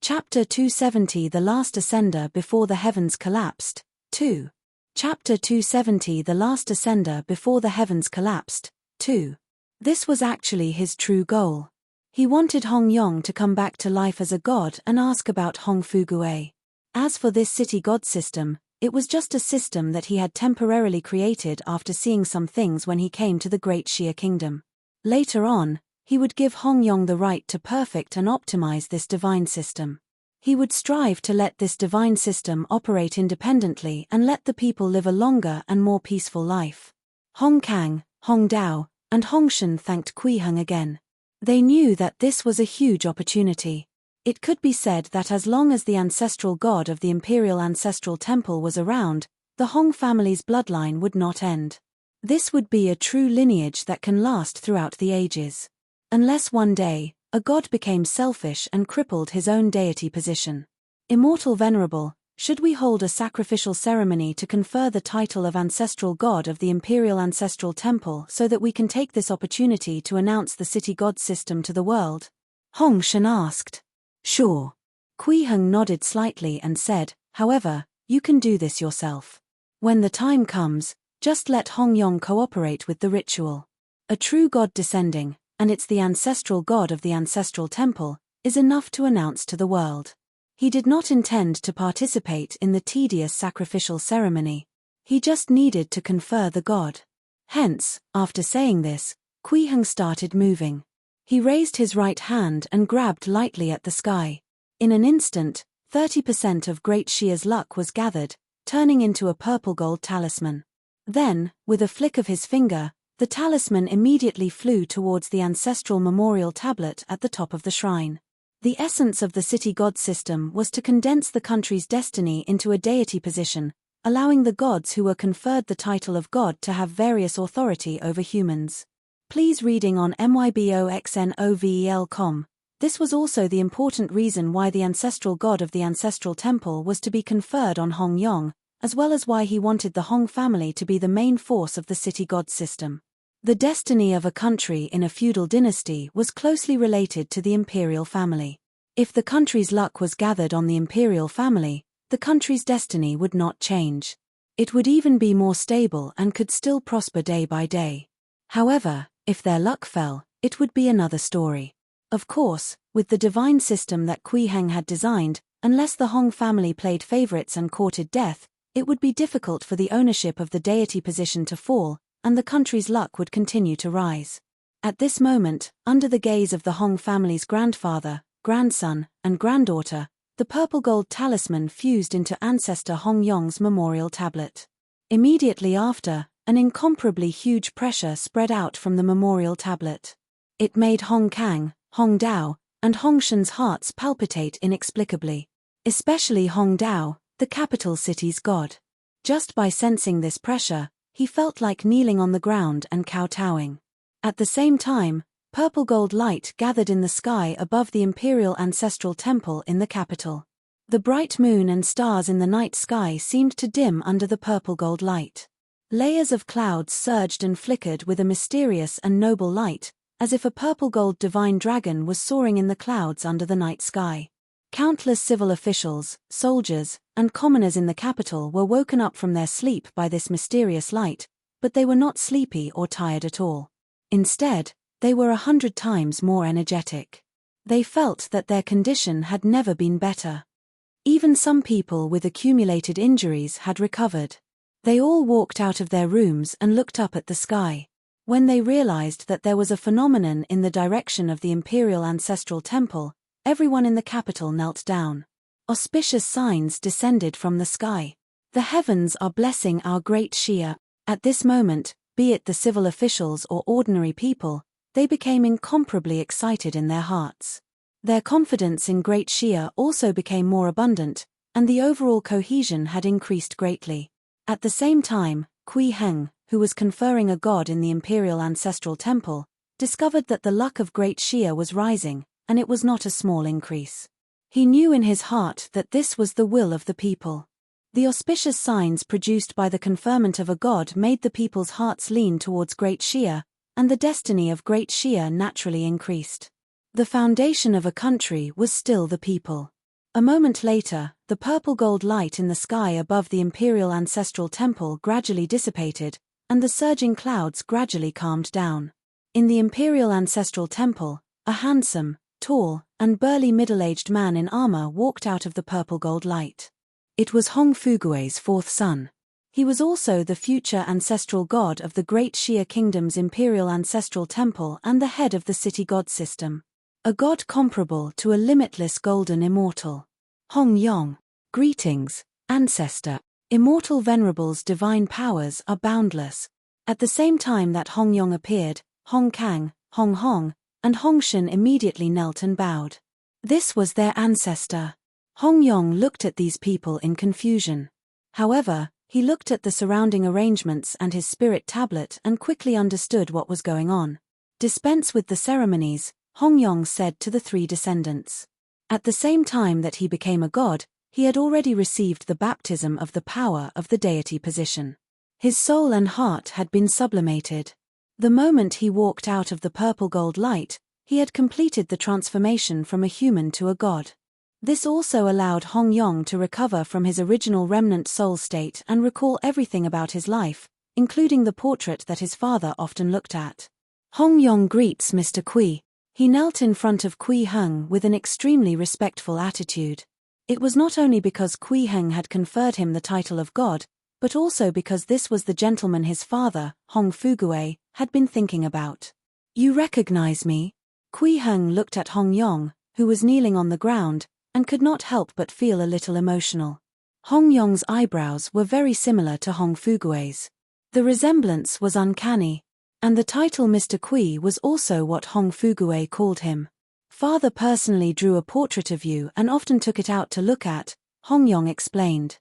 Chapter 270 The Last Ascender Before the Heavens Collapsed, 2. Chapter 270 The Last Ascender Before the Heavens Collapsed, 2. This was actually his true goal. He wanted Hong Yong to come back to life as a god and ask about Hong Fugue. As for this city god system, it was just a system that he had temporarily created after seeing some things when he came to the Great Xia Kingdom. Later on, he would give Hong Yong the right to perfect and optimize this divine system. He would strive to let this divine system operate independently and let the people live a longer and more peaceful life. Hong Kang, Hong Dao, and Hong Shen thanked Kui Heng again. They knew that this was a huge opportunity. It could be said that as long as the ancestral god of the Imperial Ancestral Temple was around, the Hong family's bloodline would not end. This would be a true lineage that can last throughout the ages. Unless one day, a god became selfish and crippled his own deity position. Immortal Venerable, should we hold a sacrificial ceremony to confer the title of Ancestral God of the Imperial Ancestral Temple so that we can take this opportunity to announce the city god system to the world? Hong Shen asked. Sure. Kui Heng nodded slightly and said, however, you can do this yourself. When the time comes, just let Hong Yong cooperate with the ritual. A true god descending, and it's the ancestral god of the Ancestral Temple, is enough to announce to the world. He did not intend to participate in the tedious sacrificial ceremony. He just needed to confer the god. Hence, after saying this, Kui Heng started moving. He raised his right hand and grabbed lightly at the sky. In an instant, 30% of Great Xia's luck was gathered, turning into a purple gold talisman. Then, with a flick of his finger, the talisman immediately flew towards the ancestral memorial tablet at the top of the shrine. The essence of the city god system was to condense the country's destiny into a deity position, allowing the gods who were conferred the title of god to have various authority over humans. Please reading on myboxnovel.com. This was also the important reason why the ancestral god of the Ancestral Temple was to be conferred on Hong Yong, as well as why he wanted the Hong family to be the main force of the city god system. The destiny of a country in a feudal dynasty was closely related to the imperial family. If the country's luck was gathered on the imperial family, the country's destiny would not change. It would even be more stable and could still prosper day by day. However, if their luck fell, it would be another story. Of course, with the divine system that Kui Heng had designed, unless the Hong family played favorites and courted death, it would be difficult for the ownership of the deity position to fall, and the country's luck would continue to rise. At this moment, under the gaze of the Hong family's grandfather, grandson, and granddaughter, the purple gold talisman fused into ancestor Hong Yong's memorial tablet. Immediately after, an incomparably huge pressure spread out from the memorial tablet. It made Hong Kang, Hong Dao, and Hong Shen's hearts palpitate inexplicably. Especially Hong Dao, the capital city's god. Just by sensing this pressure, he felt like kneeling on the ground and kowtowing. At the same time, purple gold light gathered in the sky above the Imperial Ancestral Temple in the capital. The bright moon and stars in the night sky seemed to dim under the purple gold light. Layers of clouds surged and flickered with a mysterious and noble light, as if a purple gold divine dragon was soaring in the clouds under the night sky. Countless civil officials, soldiers, and commoners in the capital were woken up from their sleep by this mysterious light, but they were not sleepy or tired at all. Instead, they were 100 times more energetic. They felt that their condition had never been better. Even some people with accumulated injuries had recovered. They all walked out of their rooms and looked up at the sky. When they realized that there was a phenomenon in the direction of the Imperial Ancestral Temple, everyone in the capital knelt down. Auspicious signs descended from the sky. The heavens are blessing our Great Xia. At this moment, be it the civil officials or ordinary people, they became incomparably excited in their hearts. Their confidence in Great Xia also became more abundant, and the overall cohesion had increased greatly. At the same time, Kui Heng, who was conferring a god in the Imperial Ancestral Temple, discovered that the luck of Great Xia was rising, and it was not a small increase. He knew in his heart that this was the will of the people. The auspicious signs produced by the conferment of a god made the people's hearts lean towards Great Xia, and the destiny of Great Xia naturally increased. The foundation of a country was still the people. A moment later, the purple-gold light in the sky above the imperial ancestral temple gradually dissipated, and the surging clouds gradually calmed down. In the imperial ancestral temple, a handsome, tall, and burly middle-aged man in armor walked out of the purple-gold light. It was Hong Fugue's fourth son. He was also the future ancestral god of the Great Xia Kingdom's imperial ancestral temple and the head of the city god system. A god comparable to a limitless golden immortal. Hong Yong. Greetings, ancestor. Immortal venerables' divine powers are boundless. At the same time that Hong Yong appeared, Hong Kang, Hong Hong, and Hong Shen immediately knelt and bowed. This was their ancestor. Hong Yong looked at these people in confusion. However, he looked at the surrounding arrangements and his spirit tablet and quickly understood what was going on. Dispense with the ceremonies, Hong Yong said to the three descendants. At the same time that he became a god, he had already received the baptism of the power of the deity position. His soul and heart had been sublimated. The moment he walked out of the purple-gold light, he had completed the transformation from a human to a god. This also allowed Hong Yong to recover from his original remnant soul state and recall everything about his life, including the portrait that his father often looked at. Hong Yong greets Mr. Kui. He knelt in front of Kui Heng with an extremely respectful attitude. It was not only because Kui Heng had conferred him the title of god, but also because this was the gentleman his father, Hong Fugue, had been thinking about. You recognize me? Kui Heng looked at Hong Yong, who was kneeling on the ground, and could not help but feel a little emotional. Hong Yong's eyebrows were very similar to Hong Fugue's. The resemblance was uncanny. And the title Mr. Kui was also what Hong Fugue called him. Father personally drew a portrait of you and often took it out to look at, Hong Yong explained.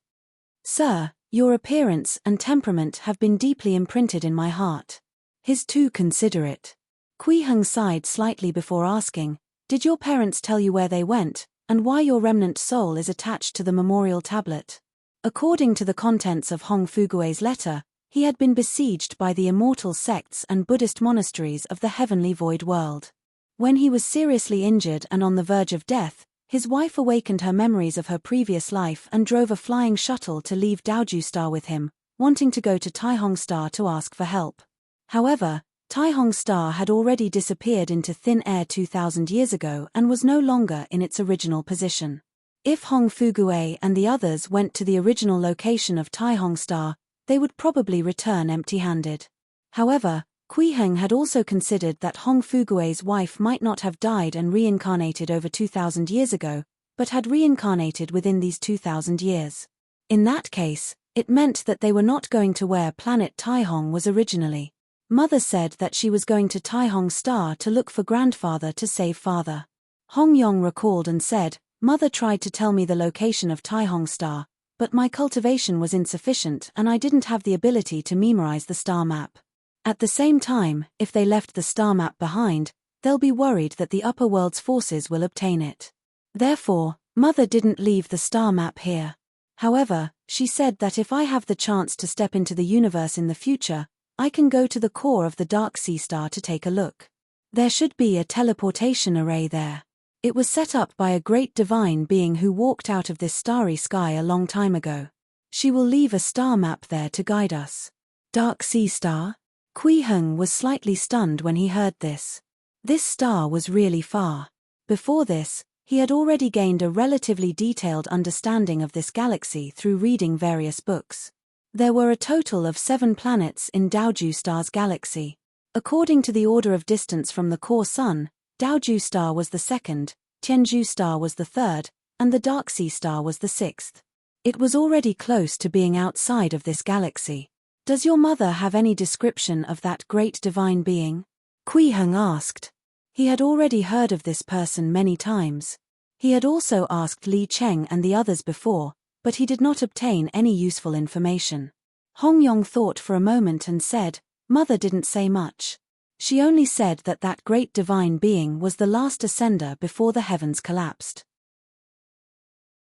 Sir, your appearance and temperament have been deeply imprinted in my heart. His too considerate. Kui Heng sighed slightly before asking, did your parents tell you where they went, and why your remnant soul is attached to the memorial tablet? According to the contents of Hong Fugue's letter, he had been besieged by the immortal sects and Buddhist monasteries of the heavenly void world. When he was seriously injured and on the verge of death, his wife awakened her memories of her previous life and drove a flying shuttle to leave Daoju Star with him, wanting to go to Taihong Star to ask for help. However, Taihong Star had already disappeared into thin air 2,000 years ago and was no longer in its original position. If Hong Fugue and the others went to the original location of Taihong Star, they would probably return empty-handed. However, Kui Heng had also considered that Hong Fugue's wife might not have died and reincarnated over 2,000 years ago, but had reincarnated within these 2,000 years. In that case, it meant that they were not going to where planet Taihong was originally. Mother said that she was going to Taihong Star to look for grandfather to save father. Hong Yong recalled and said, Mother tried to tell me the location of Taihong Star, but my cultivation was insufficient and I didn't have the ability to memorize the star map. At the same time, if they left the star map behind, they'll be worried that the upper world's forces will obtain it. Therefore, Mother didn't leave the star map here. However, she said that if I have the chance to step into the universe in the future, I can go to the core of the dark sea star to take a look. There should be a teleportation array there. It was set up by a great divine being who walked out of this starry sky a long time ago. She will leave a star map there to guide us. Dark sea star? Kui Heng was slightly stunned when he heard this. This star was really far. Before this, he had already gained a relatively detailed understanding of this galaxy through reading various books. There were a total of 7 planets in Daoju Star's galaxy. According to the order of distance from the core sun, Daoju Star was the 2nd, Tianju Star was the 3rd, and the Dark Sea Star was the 6th. It was already close to being outside of this galaxy. Does your mother have any description of that great divine being? Kui Heng asked. He had already heard of this person many times. He had also asked Li Cheng and the others before, but he did not obtain any useful information. Hong Yong thought for a moment and said, Mother didn't say much. She only said that that great divine being was the last ascender before the heavens collapsed.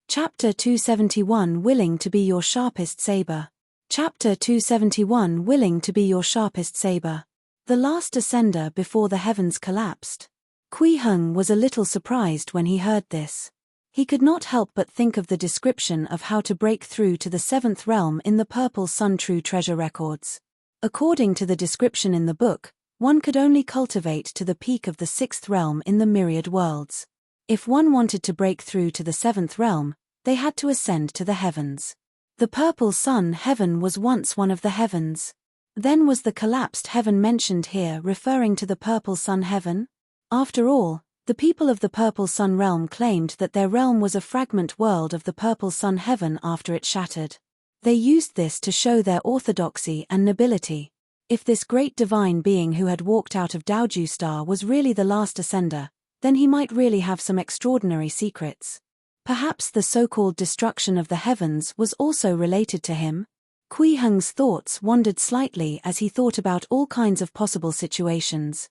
Chapter 271 Willing to be your sharpest saber. Chapter 271 Willing to be your sharpest saber. The last ascender before the heavens collapsed. Kui Heng was a little surprised when he heard this. He could not help but think of the description of how to break through to the seventh realm in the Purple Sun True Treasure records. According to the description in the book, one could only cultivate to the peak of the sixth realm in the myriad worlds. If one wanted to break through to the seventh realm, they had to ascend to the heavens. The Purple Sun Heaven was once one of the heavens. Then was the collapsed heaven mentioned here referring to the Purple Sun Heaven? After all, the people of the Purple Sun realm claimed that their realm was a fragment world of the Purple Sun Heaven after it shattered. They used this to show their orthodoxy and nobility. If this great divine being who had walked out of Daoju Star was really the last ascender, then he might really have some extraordinary secrets. Perhaps the so-called destruction of the heavens was also related to him? Kui Heng's thoughts wandered slightly as he thought about all kinds of possible situations.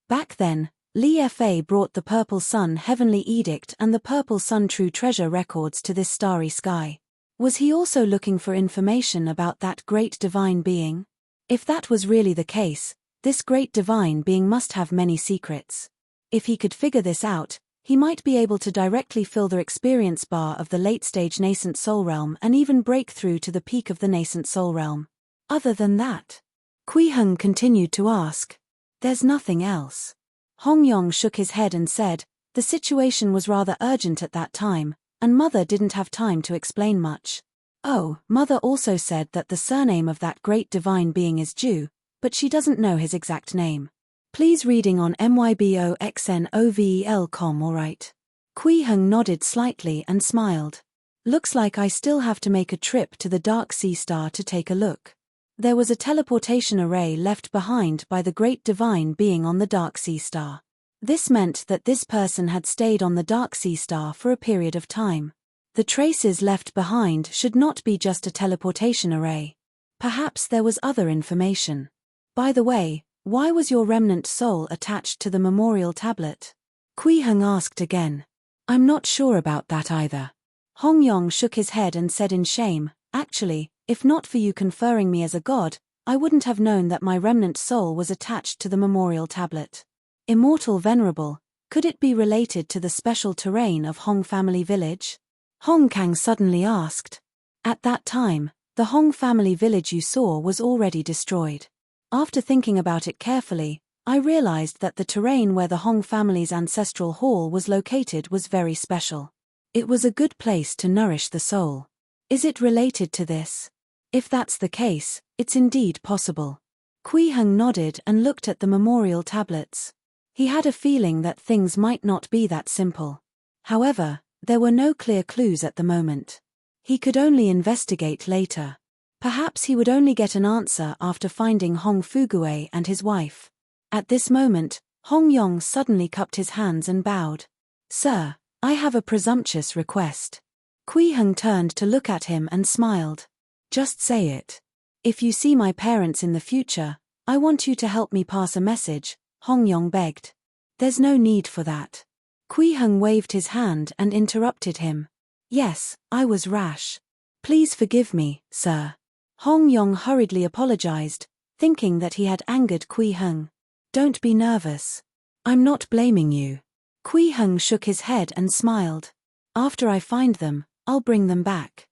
Back then, Li Fa brought the Purple Sun Heavenly Edict and the Purple Sun True Treasure records to this starry sky. Was he also looking for information about that great divine being? If that was really the case, this great divine being must have many secrets. If he could figure this out, he might be able to directly fill the experience bar of the late-stage nascent soul realm and even break through to the peak of the nascent soul realm. Other than that, Kui Heng continued to ask, "There's nothing else?" Hong Yong shook his head and said, "The situation was rather urgent at that time, and Mother didn't have time to explain much. Oh, Mother also said that the surname of that great divine being is Ju, but she doesn't know his exact name. Please reading on myboxnovel.com, alright?" Kui Heng nodded slightly and smiled. "Looks like I still have to make a trip to the Dark Sea Star to take a look." There was a teleportation array left behind by the great divine being on the Dark Sea Star. This meant that this person had stayed on the Dark Sea Star for a period of time. The traces left behind should not be just a teleportation array. Perhaps there was other information. By the way, why was your remnant soul attached to the memorial tablet? Kui Heng asked again. "I'm not sure about that either." Hong Yong shook his head and said in shame, "Actually, if not for you conferring me as a god, I wouldn't have known that my remnant soul was attached to the memorial tablet." Immortal Venerable, could it be related to the special terrain of Hong family village? Hong Kang suddenly asked. At that time, the Hong family village you saw was already destroyed. After thinking about it carefully, I realized that the terrain where the Hong family's ancestral hall was located was very special. It was a good place to nourish the soul. Is it related to this? If that's the case, it's indeed possible. Kui Heng nodded and looked at the memorial tablets. He had a feeling that things might not be that simple. However, there were no clear clues at the moment. He could only investigate later. Perhaps he would only get an answer after finding Hong Fugue and his wife. At this moment, Hong Yong suddenly cupped his hands and bowed. "Sir, I have a presumptuous request." Kui Heng turned to look at him and smiled. "Just say it. If you see my parents in the future, I want you to help me pass a message," Hong Yong begged. "There's no need for that." Kui Heng waved his hand and interrupted him. "Yes, I was rash. Please forgive me, sir." Hong Yong hurriedly apologized, thinking that he had angered Kui Heng. "Don't be nervous. I'm not blaming you." Kui Heng shook his head and smiled. "After I find them, I'll bring them back.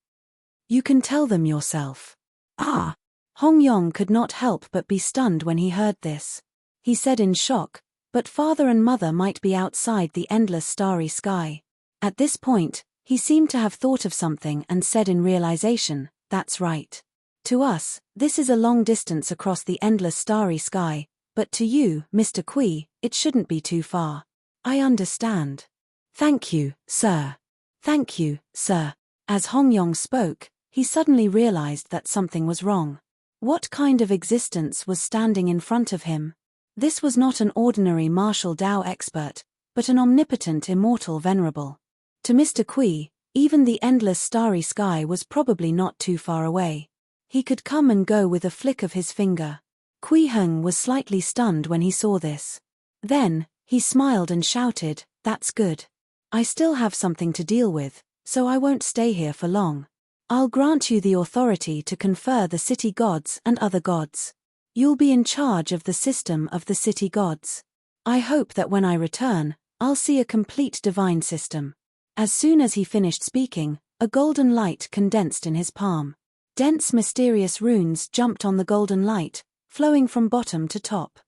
You can tell them yourself." "Ah!" Hong Yong could not help but be stunned when he heard this. He said in shock, "But father and mother might be outside the endless starry sky." At this point, he seemed to have thought of something and said in realization, "That's right. To us, this is a long distance across the endless starry sky, but to you, Mr. Kui, it shouldn't be too far. I understand. Thank you, sir." "Thank you, sir." As Hong Yong spoke, he suddenly realized that something was wrong. What kind of existence was standing in front of him? This was not an ordinary martial Dao expert, but an omnipotent immortal venerable. To Mr. Kui, even the endless starry sky was probably not too far away. He could come and go with a flick of his finger. Kui Heng was slightly stunned when he saw this. Then, he smiled and shouted, "That's good. I still have something to deal with, so I won't stay here for long. I'll grant you the authority to confer the city gods and other gods. You'll be in charge of the system of the city gods. I hope that when I return, I'll see a complete divine system." As soon as he finished speaking, a golden light condensed in his palm. Dense mysterious runes jumped on the golden light, flowing from bottom to top.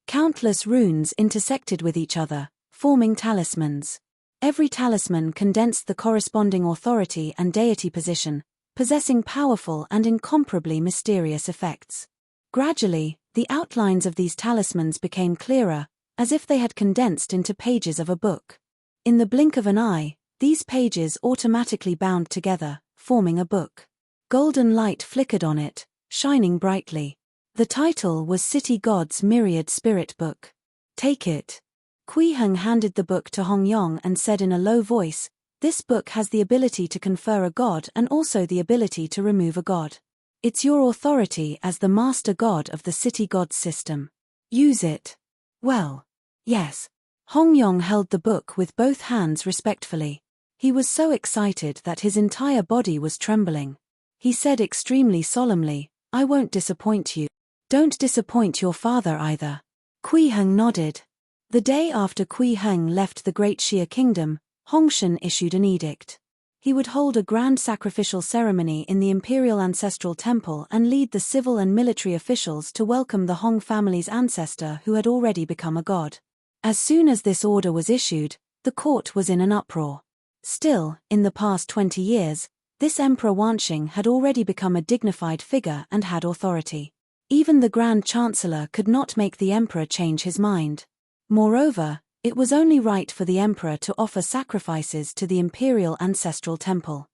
Countless runes intersected with each other, forming talismans. Every talisman condensed the corresponding authority and deity position, possessing powerful and incomparably mysterious effects. Gradually, the outlines of these talismans became clearer, as if they had condensed into pages of a book. In the blink of an eye, these pages automatically bound together, forming a book. Golden light flickered on it, shining brightly. The title was City God's Myriad Spirit Book. "Take it." Kui Heng handed the book to Hong Yong and said in a low voice, "This book has the ability to confer a god and also the ability to remove a god. It's your authority as the master god of the City God system. Use it." "Well, yes." Hong Yong held the book with both hands respectfully. He was so excited that his entire body was trembling. He said extremely solemnly, "I won't disappoint you. Don't disappoint your father either." Kui Heng nodded. The day after Kui Heng left the Great Xia Kingdom, Hongshan issued an edict. He would hold a grand sacrificial ceremony in the Imperial Ancestral Temple and lead the civil and military officials to welcome the Hong family's ancestor who had already become a god. As soon as this order was issued, the court was in an uproar. Still, in the past 20 years, this Emperor Wanxing had already become a dignified figure and had authority. Even the Grand Chancellor could not make the Emperor change his mind. Moreover, it was only right for the Emperor to offer sacrifices to the Imperial Ancestral Temple.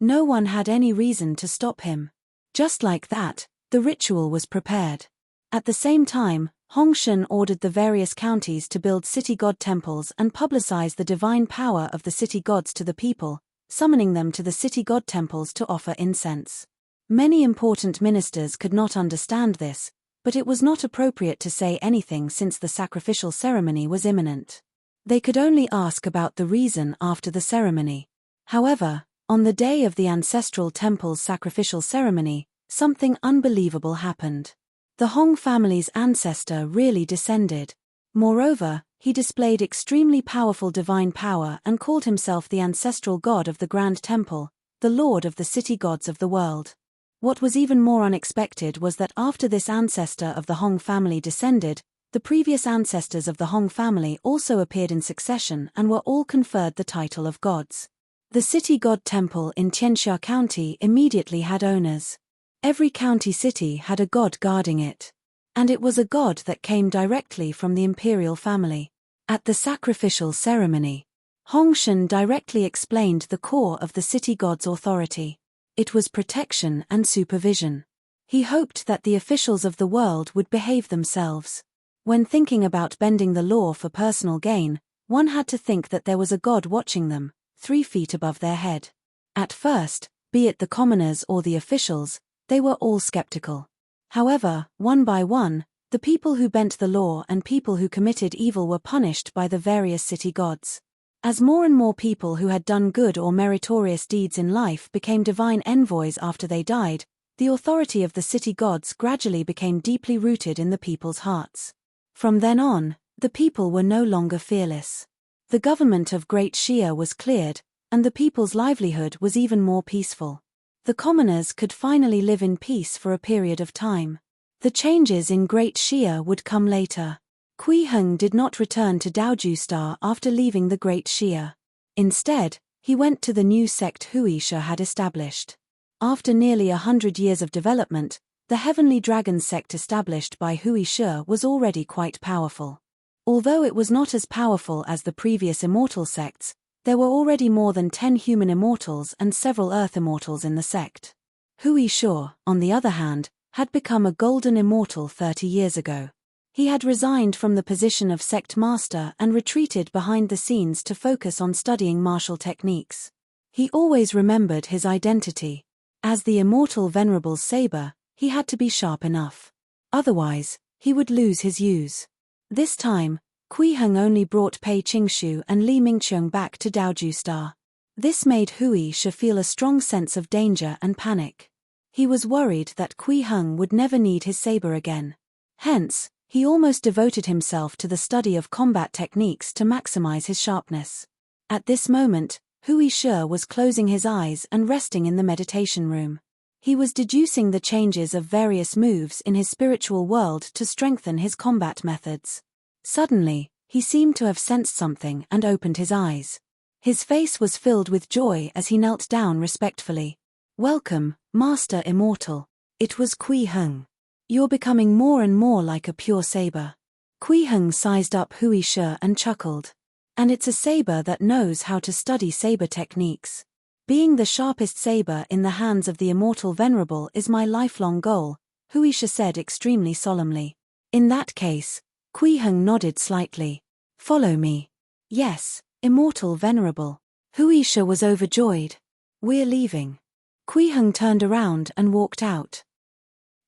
No one had any reason to stop him. Just like that, the ritual was prepared. At the same time, Hongshan ordered the various counties to build city god temples and publicize the divine power of the city gods to the people, summoning them to the city god temples to offer incense. Many important ministers could not understand this, but it was not appropriate to say anything since the sacrificial ceremony was imminent. They could only ask about the reason after the ceremony. However, on the day of the ancestral temple's sacrificial ceremony, something unbelievable happened. The Hong family's ancestor really descended. Moreover, he displayed extremely powerful divine power and called himself the ancestral god of the Grand Temple, the lord of the city gods of the world. What was even more unexpected was that after this ancestor of the Hong family descended, the previous ancestors of the Hong family also appeared in succession and were all conferred the title of gods. The city god temple in Tianxia County immediately had owners. Every county city had a god guarding it. And it was a god that came directly from the imperial family. At the sacrificial ceremony, Hongshan directly explained the core of the city god's authority. It was protection and supervision. He hoped that the officials of the world would behave themselves. When thinking about bending the law for personal gain, one had to think that there was a god watching them, 3 feet above their head. At first, be it the commoners or the officials, they were all skeptical. However, one by one, the people who bent the law and people who committed evil were punished by the various city gods. As more and more people who had done good or meritorious deeds in life became divine envoys after they died, the authority of the city gods gradually became deeply rooted in the people's hearts. From then on, the people were no longer fearless. The government of Great Xia was cleared, and the people's livelihood was even more peaceful. The commoners could finally live in peace for a period of time. The changes in Great Xia would come later. Kui Heng did not return to Daojustar after leaving the Great Xia. Instead, he went to the new sect Wuxia had established. After nearly 100 years of development, the Heavenly Dragon sect established by Wuxia was already quite powerful. Although it was not as powerful as the previous immortal sects, there were already more than 10 human immortals and several earth immortals in the sect. Wuxia, on the other hand, had become a golden immortal 30 years ago. He had resigned from the position of sect master and retreated behind the scenes to focus on studying martial techniques. He always remembered his identity. As the immortal Venerable's saber, he had to be sharp enough. Otherwise, he would lose his use. This time, Kui Heng only brought Pei Qingshu and Li Mingqiong back to Daojustar. This made Wuxia feel a strong sense of danger and panic. He was worried that Kui Heng would never need his saber again. Hence, he almost devoted himself to the study of combat techniques to maximize his sharpness. At this moment, Hui Shi was closing his eyes and resting in the meditation room. He was deducing the changes of various moves in his spiritual world to strengthen his combat methods. Suddenly, he seemed to have sensed something and opened his eyes. His face was filled with joy as he knelt down respectfully. "Welcome, Master Immortal." It was Kui Heng. "You're becoming more and more like a pure saber." Kui Heng sized up Hui Shi and chuckled. "And it's a saber that knows how to study saber techniques. Being the sharpest saber in the hands of the immortal venerable is my lifelong goal," Hui Shi said extremely solemnly. "In that case," Kui Heng nodded slightly. "Follow me." "Yes, immortal venerable." Hui Shi was overjoyed. "We're leaving." Kui Heng turned around and walked out.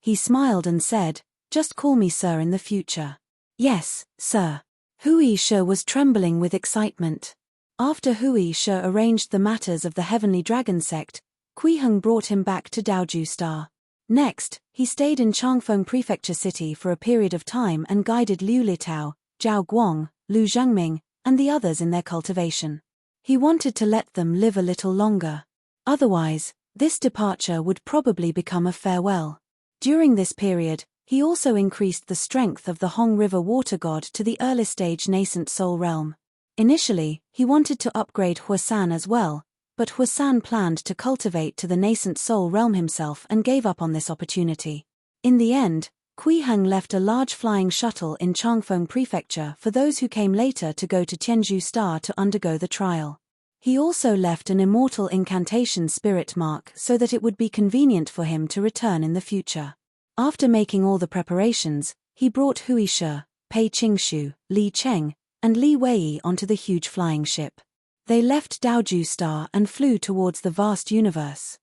He smiled and said, "Just call me sir in the future." "Yes, sir." Hui Shi was trembling with excitement. After Hui Shi arranged the matters of the Heavenly Dragon sect, Kui Heng brought him back to Daoju Star. Next, he stayed in Changfeng Prefecture City for a period of time and guided Liu Litao, Zhao Guang, Lu Zhengming, and the others in their cultivation. He wanted to let them live a little longer. Otherwise, this departure would probably become a farewell. During this period, he also increased the strength of the Hong River water god to the early stage nascent soul realm. Initially, he wanted to upgrade Huasan as well, but Huasan planned to cultivate to the nascent soul realm himself and gave up on this opportunity. In the end, Kui Heng left a large flying shuttle in Changfeng Prefecture for those who came later to go to Tianzhu Star to undergo the trial. He also left an immortal incantation spirit mark so that it would be convenient for him to return in the future. After making all the preparations, he brought Hui Shi, Pei Qingshu, Li Cheng, and Li Wei onto the huge flying ship. They left Daoju Star and flew towards the vast universe.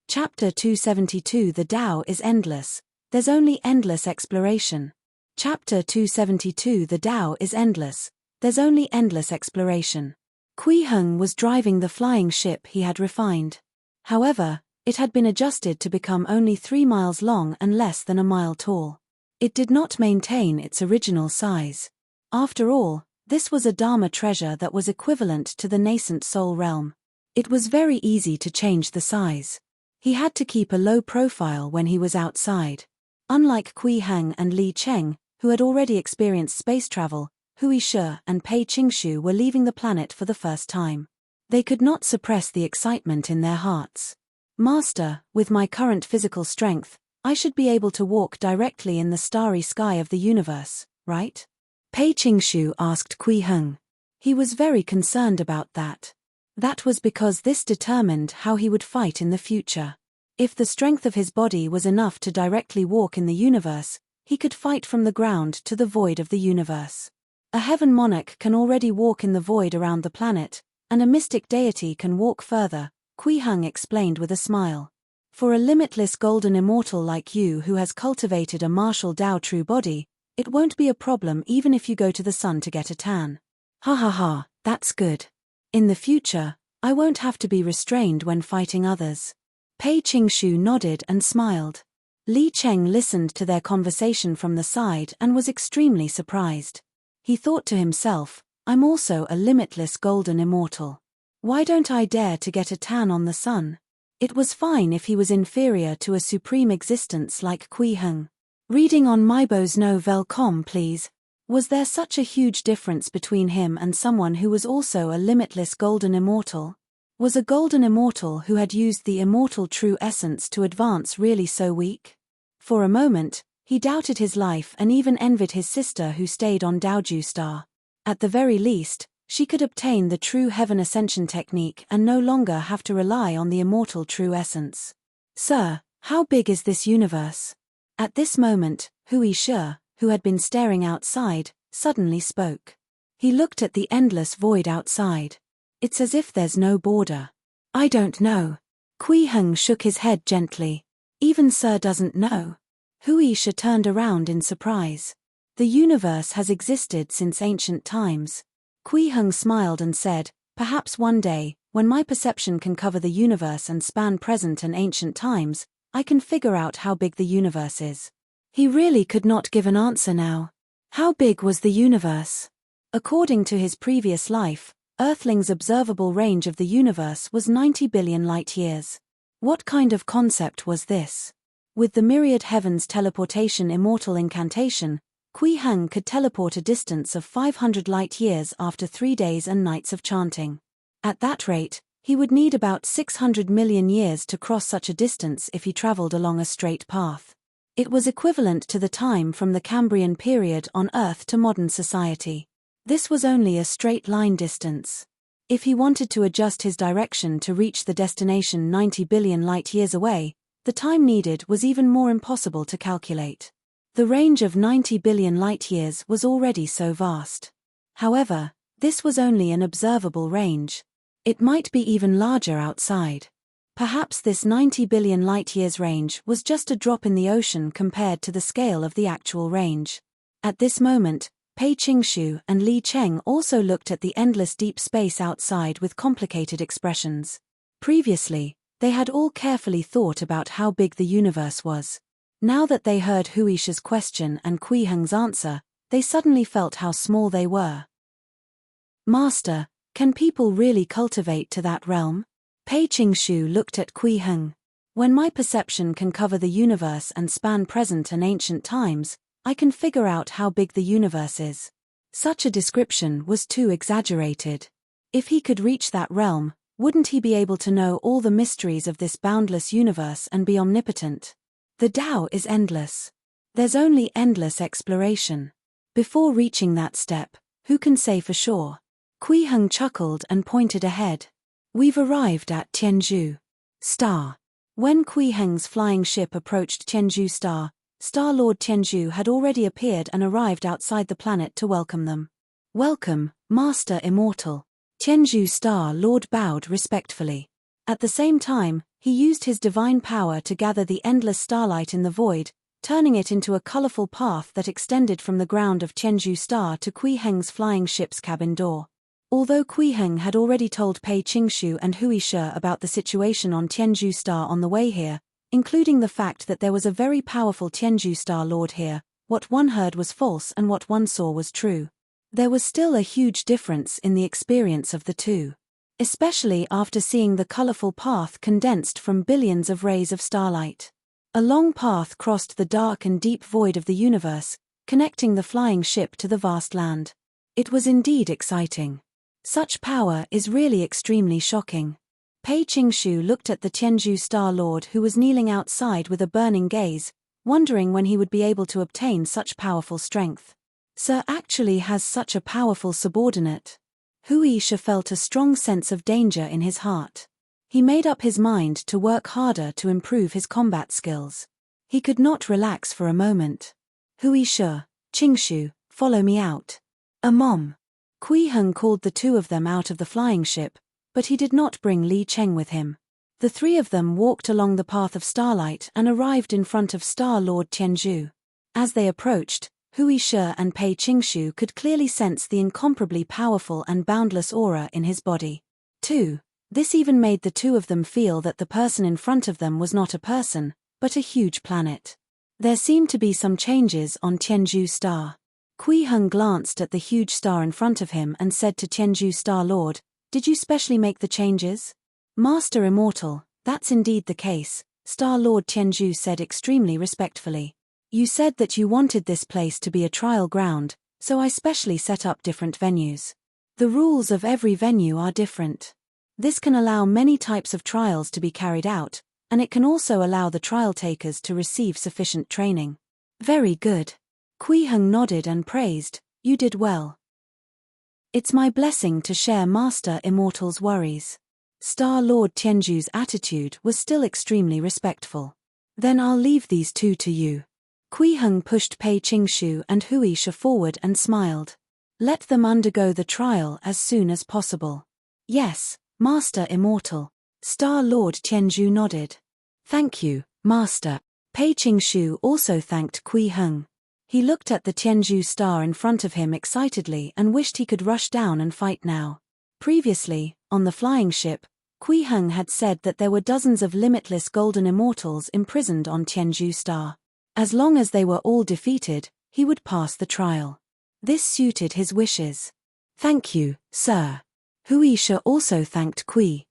Chapter 272 The Tao is endless. There's only endless exploration. Chapter 272 The Tao is endless. There's only endless exploration. Kui Heng was driving the flying ship he had refined. However, it had been adjusted to become only 3 miles long and less than a mile tall. It did not maintain its original size. After all, this was a Dharma treasure that was equivalent to the nascent soul realm. It was very easy to change the size. He had to keep a low profile when he was outside. Unlike Kui Heng and Li Cheng, who had already experienced space travel, Hui Shi and Pei Qingshu were leaving the planet for the first time. They could not suppress the excitement in their hearts. "Master, with my current physical strength, I should be able to walk directly in the starry sky of the universe, right?" Pei Qingshu asked Kui Heng. He was very concerned about that. That was because this determined how he would fight in the future. If the strength of his body was enough to directly walk in the universe, he could fight from the ground to the void of the universe. A heaven monarch can already walk in the void around the planet, and a mystic deity can walk further, Kui Heng explained with a smile. "For a limitless golden immortal like you who has cultivated a martial Tao true body, it won't be a problem even if you go to the sun to get a tan." "Ha ha ha, that's good. In the future, I won't have to be restrained when fighting others." Pei Qingshu nodded and smiled. Li Cheng listened to their conversation from the side and was extremely surprised. He thought to himself, "I'm also a limitless golden immortal. Why don't I dare to get a tan on the sun?" It was fine if he was inferior to a supreme existence like Kui Heng. "Reading on Maibo's no.com please." Was there such a huge difference between him and someone who was also a limitless golden immortal? Was a golden immortal who had used the immortal true essence to advance really so weak? For a moment, he doubted his life and even envied his sister who stayed on Daoju Star. At the very least, she could obtain the true heaven ascension technique and no longer have to rely on the immortal true essence. "Sir, how big is this universe?" At this moment, Hui Shi, who had been staring outside, suddenly spoke. He looked at the endless void outside. "It's as if there's no border." "I don't know." Kui Heng shook his head gently. "Even Sir doesn't know." Hui Shi turned around in surprise. "The universe has existed since ancient times." Kui Heng smiled and said, "Perhaps one day, when my perception can cover the universe and span present and ancient times, I can figure out how big the universe is." He really could not give an answer now. How big was the universe? According to his previous life, Earthlings' observable range of the universe was 90 billion light-years. What kind of concept was this? With the myriad heavens teleportation immortal incantation, Kui Heng could teleport a distance of 500 light-years after 3 days and nights of chanting. At that rate, he would need about 600 million years to cross such a distance if he traveled along a straight path. It was equivalent to the time from the Cambrian period on Earth to modern society. This was only a straight line distance. If he wanted to adjust his direction to reach the destination 90 billion light-years away, the time needed was even more impossible to calculate. The range of 90 billion light-years was already so vast. However, this was only an observable range. It might be even larger outside. Perhaps this 90 billion light-years range was just a drop in the ocean compared to the scale of the actual range. At this moment, Pei Qingshu and Li Cheng also looked at the endless deep space outside with complicated expressions. Previously, they had all carefully thought about how big the universe was. Now that they heard Huisha's question and Kui Heng's answer, they suddenly felt how small they were. Master, can people really cultivate to that realm? Pei Qingshu looked at Kui Heng. When my perception can cover the universe and span present and ancient times, I can figure out how big the universe is. Such a description was too exaggerated. If he could reach that realm, wouldn't he be able to know all the mysteries of this boundless universe and be omnipotent? The Tao is endless. There's only endless exploration. Before reaching that step, who can say for sure? Kui Heng chuckled and pointed ahead. We've arrived at Tianzhu Star. When Kui Heng's flying ship approached Tianzhu Star, Star-Lord Tianzhu had already appeared and arrived outside the planet to welcome them. Welcome, Master Immortal. Tianzhu Star-Lord bowed respectfully. At the same time, he used his divine power to gather the endless starlight in the void, turning it into a colorful path that extended from the ground of Tianzhu Star to Kui Heng's flying ship's cabin door. Although Kui Heng had already told Pei Qingshu and Huisha about the situation on Tianzhu Star on the way here, including the fact that there was a very powerful Tianzhu Star Lord here, what one heard was false and what one saw was true. There was still a huge difference in the experience of the two. Especially after seeing the colorful path condensed from billions of rays of starlight. A long path crossed the dark and deep void of the universe, connecting the flying ship to the vast land. It was indeed exciting. Such power is really extremely shocking. Pei Qingshu looked at the Tianzhu Star Lord who was kneeling outside with a burning gaze, wondering when he would be able to obtain such powerful strength. Sir actually has such a powerful subordinate. Huisha felt a strong sense of danger in his heart. He made up his mind to work harder to improve his combat skills. He could not relax for a moment. Huisha, Qingshu, follow me out. Mom. Kui Heng called the two of them out of the flying ship, but he did not bring Li Cheng with him. The three of them walked along the path of starlight and arrived in front of Star Lord Tianzhu. As they approached, Huisha and Pei Qingshu could clearly sense the incomparably powerful and boundless aura in his body. 2. This even made the two of them feel that the person in front of them was not a person, but a huge planet. There seemed to be some changes on Tianzhu Star. Kui Heng glanced at the huge star in front of him and said to Tianzhu Star Lord, "Did you specially make the changes?" "Master Immortal, that's indeed the case," Star Lord Tianzhu said extremely respectfully. "You said that you wanted this place to be a trial ground, so I specially set up different venues. The rules of every venue are different. This can allow many types of trials to be carried out, and it can also allow the trial takers to receive sufficient training." "Very good." Kui Heng nodded and praised, "You did well. It's my blessing to share Master Immortal's worries." Star Lord Tianzhu's attitude was still extremely respectful. "Then I'll leave these two to you." Kui Heng pushed Pei Qingshu and Huisha forward and smiled. "Let them undergo the trial as soon as possible." "Yes, Master Immortal." Star Lord Tianzhu nodded. "Thank you, Master." Pei Qingshu also thanked Kui Heng. He looked at the Tianzhu star in front of him excitedly and wished he could rush down and fight now. Previously, on the flying ship, Kui Heng had said that there were dozens of limitless golden immortals imprisoned on Tianzhu Star. As long as they were all defeated, he would pass the trial. This suited his wishes. "Thank you, sir." Wuxia also thanked Kui.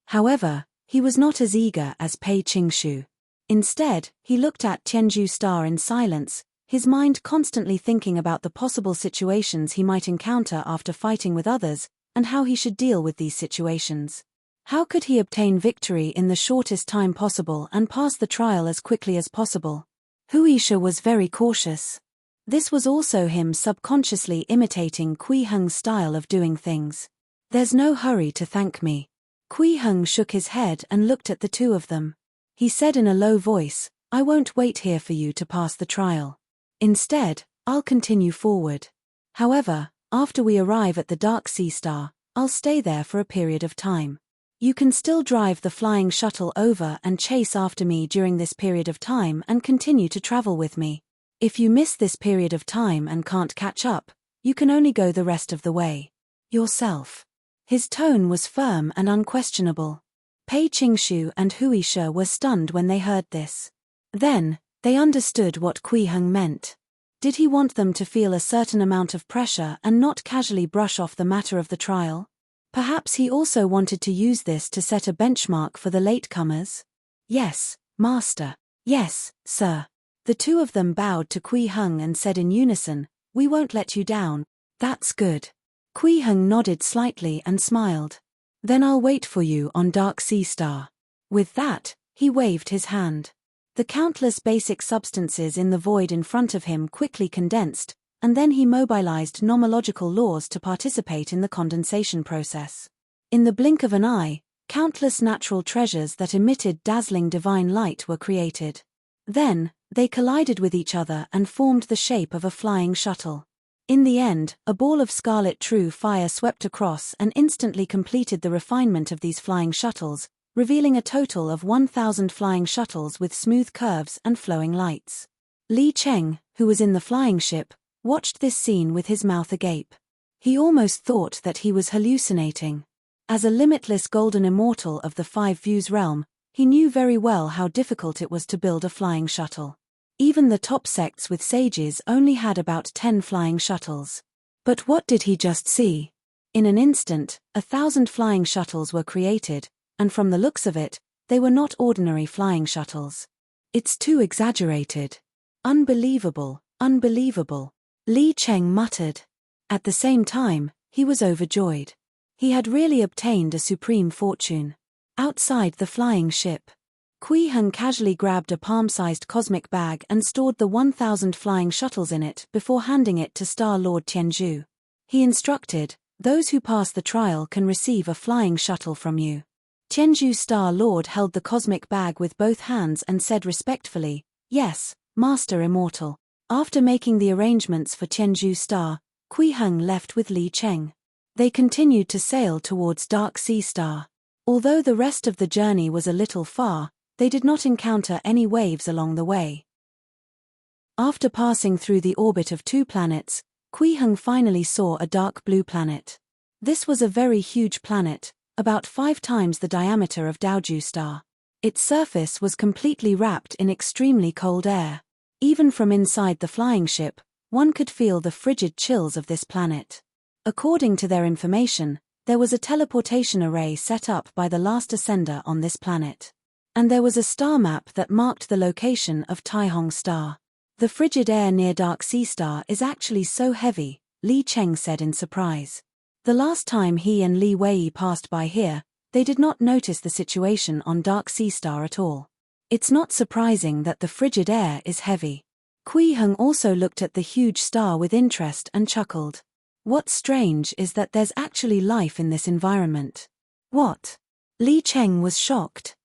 However, he was not as eager as Pei Qingshu. Instead, he looked at Tianzhu Star in silence, his mind constantly thinking about the possible situations he might encounter after fighting with others, and how he should deal with these situations. How could he obtain victory in the shortest time possible and pass the trial as quickly as possible? Wuxia was very cautious. This was also him subconsciously imitating Kui Heng's style of doing things. There's no hurry to thank me. Kui Heng shook his head and looked at the two of them. He said in a low voice, I won't wait here for you to pass the trial. Instead, I'll continue forward. However, after we arrive at the Dark Sea Star, I'll stay there for a period of time. You can still drive the flying shuttle over and chase after me during this period of time and continue to travel with me. If you miss this period of time and can't catch up, you can only go the rest of the way yourself. His tone was firm and unquestionable. Pei Qingshu and Wuxia were stunned when they heard this. Then, they understood what Kui Heng meant. Did he want them to feel a certain amount of pressure and not casually brush off the matter of the trial? Perhaps he also wanted to use this to set a benchmark for the latecomers? Yes, Master. Yes, sir. The two of them bowed to Kui Heng and said in unison, We won't let you down. That's good. Kui Heng nodded slightly and smiled. Then I'll wait for you on Dark Sea Star. With that, he waved his hand. The countless basic substances in the void in front of him quickly condensed, and then he mobilized nomological laws to participate in the condensation process. In the blink of an eye, countless natural treasures that emitted dazzling divine light were created. Then, they collided with each other and formed the shape of a flying shuttle. In the end, a ball of scarlet true fire swept across and instantly completed the refinement of these flying shuttles, revealing a total of 1,000 flying shuttles with smooth curves and flowing lights. Li Cheng, who was in the flying ship, watched this scene with his mouth agape. He almost thought that he was hallucinating. As a limitless golden immortal of the Five Views realm, he knew very well how difficult it was to build a flying shuttle. Even the top sects with sages only had about 10 flying shuttles. But what did he just see? In an instant, 1,000 flying shuttles were created, and from the looks of it, they were not ordinary flying shuttles. It's too exaggerated. Unbelievable, unbelievable, Li Cheng muttered. At the same time, he was overjoyed. He had really obtained a supreme fortune. Outside the flying ship, Kui Heng casually grabbed a palm-sized cosmic bag and stored the 1,000 flying shuttles in it before handing it to Star Lord Tianzhu. He instructed, those who pass the trial can receive a flying shuttle from you. Tianzhu Star Lord held the cosmic bag with both hands and said respectfully, Yes, Master Immortal. After making the arrangements for Tianzhu Star, Kui Heng left with Li Cheng. They continued to sail towards Dark Sea Star. Although the rest of the journey was a little far, they did not encounter any waves along the way. After passing through the orbit of 2 planets, Kui Heng finally saw a dark blue planet. This was a very huge planet, about 5 times the diameter of Daoju Star. Its surface was completely wrapped in extremely cold air. Even from inside the flying ship, one could feel the frigid chills of this planet. According to their information, there was a teleportation array set up by the last ascender on this planet. And there was a star map that marked the location of Taihong Star. The frigid air near Dark Sea Star is actually so heavy, Li Cheng said in surprise. The last time he and Li Wei passed by here, they did not notice the situation on Dark Sea Star at all. It's not surprising that the frigid air is heavy. Kui Heng also looked at the huge star with interest and chuckled. What's strange is that there's actually life in this environment. What? Li Cheng was shocked.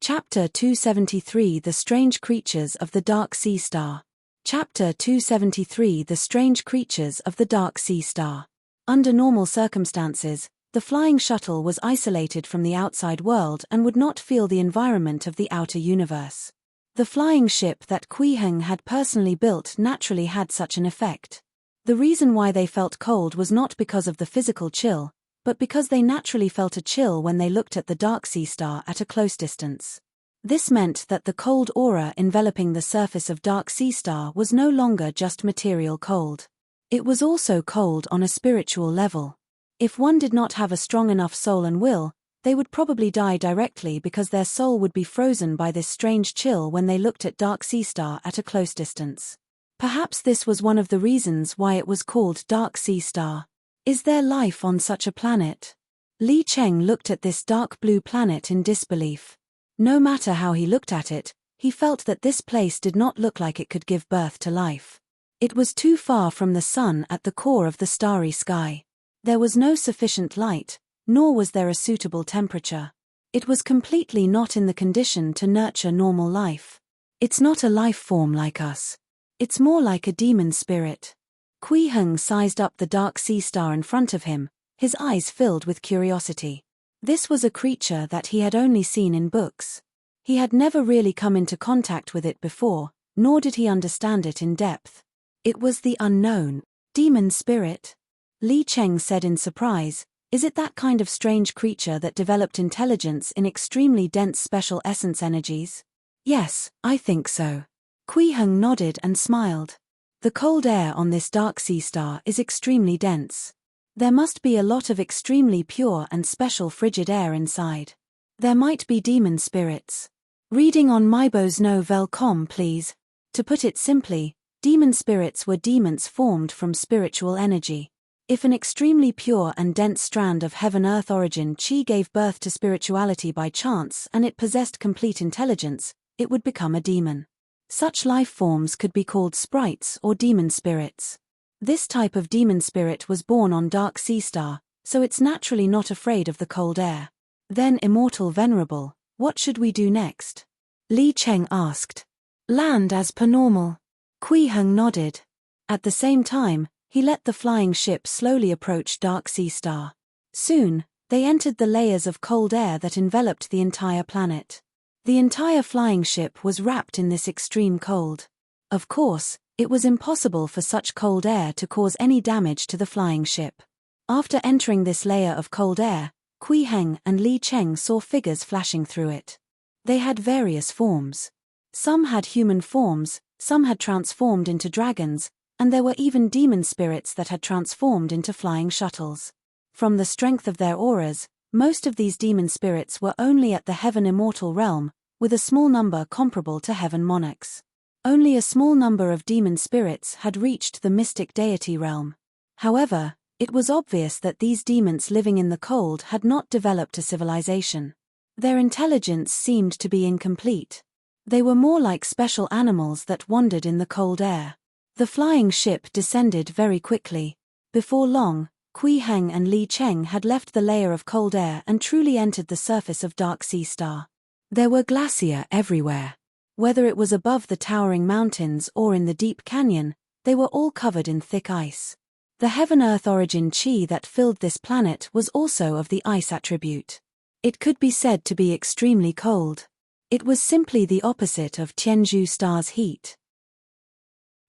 Chapter 273 The Strange Creatures of the Dark Sea Star. Chapter 273 The Strange Creatures of the Dark Sea Star. Under normal circumstances, the flying shuttle was isolated from the outside world and would not feel the environment of the outer universe. The flying ship that Kui Heng had personally built naturally had such an effect. The reason why they felt cold was not because of the physical chill, but because they naturally felt a chill when they looked at the Dark Sea Star at a close distance. This meant that the cold aura enveloping the surface of Dark Sea Star was no longer just material cold. It was also cold on a spiritual level. If one did not have a strong enough soul and will, they would probably die directly because their soul would be frozen by this strange chill when they looked at Dark Sea Star at a close distance. Perhaps this was one of the reasons why it was called Dark Sea Star. Is there life on such a planet? Li Cheng looked at this dark blue planet in disbelief. No matter how he looked at it, he felt that this place did not look like it could give birth to life. It was too far from the sun at the core of the starry sky. There was no sufficient light, nor was there a suitable temperature. It was completely not in the condition to nurture normal life. It's not a life form like us. It's more like a demon spirit. Kui Heng sized up the Dark Sea Star in front of him, his eyes filled with curiosity. This was a creature that he had only seen in books. He had never really come into contact with it before, nor did he understand it in depth. It was the unknown, demon spirit. Li Cheng said in surprise, "Is it that kind of strange creature that developed intelligence in extremely dense special essence energies?" "Yes, I think so." Kui Heng nodded and smiled. The cold air on this Dark Sea Star is extremely dense. There must be a lot of extremely pure and special frigid air inside. There might be demon spirits. Reading on mybosno.com, please. To put it simply, demon spirits were demons formed from spiritual energy. If an extremely pure and dense strand of heaven-earth origin chi gave birth to spirituality by chance and it possessed complete intelligence, it would become a demon. Such life forms could be called sprites or demon spirits. This type of demon spirit was born on Dark Sea Star, so it's naturally not afraid of the cold air. Then Immortal Venerable, what should we do next? Li Cheng asked. Land as per normal. Kui Heng nodded. At the same time, he let the flying ship slowly approach Dark Sea Star. Soon, they entered the layers of cold air that enveloped the entire planet. The entire flying ship was wrapped in this extreme cold. Of course, it was impossible for such cold air to cause any damage to the flying ship. After entering this layer of cold air, Kui Heng and Li Cheng saw figures flashing through it. They had various forms. Some had human forms, some had transformed into dragons, and there were even demon spirits that had transformed into flying shuttles. From the strength of their auras, most of these demon spirits were only at the heaven immortal realm, with a small number comparable to heaven monarchs. Only a small number of demon spirits had reached the mystic deity realm. However, it was obvious that these demons living in the cold had not developed a civilization. Their intelligence seemed to be incomplete. They were more like special animals that wandered in the cold air. The flying ship descended very quickly. Before long, Kui Heng and Li Cheng had left the layer of cold air and truly entered the surface of Dark Sea Star. There were glacier everywhere. Whether it was above the towering mountains or in the deep canyon, they were all covered in thick ice. The heaven-earth origin chi that filled this planet was also of the ice attribute. It could be said to be extremely cold. It was simply the opposite of Tianzhu Star's heat.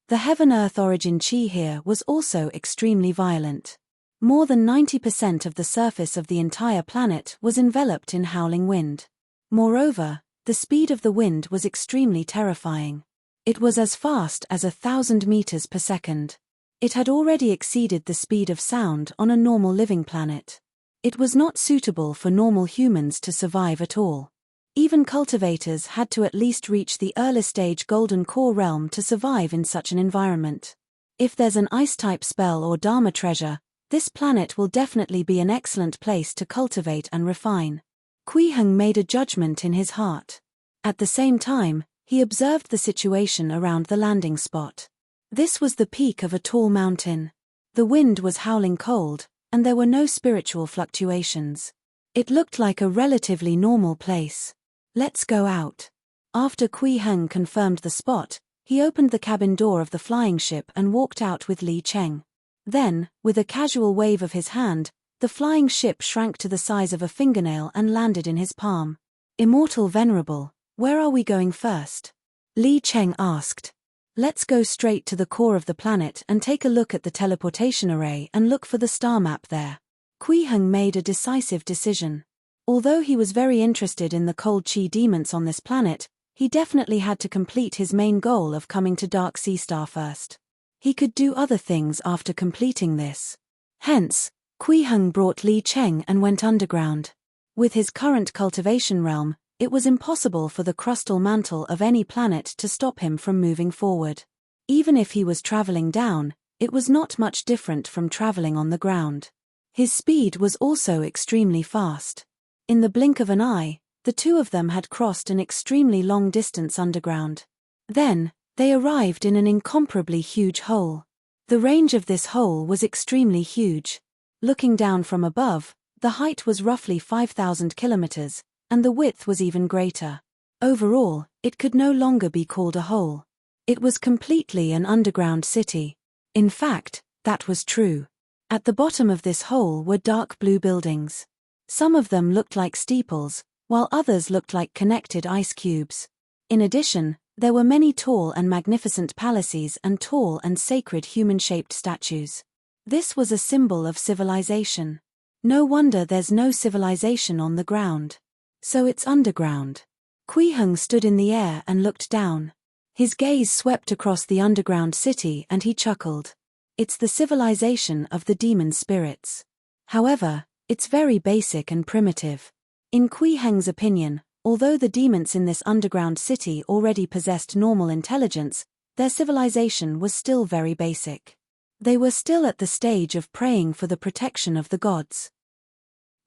The heaven-earth origin chi here was also extremely violent. More than 90% of the surface of the entire planet was enveloped in howling wind. Moreover, the speed of the wind was extremely terrifying. It was as fast as 1,000 meters per second. It had already exceeded the speed of sound on a normal living planet. It was not suitable for normal humans to survive at all. Even cultivators had to at least reach the early stage golden core realm to survive in such an environment. If there's an ice-type spell or Dharma treasure, this planet will definitely be an excellent place to cultivate and refine. Kui Heng made a judgment in his heart. At the same time, he observed the situation around the landing spot. This was the peak of a tall mountain. The wind was howling cold, and there were no spiritual fluctuations. It looked like a relatively normal place. Let's go out. After Kui Heng confirmed the spot, he opened the cabin door of the flying ship and walked out with Li Cheng. Then, with a casual wave of his hand, the flying ship shrank to the size of a fingernail and landed in his palm. Immortal Venerable, where are we going first? Li Cheng asked. Let's go straight to the core of the planet and take a look at the teleportation array and look for the star map there. Kui Heng made a decisive decision. Although he was very interested in the cold chi demons on this planet, he definitely had to complete his main goal of coming to Dark Sea Star first. He could do other things after completing this. Hence, Kui Heng brought Li Cheng and went underground. With his current cultivation realm, it was impossible for the crustal mantle of any planet to stop him from moving forward. Even if he was traveling down, it was not much different from traveling on the ground. His speed was also extremely fast. In the blink of an eye, the two of them had crossed an extremely long distance underground. Then, they arrived in an incomparably huge hole. The range of this hole was extremely huge. Looking down from above, the height was roughly 5,000 kilometers, and the width was even greater. Overall, it could no longer be called a hole. It was completely an underground city. In fact, that was true. At the bottom of this hole were dark blue buildings. Some of them looked like steeples, while others looked like connected ice cubes. In addition, there were many tall and magnificent palaces and tall and sacred human-shaped statues. This was a symbol of civilization. No wonder there's no civilization on the ground. So it's underground. Kui Heng stood in the air and looked down. His gaze swept across the underground city and he chuckled. It's the civilization of the demon spirits. However, it's very basic and primitive. In Kui Heng's opinion, although the demons in this underground city already possessed normal intelligence, their civilization was still very basic. They were still at the stage of praying for the protection of the gods.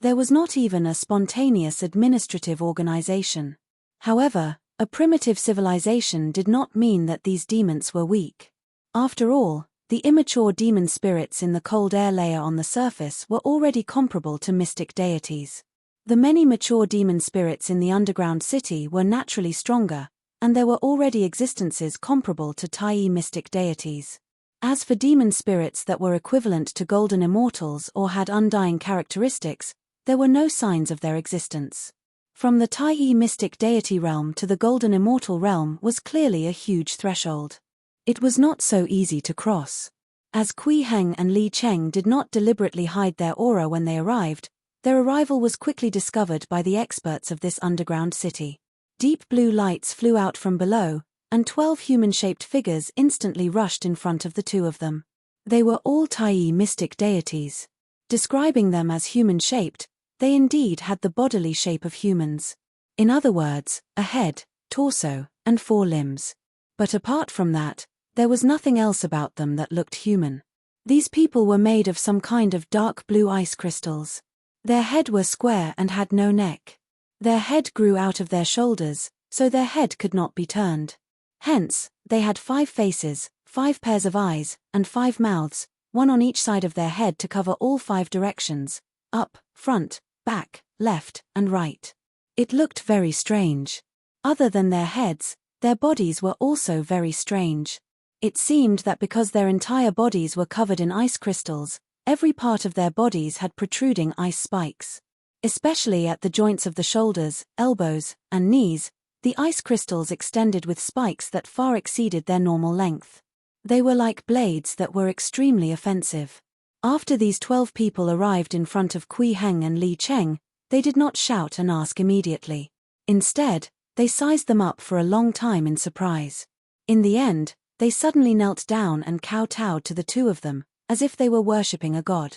There was not even a spontaneous administrative organization. However, a primitive civilization did not mean that these demons were weak. After all, the immature demon spirits in the cold air layer on the surface were already comparable to mystic deities. The many mature demon spirits in the underground city were naturally stronger, and there were already existences comparable to Tai mystic deities. As for demon spirits that were equivalent to golden immortals or had undying characteristics, there were no signs of their existence. From the Tai mystic deity realm to the golden immortal realm was clearly a huge threshold. It was not so easy to cross. As Kui Heng and Li Cheng did not deliberately hide their aura when they arrived, their arrival was quickly discovered by the experts of this underground city. Deep blue lights flew out from below, and 12 human-shaped figures instantly rushed in front of the two of them. They were all Tai mystic deities. Describing them as human-shaped, they indeed had the bodily shape of humans. In other words, a head, torso, and 4 limbs. But apart from that, there was nothing else about them that looked human. These people were made of some kind of dark blue ice crystals. Their head were square and had no neck. Their head grew out of their shoulders, so their head could not be turned. Hence, they had 5 faces, 5 pairs of eyes, and 5 mouths, one on each side of their head to cover all 5 directions: up, front, back, left, and right. It looked very strange. Other than their heads, their bodies were also very strange. It seemed that because their entire bodies were covered in ice crystals, every part of their bodies had protruding ice spikes. Especially at the joints of the shoulders, elbows, and knees, the ice crystals extended with spikes that far exceeded their normal length. They were like blades that were extremely offensive. After these 12 people arrived in front of Kui Heng and Li Cheng, they did not shout and ask immediately. Instead, they sized them up for a long time in surprise. In the end, they suddenly knelt down and kowtowed to the two of them, as if they were worshipping a god.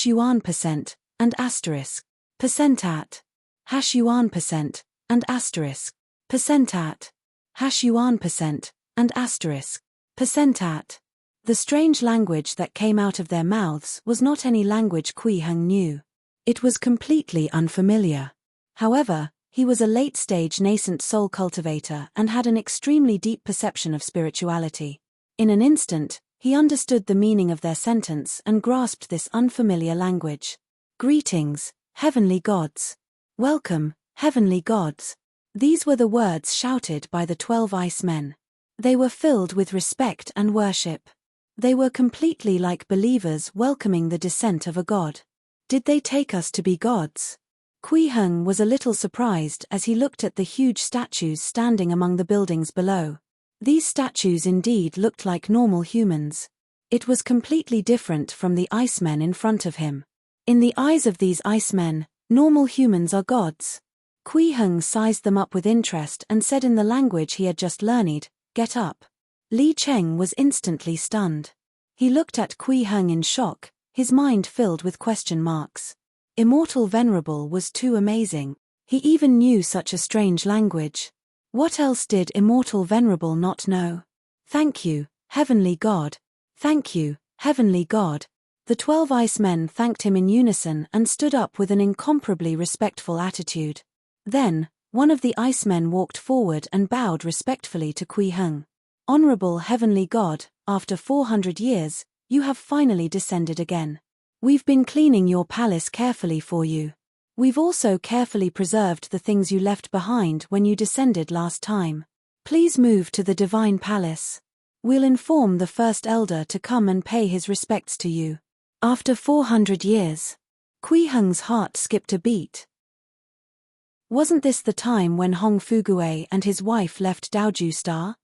#yuan percent, and asterisk. Percent at. #yuan percent, and asterisk. Percent at. #yuan percent, and asterisk. Percent at. The strange language that came out of their mouths was not any language Kui Heng knew. It was completely unfamiliar. However, he was a late-stage nascent soul cultivator and had an extremely deep perception of spirituality. In an instant, he understood the meaning of their sentence and grasped this unfamiliar language. "Greetings, heavenly gods. Welcome, heavenly gods." These were the words shouted by the 12 ice men. They were filled with respect and worship. They were completely like believers welcoming the descent of a god. Did they take us to be gods? Kui Heng was a little surprised as he looked at the huge statues standing among the buildings below. These statues indeed looked like normal humans. It was completely different from the icemen in front of him. In the eyes of these icemen, normal humans are gods. Kui Heng sized them up with interest and said in the language he had just learned, "Get up." Li Cheng was instantly stunned. He looked at Kui Heng in shock, his mind filled with question marks. Immortal Venerable was too amazing. He even knew such a strange language. What else did Immortal Venerable not know? Thank you, Heavenly God. Thank you, Heavenly God. The 12 ice men thanked him in unison and stood up with an incomparably respectful attitude. Then, one of the ice men walked forward and bowed respectfully to Kui Heng. Honorable Heavenly God, after 400 years, you have finally descended again. We've been cleaning your palace carefully for you. We've also carefully preserved the things you left behind when you descended last time. Please move to the Divine Palace. We'll inform the First Elder to come and pay his respects to you. After 400 years. Kui Heng's heart skipped a beat. Wasn't this the time when Hong Fugui and his wife left Daoju Star?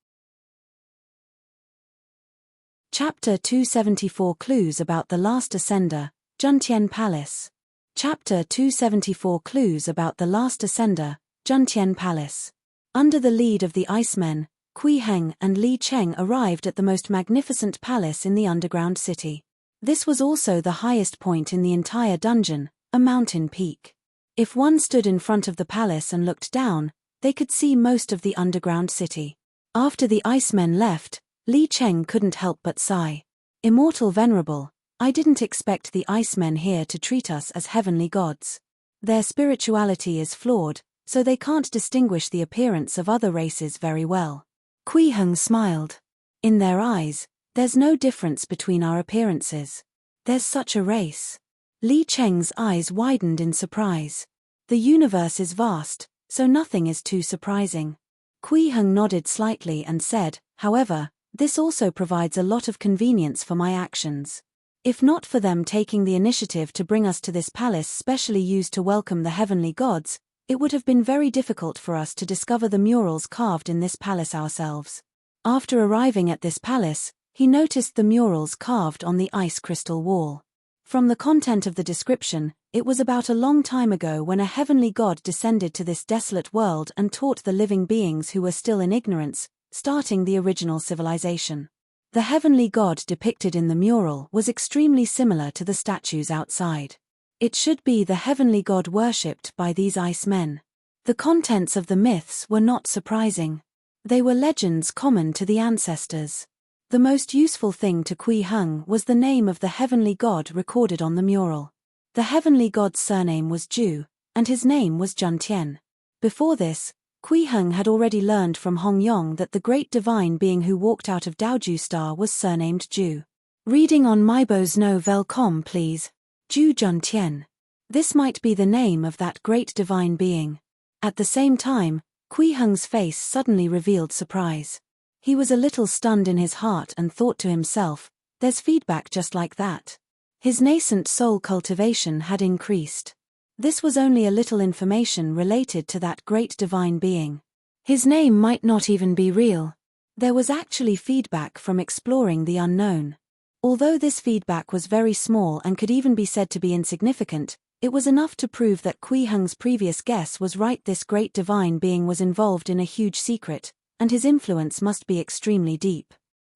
Chapter 274 Clues about the Last Ascender, Juntian Palace. Chapter 274 Clues about the Last Ascender, Juntian Palace. Under the lead of the Icemen, Kui Heng and Li Cheng arrived at the most magnificent palace in the underground city. This was also the highest point in the entire dungeon, a mountain peak. If one stood in front of the palace and looked down, they could see most of the underground city. After the Icemen left, Li Cheng couldn't help but sigh. Immortal Venerable, I didn't expect the Icemen here to treat us as heavenly gods. Their spirituality is flawed, so they can't distinguish the appearance of other races very well. Kui Heng smiled. In their eyes, there's no difference between our appearances. There's such a race. Li Cheng's eyes widened in surprise. The universe is vast, so nothing is too surprising. Kui Heng nodded slightly and said, however, this also provides a lot of convenience for my actions. If not for them taking the initiative to bring us to this palace specially used to welcome the heavenly gods, it would have been very difficult for us to discover the murals carved in this palace ourselves. After arriving at this palace, he noticed the murals carved on the ice crystal wall. From the content of the description, it was about a long time ago when a heavenly god descended to this desolate world and taught the living beings who were still in ignorance, starting the original civilization. The heavenly god depicted in the mural was extremely similar to the statues outside. It should be the heavenly god worshipped by these ice men. The contents of the myths were not surprising. They were legends common to the ancestors. The most useful thing to Kui Heng was the name of the heavenly god recorded on the mural. The heavenly god's surname was Ju, and his name was Juntian. Before this, Kui Heng had already learned from Hong Yong that the great divine being who walked out of Daoju Star was surnamed Ju. Reading on Maibo's no velcom please. Ju Juntian. This might be the name of that great divine being. At the same time, Kui Heng's face suddenly revealed surprise. He was a little stunned in his heart and thought to himself, there's feedback just like that. His nascent soul cultivation had increased. This was only a little information related to that great divine being. His name might not even be real. There was actually feedback from exploring the unknown. Although this feedback was very small and could even be said to be insignificant, it was enough to prove that Kui Heng's previous guess was right. This great divine being was involved in a huge secret, and his influence must be extremely deep.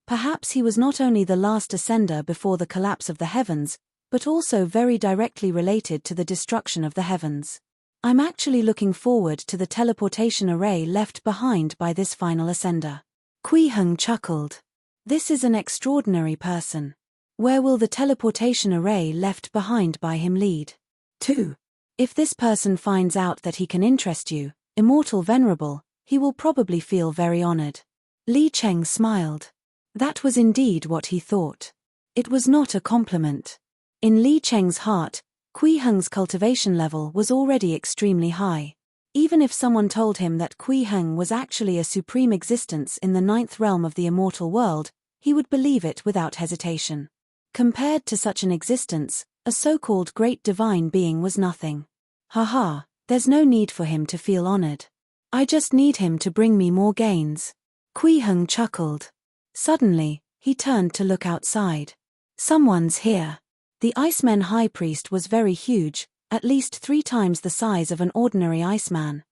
Perhaps he was not only the last ascender before the collapse of the heavens, but also very directly related to the destruction of the heavens. I'm actually looking forward to the teleportation array left behind by this final ascender. Kui Heng chuckled. This is an extraordinary person. Where will the teleportation array left behind by him lead? 2. If this person finds out that he can interest you, Immortal Venerable, he will probably feel very honored. Li Cheng smiled. That was indeed what he thought. It was not a compliment. In Li Cheng's heart, Kui Heng's cultivation level was already extremely high. Even if someone told him that Kui Heng was actually a supreme existence in the 9th realm of the immortal world, he would believe it without hesitation. Compared to such an existence, a so-called great divine being was nothing. Haha, there's no need for him to feel honored. I just need him to bring me more gains. Kui Heng chuckled. Suddenly, he turned to look outside. Someone's here. The Iceman High Priest was very huge, at least 3 times the size of an ordinary Iceman.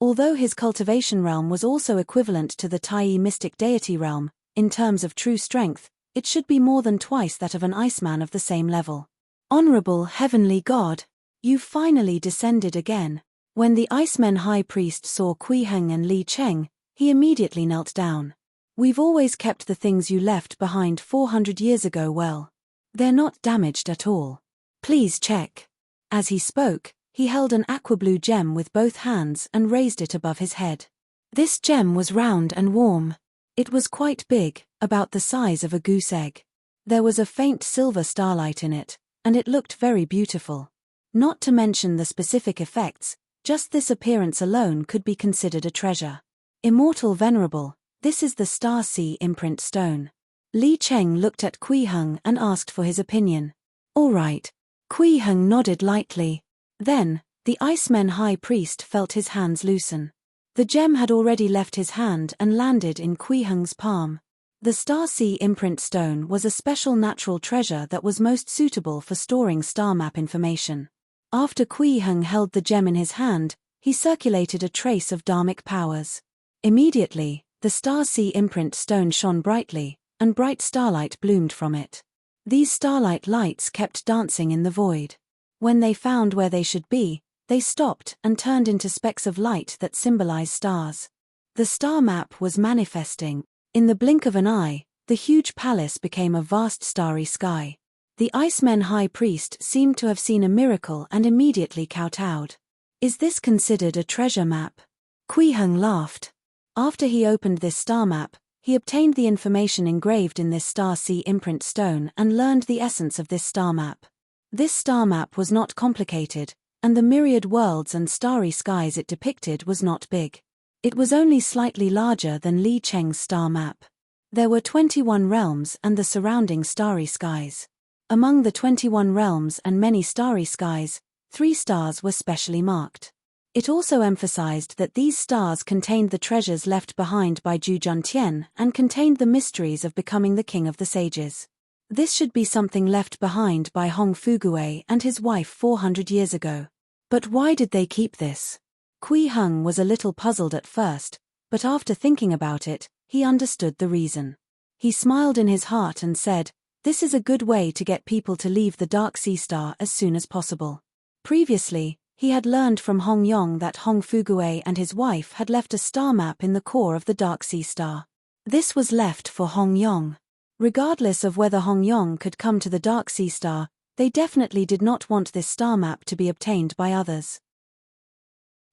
Although his cultivation realm was also equivalent to the Tai mystic deity realm, in terms of true strength, it should be more than twice that of an Iceman of the same level. Honorable Heavenly God, you've finally descended again. When the Icemen High Priest saw Kui Heng and Li Cheng, he immediately knelt down. We've always kept the things you left behind 400 years ago well. They're not damaged at all. Please check. As he spoke, he held an aqua-blue gem with both hands and raised it above his head. This gem was round and warm. It was quite big, about the size of a goose egg. There was a faint silver starlight in it, and it looked very beautiful. Not to mention the specific effects, just this appearance alone could be considered a treasure. Immortal Venerable, this is the Star Sea Imprint Stone. Li Cheng looked at Kui Heng and asked for his opinion. All right. Kui Heng nodded lightly. Then, the Icemen High Priest felt his hands loosen. The gem had already left his hand and landed in Kui Heng's palm. The Star Sea Imprint Stone was a special natural treasure that was most suitable for storing star map information. After Kui Heng held the gem in his hand, he circulated a trace of dharmic powers. Immediately, the Star Sea Imprint Stone shone brightly, and bright starlight bloomed from it. These starlight lights kept dancing in the void. When they found where they should be, they stopped and turned into specks of light that symbolize stars. The star map was manifesting. In the blink of an eye, the huge palace became a vast starry sky. The Icemen High Priest seemed to have seen a miracle and immediately kowtowed. Is this considered a treasure map? Kui Heng laughed. After he opened this star map, he obtained the information engraved in this Star Sea Imprint Stone and learned the essence of this star map. This star map was not complicated, and the myriad worlds and starry skies it depicted was not big. It was only slightly larger than Li Cheng's star map. There were 21 realms and the surrounding starry skies. Among the 21 realms and many starry skies, 3 stars were specially marked. It also emphasized that these stars contained the treasures left behind by Zhu Juntian and contained the mysteries of becoming the king of the sages. This should be something left behind by Hong Fugui and his wife 400 years ago. But why did they keep this? Kui Heng was a little puzzled at first, but after thinking about it, he understood the reason. He smiled in his heart and said, "This is a good way to get people to leave the Dark Sea Star as soon as possible." Previously, he had learned from Hong Yong that Hong Fugui and his wife had left a star map in the core of the Dark Sea Star. This was left for Hong Yong. Regardless of whether Hong Yong could come to the Dark Sea Star, they definitely did not want this star map to be obtained by others.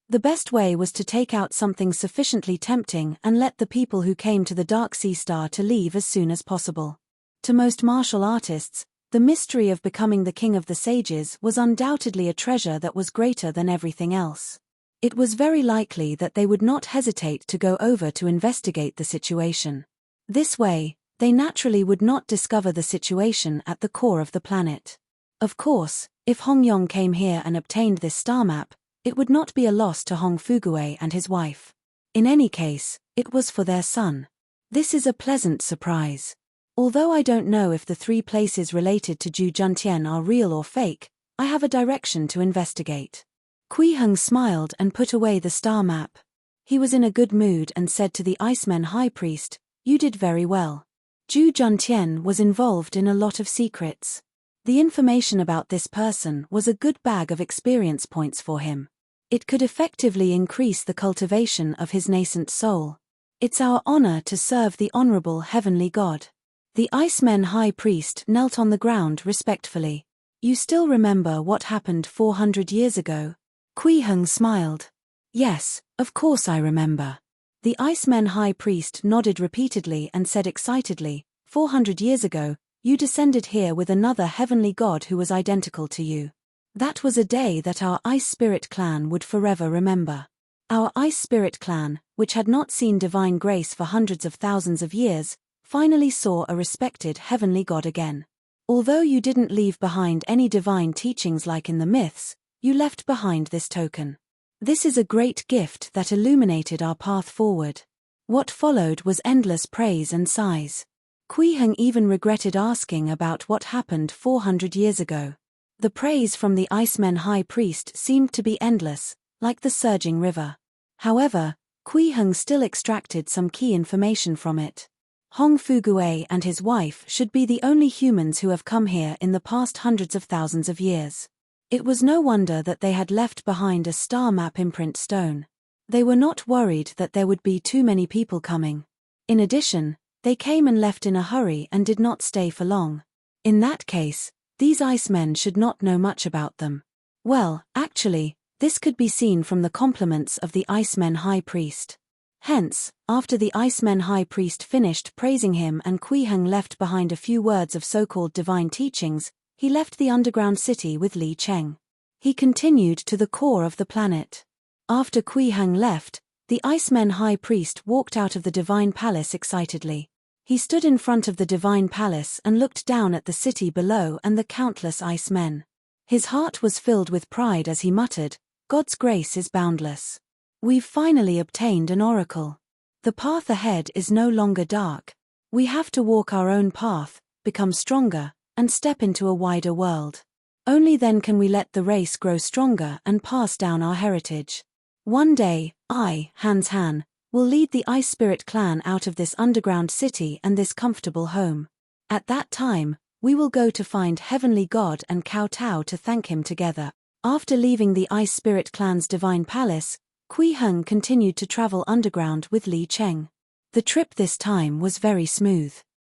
The best way was to take out something sufficiently tempting and let the people who came to the Dark Sea Star to leave as soon as possible. To most martial artists, the mystery of becoming the king of the sages was undoubtedly a treasure that was greater than everything else. It was very likely that they would not hesitate to go over to investigate the situation. This way, they naturally would not discover the situation at the core of the planet. Of course, if Hong Yong came here and obtained this star map, it would not be a loss to Hong Fugui and his wife. In any case, it was for their son. This is a pleasant surprise. Although I don't know if the 3 places related to Zhu Juntian are real or fake, I have a direction to investigate. Kui Heng smiled and put away the star map. He was in a good mood and said to the Icemen High Priest, "You did very well. Zhu Juntian was involved in a lot of secrets. The information about this person was a good bag of experience points for him. It could effectively increase the cultivation of his nascent soul. It's our honor to serve the Honorable Heavenly God." The Icemen High Priest knelt on the ground respectfully. "You still remember what happened 400 years ago?" Kui Heng smiled. "Yes, of course I remember." The Icemen High Priest nodded repeatedly and said excitedly, 400 years ago, you descended here with another heavenly god who was identical to you. That was a day that our Ice Spirit clan would forever remember. Our Ice Spirit clan, which had not seen divine grace for hundreds of thousands of years, finally saw a respected heavenly god again. Although you didn't leave behind any divine teachings like in the myths, you left behind this token. This is a great gift that illuminated our path forward. What followed was endless praise and sighs. Kui Heng even regretted asking about what happened 400 years ago. The praise from the Icemen High Priest seemed to be endless, like the surging river. However, Kui Heng still extracted some key information from it. Hong Fugui and his wife should be the only humans who have come here in the past hundreds of thousands of years. It was no wonder that they had left behind a star map imprint stone. They were not worried that there would be too many people coming. In addition, they came and left in a hurry and did not stay for long. In that case, these Icemen should not know much about them. Well, actually, this could be seen from the compliments of the Icemen High Priest. Hence, after the Icemen High Priest finished praising him and Kui Heng left behind a few words of so-called divine teachings, he left the underground city with Li Cheng. He continued to the core of the planet. After Kui Heng left, the Icemen High Priest walked out of the divine palace excitedly. He stood in front of the divine palace and looked down at the city below and the countless Icemen. His heart was filled with pride as he muttered, "God's grace is boundless. We've finally obtained an oracle. The path ahead is no longer dark. We have to walk our own path, become stronger, and step into a wider world. Only then can we let the race grow stronger and pass down our heritage. One day, I, Hans Han, will lead the Ice Spirit clan out of this underground city and this comfortable home. At that time, we will go to find Heavenly God and kowtow to thank him together." After leaving the Ice Spirit clan's divine palace, Kui Heng continued to travel underground with Li Cheng. The trip this time was very smooth.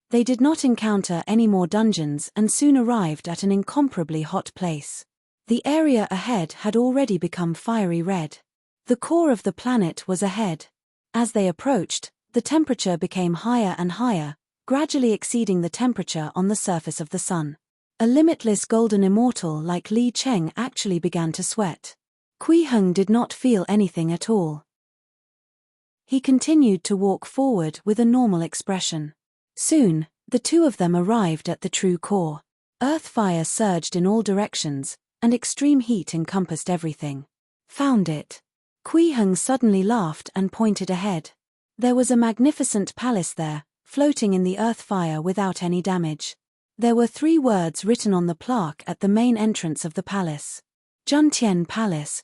They did not encounter any more dungeons and soon arrived at an incomparably hot place. The area ahead had already become fiery red. The core of the planet was ahead. As they approached, the temperature became higher and higher, gradually exceeding the temperature on the surface of the sun. A limitless golden immortal like Li Cheng actually began to sweat. Kui Heng did not feel anything at all. He continued to walk forward with a normal expression. Soon, the two of them arrived at the true core. Earth fire surged in all directions, and extreme heat encompassed everything. Found it. Kui Heng suddenly laughed and pointed ahead. There was a magnificent palace there, floating in the earth fire without any damage. There were 3 words written on the plaque at the main entrance of the palace. Juntian Palace.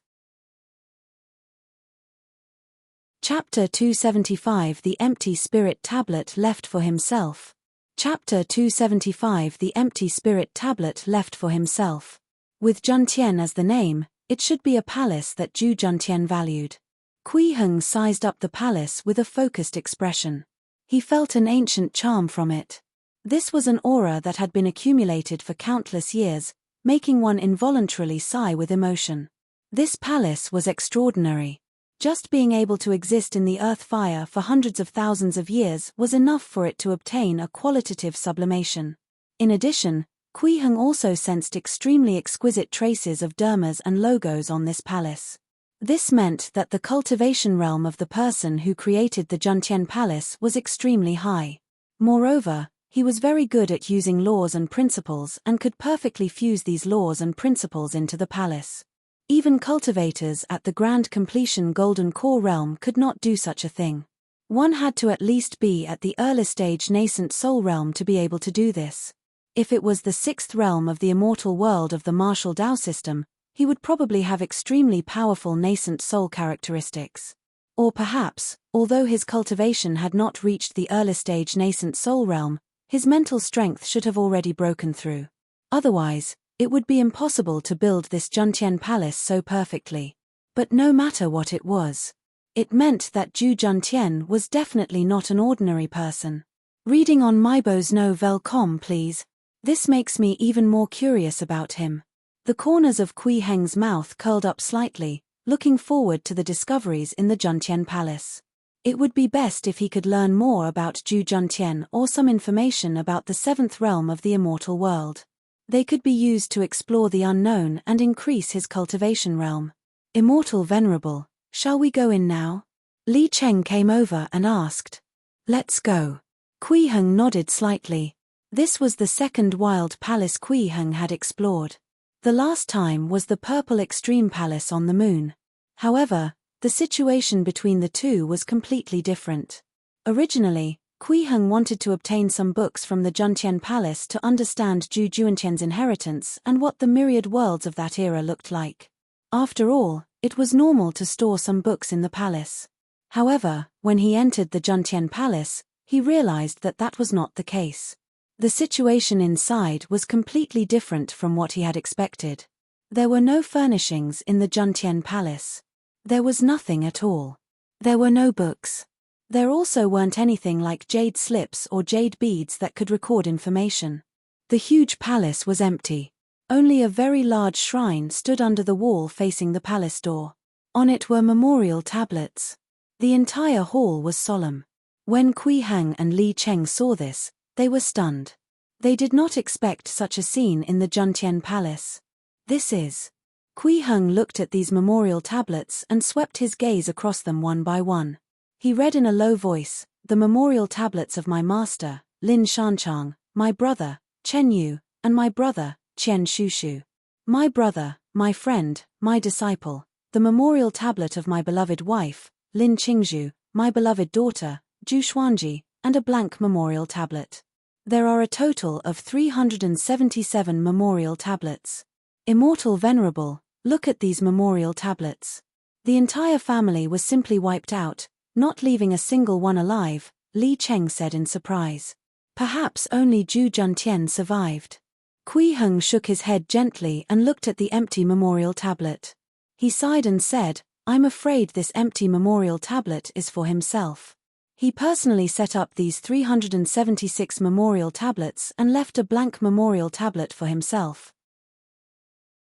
Chapter 275 The Empty Spirit Tablet Left for Himself. Chapter 275 The Empty Spirit Tablet Left for Himself. With Juntian as the name, it should be a palace that Zhu Juntian valued. Kui Heng sized up the palace with a focused expression. He felt an ancient charm from it. This was an aura that had been accumulated for countless years, making one involuntarily sigh with emotion. This palace was extraordinary. Just being able to exist in the earth fire for hundreds of thousands of years was enough for it to obtain a qualitative sublimation. In addition, Kui Heng also sensed extremely exquisite traces of dermas and logos on this palace. This meant that the cultivation realm of the person who created the Juntian Palace was extremely high. Moreover, he was very good at using laws and principles and could perfectly fuse these laws and principles into the palace. Even cultivators at the Grand Completion Golden Core realm could not do such a thing. One had to at least be at the early stage nascent soul realm to be able to do this. If it was the 6th realm of the immortal world of the martial Dao system, he would probably have extremely powerful nascent soul characteristics. Or perhaps, although his cultivation had not reached the early stage nascent soul realm, his mental strength should have already broken through. Otherwise, it would be impossible to build this Juntian Palace so perfectly. But no matter what it was, it meant that Zhu Juntian was definitely not an ordinary person. Reading on mybos.com please. This makes me even more curious about him. The corners of Kui Heng's mouth curled up slightly, looking forward to the discoveries in the Juntian Palace. It would be best if he could learn more about Zhu Juntian or some information about the 7th realm of the immortal world. They could be used to explore the unknown and increase his cultivation realm. Immortal Venerable, shall we go in now? Li Cheng came over and asked. Let's go. Kui Heng nodded slightly. This was the 2nd wild palace Kui Heng had explored. The last time was the Purple Extreme Palace on the moon. However, the situation between the two was completely different. Originally, Kui Heng wanted to obtain some books from the Juntian Palace to understand Zhu Juntian's inheritance and what the myriad worlds of that era looked like. After all, it was normal to store some books in the palace. However, when he entered the Juntian palace, he realized that that was not the case. The situation inside was completely different from what he had expected. There were no furnishings in the Juntian palace. There was nothing at all. There were no books. There also weren't anything like jade slips or jade beads that could record information. The huge palace was empty. Only a very large shrine stood under the wall facing the palace door. On it were memorial tablets. The entire hall was solemn. When Kui Heng and Li Cheng saw this, they were stunned. They did not expect such a scene in the Juntian palace. This is. Kui Heng looked at these memorial tablets and swept his gaze across them one by one. He read in a low voice, "The memorial tablets of my master, Lin Shanchang, my brother, Chen Yu, and my brother, Qian Shushu. My brother, my friend, my disciple, the memorial tablet of my beloved wife, Lin Qingzhu, my beloved daughter, Zhu Xuanji, and a blank memorial tablet. There are a total of 377 memorial tablets. Immortal Venerable, look at these memorial tablets." The entire family was simply wiped out, not leaving a single one alive, Li Cheng said in surprise. Perhaps only Zhu Juntian survived. Kui Heng shook his head gently and looked at the empty memorial tablet. He sighed and said, "I'm afraid this empty memorial tablet is for himself." He personally set up these 376 memorial tablets and left a blank memorial tablet for himself.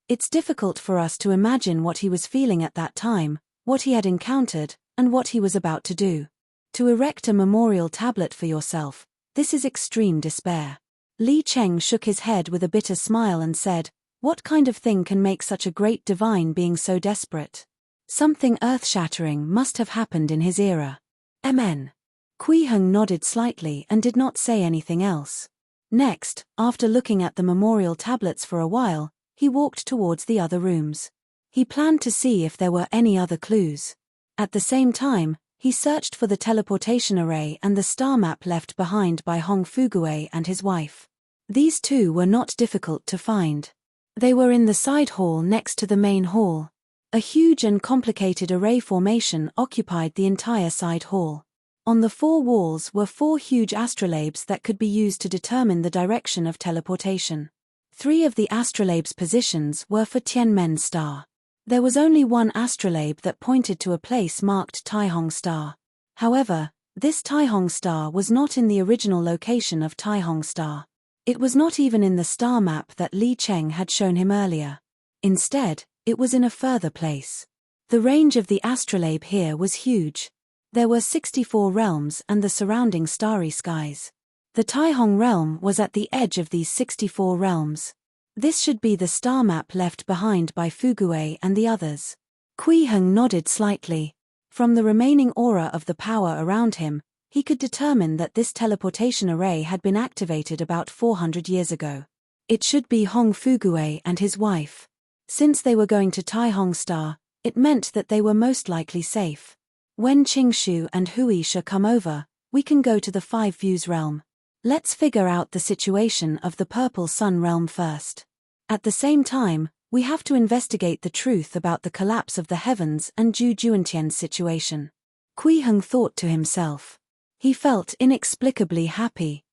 It's difficult for us to imagine what he was feeling at that time, what he had encountered, and what he was about to do. To erect a memorial tablet for yourself, this is extreme despair. Li Cheng shook his head with a bitter smile and said, "What kind of thing can make such a great divine being so desperate? Something earth-shattering must have happened in his era." Amen. Kui Heng nodded slightly and did not say anything else. Next, after looking at the memorial tablets for a while, he walked towards the other rooms. He planned to see if there were any other clues. At the same time, he searched for the teleportation array and the star map left behind by Hong Fugue and his wife. These two were not difficult to find. They were in the side hall next to the main hall. A huge and complicated array formation occupied the entire side hall. On the four walls were four huge astrolabes that could be used to determine the direction of teleportation. 3 of the astrolabes' positions were for Tianmen Star. There was only one astrolabe that pointed to a place marked Taihong Star. However, this Taihong Star was not in the original location of Taihong Star. It was not even in the star map that Li Cheng had shown him earlier. Instead, it was in a further place. The range of the astrolabe here was huge. There were 64 realms and the surrounding starry skies. The Taihong realm was at the edge of these 64 realms. This should be the star map left behind by Fugue and the others. Kui Heng nodded slightly. From the remaining aura of the power around him, he could determine that this teleportation array had been activated about 400 years ago. It should be Hong Fugue and his wife. Since they were going to Taihong Star, it meant that they were most likely safe. When Qingshu and Huisha come over, we can go to the Five Views realm. Let's figure out the situation of the Purple Sun realm first. At the same time, we have to investigate the truth about the collapse of the heavens and Zhu Juantian's situation. Kui Heng thought to himself. He felt inexplicably happy.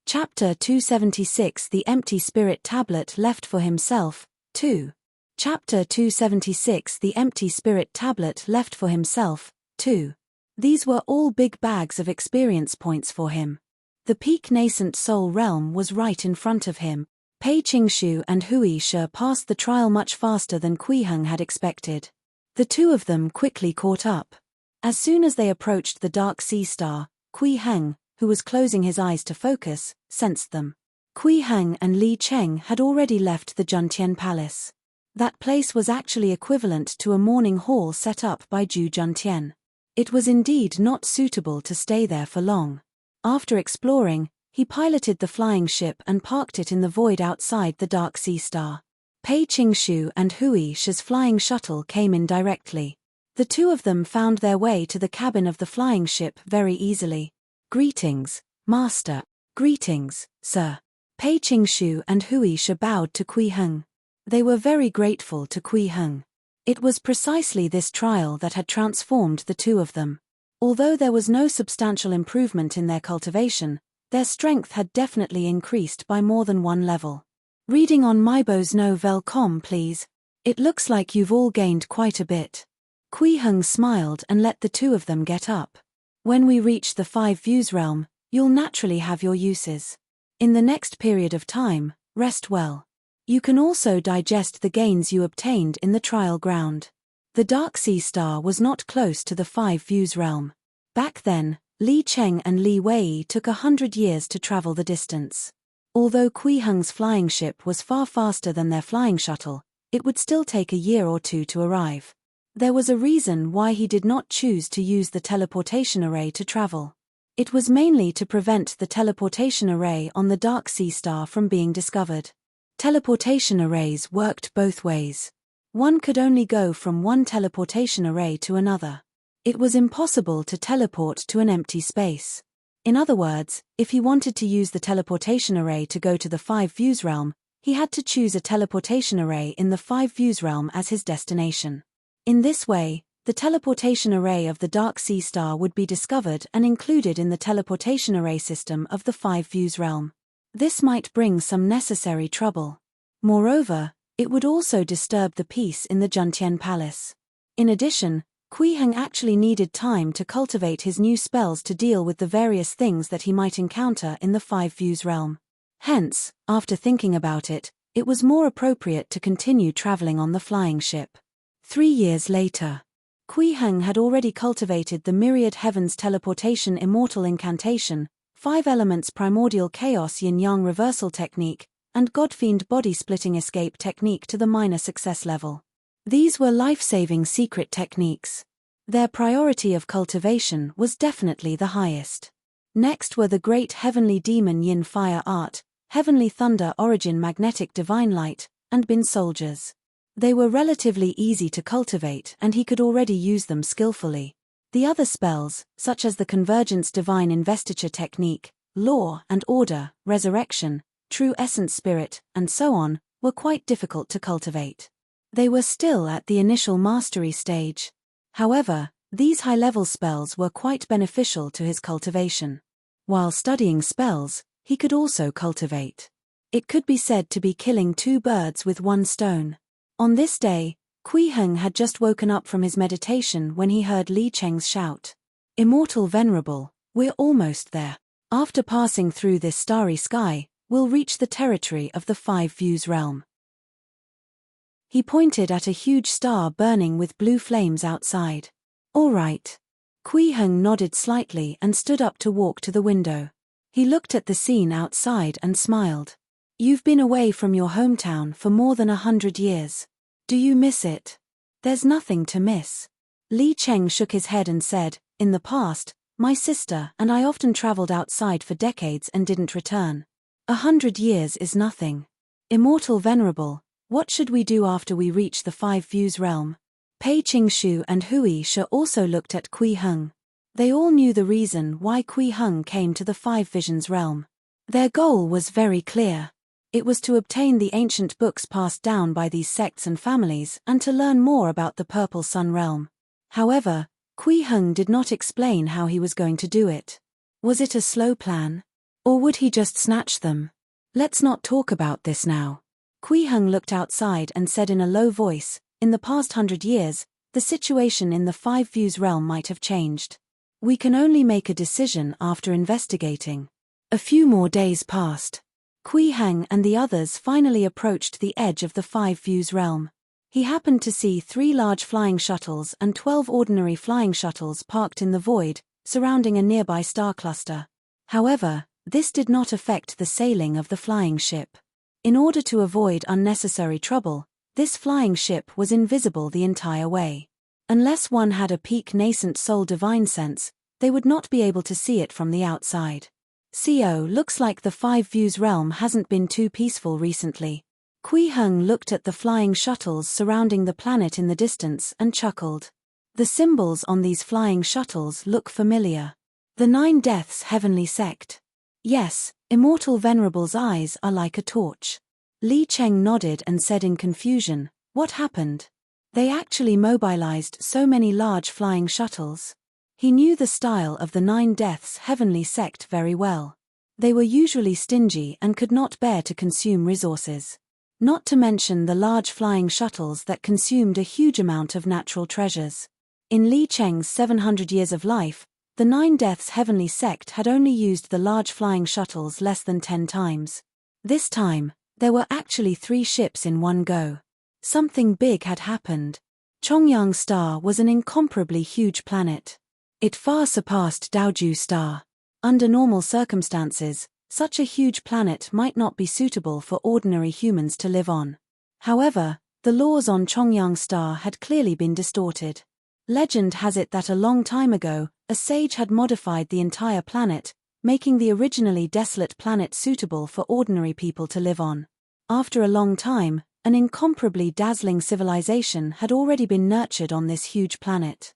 Chapter 276 The Empty Spirit Tablet Left for Himself, 2. Chapter 276 The Empty Spirit Tablet Left for Himself, 2. These were all big bags of experience points for him. The peak nascent soul realm was right in front of him. Pei Qingshu and Huisha passed the trial much faster than Kui Heng had expected. The two of them quickly caught up. As soon as they approached the dark sea star, Kui Heng, who was closing his eyes to focus, sensed them. Kui Heng and Li Cheng had already left the Juntian Palace. That place was actually equivalent to a morning hall set up by Zhu Juntian. It was indeed not suitable to stay there for long. After exploring, he piloted the flying ship and parked it in the void outside the dark sea star. Pei Qingshu and Huisha's flying shuttle came in directly. The two of them found their way to the cabin of the flying ship very easily. "Greetings, Master." "Greetings, Sir." Pei Qingshu and Huisha bowed to Kui Heng. They were very grateful to Kui Heng. It was precisely this trial that had transformed the two of them. Although there was no substantial improvement in their cultivation, their strength had definitely increased by more than one level. Reading on mybos.no.com please. It looks like you've all gained quite a bit. Kui Heng smiled and let the two of them get up. When we reach the 5 views realm, you'll naturally have your uses. In the next period of time, rest well. You can also digest the gains you obtained in the trial ground. The Dark Sea Star was not close to the 5 views realm. Back then, Li Cheng and Li Wei took 100 years to travel the distance. Although Kui Heng's flying ship was far faster than their flying shuttle, it would still take a year or two to arrive. There was a reason why he did not choose to use the teleportation array to travel. It was mainly to prevent the teleportation array on the Dark Sea Star from being discovered. Teleportation arrays worked both ways. One could only go from one teleportation array to another. It was impossible to teleport to an empty space. In other words, if he wanted to use the teleportation array to go to the 5 views realm, he had to choose a teleportation array in the 5 views realm as his destination. In this way, the teleportation array of the Dark Sea Star would be discovered and included in the teleportation array system of the 5 views realm. This might bring some necessary trouble. Moreover, it would also disturb the peace in the Juntian Palace. In addition, Kui Heng actually needed time to cultivate his new spells to deal with the various things that he might encounter in the 5 views realm. Hence, after thinking about it, it was more appropriate to continue traveling on the flying ship. 3 years later, Kui Heng had already cultivated the Myriad Heavens Teleportation Immortal Incantation, 5 Elements Primordial Chaos Yin-Yang Reversal Technique, and Godfiend Body-Splitting Escape Technique to the minor success level. These were life-saving secret techniques. Their priority of cultivation was definitely the highest. Next were the Great Heavenly Demon Yin Fire Art, Heavenly Thunder Origin Magnetic Divine Light, and Bin Soldiers. They were relatively easy to cultivate and he could already use them skillfully. The other spells, such as the Convergence Divine Investiture Technique, Law and Order, Resurrection, True Essence Spirit, and so on, were quite difficult to cultivate. They were still at the initial mastery stage. However, these high-level spells were quite beneficial to his cultivation. While studying spells, he could also cultivate. It could be said to be killing 2 birds with 1 stone. On this day, Kui Heng had just woken up from his meditation when he heard Li Cheng's shout. "Immortal Venerable, we're almost there. After passing through this starry sky, we'll reach the territory of the 5 views realm." He pointed at a huge star burning with blue flames outside. "All right." Kui Heng nodded slightly and stood up to walk to the window. He looked at the scene outside and smiled. "You've been away from your hometown for more than 100 years. Do you miss it?" "There's nothing to miss." Li Cheng shook his head and said, "In the past, my sister and I often traveled outside for decades and didn't return. 100 years is nothing. Immortal Venerable, what should we do after we reach the 5 views realm?" Pei Qingshu and Hui Shi also looked at Kui Heng. They all knew the reason why Kui Heng came to the 5 visions realm. Their goal was very clear. It was to obtain the ancient books passed down by these sects and families and to learn more about the Purple Sun realm. However, Kui Heng did not explain how he was going to do it. Was it a slow plan? Or would he just snatch them? "Let's not talk about this now." Kui Heng looked outside and said in a low voice, "In the past 100 years, the situation in the 5 views realm might have changed. We can only make a decision after investigating." A few more days passed. Kui Heng and the others finally approached the edge of the 5 views realm. He happened to see 3 large flying shuttles and 12 ordinary flying shuttles parked in the void, surrounding a nearby star cluster. However, this did not affect the sailing of the flying ship. In order to avoid unnecessary trouble, this flying ship was invisible the entire way. Unless one had a peak nascent soul divine sense, they would not be able to see it from the outside. "CO, looks like the 5 views realm hasn't been too peaceful recently." Kui Heng looked at the flying shuttles surrounding the planet in the distance and chuckled. The symbols on these flying shuttles look familiar. The 9 Deaths Heavenly Sect. Yes, Immortal Venerable's eyes are like a torch. Li Cheng nodded and said in confusion, "What happened?" "They actually mobilized so many large flying shuttles." He knew the style of the Nine Deaths heavenly sect very well. They were usually stingy and could not bear to consume resources. Not to mention the large flying shuttles that consumed a huge amount of natural treasures. In Li Cheng's 700 years of life, the Nine Deaths heavenly sect had only used the large flying shuttles less than 10 times. This time, there were actually 3 ships in one go. Something big had happened. Chongyang Star was an incomparably huge planet. It far surpassed Daoju Star. Under normal circumstances, such a huge planet might not be suitable for ordinary humans to live on. However, the laws on Chongyang Star had clearly been distorted. Legend has it that a long time ago, a sage had modified the entire planet, making the originally desolate planet suitable for ordinary people to live on. After a long time, an incomparably dazzling civilization had already been nurtured on this huge planet.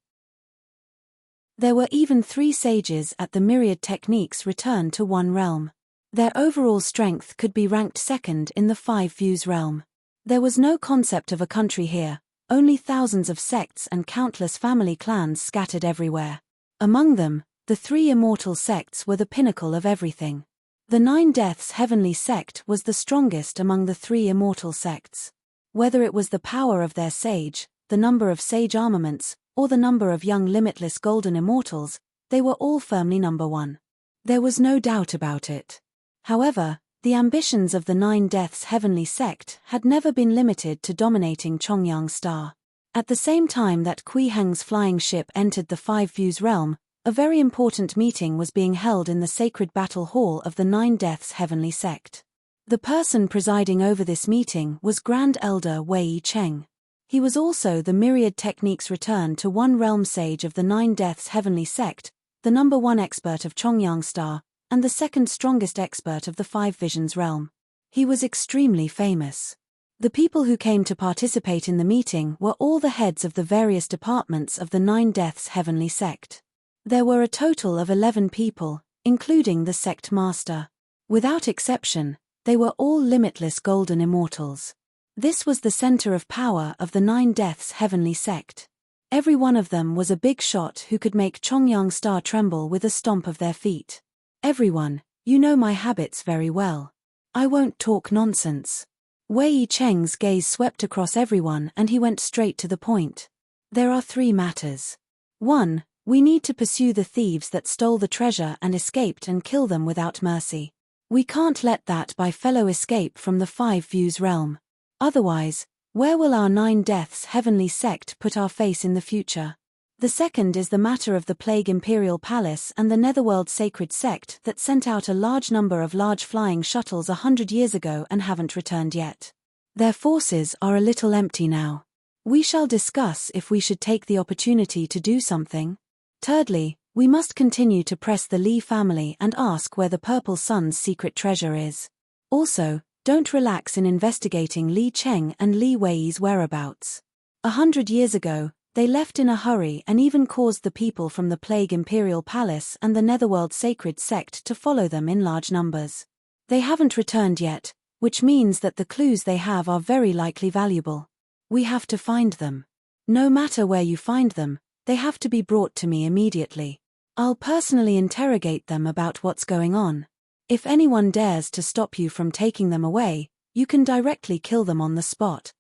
There were even 3 sages at the myriad techniques returned to one realm. Their overall strength could be ranked second in the 5 views realm. There was no concept of a country here, only thousands of sects and countless family clans scattered everywhere. Among them, the 3 immortal sects were the pinnacle of everything. The Nine Deaths heavenly sect was the strongest among the 3 immortal sects. Whether it was the power of their sage, the number of sage armaments, or the number of young limitless golden immortals, they were all firmly number 1. There was no doubt about it. However, the ambitions of the Nine Deaths heavenly sect had never been limited to dominating Chongyang Star. At the same time that Kui Heng's flying ship entered the 5 views realm, a very important meeting was being held in the sacred battle hall of the Nine Deaths heavenly sect. The person presiding over this meeting was Grand Elder Wei Cheng. He was also the myriad techniques return to one realm sage of the Nine Deaths heavenly sect, the number 1 expert of Chongyang Star, and the second strongest expert of the 5 visions realm. He was extremely famous. The people who came to participate in the meeting were all the heads of the various departments of the Nine Deaths heavenly sect. There were a total of 11 people, including the sect master. Without exception, they were all limitless golden immortals. This was the center of power of the Nine Deaths heavenly sect. Every one of them was a big shot who could make Chongyang Star tremble with a stomp of their feet. "Everyone, you know my habits very well. I won't talk nonsense." Wei Cheng's gaze swept across everyone and he went straight to the point. "There are 3 matters. 1. We need to pursue the thieves that stole the treasure and escaped and kill them without mercy. We can't let that by fellow escape from the 5 views realm. Otherwise, where will our Nine Deaths heavenly sect put our face in the future? The second is the matter of the Plague Imperial Palace and the Netherworld Sacred Sect that sent out a large number of large flying shuttles 100 years ago and haven't returned yet. Their forces are a little empty now. We shall discuss if we should take the opportunity to do something. Thirdly, we must continue to press the Li family and ask where the Purple Sun's secret treasure is. Also, don't relax in investigating Li Cheng and Li Wei's whereabouts. 100 years ago, they left in a hurry and even caused the people from the Plague Imperial Palace and the Netherworld Sacred Sect to follow them in large numbers. They haven't returned yet, which means that the clues they have are very likely valuable. We have to find them. No matter where you find them, they have to be brought to me immediately. I'll personally interrogate them about what's going on. If anyone dares to stop you from taking them away, you can directly kill them on the spot."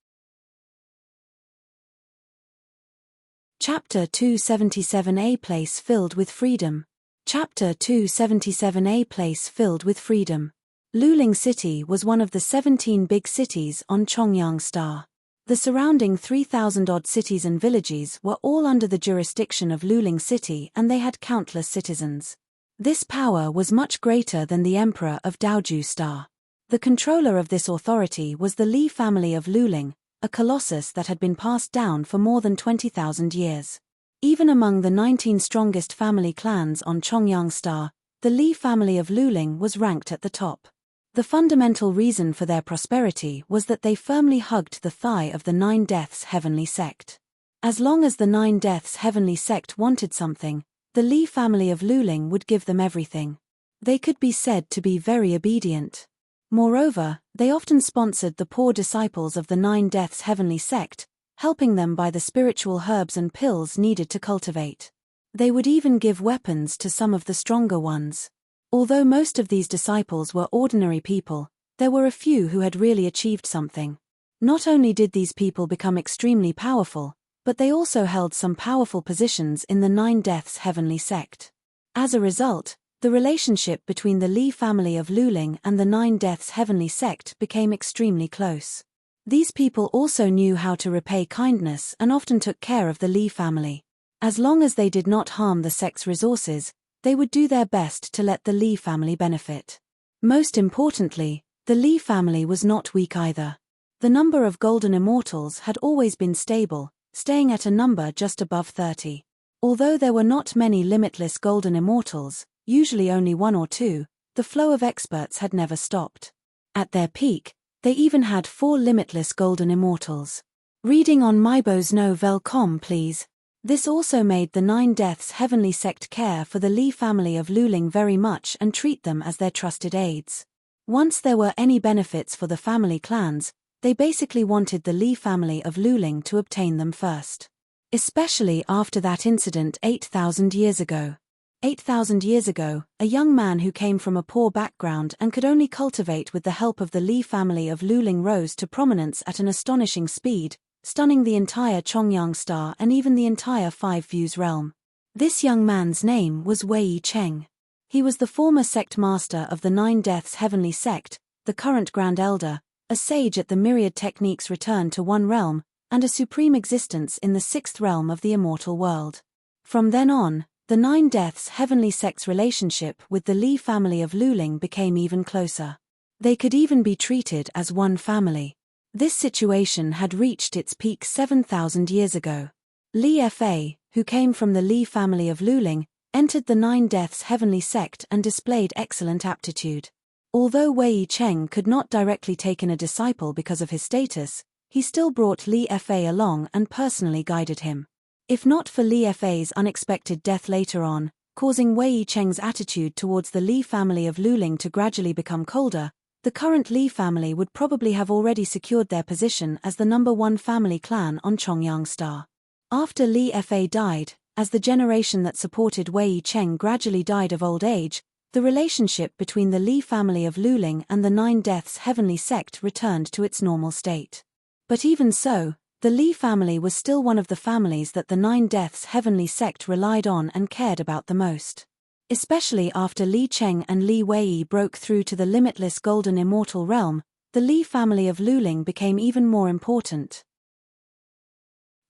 Chapter 277A Place Filled with Freedom. Chapter 277A Place Filled with Freedom. Luling City was one of the 17 big cities on Chongyang Star. The surrounding 3,000-odd cities and villages were all under the jurisdiction of Luling City and they had countless citizens. This power was much greater than the Emperor of Daoju Star. The controller of this authority was the Li family of Luling, a colossus that had been passed down for more than 20,000 years. Even among the 19 strongest family clans on Chongyang Star, the Li family of Luling was ranked at the top. The fundamental reason for their prosperity was that they firmly hugged the thigh of the Nine Deaths heavenly sect. As long as the Nine Deaths heavenly sect wanted something, the Li family of Luling would give them everything. They could be said to be very obedient. Moreover, they often sponsored the poor disciples of the Nine Deaths Heavenly Sect, helping them buy the spiritual herbs and pills needed to cultivate. They would even give weapons to some of the stronger ones. Although most of these disciples were ordinary people, there were a few who had really achieved something. Not only did these people become extremely powerful, but they also held some powerful positions in the Nine Deaths Heavenly Sect. As a result, the relationship between the Li family of Luling and the Nine Deaths Heavenly Sect became extremely close. These people also knew how to repay kindness and often took care of the Li family. As long as they did not harm the sect's resources, they would do their best to let the Li family benefit. Most importantly, the Li family was not weak either. The number of golden immortals had always been stable, staying at a number just above 30. Although there were not many limitless golden immortals, usually only one or two, the flow of experts had never stopped. At their peak, they even had 4 limitless golden immortals. Reading on mybosno.com please. This also made the Nine Deaths Heavenly Sect care for the Li family of Luling very much and treat them as their trusted aides. Once there were any benefits for the family clans, they basically wanted the Li family of Luling to obtain them first. Especially after that incident 8,000 years ago. 8,000 years ago, a young man who came from a poor background and could only cultivate with the help of the Li family of Luling rose to prominence at an astonishing speed, stunning the entire Chongyang Star and even the entire Five Views realm. This young man's name was Wei Cheng. He was the former sect master of the Nine Deaths Heavenly Sect, the current Grand Elder, a sage at the myriad techniques return to one realm, and a supreme existence in the 6th realm of the immortal world. From then on, the Nine Deaths Heavenly Sect's relationship with the Li family of Luling became even closer. They could even be treated as one family. This situation had reached its peak 7,000 years ago. Li Fa, who came from the Li family of Luling, entered the Nine Deaths Heavenly Sect and displayed excellent aptitude. Although Wei Cheng could not directly take in a disciple because of his status, he still brought Li Fa along and personally guided him. If not for Li Fa's unexpected death later on, causing Wei Cheng's attitude towards the Li family of Luling to gradually become colder, the current Li family would probably have already secured their position as the #1 family clan on Chongyang Star. After Li Fa died, as the generation that supported Wei Cheng gradually died of old age, the relationship between the Li family of Luling and the Nine Deaths Heavenly Sect returned to its normal state. But even so, the Li family was still one of the families that the Nine Deaths Heavenly Sect relied on and cared about the most. Especially after Li Cheng and Li Wei broke through to the limitless golden immortal realm, the Li family of Luling became even more important.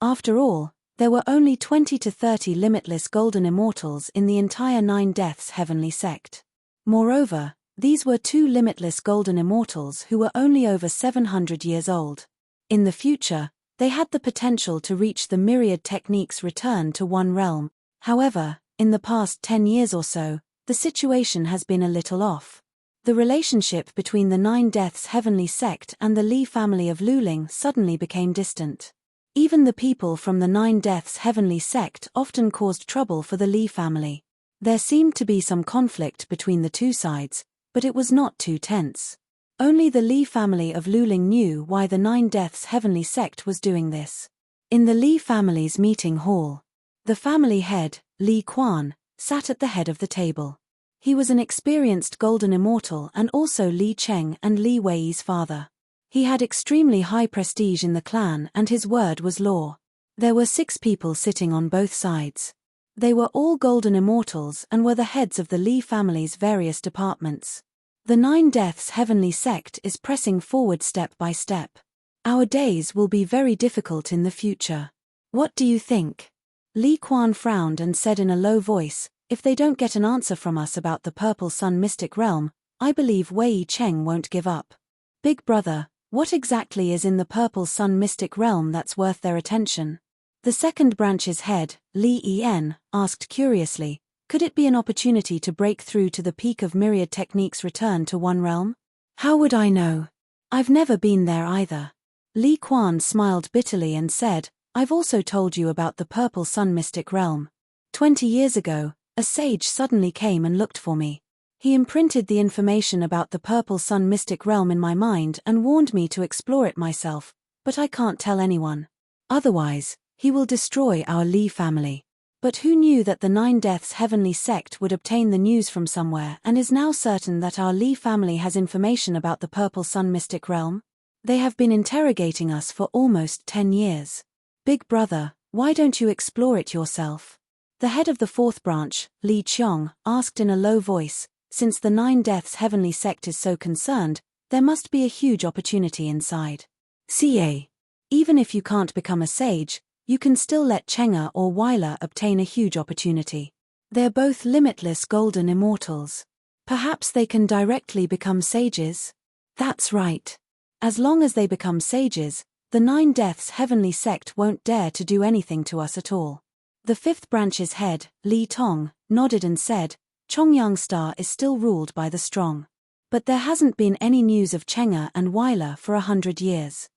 After all, there were only 20 to 30 limitless golden immortals in the entire Nine Deaths Heavenly Sect. Moreover, these were 2 limitless golden immortals who were only over 700 years old. In the future, they had the potential to reach the myriad techniques return to one realm. However, in the past 10 years or so, the situation has been a little off. The relationship between the Nine Deaths Heavenly Sect and the Li family of Luling suddenly became distant. Even the people from the Nine Deaths Heavenly Sect often caused trouble for the Li family. There seemed to be some conflict between the two sides, but it was not too tense. Only the Li family of Luling knew why the Nine Deaths Heavenly Sect was doing this. In the Li family's meeting hall, the family head, Li Quan, sat at the head of the table. He was an experienced golden immortal and also Li Cheng and Li Wei's father. He had extremely high prestige in the clan and his word was law. There were 6 people sitting on both sides. They were all golden immortals and were the heads of the Li family's various departments. The Nine Deaths Heavenly Sect is pressing forward step by step. Our days will be very difficult in the future. What do you think? Li Quan frowned and said in a low voice, if they don't get an answer from us about the Purple Sun Mystic Realm, I believe Wei Cheng won't give up. Big brother, what exactly is in the Purple Sun Mystic Realm that's worth their attention? The second branch's head, Li En, asked curiously, could it be an opportunity to break through to the peak of myriad techniques return to one realm? How would I know? I've never been there either. Li Quan smiled bitterly and said, I've also told you about the Purple Sun Mystic Realm. 20 years ago, a sage suddenly came and looked for me. He imprinted the information about the Purple Sun mystic realm in my mind and warned me to explore it myself, but I can't tell anyone. Otherwise, he will destroy our Li family. But who knew that the Nine Deaths Heavenly Sect would obtain the news from somewhere and is now certain that our Li family has information about the Purple Sun mystic realm? They have been interrogating us for almost 10 years. Big brother, why don't you explore it yourself? The head of the fourth branch, Li Qiong, asked in a low voice. Since the Nine Deaths Heavenly Sect is so concerned, there must be a huge opportunity inside. CA. Even if you can't become a sage, you can still let Chenga or Weiler obtain a huge opportunity. They're both limitless golden immortals. Perhaps they can directly become sages? That's right. As long as they become sages, the Nine Deaths Heavenly Sect won't dare to do anything to us at all. The fifth branch's head, Li Tong, nodded and said, Chongyang Star is still ruled by the strong. But there hasn't been any news of Chenga and Weiler for 100 years.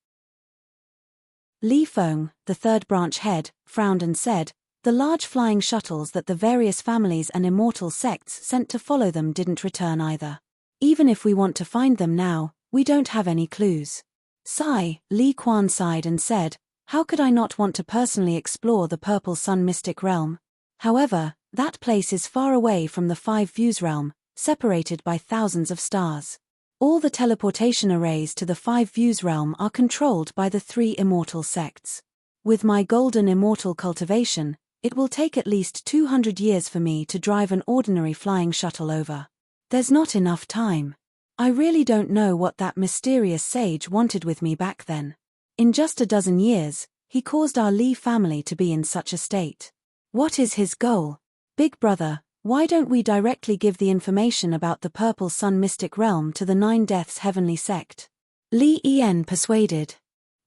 Li Feng, the third branch head, frowned and said, the large flying shuttles that the various families and immortal sects sent to follow them didn't return either. Even if we want to find them now, we don't have any clues. Sigh, Li Quan sighed and said, how could I not want to personally explore the Purple Sun mystic realm? However, that place is far away from the Five Views realm, separated by thousands of stars. All the teleportation arrays to the Five Views realm are controlled by the three immortal sects. With my golden immortal cultivation, it will take at least 200 years for me to drive an ordinary flying shuttle over. There's not enough time. I really don't know what that mysterious sage wanted with me back then. In just a dozen years, he caused our Li family to be in such a state. What is his goal? Big brother, why don't we directly give the information about the Purple Sun mystic realm to the Nine Deaths Heavenly Sect? Li Yan persuaded.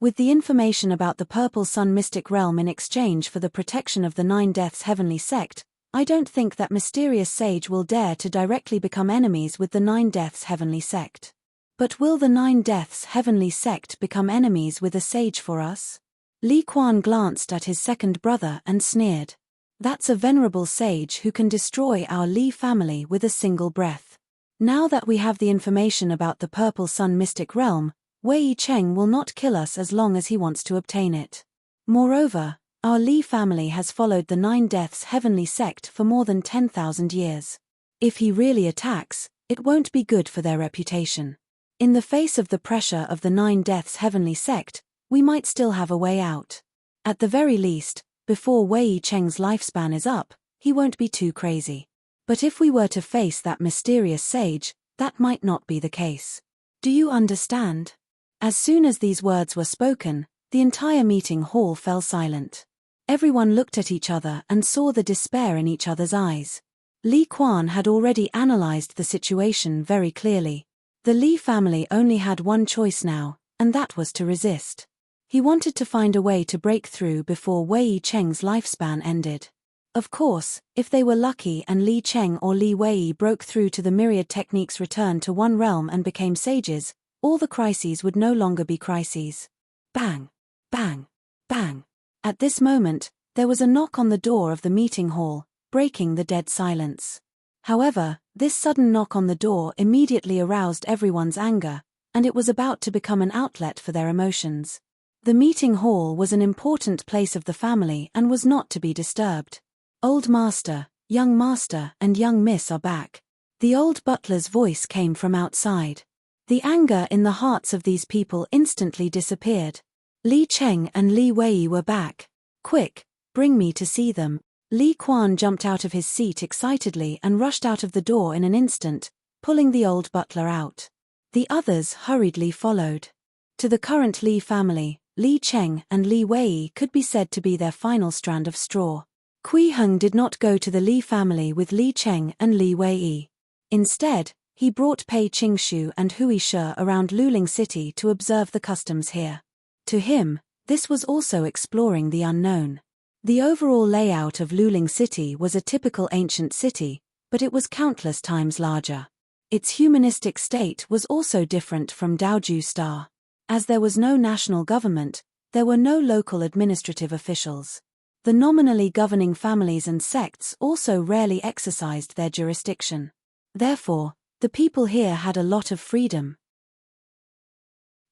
With the information about the Purple Sun mystic realm in exchange for the protection of the Nine Deaths Heavenly Sect, I don't think that mysterious sage will dare to directly become enemies with the Nine Deaths Heavenly Sect. But will the Nine Deaths Heavenly Sect become enemies with a sage for us? Li Quan glanced at his second brother and sneered. That's a venerable sage who can destroy our Li family with a single breath. Now that we have the information about the Purple Sun mystic realm, Wei Cheng will not kill us as long as he wants to obtain it. Moreover, our Li family has followed the Nine Deaths Heavenly Sect for more than 10,000 years. If he really attacks, it won't be good for their reputation. In the face of the pressure of the Nine Deaths Heavenly Sect, we might still have a way out. At the very least, before Wei Cheng's lifespan is up, he won't be too crazy. But if we were to face that mysterious sage, that might not be the case. Do you understand? As soon as these words were spoken, the entire meeting hall fell silent. Everyone looked at each other and saw the despair in each other's eyes. Li Quan had already analyzed the situation very clearly. The Li family only had one choice now, and that was to resist. He wanted to find a way to break through before Wei Cheng's lifespan ended. Of course, if they were lucky and Li Cheng or Li Wei broke through to the myriad techniques returned to one realm and became sages, all the crises would no longer be crises. Bang! Bang! Bang! At this moment, there was a knock on the door of the meeting hall, breaking the dead silence. However, this sudden knock on the door immediately aroused everyone's anger, and it was about to become an outlet for their emotions. The meeting hall was an important place of the family and was not to be disturbed. Old Master, Young Master and Young Miss are back. The old butler's voice came from outside. The anger in the hearts of these people instantly disappeared. Li Cheng and Li Wei were back. Quick, bring me to see them. Li Quan jumped out of his seat excitedly and rushed out of the door in an instant, pulling the old butler out. The others hurriedly followed. To the current Li family, Li Cheng and Li Wei could be said to be their final strand of straw. Kui Heng did not go to the Li family with Li Cheng and Li Wei. Instead, he brought Pei Qingshu and Hui Shi around Luling City to observe the customs here. To him, this was also exploring the unknown. The overall layout of Luling City was a typical ancient city, but it was countless times larger. Its humanistic state was also different from Daoju Star. As there was no national government, there were no local administrative officials. The nominally governing families and sects also rarely exercised their jurisdiction. Therefore, the people here had a lot of freedom.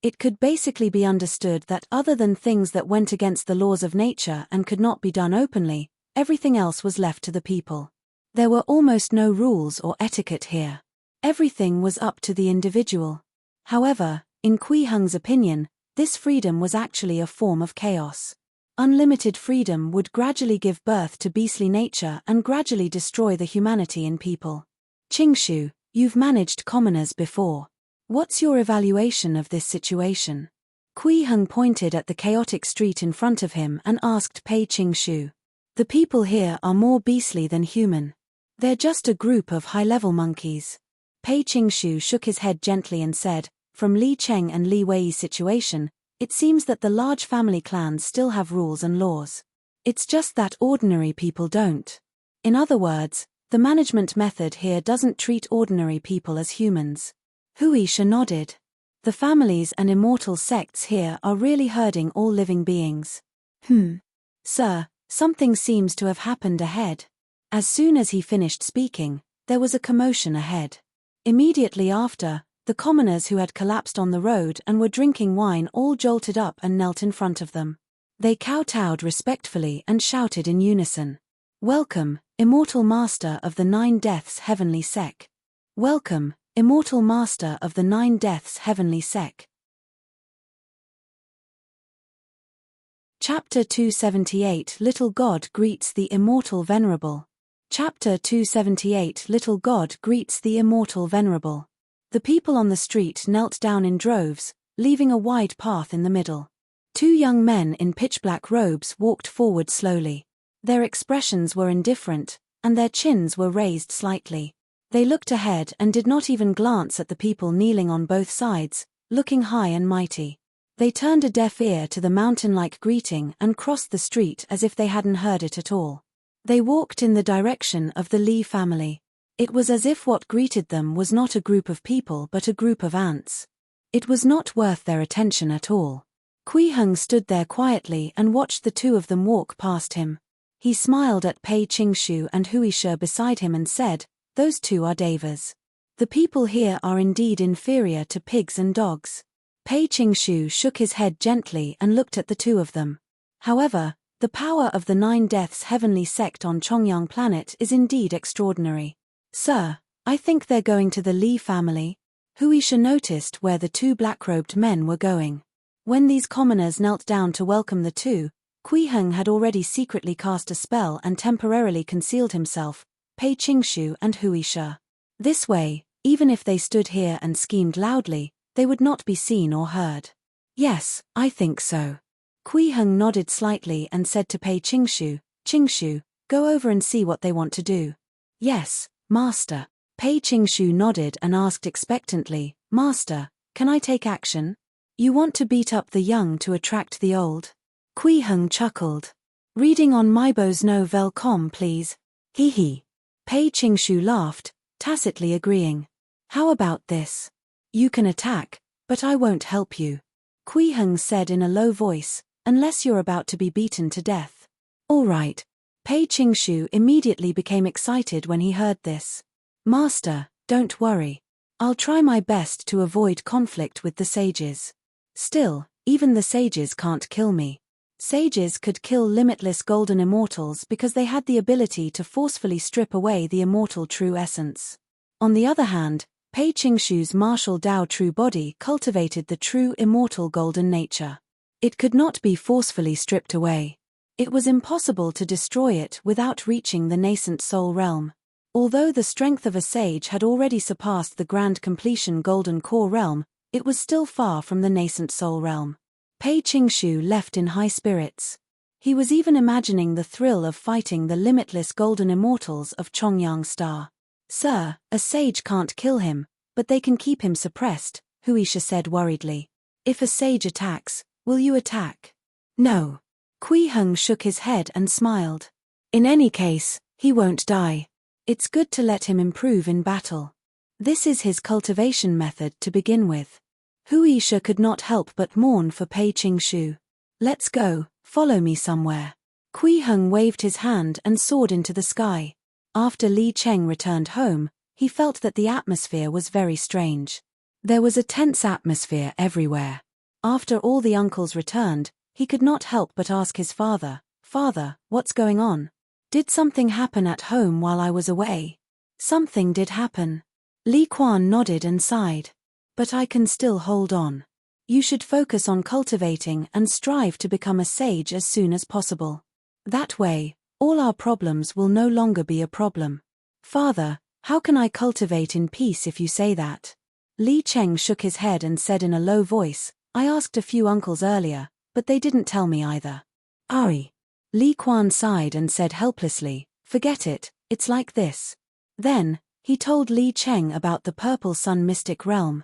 It could basically be understood that other than things that went against the laws of nature and could not be done openly, everything else was left to the people. There were almost no rules or etiquette here. Everything was up to the individual. However, in Kui Heng's opinion, this freedom was actually a form of chaos. Unlimited freedom would gradually give birth to beastly nature and gradually destroy the humanity in people. Qingshu, you've managed commoners before. What's your evaluation of this situation? Kui Heng pointed at the chaotic street in front of him and asked Pei Qingshu. The people here are more beastly than human. They're just a group of high-level monkeys. Pei Qingshu shook his head gently and said, from Li Cheng and Li Wei's situation, it seems that the large family clans still have rules and laws. It's just that ordinary people don't. In other words, the management method here doesn't treat ordinary people as humans. Wuxia nodded. The families and immortal sects here are really herding all living beings. Sir, something seems to have happened ahead. As soon as he finished speaking, there was a commotion ahead. Immediately after, the commoners who had collapsed on the road and were drinking wine all jolted up and knelt in front of them. They kowtowed respectfully and shouted in unison. Welcome, immortal master of the 9 deaths heavenly sect. Welcome, immortal master of the 9 deaths heavenly sect. Chapter 278 Little God greets the immortal venerable. Chapter 278 Little God greets the immortal venerable. The people on the street knelt down in droves, leaving a wide path in the middle. 2 young men in pitch-black robes walked forward slowly. Their expressions were indifferent, and their chins were raised slightly. They looked ahead and did not even glance at the people kneeling on both sides, looking high and mighty. They turned a deaf ear to the mountain-like greeting and crossed the street as if they hadn't heard it at all. They walked in the direction of the Li family. It was as if what greeted them was not a group of people but a group of ants. It was not worth their attention at all. Kui Heng stood there quietly and watched the 2 of them walk past him. He smiled at Pei Qingshu and Wuxia beside him and said, those 2 are devas. The people here are indeed inferior to pigs and dogs. Pei Qingshu shook his head gently and looked at the 2 of them. However, the power of the 9 deaths heavenly sect on Chongyang planet is indeed extraordinary. Sir, I think they're going to the Li family. Wuxia noticed where the 2 black-robed men were going. When these commoners knelt down to welcome the 2, Kui Heng had already secretly cast a spell and temporarily concealed himself, Pei Qingshu and Wuxia. This way, even if they stood here and schemed loudly, they would not be seen or heard. Yes, I think so. Kui Heng nodded slightly and said to Pei Qingshu, Qingshu, go over and see what they want to do. Yes, Master. Pei Qingshu nodded and asked expectantly, Master, can I take action? You want to beat up the young to attract the old? Kui Heng chuckled. Reading on mybos.no.com please. Hee hee. Pei Qingshu laughed, tacitly agreeing. How about this? You can attack, but I won't help you. Kui Heng said in a low voice, unless you're about to be beaten to death. All right. Pei Qingshu immediately became excited when he heard this. Master, don't worry. I'll try my best to avoid conflict with the sages. Still, even the sages can't kill me. Sages could kill limitless golden immortals because they had the ability to forcefully strip away the immortal true essence. On the other hand, Pei Qingshu's martial Dao true body cultivated the true immortal golden nature. It could not be forcefully stripped away. It was impossible to destroy it without reaching the nascent soul realm. Although the strength of a sage had already surpassed the grand completion golden core realm, it was still far from the nascent soul realm. Pei Qingshu left in high spirits. He was even imagining the thrill of fighting the limitless golden immortals of Chongyang Star. Sir, a sage can't kill him, but they can keep him suppressed, Wuxia said worriedly. If a sage attacks, will you attack? No. Kui Heng shook his head and smiled. In any case, he won't die. It's good to let him improve in battle. This is his cultivation method to begin with. Wuxia could not help but mourn for Pei Qingshu. Let's go, follow me somewhere. Kui Heng waved his hand and soared into the sky. After Li Cheng returned home, He felt that the atmosphere was very strange. There was a tense atmosphere everywhere. After all the uncles returned, he could not help but ask his father, "Father, what's going on? Did something happen at home while I was away?" "Something did happen." Li Quan nodded and sighed. "But I can still hold on. You should focus on cultivating and strive to become a sage as soon as possible. That way, all our problems will no longer be a problem." "Father, how can I cultivate in peace if you say that?" Li Cheng shook his head and said in a low voice, "I asked a few uncles earlier, but they didn't tell me either." "Ari." Li Quan sighed and said helplessly, "Forget it, it's like this." Then, he told Li Cheng about the Purple Sun mystic realm.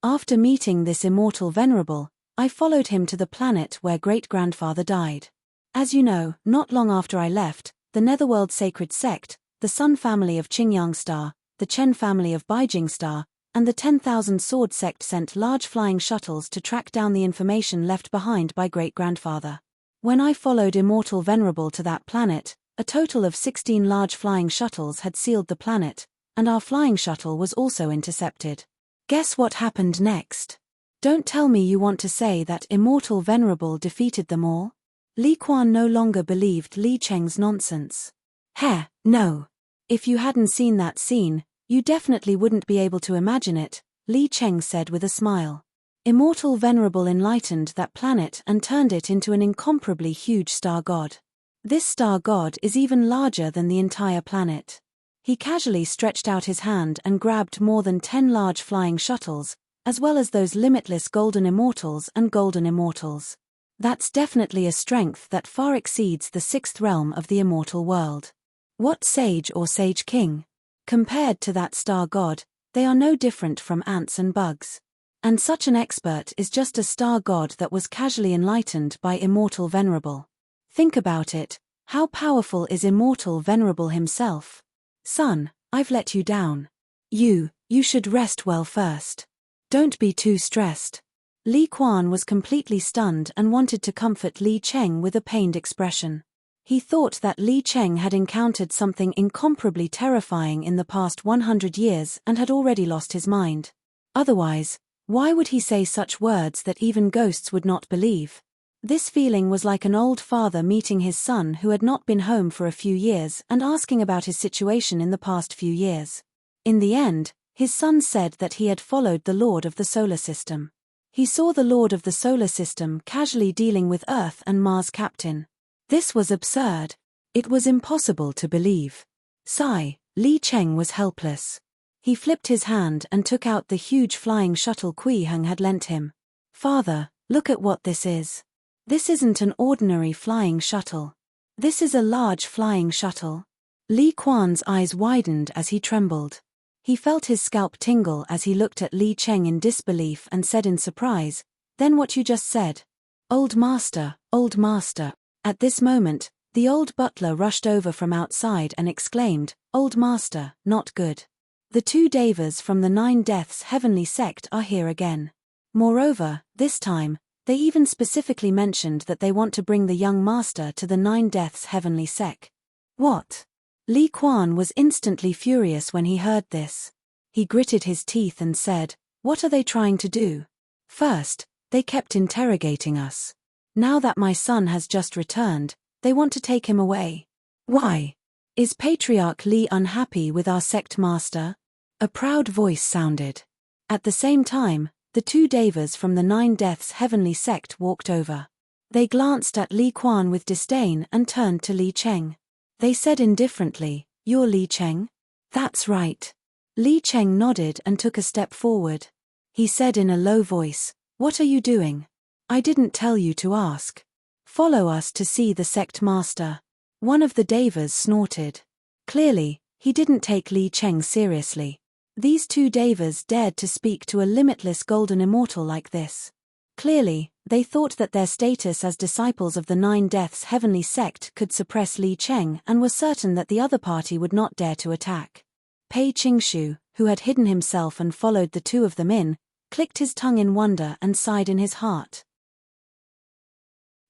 After meeting this immortal venerable, I followed him to the planet where great-grandfather died. As you know, not long after I left, the Netherworld Sacred Sect, the Sun family of Qingyang Star, the Chen family of Beijing Star, and the 10,000 Sword Sect sent large flying shuttles to track down the information left behind by great-grandfather. When I followed Immortal Venerable to that planet, a total of 16 large flying shuttles had sealed the planet, and our flying shuttle was also intercepted. Guess what happened next? Don't tell me you want to say that Immortal Venerable defeated them all? Li Quan no longer believed Li Cheng's nonsense. "Heh, no. If you hadn't seen that scene, you definitely wouldn't be able to imagine it," Li Cheng said with a smile. Immortal Venerable enlightened that planet and turned it into an incomparably huge star god. This star god is even larger than the entire planet. He casually stretched out his hand and grabbed more than 10 large flying shuttles, as well as those limitless golden immortals and golden immortals. That's definitely a strength that far exceeds the 6th realm of the immortal world. What sage or sage king? Compared to that star god, they are no different from ants and bugs. And such an expert is just a star god that was casually enlightened by Immortal Venerable. Think about it, how powerful is Immortal Venerable himself? "Son, I've let you down. You should rest well first. Don't be too stressed." Li Quan was completely stunned and wanted to comfort Li Cheng with a pained expression. He thought that Li Cheng had encountered something incomparably terrifying in the past 100 years and had already lost his mind. Otherwise, why would he say such words that even ghosts would not believe? This feeling was like an old father meeting his son who had not been home for a few years and asking about his situation in the past few years. In the end, his son said that he had followed the Lord of the Solar System. He saw the Lord of the Solar System casually dealing with Earth and Mars Captain. This was absurd. It was impossible to believe. Sigh, Li Cheng was helpless. He flipped his hand and took out the huge flying shuttle Kui Heng had lent him. "Father, look at what this is. This isn't an ordinary flying shuttle. This is a large flying shuttle." Li Quan's eyes widened as he trembled. He felt his scalp tingle as he looked at Li Cheng in disbelief and said in surprise, "Then what you just said?" Old master, old master." At this moment, the old butler rushed over from outside and exclaimed, "Old master, not good. The 2 devas from the 9 Deaths Heavenly Sect are here again. Moreover, this time, they even specifically mentioned that they want to bring the young master to the 9 Deaths Heavenly Sect." "What?" Li Quan was instantly furious when he heard this. He gritted his teeth and said, "What are they trying to do? First, they kept interrogating us. Now that my son has just returned, they want to take him away. Why? Is Patriarch Li unhappy with our sect master?" A proud voice sounded. At the same time, the 2 devas from the 9 Deaths Heavenly Sect walked over. They glanced at Li Quan with disdain and turned to Li Cheng. They said indifferently, "You're Li Cheng?" "That's right." Li Cheng nodded and took a step forward. He said in a low voice, "What are you doing? I didn't tell you to ask." "Follow us to see the sect master." One of the devas snorted. Clearly, he didn't take Li Cheng seriously. These 2 devas dared to speak to a limitless golden immortal like this. Clearly, they thought that their status as disciples of the 9 Deaths Heavenly Sect could suppress Li Cheng and were certain that the other party would not dare to attack. Pei Qingshu, who had hidden himself and followed the 2 of them in, clicked his tongue in wonder and sighed in his heart.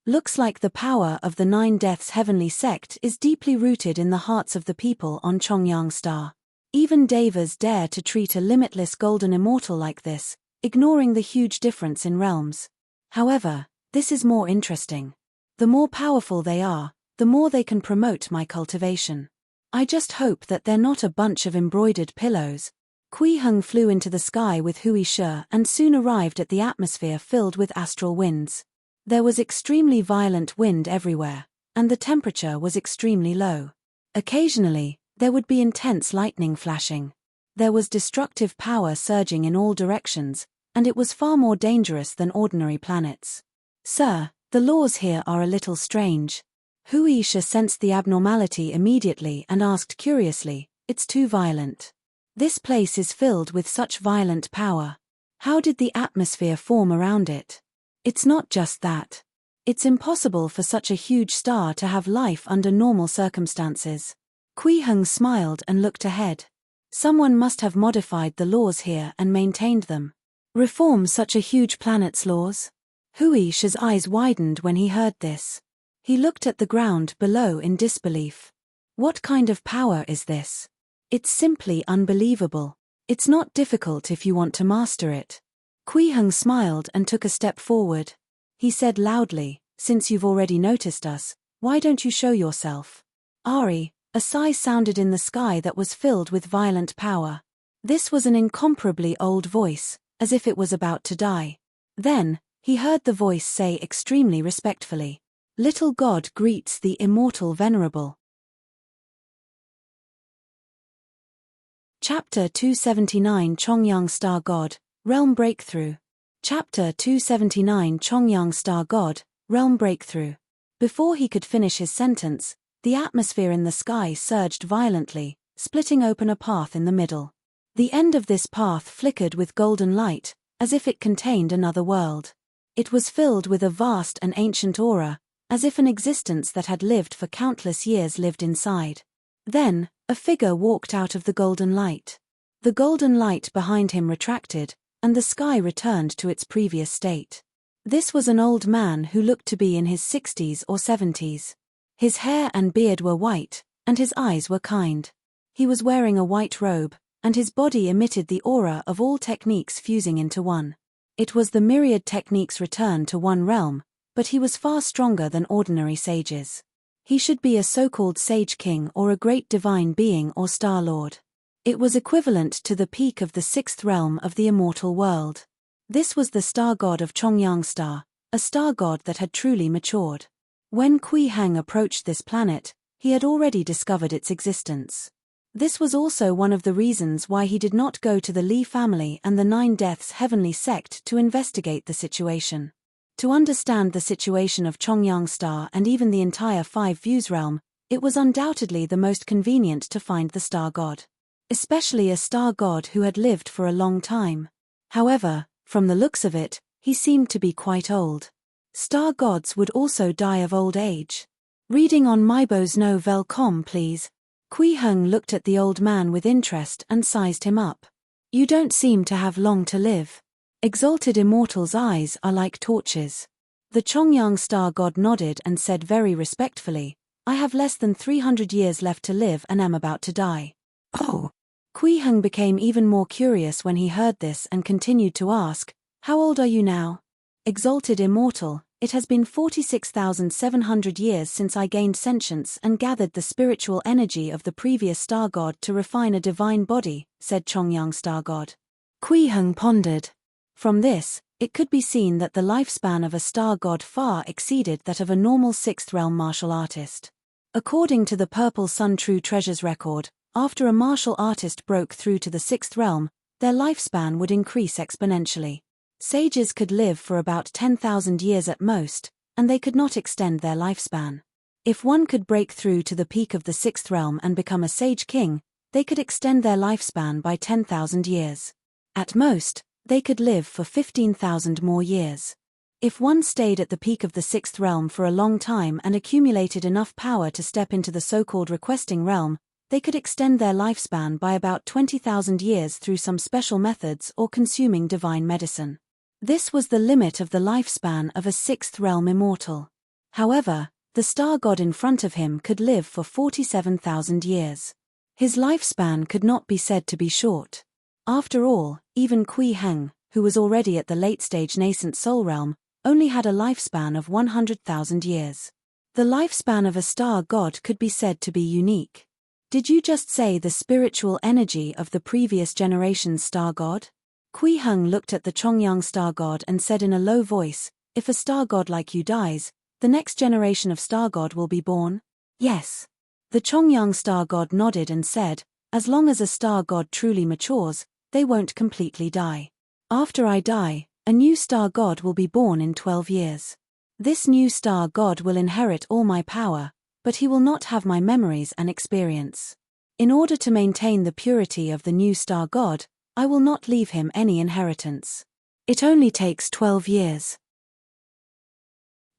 Looks like the power of the Nine Deaths heavenly sect is deeply rooted in the hearts of the people on Chongyang Star. Even Devas dare to treat a limitless golden immortal like this, ignoring the huge difference in realms. However, this is more interesting. The more powerful they are, the more they can promote my cultivation. I just hope that they're not a bunch of embroidered pillows. Kui Heng flew into the sky with Hui Shi and soon arrived at the atmosphere filled with astral winds. There was extremely violent wind everywhere, and the temperature was extremely low. Occasionally, there would be intense lightning flashing. There was destructive power surging in all directions, and it was far more dangerous than ordinary planets. Sir, the laws here are a little strange. Hui Shi sensed the abnormality immediately and asked curiously, "It's too violent. This place is filled with such violent power. How did the atmosphere form around it? It's not just that. It's impossible for such a huge star to have life under normal circumstances." Kui Heng smiled and looked ahead. Someone must have modified the laws here and maintained them. Reform such a huge planet's laws? Hui Shi's eyes widened when he heard this. He looked at the ground below in disbelief. What kind of power is this? It's simply unbelievable. It's not difficult if you want to master it. Kui Heng smiled and took a step forward. He said loudly, "Since you've already noticed us, why don't you show yourself?" Ari, a sigh sounded in the sky that was filled with violent power. This was an incomparably old voice, as if it was about to die. Then, he heard the voice say extremely respectfully, "Little God greets the immortal venerable." Chapter 279 Chongyang Star God, Realm Breakthrough. Chapter 279 Chongyang Star God, Realm Breakthrough. Before he could finish his sentence, the atmosphere in the sky surged violently, splitting open a path in the middle. The end of this path flickered with golden light, as if it contained another world. It was filled with a vast and ancient aura, as if an existence that had lived for countless years lived inside. Then, a figure walked out of the golden light. The golden light behind him retracted, and the sky returned to its previous state. This was an old man who looked to be in his 60s or 70s. His hair and beard were white, and his eyes were kind. He was wearing a white robe, and his body emitted the aura of all techniques fusing into one. It was the myriad techniques return to one realm, but he was far stronger than ordinary sages. He should be a so-called sage king or a great divine being or star lord. It was equivalent to the peak of the sixth realm of the immortal world. This was the star god of Chongyang Star, a star god that had truly matured. When Kui Heng approached this planet, he had already discovered its existence. This was also one of the reasons why he did not go to the Li family and the Nine Deaths heavenly sect to investigate the situation. To understand the situation of Chongyang Star and even the entire Five Views realm, it was undoubtedly the most convenient to find the star god. Especially a star god who had lived for a long time. However, from the looks of it, he seemed to be quite old. Star gods would also die of old age. Reading on Mybos no velcom please. Kui Heng looked at the old man with interest and sized him up. "You don't seem to have long to live. Exalted immortals' eyes are like torches." The Chongyang Star god nodded and said very respectfully, "I have less than 300 years left to live and am about to die." Oh! Kui Heng became even more curious when he heard this and continued to ask, "How old are you now?" "Exalted immortal, it has been 46,700 years since I gained sentience and gathered the spiritual energy of the previous star god to refine a divine body," said Chongyang Star God. Kui Heng pondered. From this, it could be seen that the lifespan of a star god far exceeded that of a normal sixth realm martial artist. According to the Purple Sun True Treasures record, after a martial artist broke through to the sixth realm, their lifespan would increase exponentially. Sages could live for about 10,000 years at most, and they could not extend their lifespan. If one could break through to the peak of the sixth realm and become a sage king, they could extend their lifespan by 10,000 years. At most, they could live for 15,000 more years. If one stayed at the peak of the sixth realm for a long time and accumulated enough power to step into the so-called requesting realm, they could extend their lifespan by about 20,000 years through some special methods or consuming divine medicine. This was the limit of the lifespan of a sixth realm immortal. However, the star god in front of him could live for 47,000 years. His lifespan could not be said to be short. After all, even Kui Heng, who was already at the late-stage nascent soul realm, only had a lifespan of 100,000 years. The lifespan of a star god could be said to be unique. Did you just say the spiritual energy of the previous generation's star god? Kui Heng looked at the Chongyang star god and said in a low voice, "If a star god like you dies, the next generation of star god will be born?" "Yes." The Chongyang star god nodded and said, "As long as a star god truly matures, they won't completely die. After I die, a new star god will be born in 12 years. This new star god will inherit all my power, but he will not have my memories and experience. In order to maintain the purity of the new star god, I will not leave him any inheritance. It only takes 12 years.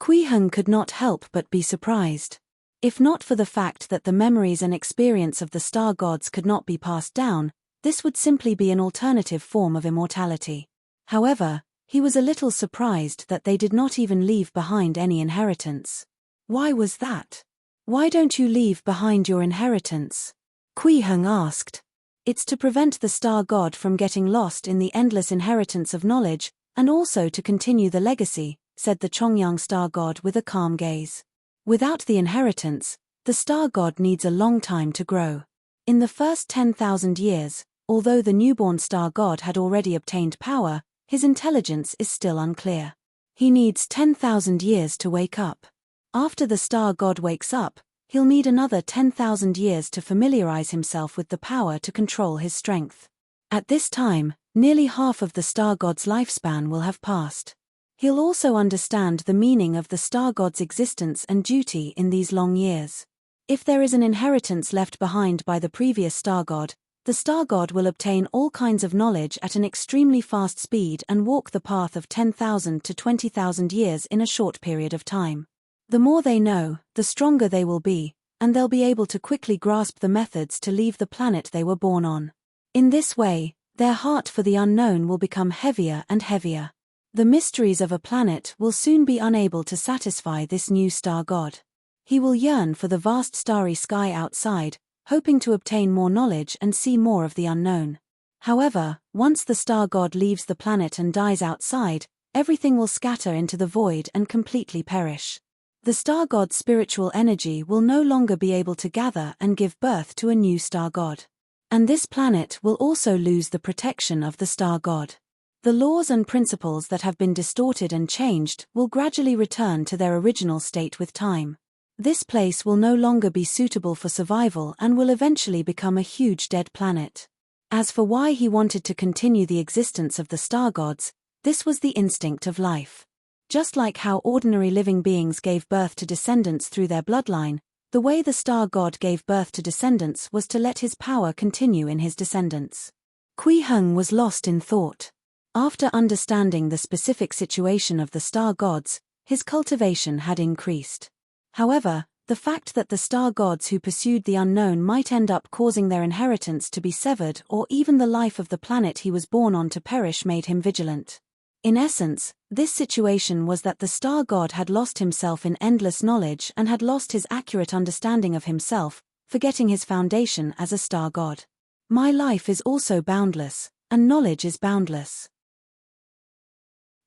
Kui Heng could not help but be surprised. If not for the fact that the memories and experience of the star gods could not be passed down, this would simply be an alternative form of immortality. However, he was a little surprised that they did not even leave behind any inheritance. Why was that? "Why don't you leave behind your inheritance?" Kui Heng asked. "It's to prevent the star god from getting lost in the endless inheritance of knowledge, and also to continue the legacy," said the Chongyang star god with a calm gaze. "Without the inheritance, the star god needs a long time to grow. In the first 10,000 years, although the newborn star god had already obtained power, his intelligence is still unclear. He needs 10,000 years to wake up. After the star god wakes up, he'll need another 10,000 years to familiarize himself with the power to control his strength. At this time, nearly half of the star god's lifespan will have passed. He'll also understand the meaning of the star god's existence and duty in these long years. If there is an inheritance left behind by the previous star god, the star god will obtain all kinds of knowledge at an extremely fast speed and walk the path of 10,000 to 20,000 years in a short period of time. The more they know, the stronger they will be, and they'll be able to quickly grasp the methods to leave the planet they were born on. In this way, their heart for the unknown will become heavier and heavier. The mysteries of a planet will soon be unable to satisfy this new star god. He will yearn for the vast starry sky outside, hoping to obtain more knowledge and see more of the unknown. However, once the star god leaves the planet and dies outside, everything will scatter into the void and completely perish. The star god's spiritual energy will no longer be able to gather and give birth to a new star god. And this planet will also lose the protection of the star god. The laws and principles that have been distorted and changed will gradually return to their original state with time. This place will no longer be suitable for survival and will eventually become a huge dead planet. As for why he wanted to continue the existence of the star gods, this was the instinct of life. Just like how ordinary living beings gave birth to descendants through their bloodline, the way the star god gave birth to descendants was to let his power continue in his descendants. Kui Heng was lost in thought. After understanding the specific situation of the star gods, his cultivation had increased. However, the fact that the star gods who pursued the unknown might end up causing their inheritance to be severed or even the life of the planet he was born on to perish made him vigilant. In essence, this situation was that the star god had lost himself in endless knowledge and had lost his accurate understanding of himself, forgetting his foundation as a star god. My life is also boundless, and knowledge is boundless.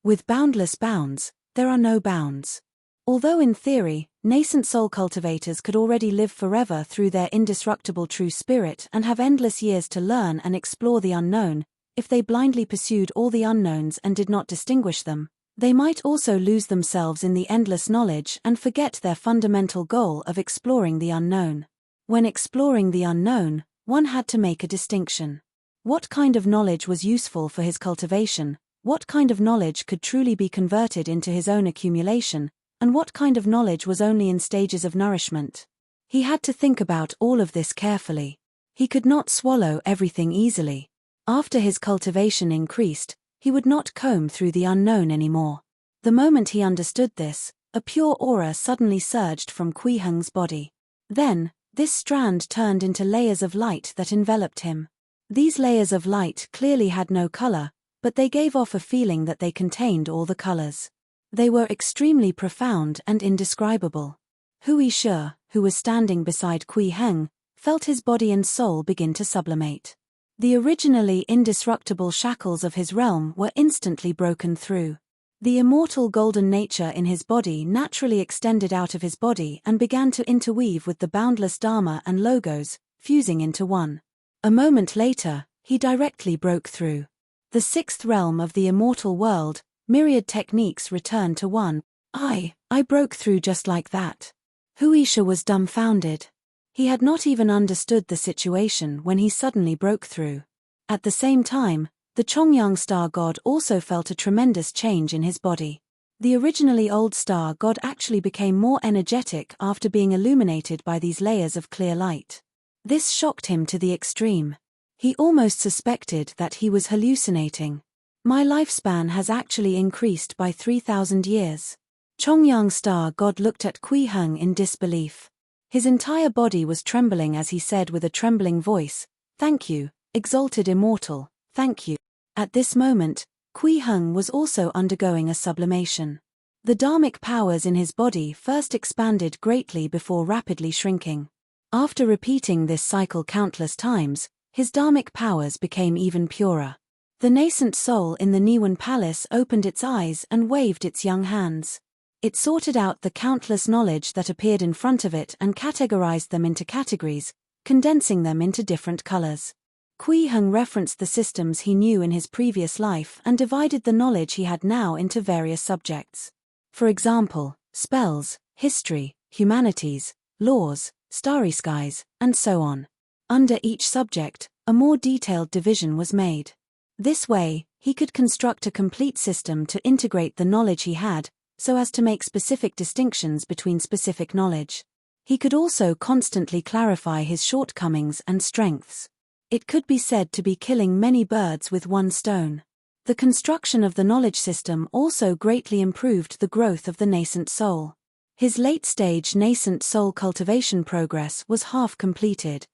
With boundless bounds, there are no bounds. Although in theory, nascent soul cultivators could already live forever through their indestructible true spirit and have endless years to learn and explore the unknown, if they blindly pursued all the unknowns and did not distinguish them, they might also lose themselves in the endless knowledge and forget their fundamental goal of exploring the unknown. When exploring the unknown, one had to make a distinction. What kind of knowledge was useful for his cultivation, what kind of knowledge could truly be converted into his own accumulation, and what kind of knowledge was only in stages of nourishment. He had to think about all of this carefully. He could not swallow everything easily. After his cultivation increased, he would not comb through the unknown anymore. The moment he understood this, a pure aura suddenly surged from Kui Heng's body. Then, this strand turned into layers of light that enveloped him. These layers of light clearly had no color, but they gave off a feeling that they contained all the colors. They were extremely profound and indescribable. Hui Shi, who was standing beside Kui Heng, felt his body and soul begin to sublimate. The originally indestructible shackles of his realm were instantly broken through. The immortal golden nature in his body naturally extended out of his body and began to interweave with the boundless Dharma and logos, fusing into one. A moment later, he directly broke through. The sixth realm of the immortal world, myriad techniques returned to one. I broke through just like that. Hui Shi was dumbfounded. He had not even understood the situation when he suddenly broke through. At the same time, the Chongyang star god also felt a tremendous change in his body. The originally old star god actually became more energetic after being illuminated by these layers of clear light. This shocked him to the extreme. He almost suspected that he was hallucinating. My lifespan has actually increased by 3,000 years. Chongyang star god looked at Kui Heng in disbelief. His entire body was trembling as he said with a trembling voice, "Thank you, exalted immortal, thank you." At this moment, Kui Heng was also undergoing a sublimation. The dharmic powers in his body first expanded greatly before rapidly shrinking. After repeating this cycle countless times, his dharmic powers became even purer. The nascent soul in the Niwen palace opened its eyes and waved its young hands. It sorted out the countless knowledge that appeared in front of it and categorized them into categories, condensing them into different colors. Kui Heng referenced the systems he knew in his previous life and divided the knowledge he had now into various subjects. For example, spells, history, humanities, laws, starry skies, and so on. Under each subject, a more detailed division was made. This way, he could construct a complete system to integrate the knowledge he had, so as to make specific distinctions between specific knowledge. He could also constantly clarify his shortcomings and strengths. It could be said to be killing many birds with one stone. The construction of the knowledge system also greatly improved the growth of the nascent soul. His late-stage nascent soul cultivation progress was half completed.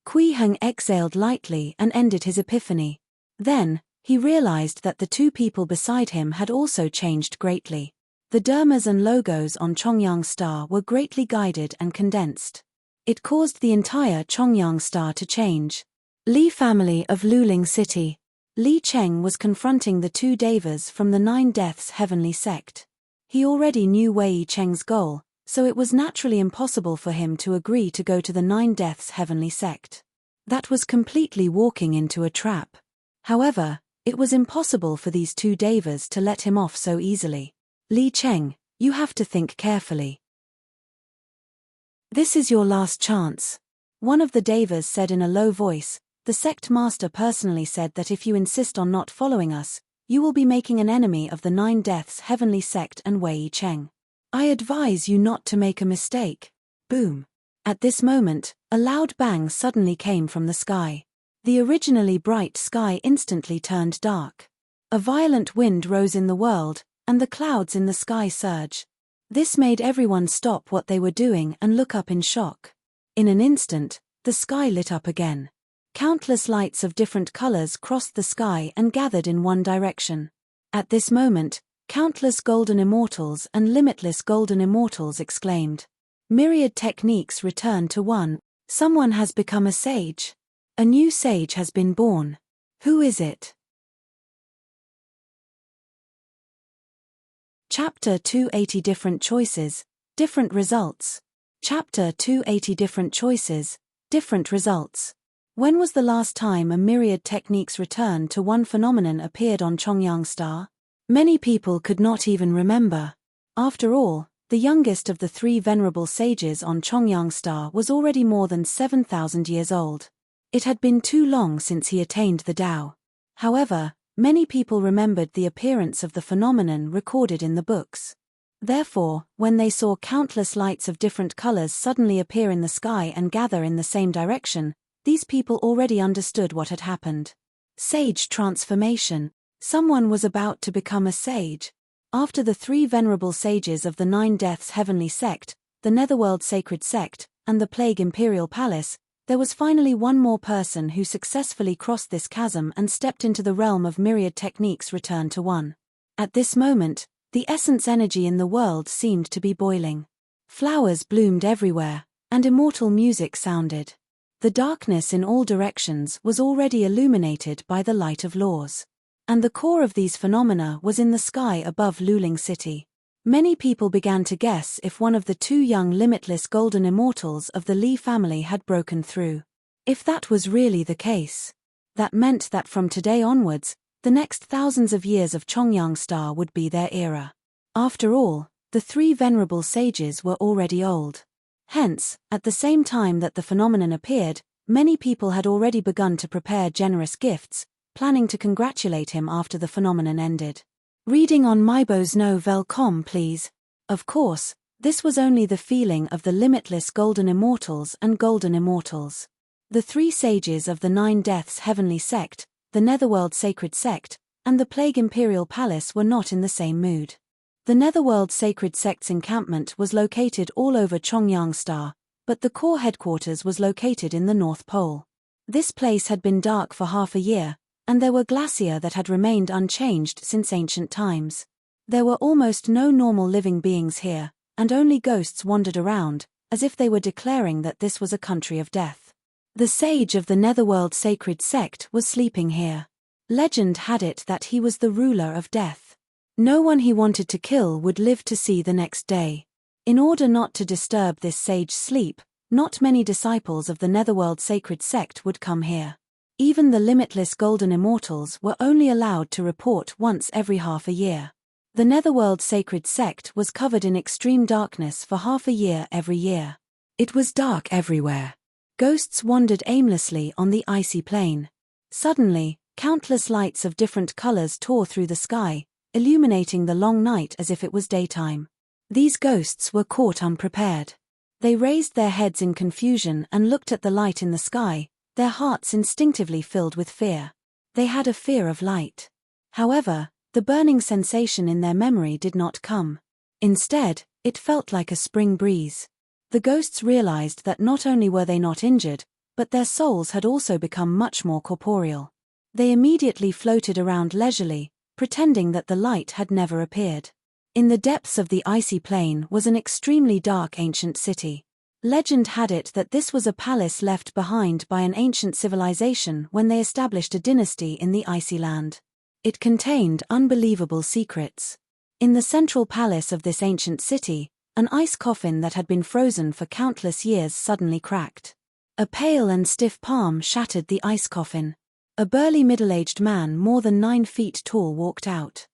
Kui Heng exhaled lightly and ended his epiphany. Then, he realized that the two people beside him had also changed greatly. The dharmas and logos on Chongyang star were greatly guided and condensed. It caused the entire Chongyang star to change. Li family of Luling city. Li Cheng was confronting the two devas from the Nine Deaths heavenly sect. He already knew Wei Cheng's goal, so it was naturally impossible for him to agree to go to the Nine Deaths heavenly sect. That was completely walking into a trap. However, it was impossible for these two devas to let him off so easily. Li Cheng, you have to think carefully. This is your last chance. One of the devas said in a low voice. The sect master personally said that if you insist on not following us, you will be making an enemy of the Nine Deaths heavenly sect and Wei Cheng. I advise you not to make a mistake. Boom. At this moment, a loud bang suddenly came from the sky. The originally bright sky instantly turned dark. A violent wind rose in the world, and the clouds in the sky surged. This made everyone stop what they were doing and look up in shock. In an instant, the sky lit up again. Countless lights of different colors crossed the sky and gathered in one direction. At this moment, countless golden immortals and limitless golden immortals exclaimed. Myriad techniques returned to one. Someone has become a sage. A new sage has been born. Who is it? Chapter 280 Different Choices, Different Results. Chapter 280 Different Choices, Different Results. When was the last time a myriad techniques returned to one phenomenon appeared on Chongyang star? Many people could not even remember. After all, the youngest of the three venerable sages on Chongyang star was already more than 7,000 years old. It had been too long since he attained the Tao. However, many people remembered the appearance of the phenomenon recorded in the books. Therefore, when they saw countless lights of different colors suddenly appear in the sky and gather in the same direction, these people already understood what had happened. Sage transformation. Someone was about to become a sage. After the three venerable sages of the Nine Deaths heavenly sect, the Netherworld sacred sect, and the Plague Imperial Palace, there was finally one more person who successfully crossed this chasm and stepped into the realm of myriad techniques returned to one. At this moment, The essence energy in the world seemed to be boiling. Flowers bloomed everywhere, and immortal music sounded. The darkness in all directions was already illuminated by the light of laws. And the core of these phenomena was in the sky above Luling City. Many people began to guess if one of the two young limitless golden immortals of the Li family had broken through. If that was really the case, that meant that from today onwards, the next thousands of years of Chongyang Star would be their era. After all, the three venerable sages were already old. Hence, at the same time that the phenomenon appeared, many people had already begun to prepare generous gifts, planning to congratulate him after the phenomenon ended. Reading on mybosno.com please. Of course, this was only the feeling of the limitless golden immortals and golden immortals. The three sages of the Nine Deaths Heavenly Sect, the Netherworld Sacred Sect, and the Plague Imperial Palace were not in the same mood. The Netherworld Sacred Sect's encampment was located all over Chongyang Star, but the core headquarters was located in the North Pole. This place had been dark for half a year, and there were glacier that had remained unchanged since ancient times. There were almost no normal living beings here, and only ghosts wandered around, as if they were declaring that this was a country of death. The sage of the Netherworld Sacred Sect was sleeping here. Legend had it that he was the ruler of death. No one he wanted to kill would live to see the next day. In order not to disturb this sage's sleep, not many disciples of the Netherworld Sacred Sect would come here. Even the limitless golden immortals were only allowed to report once every half a year. The Netherworld Sacred Sect was covered in extreme darkness for half a year every year. It was dark everywhere. Ghosts wandered aimlessly on the icy plain. Suddenly, countless lights of different colors tore through the sky, illuminating the long night as if it was daytime. These ghosts were caught unprepared. They raised their heads in confusion and looked at the light in the sky, their hearts instinctively filled with fear. They had a fear of light. However, the burning sensation in their memory did not come. Instead, it felt like a spring breeze. The ghosts realized that not only were they not injured, but their souls had also become much more corporeal. They immediately floated around leisurely, pretending that the light had never appeared. In the depths of the icy plain was an extremely dark ancient city. Legend had it that this was a palace left behind by an ancient civilization when they established a dynasty in the icy land. It contained unbelievable secrets. In the central palace of this ancient city, an ice coffin that had been frozen for countless years suddenly cracked. A pale and stiff palm shattered the ice coffin. A burly middle-aged man more than 9 feet tall walked out.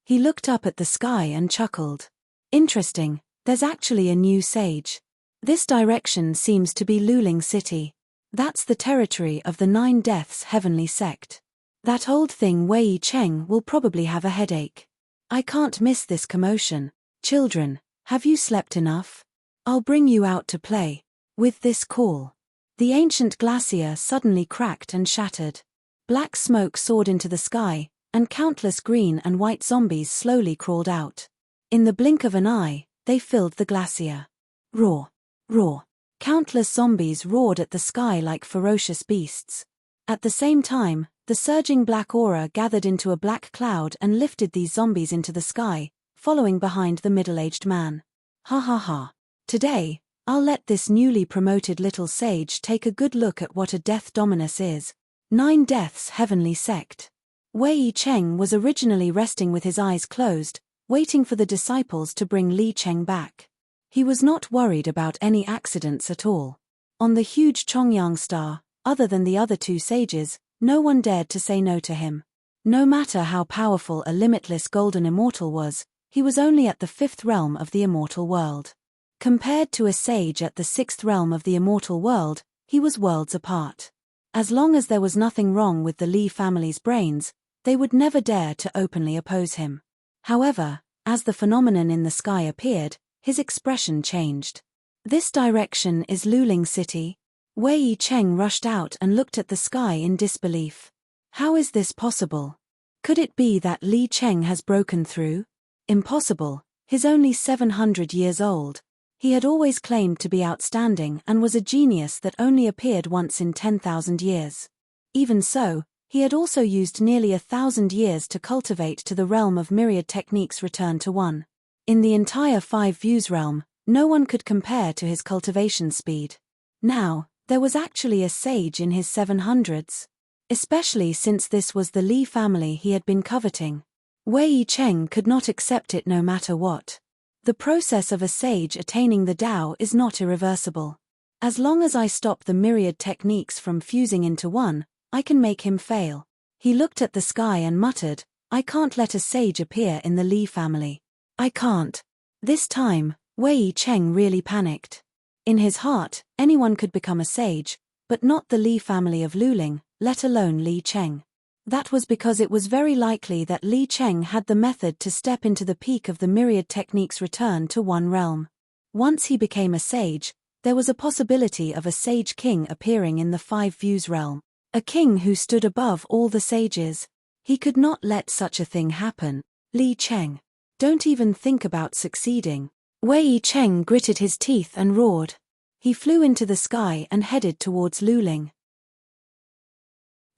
He looked up at the sky and chuckled. Interesting. There's actually a new sage. This direction seems to be Luling City. That's the territory of the Nine Deaths Heavenly Sect. That old thing Wei Cheng will probably have a headache. I can't miss this commotion. Children, have you slept enough? I'll bring you out to play. With this call. The ancient glacier suddenly cracked and shattered. Black smoke soared into the sky, and countless green and white zombies slowly crawled out. In the blink of an eye, they filled the glacier. Roar! Roar! Countless zombies roared at the sky like ferocious beasts. At the same time, the surging black aura gathered into a black cloud and lifted these zombies into the sky, following behind the middle-aged man. Ha ha ha. Today, I'll let this newly promoted little sage take a good look at what a death dominus is. 9 Deaths Heavenly Sect. Wei Cheng was originally resting with his eyes closed, waiting for the disciples to bring Li Cheng back. He was not worried about any accidents at all. On the huge Chongyang Star, other than the other 2 sages, no one dared to say no to him. No matter how powerful a limitless golden immortal was, he was only at the 5th realm of the immortal world. Compared to a sage at the 6th realm of the immortal world, he was worlds apart. As long as there was nothing wrong with the Li family's brains, they would never dare to openly oppose him. However, as the phenomenon in the sky appeared, his expression changed. This direction is Luling City. Wei Cheng rushed out and looked at the sky in disbelief. How is this possible? Could it be that Li Cheng has broken through? Impossible, he's only 700 years old. He had always claimed to be outstanding and was a genius that only appeared once in 10,000 years. Even so, He had also used nearly 1,000 years to cultivate to the realm of myriad techniques return to one. In the entire 5 views realm, no one could compare to his cultivation speed. Now, there was actually a sage in his 700s. Especially since this was the Li family he had been coveting. Wei Cheng could not accept it no matter what. The process of a sage attaining the Tao is not irreversible. As long as I stop the myriad techniques from fusing into one, I can make him fail. He looked at the sky and muttered, I can't let a sage appear in the Li family. I can't. This time, Wei Cheng really panicked. In his heart, anyone could become a sage, but not the Li family of Luling, let alone Li Cheng. That was because it was very likely that Li Cheng had the method to step into the peak of the myriad techniques return to one realm. Once he became a sage, there was a possibility of a sage king appearing in the 5 views realm. A king who stood above all the sages. He could not let such a thing happen. Li Cheng, don't even think about succeeding. Wei Cheng gritted his teeth and roared. He flew into the sky and headed towards Luling.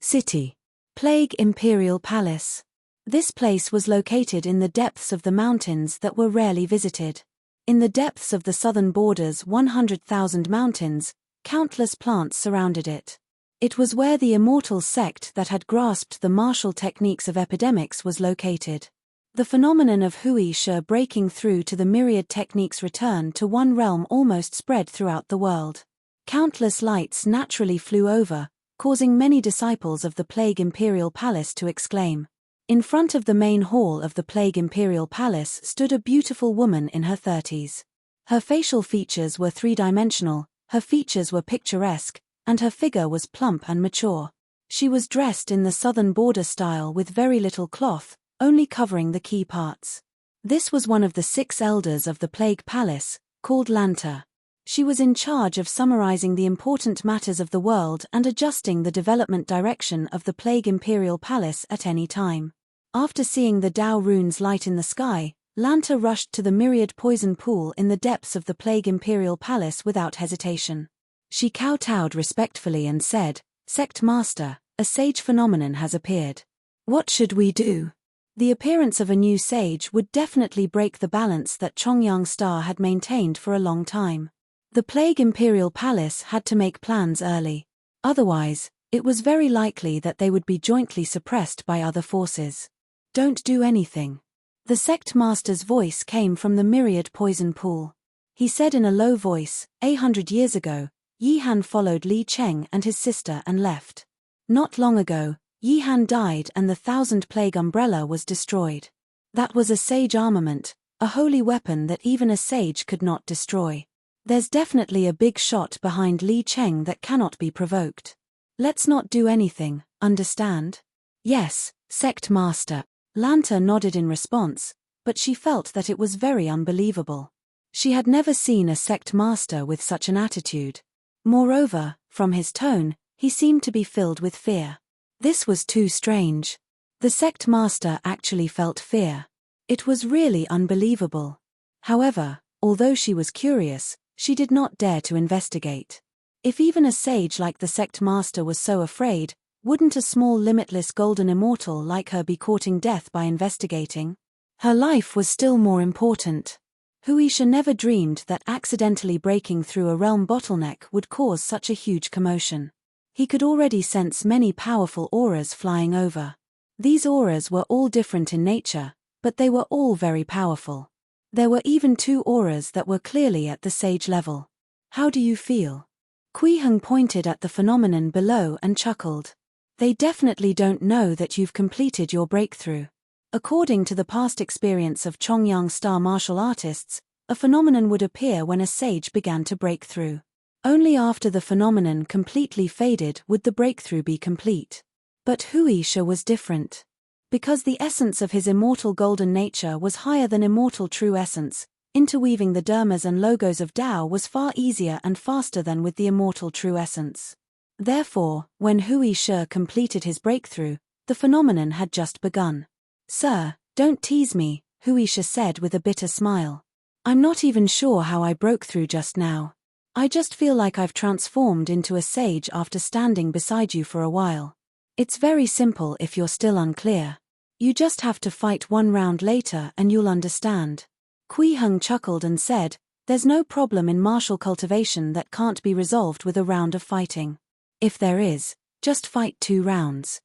City. Plague Imperial Palace. This place was located in the depths of the mountains that were rarely visited. In the depths of the southern border's 100,000 mountains, countless plants surrounded it. It was where the immortal sect that had grasped the martial techniques of epidemics was located. The phenomenon of Wuxia breaking through to the myriad techniques return to one realm almost spread throughout the world. Countless lights naturally flew over, causing many disciples of the Plague Imperial Palace to exclaim. In front of the main hall of the Plague Imperial Palace stood a beautiful woman in her 30s. Her facial features were 3-dimensional, her features were picturesque, and her figure was plump and mature. She was dressed in the southern border style with very little cloth, only covering the key parts. This was one of the 6 elders of the Plague Palace, called Lanta. She was in charge of summarizing the important matters of the world and adjusting the development direction of the Plague Imperial Palace at any time. After seeing the Tao runes light in the sky, Lanta rushed to the myriad poison pool in the depths of the Plague Imperial Palace without hesitation. She kowtowed respectfully and said, Sect Master, a sage phenomenon has appeared. What should we do? The appearance of a new sage would definitely break the balance that Chongyang Star had maintained for a long time. The Plague Imperial Palace had to make plans early. Otherwise, it was very likely that they would be jointly suppressed by other forces. Don't do anything. The sect master's voice came from the myriad poison pool. He said in a low voice, 100 years ago, Yihan followed Li Cheng and his sister and left. Not long ago, Yihan died and the 1,000 Plague Umbrella was destroyed. That was a sage armament, a holy weapon that even a sage could not destroy. There's definitely a big shot behind Li Cheng that cannot be provoked. Let's not do anything, understand? Yes, Sect Master. Lanta nodded in response, but she felt that it was very unbelievable. She had never seen a Sect Master with such an attitude. Moreover, from his tone, he seemed to be filled with fear. This was too strange. The Sect Master actually felt fear. It was really unbelievable. However, although she was curious, she did not dare to investigate. If even a sage like the Sect Master was so afraid, wouldn't a small limitless golden immortal like her be courting death by investigating? Her life was still more important. Wuxia never dreamed that accidentally breaking through a realm bottleneck would cause such a huge commotion. He could already sense many powerful auras flying over. These auras were all different in nature, but they were all very powerful. There were even 2 auras that were clearly at the sage level. How do you feel? Kui Heng pointed at the phenomenon below and chuckled. They definitely don't know that you've completed your breakthrough. According to the past experience of Chongyang Star martial artists, a phenomenon would appear when a sage began to break through. Only after the phenomenon completely faded would the breakthrough be complete. But Wuxia was different. Because the essence of his immortal golden nature was higher than immortal true essence, interweaving the dharmas and logos of Tao was far easier and faster than with the immortal true essence. Therefore, when Wuxia completed his breakthrough, the phenomenon had just begun. Sir, don't tease me, Wuxia said with a bitter smile. I'm not even sure how I broke through just now. I just feel like I've transformed into a sage after standing beside you for a while. It's very simple if you're still unclear. You just have to fight one round later and you'll understand. Kui Heng chuckled and said, there's no problem in martial cultivation that can't be resolved with a round of fighting. If there is, just fight 2 rounds.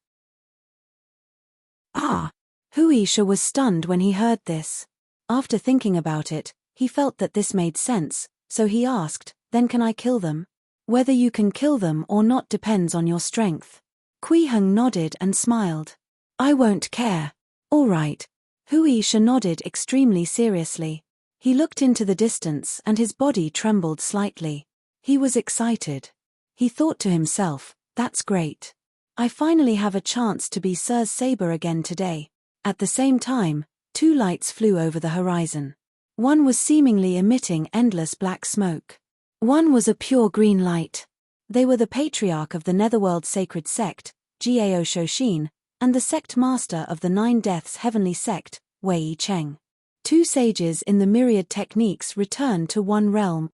Ah! Wuxia was stunned when he heard this. After thinking about it, he felt that this made sense, so he asked, then can I kill them? Whether you can kill them or not depends on your strength. Kui Heng nodded and smiled. I won't care. All right. Wuxia nodded extremely seriously. He looked into the distance and his body trembled slightly. He was excited. He thought to himself, that's great. I finally have a chance to be Sir's saber again today. At the same time, 2 lights flew over the horizon. One was seemingly emitting endless black smoke. One was a pure green light. They were the patriarch of the Netherworld Sacred Sect, Gao Shoshin, and the sect master of the 9 Deaths Heavenly Sect, Wei Cheng. 2 sages in the myriad techniques returned to one realm.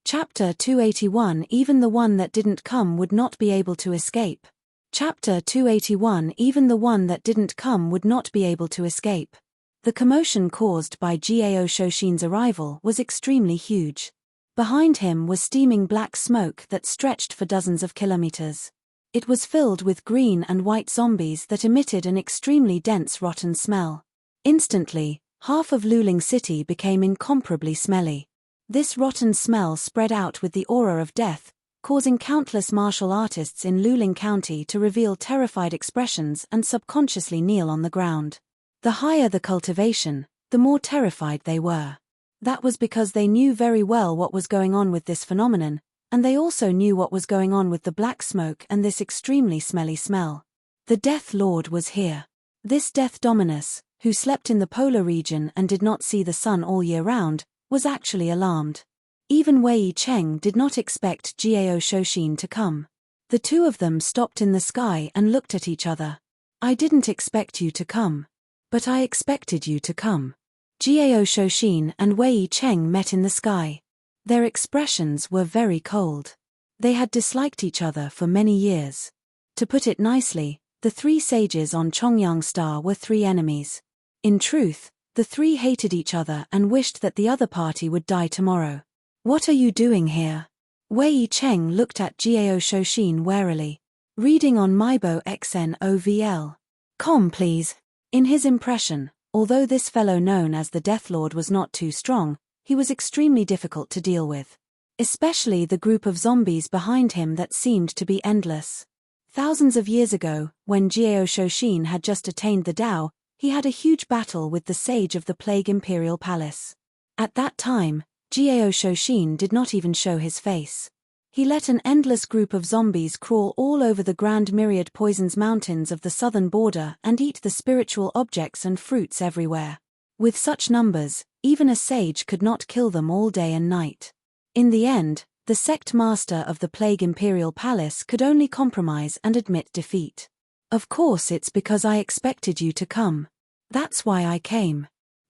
Chapter 281 Even the one that didn't come would not be able to escape. Chapter 281 Even the one that didn't come would not be able to escape. The commotion caused by Gao Shoshin's arrival was extremely huge. Behind him was steaming black smoke that stretched for dozens of kilometers. It was filled with green and white zombies that emitted an extremely dense rotten smell. Instantly, half of Luling City became incomparably smelly. This rotten smell spread out with the aura of death, causing countless martial artists in Luling County to reveal terrified expressions and subconsciously kneel on the ground. The higher the cultivation, the more terrified they were. That was because they knew very well what was going on with this phenomenon, and they also knew what was going on with the black smoke and this extremely smelly smell. The Death Lord was here. This Death Dominus, who slept in the polar region and did not see the sun all year round, was actually alarmed. Even Wei Cheng did not expect Gao Shoshin to come. The 2 of them stopped in the sky and looked at each other. I didn't expect you to come. But I expected you to come. Gao Shoshin and Wei Cheng met in the sky. Their expressions were very cold. They had disliked each other for many years. To put it nicely, the 3 sages on Chongyang Star were 3 enemies. In truth, the 3 hated each other and wished that the other party would die tomorrow. What are you doing here? Wei Cheng looked at Gao Shoshin warily. Reading on Maibo XNOVL. Com please. In his impression, although this fellow known as the Death Lord was not too strong, he was extremely difficult to deal with. Especially the group of zombies behind him that seemed to be endless. Thousands of years ago, when Gao Shoshin had just attained the Tao, he had a huge battle with the Sage of the Plague Imperial Palace. At that time, Gao Shoshin did not even show his face. He let an endless group of zombies crawl all over the Grand Myriad Poisons Mountains of the southern border and eat the spiritual objects and fruits everywhere. With such numbers, even a sage could not kill them all day and night. In the end, the sect master of the Plague Imperial Palace could only compromise and admit defeat. Of course it's because I expected you to come. That's why I came.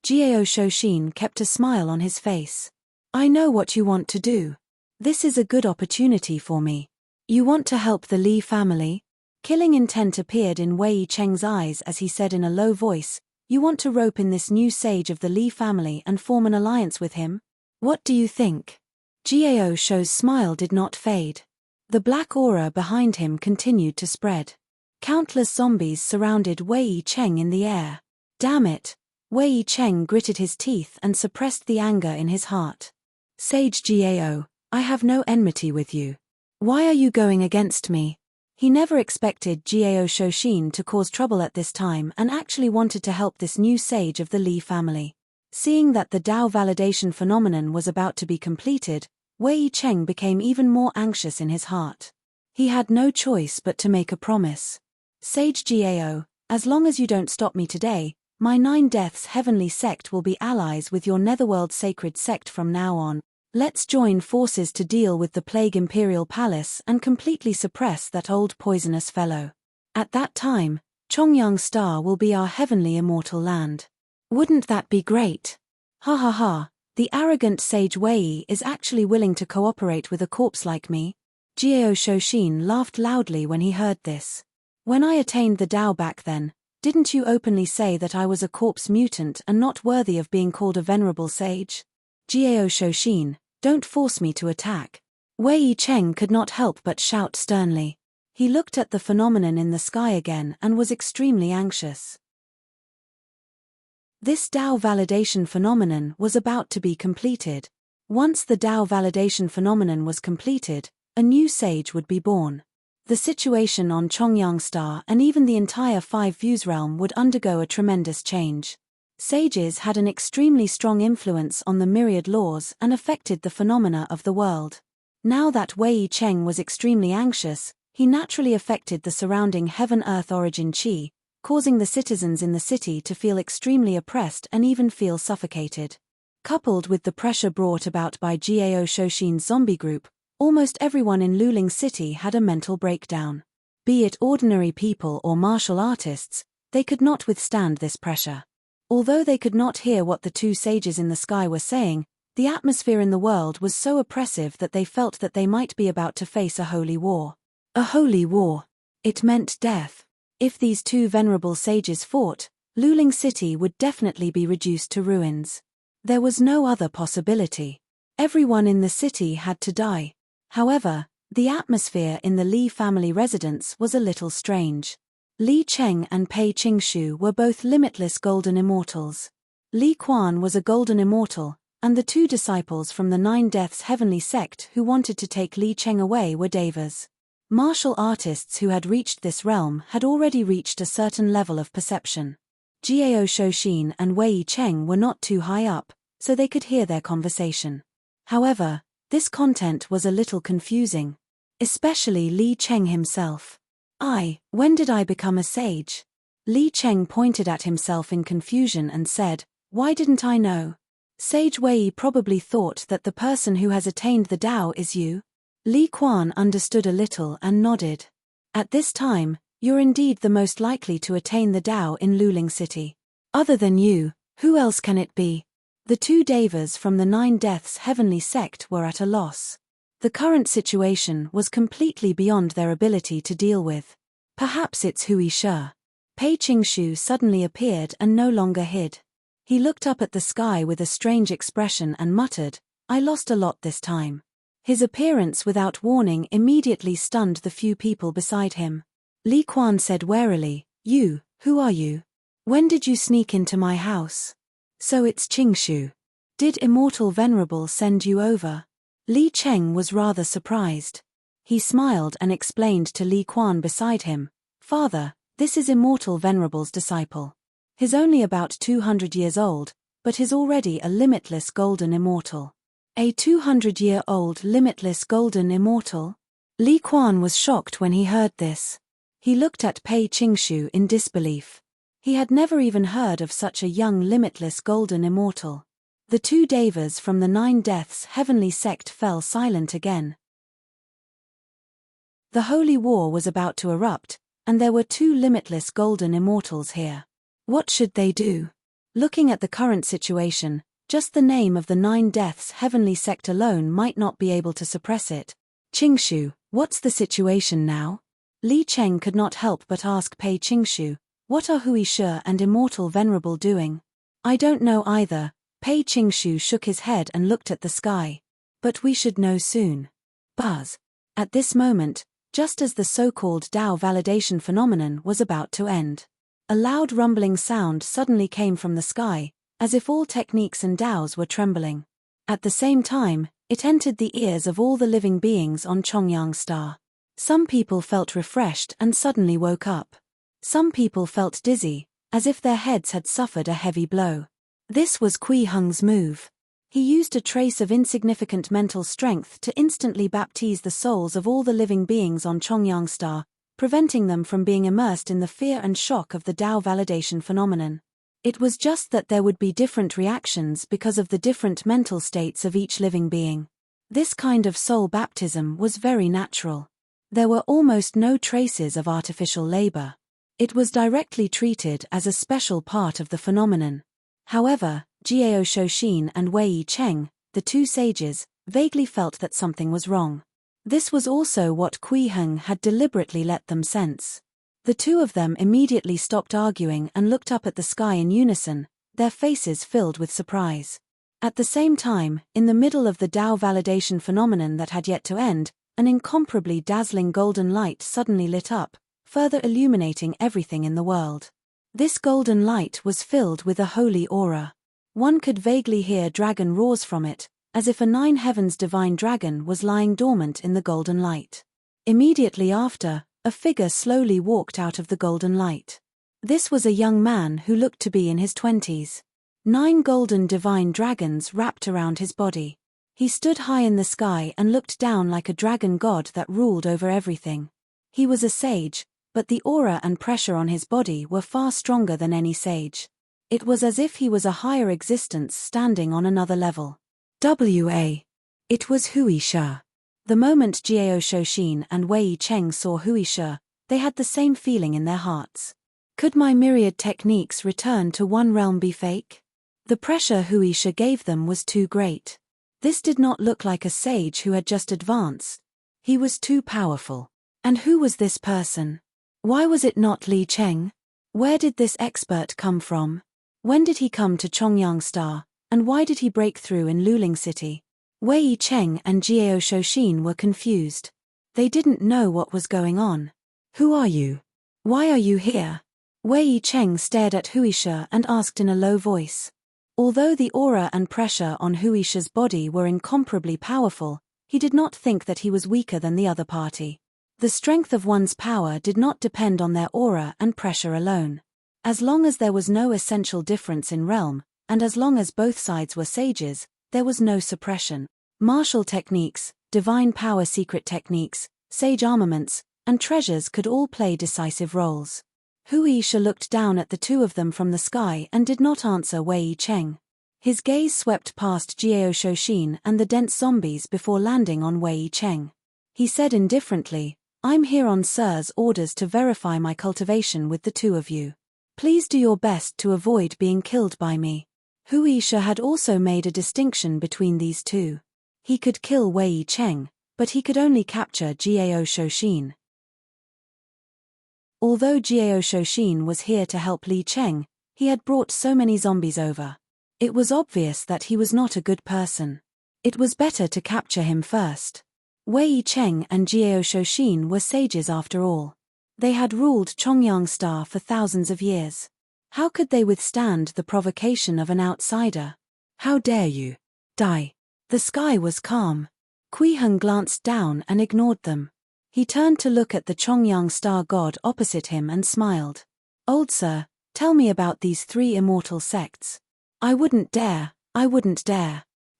Gao Shoshin kept a smile on his face. I know what you want to do. This is a good opportunity for me. You want to help the Li family? Killing intent appeared in Wei Cheng's eyes as he said in a low voice, you want to rope in this new sage of the Li family and form an alliance with him? What do you think? Gao Shou's smile did not fade. The black aura behind him continued to spread. Countless zombies surrounded Wei Cheng in the air. Damn it! Wei Cheng gritted his teeth and suppressed the anger in his heart. Sage Gao, I have no enmity with you. Why are you going against me? He never expected Gao Shoshin to cause trouble at this time and actually wanted to help this new sage of the Li family. Seeing that the Tao validation phenomenon was about to be completed, Wei Cheng became even more anxious in his heart. He had no choice but to make a promise. Sage Gao, as long as you don't stop me today, my 9 Deaths Heavenly Sect will be allies with your Netherworld Sacred Sect from now on. Let's join forces to deal with the Plague Imperial Palace and completely suppress that old poisonous fellow. At that time, Chongyang Star will be our heavenly immortal land. Wouldn't that be great? Ha ha ha, the arrogant sage Wei is actually willing to cooperate with a corpse like me. Jiao Shoshin laughed loudly when he heard this. When I attained the Tao back then, didn't you openly say that I was a corpse mutant and not worthy of being called a venerable sage? Jiao Shoshin, don't force me to attack. Wei Yicheng could not help but shout sternly. He looked at the phenomenon in the sky again and was extremely anxious. This Tao validation phenomenon was about to be completed. Once the Tao validation phenomenon was completed, a new sage would be born. The situation on Chongyang Star and even the entire Five Views realm would undergo a tremendous change. Sages had an extremely strong influence on the myriad laws and affected the phenomena of the world. Now that Wei Yicheng was extremely anxious, he naturally affected the surrounding heaven-earth origin qi, causing the citizens in the city to feel extremely oppressed and even feel suffocated. Coupled with the pressure brought about by Jiao Shoshin's zombie group, almost everyone in Luling City had a mental breakdown. Be it ordinary people or martial artists, they could not withstand this pressure. Although they could not hear what the two sages in the sky were saying, the atmosphere in the world was so oppressive that they felt that they might be about to face a holy war. A holy war. It meant death. If these two venerable sages fought, Luling City would definitely be reduced to ruins. There was no other possibility. Everyone in the city had to die. However, the atmosphere in the Li family residence was a little strange. Li Cheng and Pei Qingshu were both limitless golden immortals. Li Quan was a golden immortal, and the two disciples from the Nine Deaths heavenly sect who wanted to take Li Cheng away were devas. Martial artists who had reached this realm had already reached a certain level of perception. Jiao Shoshin and Wei Yicheng were not too high up, so they could hear their conversation. However, this content was a little confusing. Especially Li Cheng himself. When did I become a sage? Li Cheng pointed at himself in confusion and said, why didn't I know? Sage Wei probably thought that the person who has attained the Tao is you. Li Quan understood a little and nodded. At this time, you're indeed the most likely to attain the Tao in Luling City. Other than you, who else can it be? The two devas from the Nine Deaths heavenly sect were at a loss. The current situation was completely beyond their ability to deal with. Perhaps it's Hui Shi. Pei Qingshu suddenly appeared and no longer hid. He looked up at the sky with a strange expression and muttered, I lost a lot this time. His appearance without warning immediately stunned the few people beside him. Li Quan said warily, you, who are you? When did you sneak into my house? So it's Qingshu. Did Immortal Venerable send you over? Li Cheng was rather surprised. He smiled and explained to Li Quan beside him, Father, this is Immortal Venerable's disciple. He's only about 200 years old, but he's already a limitless golden immortal. A 200-year-old limitless golden immortal? Li Quan was shocked when he heard this. He looked at Pei Qingshu in disbelief. He had never even heard of such a young limitless golden immortal. The two devas from the Nine Deaths heavenly sect fell silent again. The holy war was about to erupt, and there were two limitless golden immortals here. What should they do? Looking at the current situation, just the name of the Nine Deaths heavenly sect alone might not be able to suppress it. Qingshu, what's the situation now? Li Cheng could not help but ask Pei Qingshu, what are Hui Shi and Immortal Venerable doing? I don't know either. Pei Qingshu shook his head and looked at the sky. But we should know soon. Buzz. At this moment, just as the so-called Tao validation phenomenon was about to end, a loud rumbling sound suddenly came from the sky, as if all techniques and Taos were trembling. At the same time, it entered the ears of all the living beings on Chongyang Star. Some people felt refreshed and suddenly woke up. Some people felt dizzy, as if their heads had suffered a heavy blow. This was Kui Heng's move. He used a trace of insignificant mental strength to instantly baptize the souls of all the living beings on Chongyang Star, preventing them from being immersed in the fear and shock of the Tao validation phenomenon. It was just that there would be different reactions because of the different mental states of each living being. This kind of soul baptism was very natural. There were almost no traces of artificial labor. It was directly treated as a special part of the phenomenon. However, Jiao Shoshin and Wei Yicheng, the two sages, vaguely felt that something was wrong. This was also what Kui Heng had deliberately let them sense. The two of them immediately stopped arguing and looked up at the sky in unison, their faces filled with surprise. At the same time, in the middle of the Tao validation phenomenon that had yet to end, an incomparably dazzling golden light suddenly lit up, further illuminating everything in the world. This golden light was filled with a holy aura. One could vaguely hear dragon roars from it, as if a nine heavens divine dragon was lying dormant in the golden light. Immediately after, a figure slowly walked out of the golden light. This was a young man who looked to be in his 20s. 9 golden divine dragons wrapped around his body. He stood high in the sky and looked down like a dragon god that ruled over everything. He was a sage, but the aura and pressure on his body were far stronger than any sage. It was as if he was a higher existence standing on another level. It was Wuxia. The moment Jiao Shoshin and Wei Cheng saw Wuxia, they had the same feeling in their hearts. Could my myriad techniques return to one realm be fake? The pressure Wuxia gave them was too great. This did not look like a sage who had just advanced. He was too powerful. And who was this person? Why was it not Li Cheng? Where did this expert come from? When did he come to Chongyang Star, and why did he break through in Luling City? Wei Cheng and Jiao Shoshin were confused. They didn't know what was going on. Who are you? Why are you here? Wei Cheng stared at Wuxia and asked in a low voice. Although the aura and pressure on Wuxia's body were incomparably powerful, he did not think that he was weaker than the other party. The strength of one's power did not depend on their aura and pressure alone. As long as there was no essential difference in realm, and as long as both sides were sages, there was no suppression. Martial techniques, divine power secret techniques, sage armaments, and treasures could all play decisive roles. Wuxia looked down at the two of them from the sky and did not answer Wei Cheng. His gaze swept past Jiao Shoshin and the dense zombies before landing on Wei Cheng. He said indifferently, "I'm here on Sir's orders to verify my cultivation with the two of you. Please do your best to avoid being killed by me." Wuxia had also made a distinction between these two. He could kill Wei Cheng, but he could only capture Jiao Shoshin. Although Jiao Shoshin was here to help Li Cheng, he had brought so many zombies over. It was obvious that he was not a good person. It was better to capture him first. Wei Cheng and Jiao Shoshin were sages after all. They had ruled Chongyang Star for thousands of years. How could they withstand the provocation of an outsider? How dare you? Die. The sky was calm. Kui Heng glanced down and ignored them. He turned to look at the Chongyang Star god opposite him and smiled. "Old sir, tell me about these 3 immortal sects." I wouldn't dare.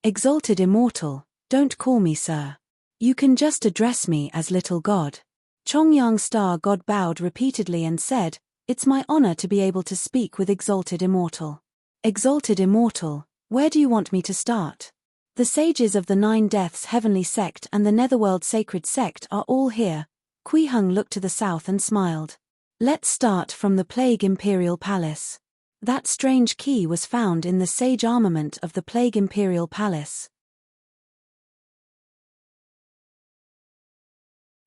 "Exalted immortal, don't call me sir. You can just address me as little god." Chongyang Star god bowed repeatedly and said, "It's my honor to be able to speak with Exalted Immortal." "Exalted Immortal, where do you want me to start?" "The sages of the 9 Deaths Heavenly Sect and the Netherworld Sacred Sect are all here." Kui Heng looked to the south and smiled. "Let's start from the Plague Imperial Palace." That strange key was found in the sage armament of the Plague Imperial Palace.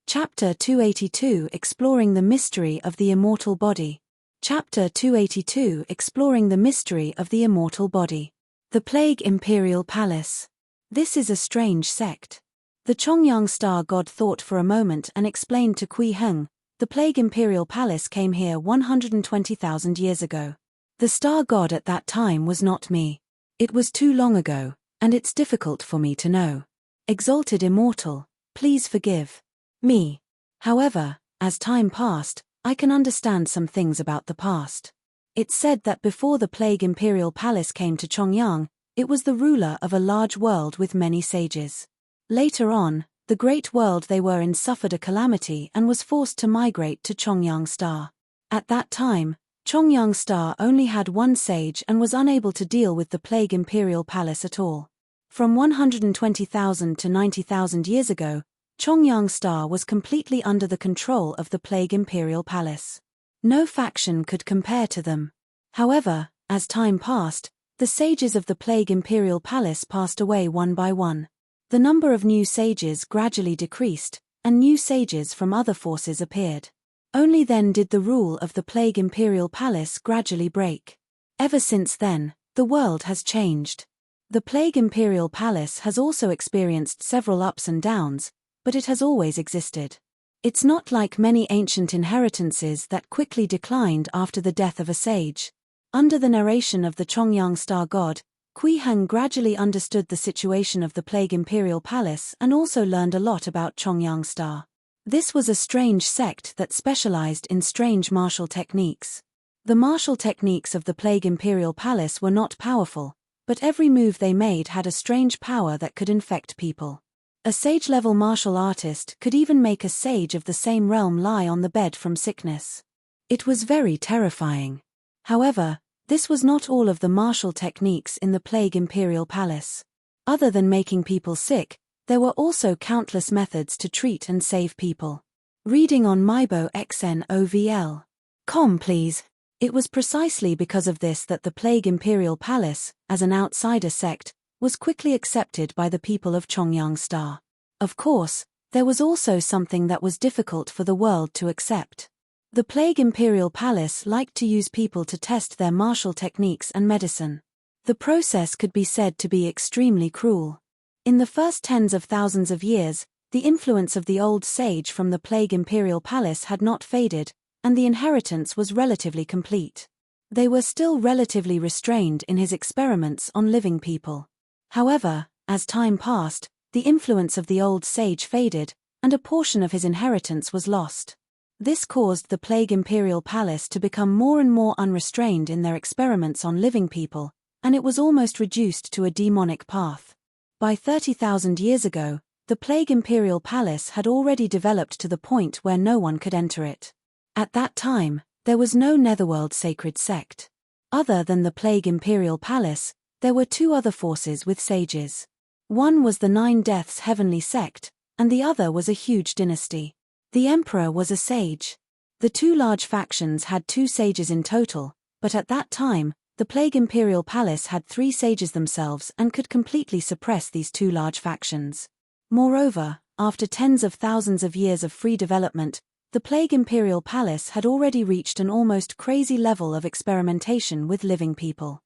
Chapter 282 Exploring the Mystery of the Immortal Body. Chapter 282 Exploring the Mystery of the Immortal Body. The Plague Imperial Palace. This is a strange sect. The Chongyang Star god thought for a moment and explained to Kui Heng, "The Plague Imperial Palace came here 120,000 years ago. The star god at that time was not me. It was too long ago, and it's difficult for me to know. Exalted Immortal, please forgive me. However, as time passed, I can understand some things about the past. It's said that before the Plague Imperial Palace came to Chongyang, it was the ruler of a large world with many sages. Later on, the great world they were in suffered a calamity and was forced to migrate to Chongyang Star. At that time, Chongyang Star only had one sage and was unable to deal with the Plague Imperial Palace at all. From 120,000 to 90,000 years ago, Chongyang Star was completely under the control of the Plague Imperial Palace. No faction could compare to them. However, as time passed, the sages of the Plague Imperial Palace passed away one by one. The number of new sages gradually decreased, and new sages from other forces appeared. Only then did the rule of the Plague Imperial Palace gradually break. Ever since then, the world has changed. The Plague Imperial Palace has also experienced several ups and downs, but it has always existed. It's not like many ancient inheritances that quickly declined after the death of a sage. Under the narration of the Chongyang Star God, Kui Heng gradually understood the situation of the Plague Imperial Palace and also learned a lot about Chongyang Star. This was a strange sect that specialized in strange martial techniques. The martial techniques of the Plague Imperial Palace were not powerful, but every move they made had a strange power that could infect people. A sage-level martial artist could even make a sage of the same realm lie on the bed from sickness. It was very terrifying. However, this was not all of the martial techniques in the Plague Imperial Palace. Other than making people sick, there were also countless methods to treat and save people. Reading on mybo.xnovl.com please. It was precisely because of this that the Plague Imperial Palace, as an outsider sect, was quickly accepted by the people of Chongyang Star. Of course, there was also something that was difficult for the world to accept. The Plague Imperial Palace liked to use people to test their martial techniques and medicine. The process could be said to be extremely cruel. In the first tens of thousands of years, the influence of the old sage from the Plague Imperial Palace had not faded, and the inheritance was relatively complete. They were still relatively restrained in his experiments on living people. However, as time passed, the influence of the old sage faded, and a portion of his inheritance was lost. This caused the Plague Imperial Palace to become more and more unrestrained in their experiments on living people, and it was almost reduced to a demonic path. By 30,000 years ago, the Plague Imperial Palace had already developed to the point where no one could enter it. At that time, there was no Netherworld sacred sect. Other than the Plague Imperial Palace, there were two other forces with sages. One was the Nine Deaths Heavenly Sect, and the other was a huge dynasty. The Emperor was a sage. The two large factions had 2 sages in total, but at that time, the Plague Imperial Palace had 3 sages themselves and could completely suppress these 2 large factions. Moreover, after tens of thousands of years of free development, the Plague Imperial Palace had already reached an almost crazy level of experimentation with living people.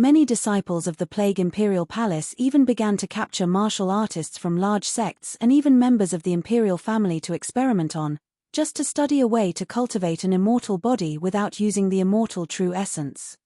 Many disciples of the Plague Imperial Palace even began to capture martial artists from large sects and even members of the imperial family to experiment on, just to study a way to cultivate an immortal body without using the immortal true essence.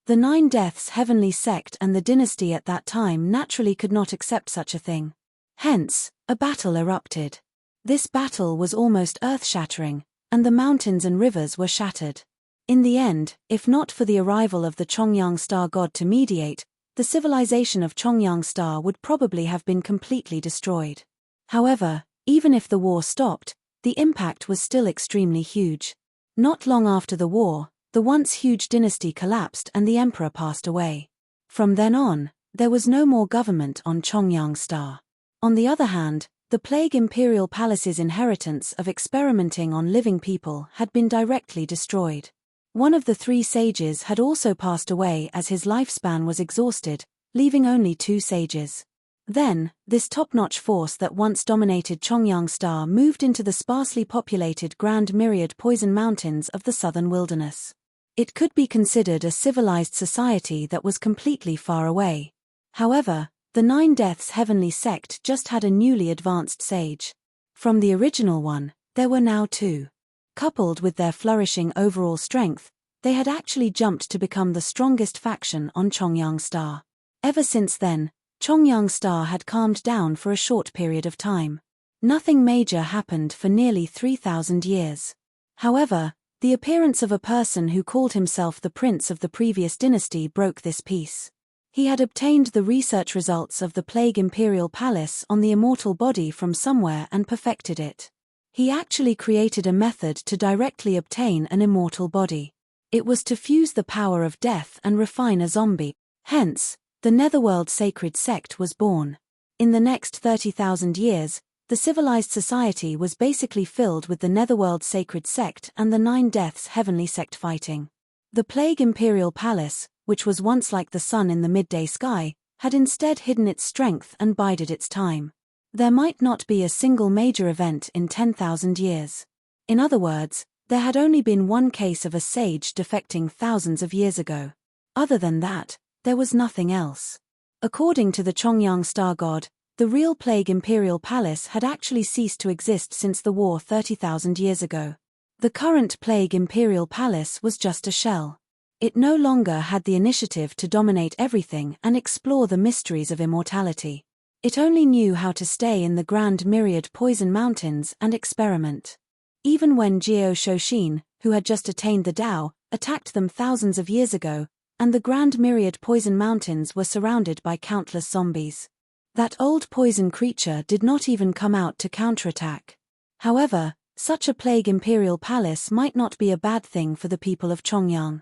The Nine Deaths Heavenly Sect and the dynasty at that time naturally could not accept such a thing. Hence, a battle erupted. This battle was almost earth-shattering, and the mountains and rivers were shattered. In the end, if not for the arrival of the Chongyang Star God to mediate, the civilization of Chongyang Star would probably have been completely destroyed. However, even if the war stopped, the impact was still extremely huge. Not long after the war, the once huge dynasty collapsed and the emperor passed away. From then on, there was no more government on Chongyang Star. On the other hand, the Plague Imperial Palace's inheritance of experimenting on living people had been directly destroyed. One of the 3 sages had also passed away as his lifespan was exhausted, leaving only 2 sages. Then, this top-notch force that once dominated Chongyang Star moved into the sparsely populated Grand Myriad Poison Mountains of the southern wilderness. It could be considered a civilized society that was completely far away. However, the Nine Deaths Heavenly Sect just had a newly advanced sage. From the original one, there were now 2. Coupled with their flourishing overall strength, they had actually jumped to become the strongest faction on Chongyang Star. Ever since then, Chongyang Star had calmed down for a short period of time. Nothing major happened for nearly 3,000 years. However, the appearance of a person who called himself the prince of the previous dynasty broke this peace. He had obtained the research results of the Plague Imperial Palace on the immortal body from somewhere and perfected it. He actually created a method to directly obtain an immortal body. It was to fuse the power of death and refine a zombie. Hence, the Netherworld Sacred Sect was born. In the next 30,000 years, the civilized society was basically filled with the Netherworld Sacred Sect and the Nine Deaths Heavenly Sect fighting. The Plague Imperial Palace, which was once like the sun in the midday sky, had instead hidden its strength and bided its time. There might not be a single major event in 10,000 years. In other words, there had only been one case of a sage defecting thousands of years ago. Other than that, there was nothing else. According to the Chongyang star god, the real Plague Imperial Palace had actually ceased to exist since the war 30,000 years ago. The current Plague Imperial Palace was just a shell. It no longer had the initiative to dominate everything and explore the mysteries of immortality. It only knew how to stay in the Grand Myriad Poison Mountains and experiment. Even when Jiao Shoshin, who had just attained the Tao, attacked them thousands of years ago, and the Grand Myriad Poison Mountains were surrounded by countless zombies. That old poison creature did not even come out to counterattack. However, such a Plague Imperial Palace might not be a bad thing for the people of Chongyang.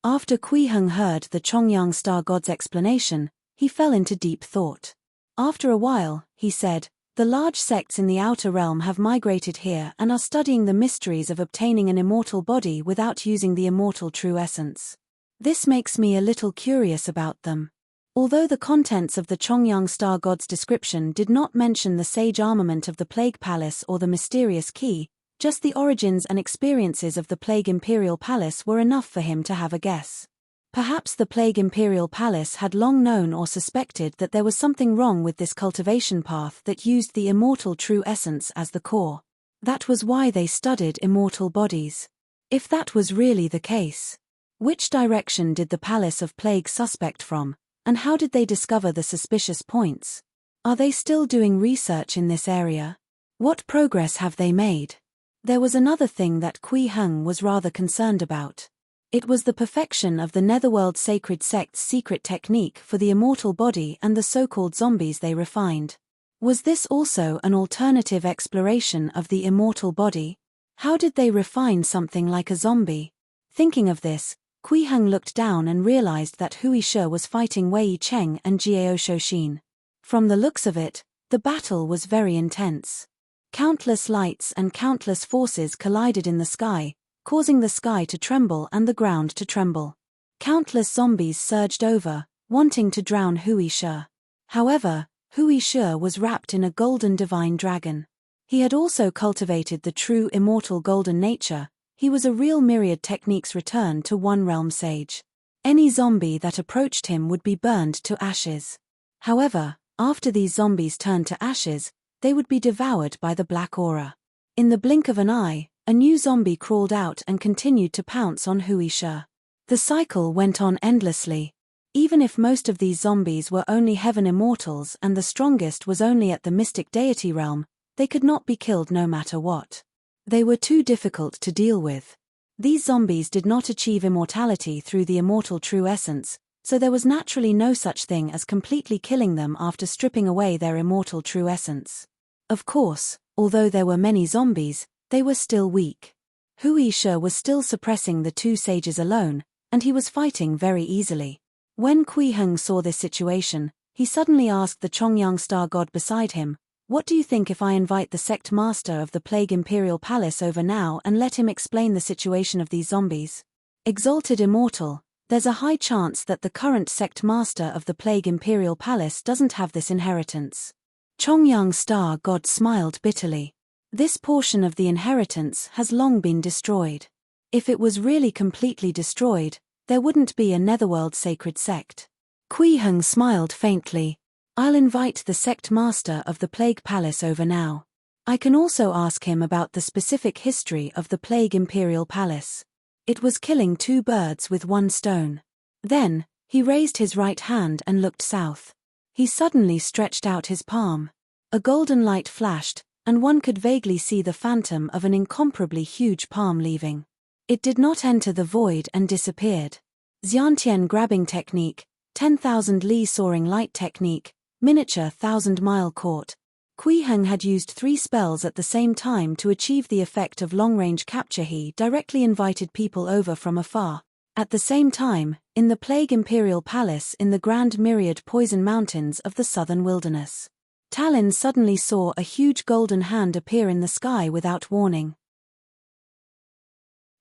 After Kui Heng heard the Chongyang star god's explanation, he fell into deep thought. After a while, he said, "The large sects in the outer realm have migrated here and are studying the mysteries of obtaining an immortal body without using the immortal true essence. This makes me a little curious about them." Although the contents of the Chongyang star god's description did not mention the sage armament of the Plague Palace or the mysterious key, just the origins and experiences of the Plague Imperial Palace were enough for him to have a guess. Perhaps the Plague Imperial Palace had long known or suspected that there was something wrong with this cultivation path that used the immortal true essence as the core. That was why they studied immortal bodies. If that was really the case, which direction did the Palace of Plague suspect from? And how did they discover the suspicious points? Are they still doing research in this area? What progress have they made? There was another thing that Kui Heng was rather concerned about. It was the perfection of the Netherworld Sacred Sect's secret technique for the immortal body and the so-called zombies they refined. Was this also an alternative exploration of the immortal body? How did they refine something like a zombie? Thinking of this, Kui Heng looked down and realized that Hui Shi was fighting Wei Cheng and Jiao Shoshin. From the looks of it, the battle was very intense. Countless lights and countless forces collided in the sky, causing the sky to tremble and the ground to tremble. Countless zombies surged over, wanting to drown Hui Shi. However, Hui Shi was wrapped in a golden divine dragon. He had also cultivated the true immortal golden nature. He was a real myriad techniques return to one realm sage. Any zombie that approached him would be burned to ashes. However, after these zombies turned to ashes, they would be devoured by the black aura. In the blink of an eye, a new zombie crawled out and continued to pounce on Hui Shi. The cycle went on endlessly. Even if most of these zombies were only heaven immortals and the strongest was only at the mystic deity realm, they could not be killed no matter what. They were too difficult to deal with. These zombies did not achieve immortality through the immortal true essence, so there was naturally no such thing as completely killing them after stripping away their immortal true essence. Of course, although there were many zombies, they were still weak. Hui Shi was still suppressing the two sages alone, and he was fighting very easily. When Kui Heng saw this situation, he suddenly asked the Chongyang star god beside him, "What do you think if I invite the sect master of the Plague Imperial Palace over now and let him explain the situation of these zombies?" Exalted Immortal, there's a high chance that the current sect master of the Plague Imperial Palace doesn't have this inheritance. Chongyang star god smiled bitterly. This portion of the inheritance has long been destroyed. If it was really completely destroyed, there wouldn't be a Netherworld sacred sect. Kui Heng smiled faintly. "I'll invite the sect master of the Plague Palace over now. I can also ask him about the specific history of the Plague Imperial Palace. It was killing two birds with one stone." Then, he raised his right hand and looked south. He suddenly stretched out his palm. A golden light flashed, and one could vaguely see the phantom of an incomparably huge palm leaving. It did not enter the void and disappeared. Xiantian grabbing technique, 10,000 Li soaring light technique, miniature 1,000-mile court. Kui Heng had used 3 spells at the same time to achieve the effect of long-range capture. He directly invited people over from afar. At the same time, in the Plague Imperial Palace in the Grand Myriad Poison Mountains of the Southern Wilderness, Talon suddenly saw a huge golden hand appear in the sky without warning.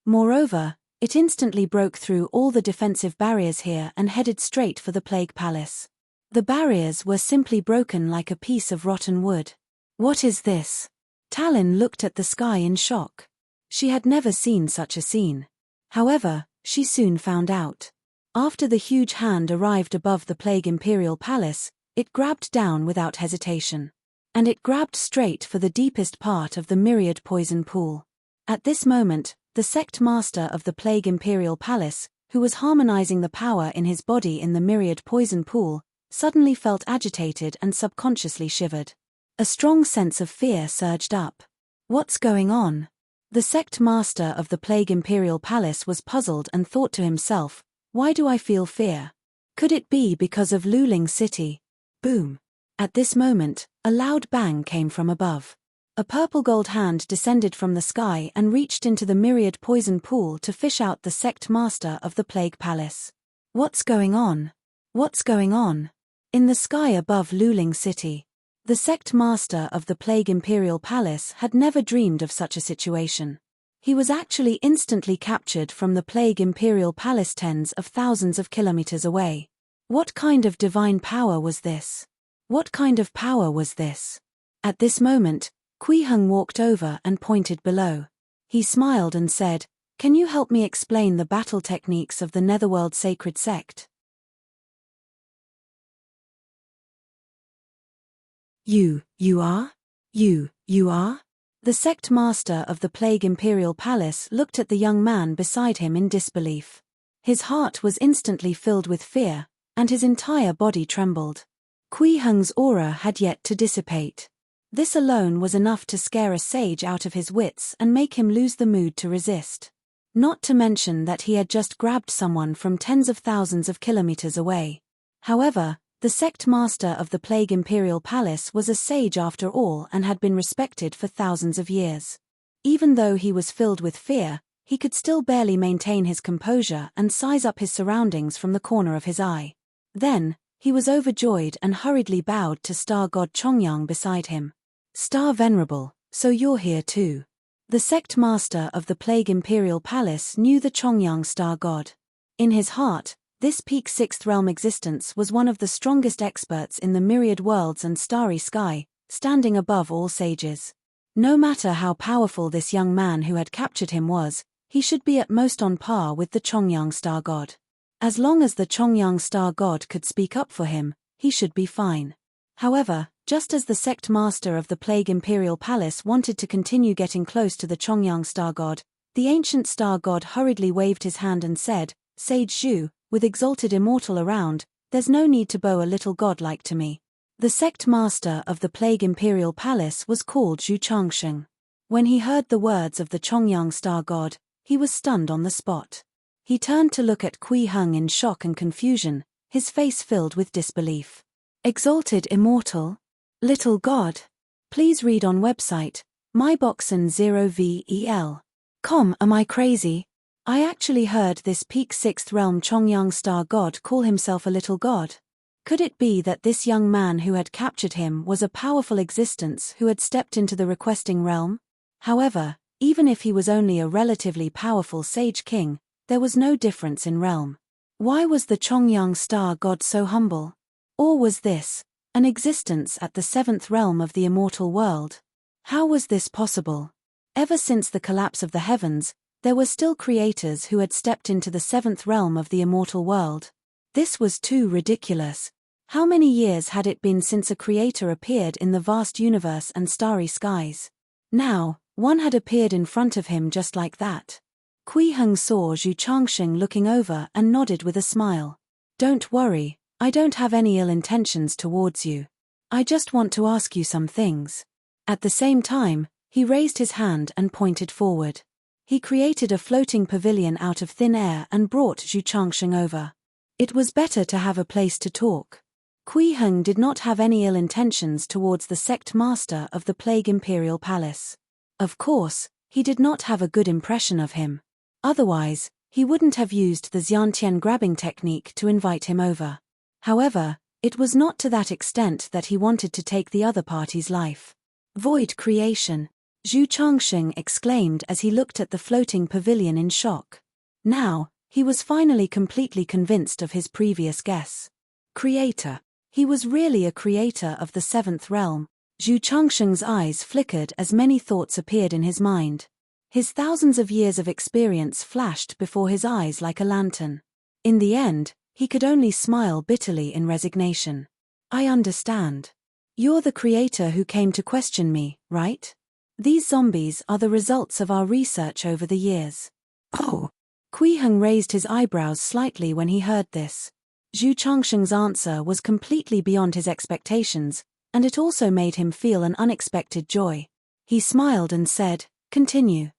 Moreover, It instantly broke through all the defensive barriers here and headed straight for the Plague Palace. The barriers were simply broken like a piece of rotten wood. What is this? Talon looked at the sky in shock. She had never seen such a scene. However, she soon found out. After the huge hand arrived above the Plague Imperial Palace, it grabbed down without hesitation. And it grabbed straight for the deepest part of the myriad poison pool. At this moment, the sect master of the Plague Imperial Palace, who was harmonizing the power in his body in the myriad poison pool, suddenly felt agitated and subconsciously shivered. A strong sense of fear surged up. What's going on? The sect master of the Plague Imperial Palace was puzzled and thought to himself, why do I feel fear? Could it be because of Luling City? Boom! At this moment, a loud bang came from above. A purple-gold hand descended from the sky and reached into the myriad poison pool to fish out the sect master of the Plague Palace. What's going on? What's going on? In the sky above Luling City. The sect master of the Plague Imperial Palace had never dreamed of such a situation. He was actually instantly captured from the Plague Imperial Palace tens of thousands of kilometers away. What kind of divine power was this? What kind of power was this? At this moment, Kui Heng walked over and pointed below. He smiled and said, "Can you help me explain the battle techniques of the Netherworld Sacred Sect?" You are? You are? The sect master of the Plague Imperial Palace looked at the young man beside him in disbelief. His heart was instantly filled with fear, and his entire body trembled. Kui Heng's aura had yet to dissipate. This alone was enough to scare a sage out of his wits and make him lose the mood to resist. Not to mention that he had just grabbed someone from tens of thousands of kilometers away. However, the sect master of the Plague Imperial Palace was a sage after all and had been respected for thousands of years. Even though he was filled with fear, he could still barely maintain his composure and size up his surroundings from the corner of his eye. Then, he was overjoyed and hurriedly bowed to Star God Chongyang beside him. "Star Venerable, so you're here too." The sect master of the Plague Imperial Palace knew the Chongyang Star God. In his heart, this peak sixth realm existence was one of the strongest experts in the myriad worlds and starry sky, standing above all sages. No matter how powerful this young man who had captured him was, he should be at most on par with the Chongyang Star God. As long as the Chongyang Star God could speak up for him, he should be fine. However, just as the sect master of the Plague Imperial Palace wanted to continue getting close to the Chongyang Star God, the ancient Star God hurriedly waved his hand and said, "Sage Zhu, with exalted immortal around, there's no need to bow a little godlike to me." The sect master of the Plague Imperial Palace was called Zhu Changsheng. When he heard the words of the Chongyang Star God, he was stunned on the spot. He turned to look at Kui Heng in shock and confusion, his face filled with disbelief. Exalted immortal? Little god? Please read on website, myboxen0vel.com. Am I crazy? I actually heard this peak sixth realm Chongyang Star God call himself a little god. Could it be that this young man who had captured him was a powerful existence who had stepped into the requesting realm? However, even if he was only a relatively powerful sage king, there was no difference in realm. Why was the Chongyang Star God so humble? Or was this an existence at the seventh realm of the immortal world? How was this possible? Ever since the collapse of the heavens, there were still creators who had stepped into the seventh realm of the immortal world. This was too ridiculous. How many years had it been since a creator appeared in the vast universe and starry skies? Now, one had appeared in front of him just like that. Kui Heng saw Zhu Changsheng looking over and nodded with a smile. "Don't worry, I don't have any ill intentions towards you. I just want to ask you some things." At the same time, he raised his hand and pointed forward. He created a floating pavilion out of thin air and brought Zhu Changsheng over. It was better to have a place to talk. Kui Heng did not have any ill intentions towards the sect master of the Plague Imperial Palace. Of course, he did not have a good impression of him. Otherwise, he wouldn't have used the Xiantian grabbing technique to invite him over. However, it was not to that extent that he wanted to take the other party's life. "Void creation," Zhu Changsheng exclaimed as he looked at the floating pavilion in shock. Now, he was finally completely convinced of his previous guess. Creator. He was really a creator of the seventh realm. Zhu Changsheng's eyes flickered as many thoughts appeared in his mind. His thousands of years of experience flashed before his eyes like a lantern. In the end, he could only smile bitterly in resignation. I understand. You're the creator who came to question me, right? These zombies are the results of our research over the years. Oh! Kui Heng raised his eyebrows slightly when he heard this. Zhu Changsheng's answer was completely beyond his expectations, and it also made him feel an unexpected joy. He smiled and said, "Continue."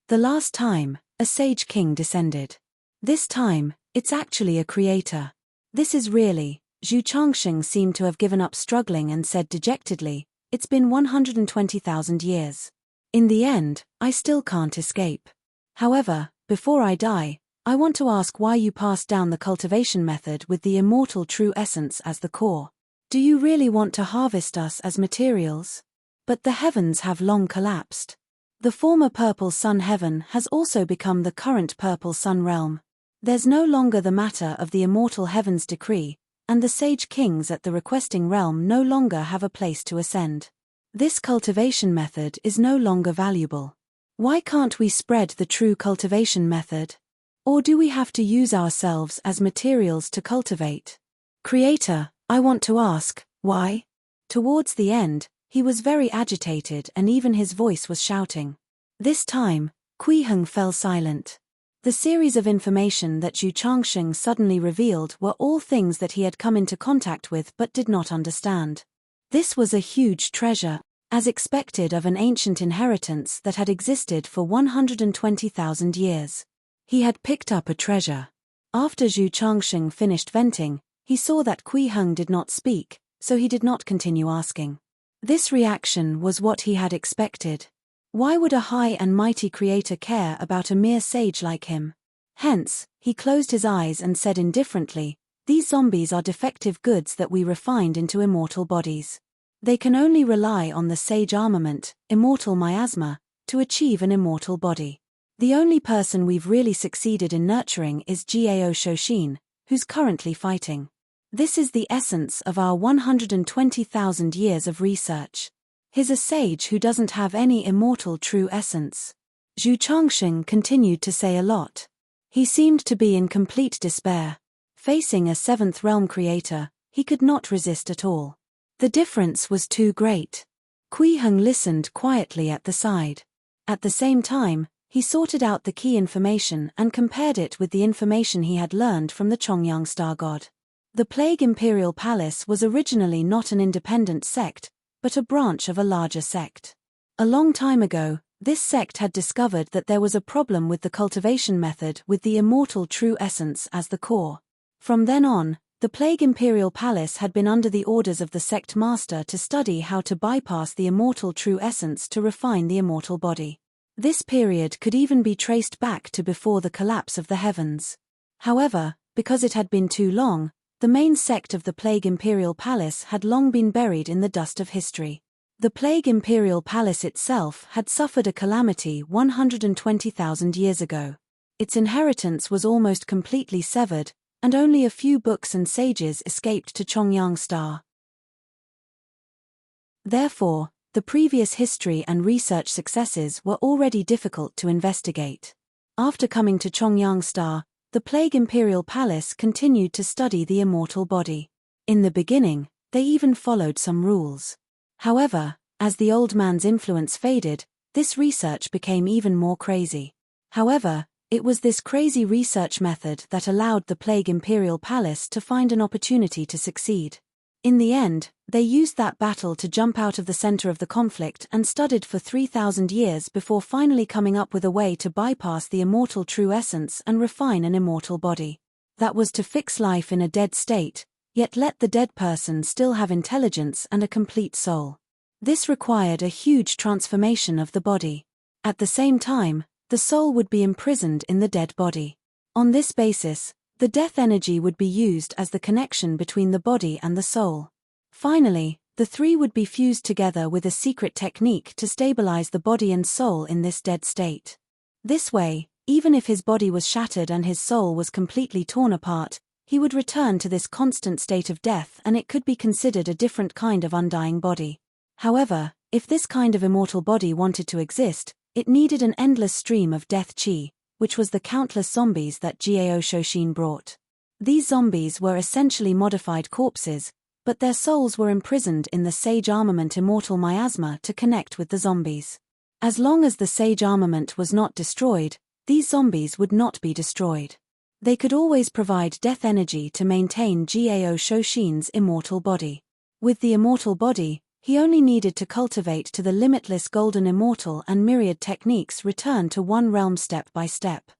The last time, a sage king descended. This time, it's actually a creator. This is really. Zhu Changsheng seemed to have given up struggling and said dejectedly, "It's been 120,000 years. In the end, I still can't escape. However, before I die, I want to ask why you passed down the cultivation method with the immortal true essence as the core. Do you really want to harvest us as materials? But the heavens have long collapsed. The former purple sun heaven has also become the current purple sun realm. There's no longer the matter of the immortal heavens decree, and the sage kings at the requesting realm no longer have a place to ascend. This cultivation method is no longer valuable. Why can't we spread the true cultivation method? Or do we have to use ourselves as materials to cultivate? Creator, I want to ask, why?" Towards the end, he was very agitated and even his voice was shouting. This time, Kui Heng fell silent. The series of information that Zhu Changsheng suddenly revealed were all things that he had come into contact with but did not understand. This was a huge treasure, as expected of an ancient inheritance that had existed for 120,000 years. He had picked up a treasure. After Zhu Changsheng finished venting, he saw that Kui Heng did not speak, so he did not continue asking. This reaction was what he had expected. Why would a high and mighty creator care about a mere sage like him? Hence, he closed his eyes and said indifferently, "These zombies are defective goods that we refined into immortal bodies. They can only rely on the sage armament, immortal miasma, to achieve an immortal body. The only person we've really succeeded in nurturing is Gao Shoshin, who's currently fighting. This is the essence of our 120,000 years of research. He's a sage who doesn't have any immortal true essence." Zhu Changsheng continued to say a lot. He seemed to be in complete despair. Facing a seventh realm creator, he could not resist at all. The difference was too great. Kui Heng listened quietly at the side. At the same time, he sorted out the key information and compared it with the information he had learned from the Chongyang Star God. The Plague Imperial Palace was originally not an independent sect, but a branch of a larger sect. A long time ago, this sect had discovered that there was a problem with the cultivation method with the immortal true essence as the core. From then on, the Plague Imperial Palace had been under the orders of the sect master to study how to bypass the immortal true essence to refine the immortal body. This period could even be traced back to before the collapse of the heavens. However, because it had been too long, the main sect of the Plague Imperial Palace had long been buried in the dust of history. The Plague Imperial Palace itself had suffered a calamity 120,000 years ago. Its inheritance was almost completely severed, and only a few books and sages escaped to Chongyang Star. Therefore, the previous history and research successes were already difficult to investigate. After coming to Chongyang Star, the Plague Imperial Palace continued to study the immortal body. In the beginning, they even followed some rules. However, as the old man's influence faded, this research became even more crazy. However, it was this crazy research method that allowed the Plague Imperial Palace to find an opportunity to succeed. In the end, they used that battle to jump out of the center of the conflict and studied for 3,000 years before finally coming up with a way to bypass the immortal true essence and refine an immortal body. That was to fix life in a dead state, yet let the dead person still have intelligence and a complete soul. This required a huge transformation of the body. At the same time, the soul would be imprisoned in the dead body. On this basis, the death energy would be used as the connection between the body and the soul. Finally, the three would be fused together with a secret technique to stabilize the body and soul in this dead state. This way, Even if his body was shattered and his soul was completely torn apart, he would return to this constant state of death, and it could be considered a different kind of undying body. However, if this kind of immortal body wanted to exist, it needed an endless stream of death chi, which was the countless zombies that Gao Shoshin brought. These zombies were essentially modified corpses, but their souls were imprisoned in the Sage Armament immortal miasma to connect with the zombies. As long as the Sage Armament was not destroyed, these zombies would not be destroyed. They could always provide death energy to maintain Gao Shoshin's immortal body. With the immortal body, he only needed to cultivate to the limitless golden immortal, and myriad techniques return to one realm step by step.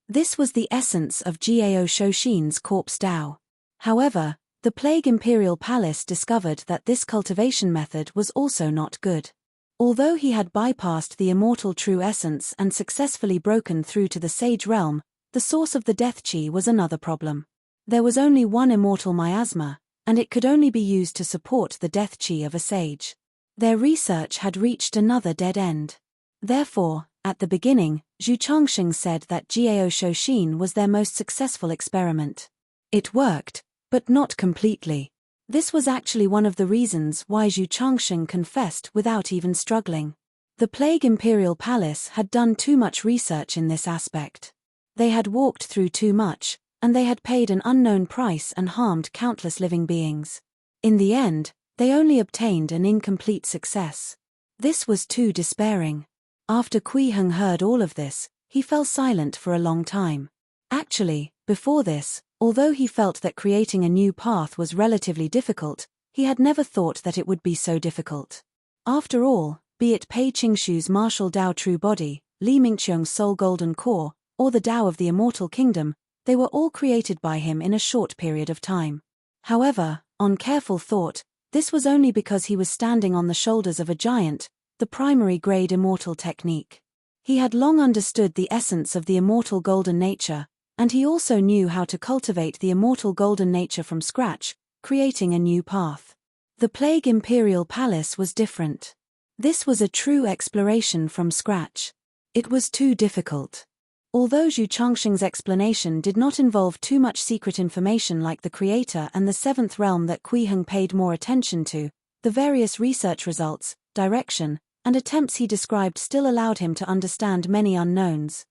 This was the essence of Gao Shoshin's corpse Dao. However, the Plague Imperial Palace discovered that this cultivation method was also not good. Although he had bypassed the immortal true essence and successfully broken through to the Sage realm, the source of the death chi was another problem. There was only one immortal miasma, and it could only be used to support the death chi of a sage. Their research had reached another dead end. Therefore, at the beginning, Zhu Changsheng said that Gao Shoshin was their most successful experiment. It worked, but not completely. This was actually one of the reasons why Zhu Changsheng confessed without even struggling. The Plague Imperial Palace had done too much research in this aspect. They had walked through too much, and they had paid an unknown price and harmed countless living beings. In the end, they only obtained an incomplete success. This was too despairing. After Kui Heng heard all of this, he fell silent for a long time. Actually, before this, although he felt that creating a new path was relatively difficult, he had never thought that it would be so difficult. After all, be it Pei Qingshu's martial Dao true body, Li Mingqiong's soul golden core, or the Dao of the immortal kingdom, they were all created by him in a short period of time. However, on careful thought, this was only because he was standing on the shoulders of a giant, the primary grade immortal technique. He had long understood the essence of the immortal golden nature, and he also knew how to cultivate the immortal golden nature from scratch, creating a new path. The Plague Imperial Palace was different. This was a true exploration from scratch. It was too difficult. Although Zhu Changsheng's explanation did not involve too much secret information like the Creator and the Seventh Realm that Kui Heng paid more attention to, the various research results, direction, and attempts he described still allowed him to understand many unknowns.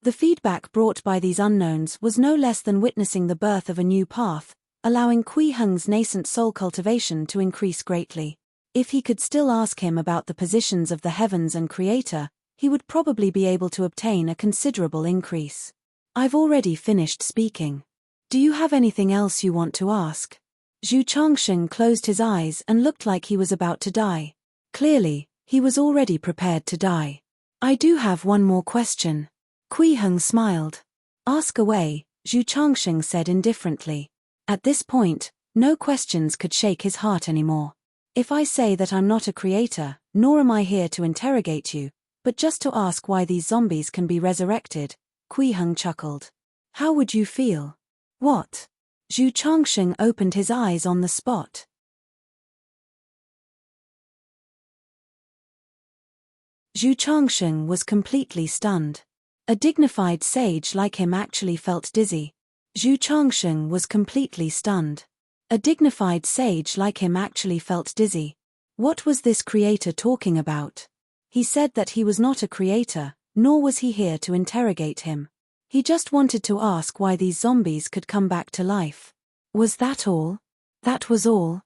The feedback brought by these unknowns was no less than witnessing the birth of a new path, allowing Kui Heng's nascent soul cultivation to increase greatly. If he could still ask him about the positions of the heavens and Creator, he would probably be able to obtain a considerable increase. I've already finished speaking. Do you have anything else you want to ask? Zhu Changsheng closed his eyes and looked like he was about to die. Clearly, he was already prepared to die. I do have one more question. Kui Heng smiled. Ask away, Zhu Changsheng said indifferently. At this point, no questions could shake his heart anymore. If I say that I'm not a creator, nor am I here to interrogate you, but just to ask why these zombies can be resurrected, Kui Heng chuckled. How would you feel? What? Zhu Changsheng opened his eyes on the spot. Zhu Changsheng was completely stunned. A dignified sage like him actually felt dizzy. Zhu Changsheng was completely stunned. A dignified sage like him actually felt dizzy. What was this creator talking about? He said that he was not a creator, nor was he here to interrogate him. He just wanted to ask why these zombies could come back to life. Was that all? That was all?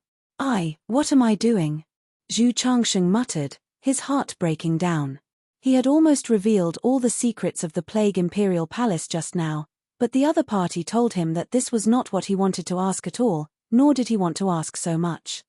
What am I doing? Zhu Changsheng muttered, his heart breaking down. He had almost revealed all the secrets of the Plague Imperial Palace just now, but the other party told him that this was not what he wanted to ask at all, nor did he want to ask so much.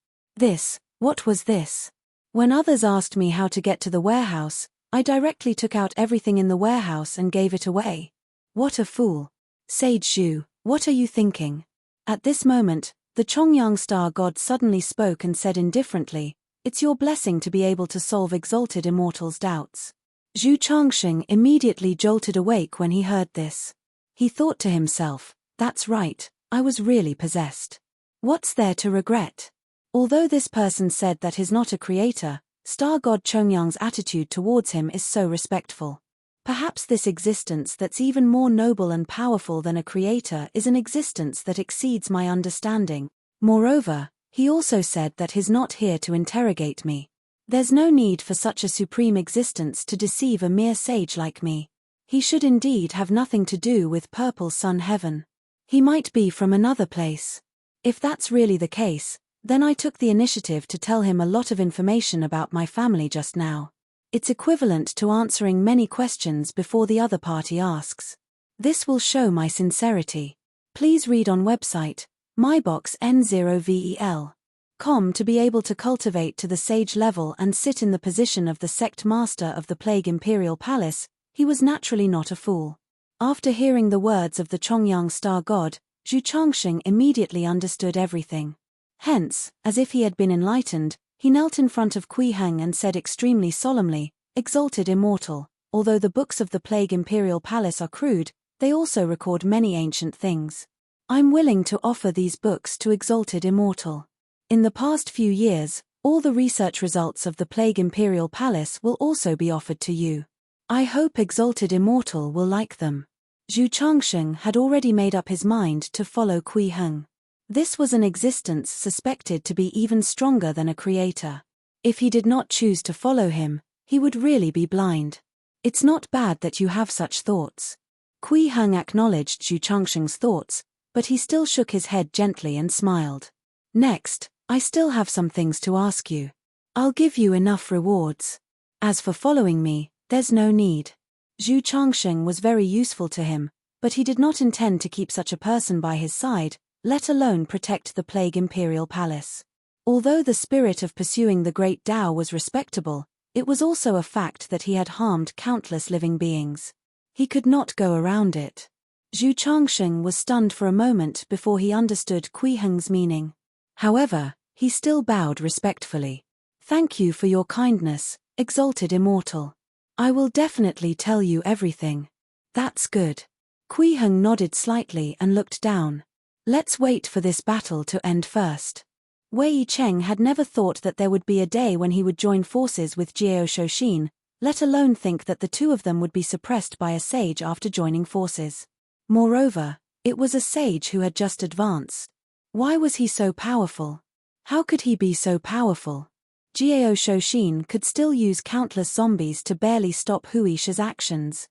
What was this? When others asked me how to get to the warehouse, I directly took out everything in the warehouse and gave it away. What a fool. Sage Zhu, what are you thinking? At this moment, the Chongyang star god suddenly spoke and said indifferently, It's your blessing to be able to solve exalted immortals' doubts. Zhu Changsheng immediately jolted awake when he heard this. He thought to himself, that's right, I was really possessed. What's there to regret? Although this person said that he's not a creator, Star God Chongyang's attitude towards him is so respectful. Perhaps this existence that's even more noble and powerful than a creator is an existence that exceeds my understanding. Moreover, he also said that he's not here to interrogate me. There's no need for such a supreme existence to deceive a mere sage like me. He should indeed have nothing to do with Purple Sun Heaven. He might be from another place. If that's really the case, then I took the initiative to tell him a lot of information about my family just now. It's equivalent to answering many questions before the other party asks. This will show my sincerity. Please read on website, myboxn0vel.com to be able to cultivate to the sage level and sit in the position of the sect master of the Plague Imperial Palace. He was naturally not a fool. After hearing the words of the Chongyang star god, Zhu Changsheng immediately understood everything. Hence, as if he had been enlightened, he knelt in front of Kui Heng and said extremely solemnly, "Exalted Immortal, although the books of the Plague Imperial Palace are crude, they also record many ancient things. I'm willing to offer these books to Exalted Immortal. In the past few years, all the research results of the Plague Imperial Palace will also be offered to you. I hope Exalted Immortal will like them." Zhu Changsheng had already made up his mind to follow Kui Heng. This was an existence suspected to be even stronger than a creator. If he did not choose to follow him, he would really be blind. It's not bad that you have such thoughts. Kui Heng acknowledged Zhu Changsheng's thoughts, but he still shook his head gently and smiled. "Next, I still have some things to ask you. I'll give you enough rewards. As for following me, there's no need." Zhu Changsheng was very useful to him, but he did not intend to keep such a person by his side, let alone protect the Plague Imperial Palace. Although the spirit of pursuing the Great Tao was respectable, it was also a fact that he had harmed countless living beings. He could not go around it. Zhu Changsheng was stunned for a moment before he understood Kui Heng's meaning. However, he still bowed respectfully. "Thank you for your kindness, Exalted Immortal. I will definitely tell you everything." "That's good." Kui Heng nodded slightly and looked down. "Let's wait for this battle to end first." Wei Cheng had never thought that there would be a day when he would join forces with Jiao Shoshin, let alone think that the two of them would be suppressed by a sage after joining forces. Moreover, it was a sage who had just advanced. Why was he so powerful? How could he be so powerful? Jiao Shoshin could still use countless zombies to barely stop Huisha's actions.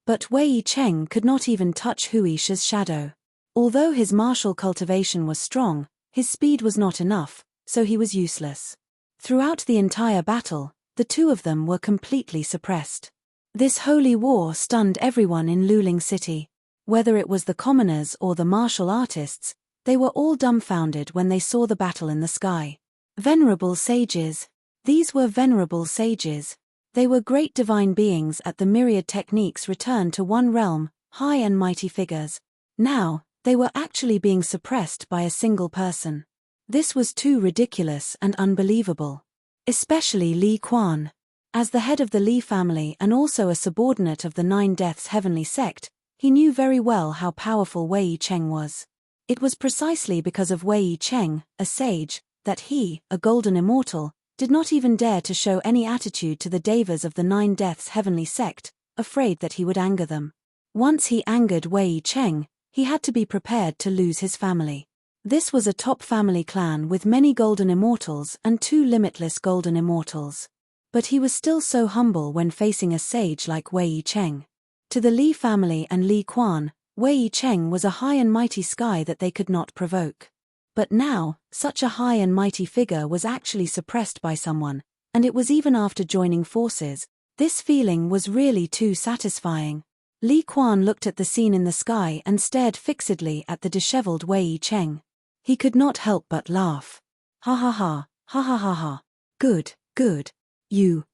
But Wei Cheng could not even touch Huisha's shadow. Although his martial cultivation was strong, his speed was not enough, so he was useless. Throughout the entire battle, the two of them were completely suppressed. This holy war stunned everyone in Luling City. Whether it was the commoners or the martial artists, they were all dumbfounded when they saw the battle in the sky. Venerable sages. These were venerable sages. They were great divine beings at the myriad techniques returned to one realm, high and mighty figures. Now, they were actually being suppressed by a single person. This was too ridiculous and unbelievable. Especially Li Quan. As the head of the Li family and also a subordinate of the Nine Deaths Heavenly Sect, he knew very well how powerful Wei Cheng was. It was precisely because of Wei Cheng, a sage, that he, a golden immortal, did not even dare to show any attitude to the devas of the Nine Deaths Heavenly Sect, afraid that he would anger them. Once he angered Wei Cheng, he had to be prepared to lose his family. This was a top family clan with many golden immortals and 2 limitless golden immortals. But he was still so humble when facing a sage like Wei Cheng. To the Li family and Li Quan, Wei Cheng was a high and mighty sky that they could not provoke. But now, such a high and mighty figure was actually suppressed by someone, and it was even after joining forces. This feeling was really too satisfying. Li Quan looked at the scene in the sky and stared fixedly at the disheveled Wei Cheng. He could not help but laugh. "Ha ha ha, ha ha ha ha. Good, good.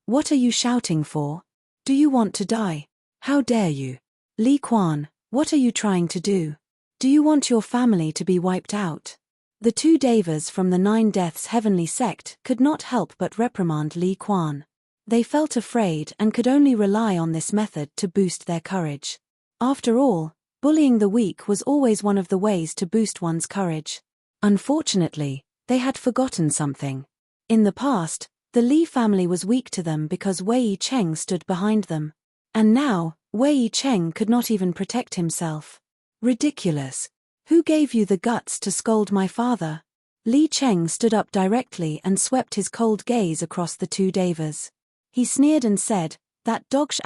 What are you shouting for? Do you want to die? How dare you? Li Quan, what are you trying to do? Do you want your family to be wiped out?" The 2 devas from the Nine Deaths Heavenly Sect could not help but reprimand Li Quan. They felt afraid and could only rely on this method to boost their courage. After all, bullying the weak was always one of the ways to boost one's courage. Unfortunately, they had forgotten something. In the past, The Li family was weak to them because Wei Cheng stood behind them. And now, Wei Cheng could not even protect himself. Ridiculous. Who gave you the guts to scold my father? Li Cheng stood up directly and swept his cold gaze across the two devas. He sneered and said, "That dogsh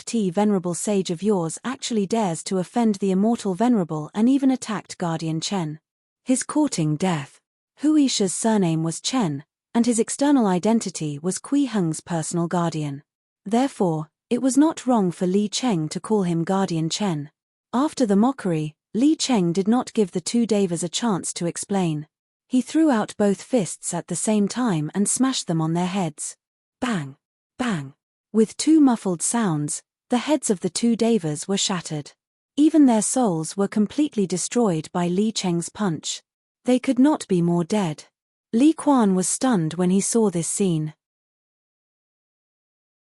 *t venerable sage of yours actually dares to offend the immortal venerable and even attacked Guardian Chen. His courting death." Huisha's surname was Chen, and his external identity was Kui Heng's personal guardian. Therefore, it was not wrong for Li Cheng to call him Guardian Chen. After the mockery, Li Cheng did not give the two devas a chance to explain. He threw out both fists at the same time and smashed them on their heads. Bang! Bang! With two muffled sounds, the heads of the two devas were shattered. Even their souls were completely destroyed by Li Cheng's punch. They could not be more dead. Li Quan was stunned when he saw this scene.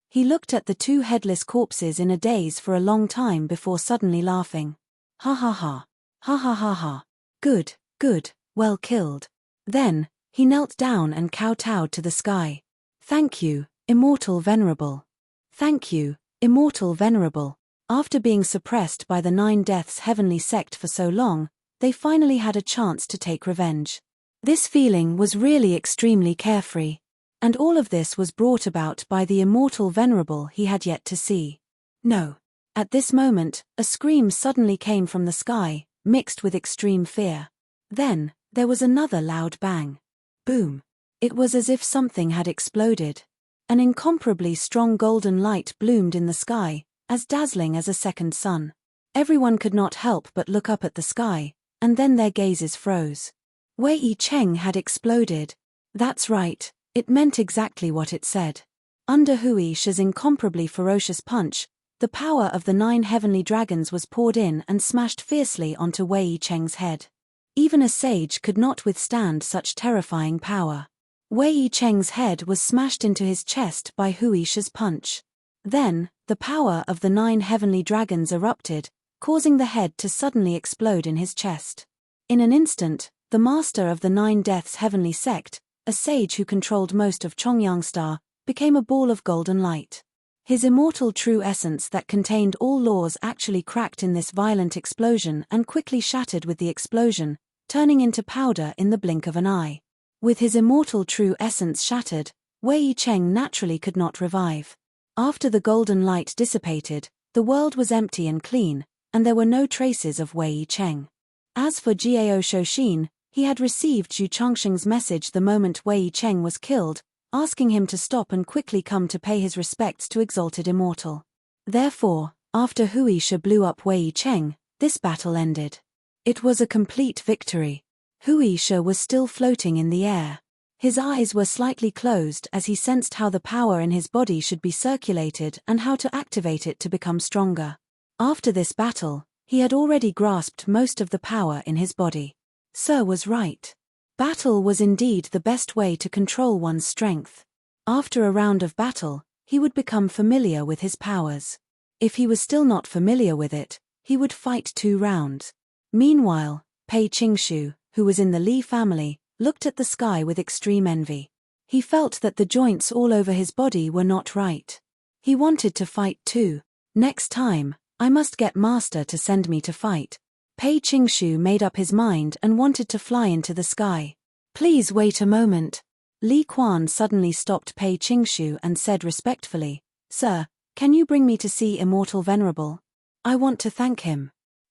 He looked at the two headless corpses in a daze for a long time before suddenly laughing. Ha ha ha. Ha ha ha ha. Good, good, well killed. Then, he knelt down and kowtowed to the sky. Thank you, immortal venerable. Thank you, immortal venerable. After being suppressed by the Nine Deaths heavenly sect for so long, they finally had a chance to take revenge. This feeling was really extremely carefree. And all of this was brought about by the immortal venerable he had yet to see. No. At this moment, a scream suddenly came from the sky, mixed with extreme fear. Then, there was another loud bang. Boom. It was as if something had exploded. An incomparably strong golden light bloomed in the sky, as dazzling as a second sun. Everyone could not help but look up at the sky, and then their gazes froze. Wei Cheng had exploded. That's right. It meant exactly what it said. Under Huisha's incomparably ferocious punch, the power of the 9 heavenly dragons was poured in and smashed fiercely onto Wei Cheng's head. Even a sage could not withstand such terrifying power. Wei Cheng's head was smashed into his chest by Huisha's punch. Then, the power of the 9 heavenly dragons erupted, causing the head to suddenly explode in his chest. In an instant, the master of the 9 Deaths heavenly sect, a sage who controlled most of Chongyangstar, became a ball of golden light. His immortal true essence that contained all laws actually cracked in this violent explosion and quickly shattered with the explosion, turning into powder in the blink of an eye. With his immortal true essence shattered, Wei Cheng naturally could not revive. After the golden light dissipated, the world was empty and clean, and there were no traces of Wei Cheng. As for Jiao Shoshin, he had received Zhu Chongsheng's message the moment Wei Cheng was killed, asking him to stop and quickly come to pay his respects to exalted immortal. Therefore, after Huisha blew up Wei Cheng, this battle ended. It was a complete victory. Huisha was still floating in the air. His eyes were slightly closed as he sensed how the power in his body should be circulated and how to activate it to become stronger. After this battle, he had already grasped most of the power in his body. Sir was right. Battle was indeed the best way to control one's strength. After a round of battle, he would become familiar with his powers. If he was still not familiar with it, he would fight 2 rounds. Meanwhile, Pei Qingshu, who was in the Li family, looked at the sky with extreme envy. He felt that the joints all over his body were not right. He wanted to fight too. Next time, I must get Master to send me to fight. Pei Qingshu made up his mind and wanted to fly into the sky. Please wait a moment. Li Quan suddenly stopped Pei Qingshu and said respectfully, Sir, can you bring me to see Immortal Venerable? I want to thank him.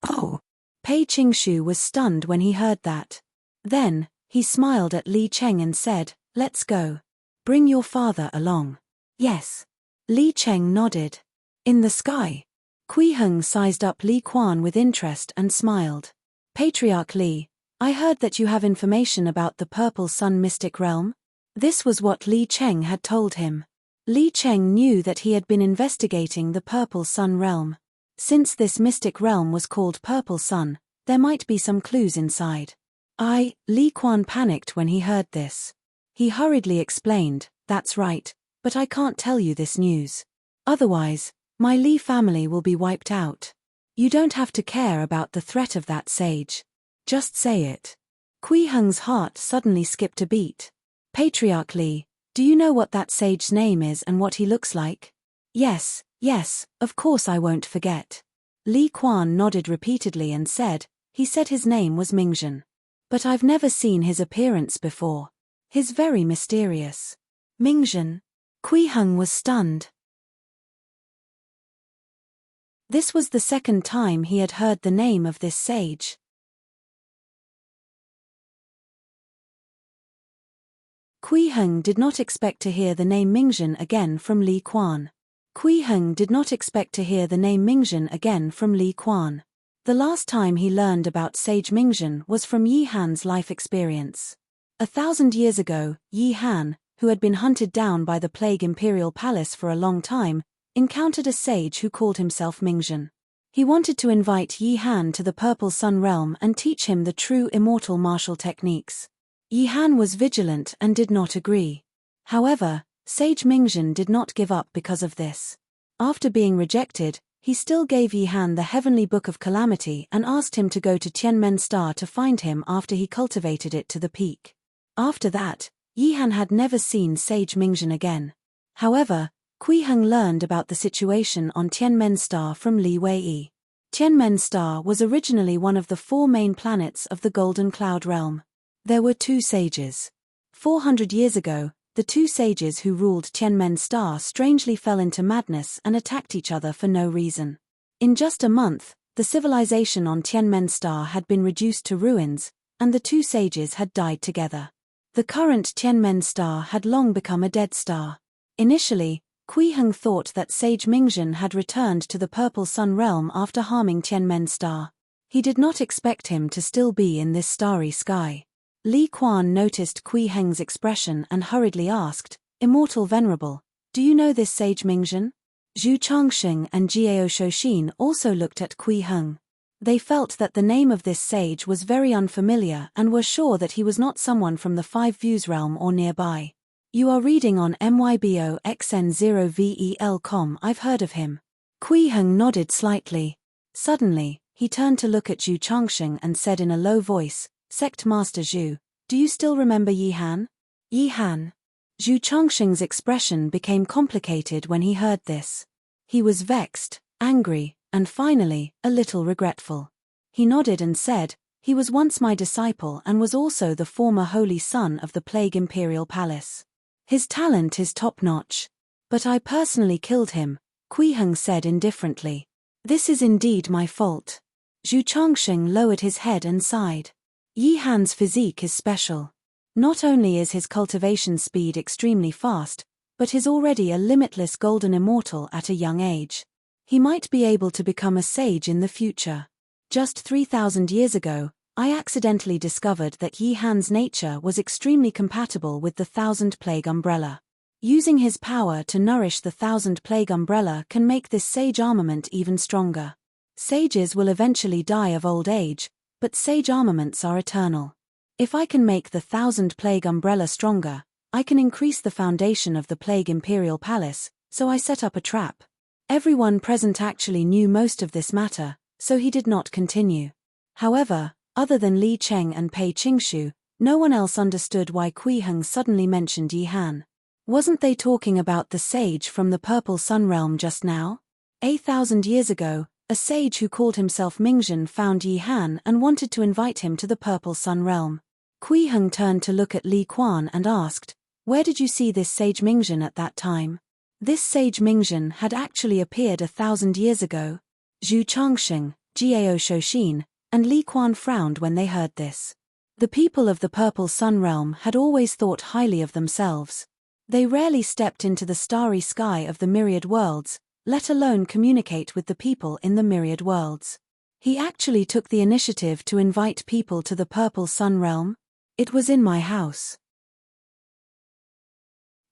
Oh! Pei Qingshu was stunned when he heard that. Then, he smiled at Li Cheng and said, Let's go. Bring your father along. Yes. Li Cheng nodded. In the sky. Kui Heng sized up Li Quan with interest and smiled. Patriarch Li, I heard that you have information about the Purple Sun Mystic Realm? This was what Li Cheng had told him. Li Cheng knew that he had been investigating the Purple Sun Realm. Since this mystic realm was called Purple Sun, there might be some clues inside. Li Quan panicked when he heard this. He hurriedly explained, That's right, but I can't tell you this news. Otherwise, my Li family will be wiped out. You don't have to care about the threat of that sage. Just say it. Kui Heng's heart suddenly skipped a beat. Patriarch Li, Do you know what that sage's name is and what he looks like? Yes, yes, of course I won't forget. Li Quan nodded repeatedly and said, he said his name was Mingzhen. But I've never seen his appearance before. He's very mysterious. Mingzhen? Kui Heng was stunned. This was the second time he had heard the name of this sage. Kui Heng did not expect to hear the name Mingzhen again from Li Quan. Kui Heng did not expect to hear the name Mingzhen again from Li Quan. The last time he learned about Sage Mingzhen was from Yi Han's life experience. 1,000 years ago, Yi Han, who had been hunted down by the Plague Imperial Palace for a long time, encountered a sage who called himself Mingzhen. He wanted to invite Yi Han to the Purple Sun realm and teach him the true immortal martial techniques. Yi Han was vigilant and did not agree. However, Sage Mingzhen did not give up because of this. After being rejected, he still gave Yi Han the Heavenly Book of Calamity and asked him to go to Tianmen Star to find him after he cultivated it to the peak. After that, Yi Han had never seen Sage Mingzhen again. However, Kui Heng learned about the situation on Tianmen Star from Li Wei. Tianmen Star was originally one of the 4 main planets of the Golden Cloud realm. There were 2 sages. 400 years ago, the 2 sages who ruled Tianmen Star strangely fell into madness and attacked each other for no reason. In just a month, the civilization on Tianmen Star had been reduced to ruins, and the 2 sages had died together. The current Tianmen Star had long become a dead star. Initially, Kui Heng thought that Sage Mingzhen had returned to the Purple Sun realm after harming Tianmen Star. He did not expect him to still be in this starry sky. Li Quan noticed Kui Heng's expression and hurriedly asked, Immortal Venerable, do you know this Sage Mingzhen? Zhu Changsheng and Jiao Shoshin also looked at Kui Heng. They felt that the name of this sage was very unfamiliar and were sure that he was not someone from the 5 Views realm or nearby. You are reading on myboxn0vel.com. I've heard of him. Kui Heng nodded slightly. Suddenly, he turned to look at Zhu Changsheng and said in a low voice, Sect Master Zhu, do you still remember Yi Han? Yi Han. Zhu Changsheng's expression became complicated when he heard this. He was vexed, angry, and finally, a little regretful. He nodded and said, he was once my disciple and was also the former holy son of the Plague Imperial Palace. His talent is top-notch. But I personally killed him, Kui Heng said indifferently. This is indeed my fault. Zhu Changsheng lowered his head and sighed. Yi Han's physique is special. Not only is his cultivation speed extremely fast, but he's already a limitless golden immortal at a young age. He might be able to become a sage in the future. Just 3,000 years ago, I accidentally discovered that Yi Han's nature was extremely compatible with the 1,000 Plague Umbrella. Using his power to nourish the 1,000 Plague Umbrella can make this sage armament even stronger. Sages will eventually die of old age, but sage armaments are eternal. If I can make the 1,000 Plague Umbrella stronger, I can increase the foundation of the Plague Imperial Palace, so I set up a trap. Everyone present actually knew most of this matter, so he did not continue. However, other than Li Cheng and Pei Qingshu, no one else understood why Kui Heng suddenly mentioned Yi Han. Wasn't they talking about the sage from the Purple Sun realm just now? 1,000 years ago, a sage who called himself Mingzhen found Yi Han and wanted to invite him to the Purple Sun realm. Kui Heng turned to look at Li Quan and asked, where did you see this sage Mingzhen at that time? This sage Mingzhen had actually appeared 1,000 years ago. Zhu Changsheng, Jiao Shoshin, and Li Quan frowned when they heard this. The people of the Purple Sun realm had always thought highly of themselves. They rarely stepped into the starry sky of the myriad worlds, let alone communicate with the people in the myriad worlds. He actually took the initiative to invite people to the Purple Sun realm. It was in my house.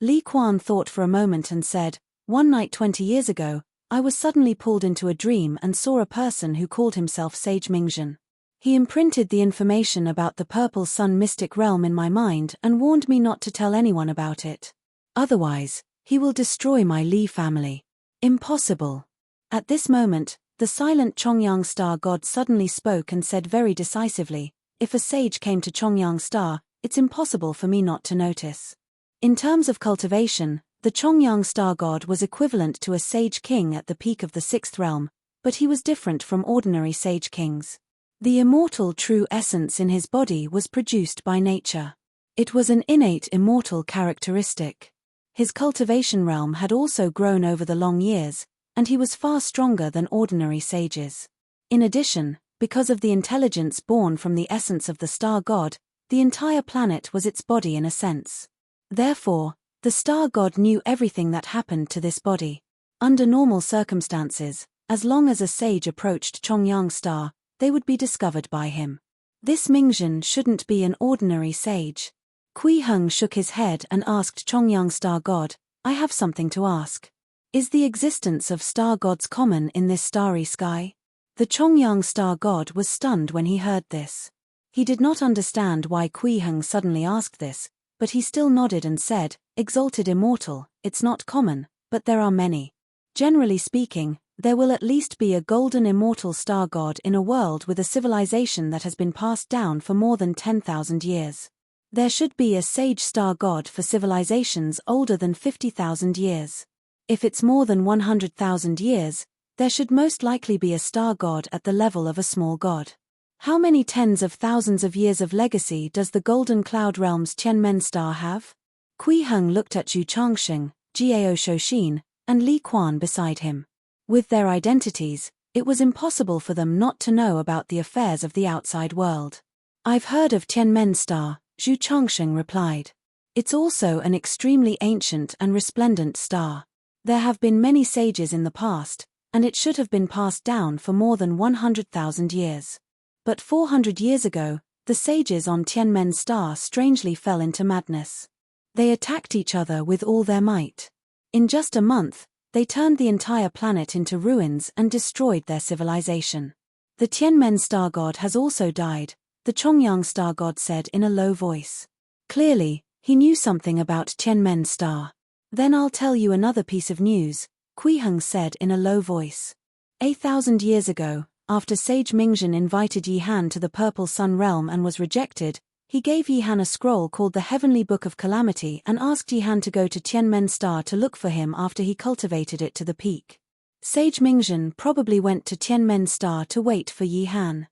Li Quan thought for a moment and said, one night 20 years ago, I was suddenly pulled into a dream and saw a person who called himself Sage Mingzhen. He imprinted the information about the Purple Sun mystic realm in my mind and warned me not to tell anyone about it. Otherwise, he will destroy my Li family. Impossible. At this moment, the silent Chongyang Star god suddenly spoke and said very decisively, if a sage came to Chongyang Star, it's impossible for me not to notice. In terms of cultivation, the Chongyang star god was equivalent to a sage king at the peak of the sixth realm, but he was different from ordinary sage kings. The immortal true essence in his body was produced by nature. It was an innate immortal characteristic. His cultivation realm had also grown over the long years, and he was far stronger than ordinary sages. In addition, because of the intelligence born from the essence of the star god, the entire planet was its body in a sense. Therefore, the star god knew everything that happened to this body. Under normal circumstances, as long as a sage approached Chongyang star, they would be discovered by him. This Mingzhen shouldn't be an ordinary sage. Kui Heng shook his head and asked Chongyang star god, I have something to ask. Is the existence of star gods common in this starry sky? The Chongyang star god was stunned when he heard this. He did not understand why Kui Heng suddenly asked this, but he still nodded and said, Exalted immortal, it's not common, but there are many. Generally speaking, there will at least be a golden immortal star god in a world with a civilization that has been passed down for more than 10,000 years. There should be a sage star god for civilizations older than 50,000 years. If it's more than 100,000 years, there should most likely be a star god at the level of a small god. How many tens of thousands of years of legacy does the Golden Cloud Realm's Tianmen star have? Kui Heng looked at Zhu Changsheng, Jiao Shouxin, and Li Quan beside him. With their identities, it was impossible for them not to know about the affairs of the outside world. I've heard of Tianmen star, Zhu Changsheng replied. It's also an extremely ancient and resplendent star. There have been many sages in the past, and it should have been passed down for more than 100,000 years. But 400 years ago, the sages on Tianmen star strangely fell into madness. They attacked each other with all their might. In just a month, they turned the entire planet into ruins and destroyed their civilization. The Tianmen star god has also died, the Chongyang star god said in a low voice. Clearly, he knew something about Tianmen star. Then I'll tell you another piece of news, Kui Heng said in a low voice. 1,000 years ago, after Sage Mingzhen invited Yi Han to the Purple Sun Realm and was rejected, he gave Yi Han a scroll called the Heavenly Book of Calamity and asked Yi Han to go to Tianmen star to look for him after he cultivated it to the peak. Sage Mingzhen probably went to Tianmen star to wait for Yi Han.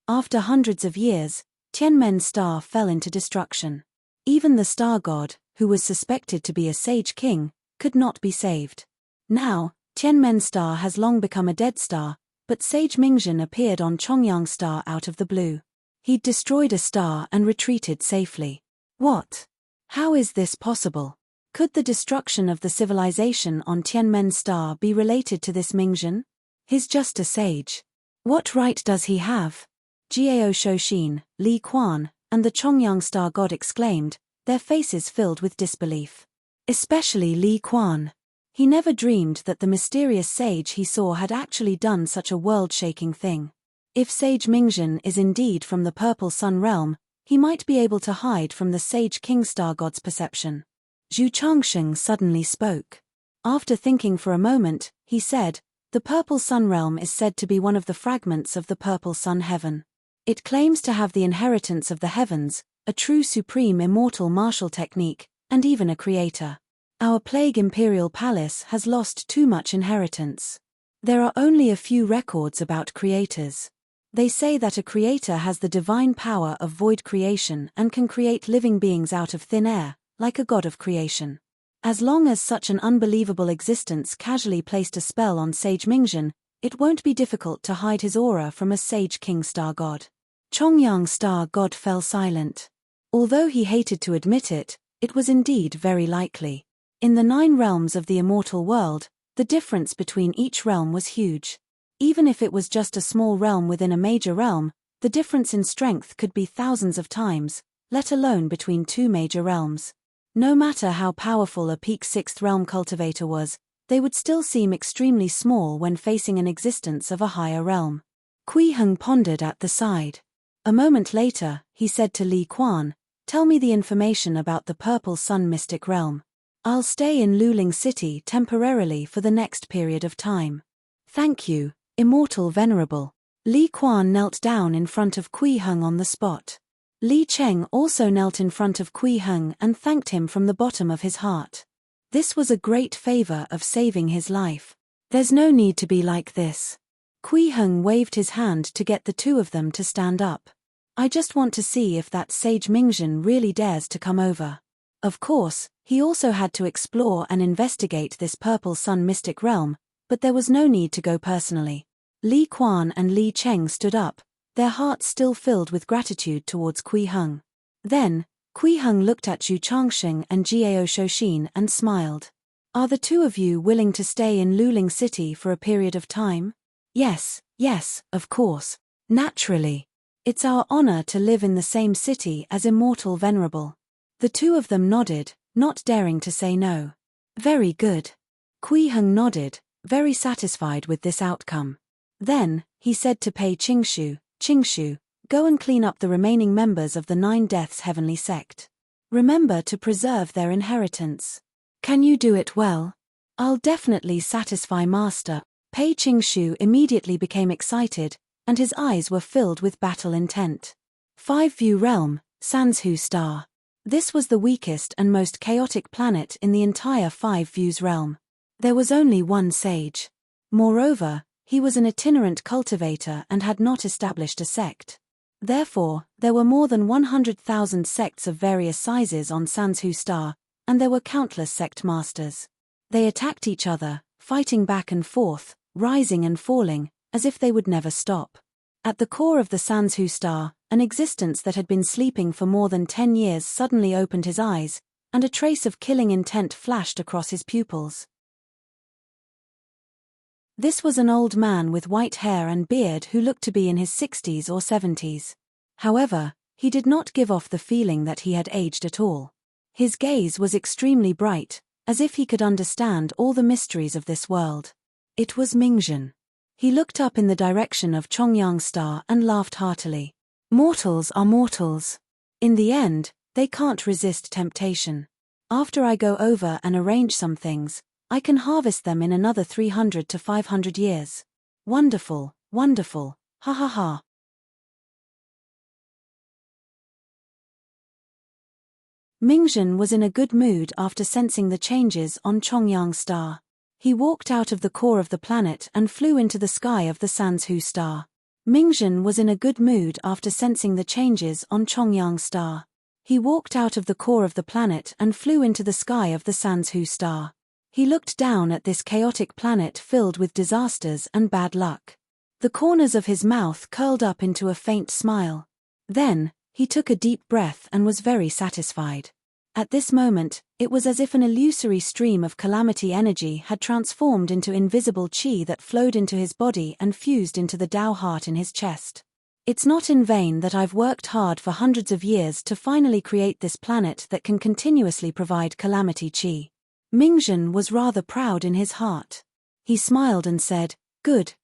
After hundreds of years, Tianmen star fell into destruction. Even the star god, who was suspected to be a sage king, could not be saved. Now, Tianmen star has long become a dead star, but Sage Mingzhen appeared on Chongyang star out of the blue. He'd destroyed a star and retreated safely. What? How is this possible? Could the destruction of the civilization on Tianmen star be related to this Mingzhen? He's just a sage. What right does he have? Jiao Shouxin, Li Quan, and the Chongyang star god exclaimed, their faces filled with disbelief. Especially Li Quan. He never dreamed that the mysterious sage he saw had actually done such a world-shaking thing. If Sage Mingzhen is indeed from the Purple Sun Realm, he might be able to hide from the Sage King Star God's perception. Zhu Changsheng suddenly spoke. After thinking for a moment, he said, the Purple Sun Realm is said to be one of the fragments of the Purple Sun Heaven. It claims to have the inheritance of the heavens, a true supreme immortal martial technique, and even a creator. Our plague imperial palace has lost too much inheritance. There are only a few records about creators. They say that a creator has the divine power of void creation and can create living beings out of thin air, like a god of creation. As long as such an unbelievable existence casually placed a spell on Sage Mingzhen, it won't be difficult to hide his aura from a Sage King Star God. Chongyang Star God fell silent. Although he hated to admit it, it was indeed very likely. In the 9 realms of the immortal world, the difference between each realm was huge. Even if it was just a small realm within a major realm, the difference in strength could be thousands of times, let alone between 2 major realms. No matter how powerful a peak 6th realm cultivator was, they would still seem extremely small when facing an existence of a higher realm. Kui Heng pondered at the side. A moment later, he said to Li Quan, "Tell me the information about the Purple Sun Mystic Realm. I'll stay in Luling City temporarily for the next period of time." "Thank you, Immortal Venerable." Li Quan knelt down in front of Kui Heng on the spot. Li Cheng also knelt in front of Kui Heng and thanked him from the bottom of his heart. This was a great favor of saving his life. There's no need to be like this. Kui Heng waved his hand to get the two of them to stand up. I just want to see if that sage Mingjin really dares to come over. Of course, he also had to explore and investigate this Purple Sun mystic realm, but there was no need to go personally. Li Quan and Li Cheng stood up, their hearts still filled with gratitude towards Kui Heng. Then, Kui Heng looked at Zhu Changsheng and Jiao Shoshin and smiled. Are the two of you willing to stay in Luling City for a period of time? Yes, of course. Naturally. It's our honor to live in the same city as Immortal Venerable. The two of them nodded, not daring to say no. Very good. Kui Heng nodded, very satisfied with this outcome. Then, he said to Pei Qingshu, Qingshu, go and clean up the remaining members of the Nine Deaths Heavenly Sect. Remember to preserve their inheritance. Can you do it well? I'll definitely satisfy Master. Pei Qingshu immediately became excited, and his eyes were filled with battle intent. Five-View Realm, Sanzhu Star. This was the weakest and most chaotic planet in the entire Five Views realm. There was only one sage. Moreover, he was an itinerant cultivator and had not established a sect. Therefore, there were more than 100,000 sects of various sizes on Sanzhu Star, and there were countless sect masters. They attacked each other, fighting back and forth, rising and falling, as if they would never stop. At the core of the Sanzhu Star, an existence that had been sleeping for more than 10 years suddenly opened his eyes, and a trace of killing intent flashed across his pupils. This was an old man with white hair and beard who looked to be in his 60s or 70s. However, he did not give off the feeling that he had aged at all. His gaze was extremely bright, as if he could understand all the mysteries of this world. It was Mingjin. He looked up in the direction of Chongyang Star and laughed heartily. Mortals are mortals. In the end, they can't resist temptation. After I go over and arrange some things, I can harvest them in another 300 to 500 years. Wonderful, wonderful, ha ha ha. Mingjin was in a good mood after sensing the changes on Chongyang Star. He walked out of the core of the planet and flew into the sky of the Sanzhu Star. Mingjin was in a good mood after sensing the changes on Chongyang Star. He walked out of the core of the planet and flew into the sky of the Sanzhu Star. He looked down at this chaotic planet filled with disasters and bad luck. The corners of his mouth curled up into a faint smile. Then, he took a deep breath and was very satisfied. At this moment, it was as if an illusory stream of calamity energy had transformed into invisible qi that flowed into his body and fused into the Tao heart in his chest. It's not in vain that I've worked hard for hundreds of years to finally create this planet that can continuously provide calamity qi. Mingjin was rather proud in his heart. He smiled and said, Good,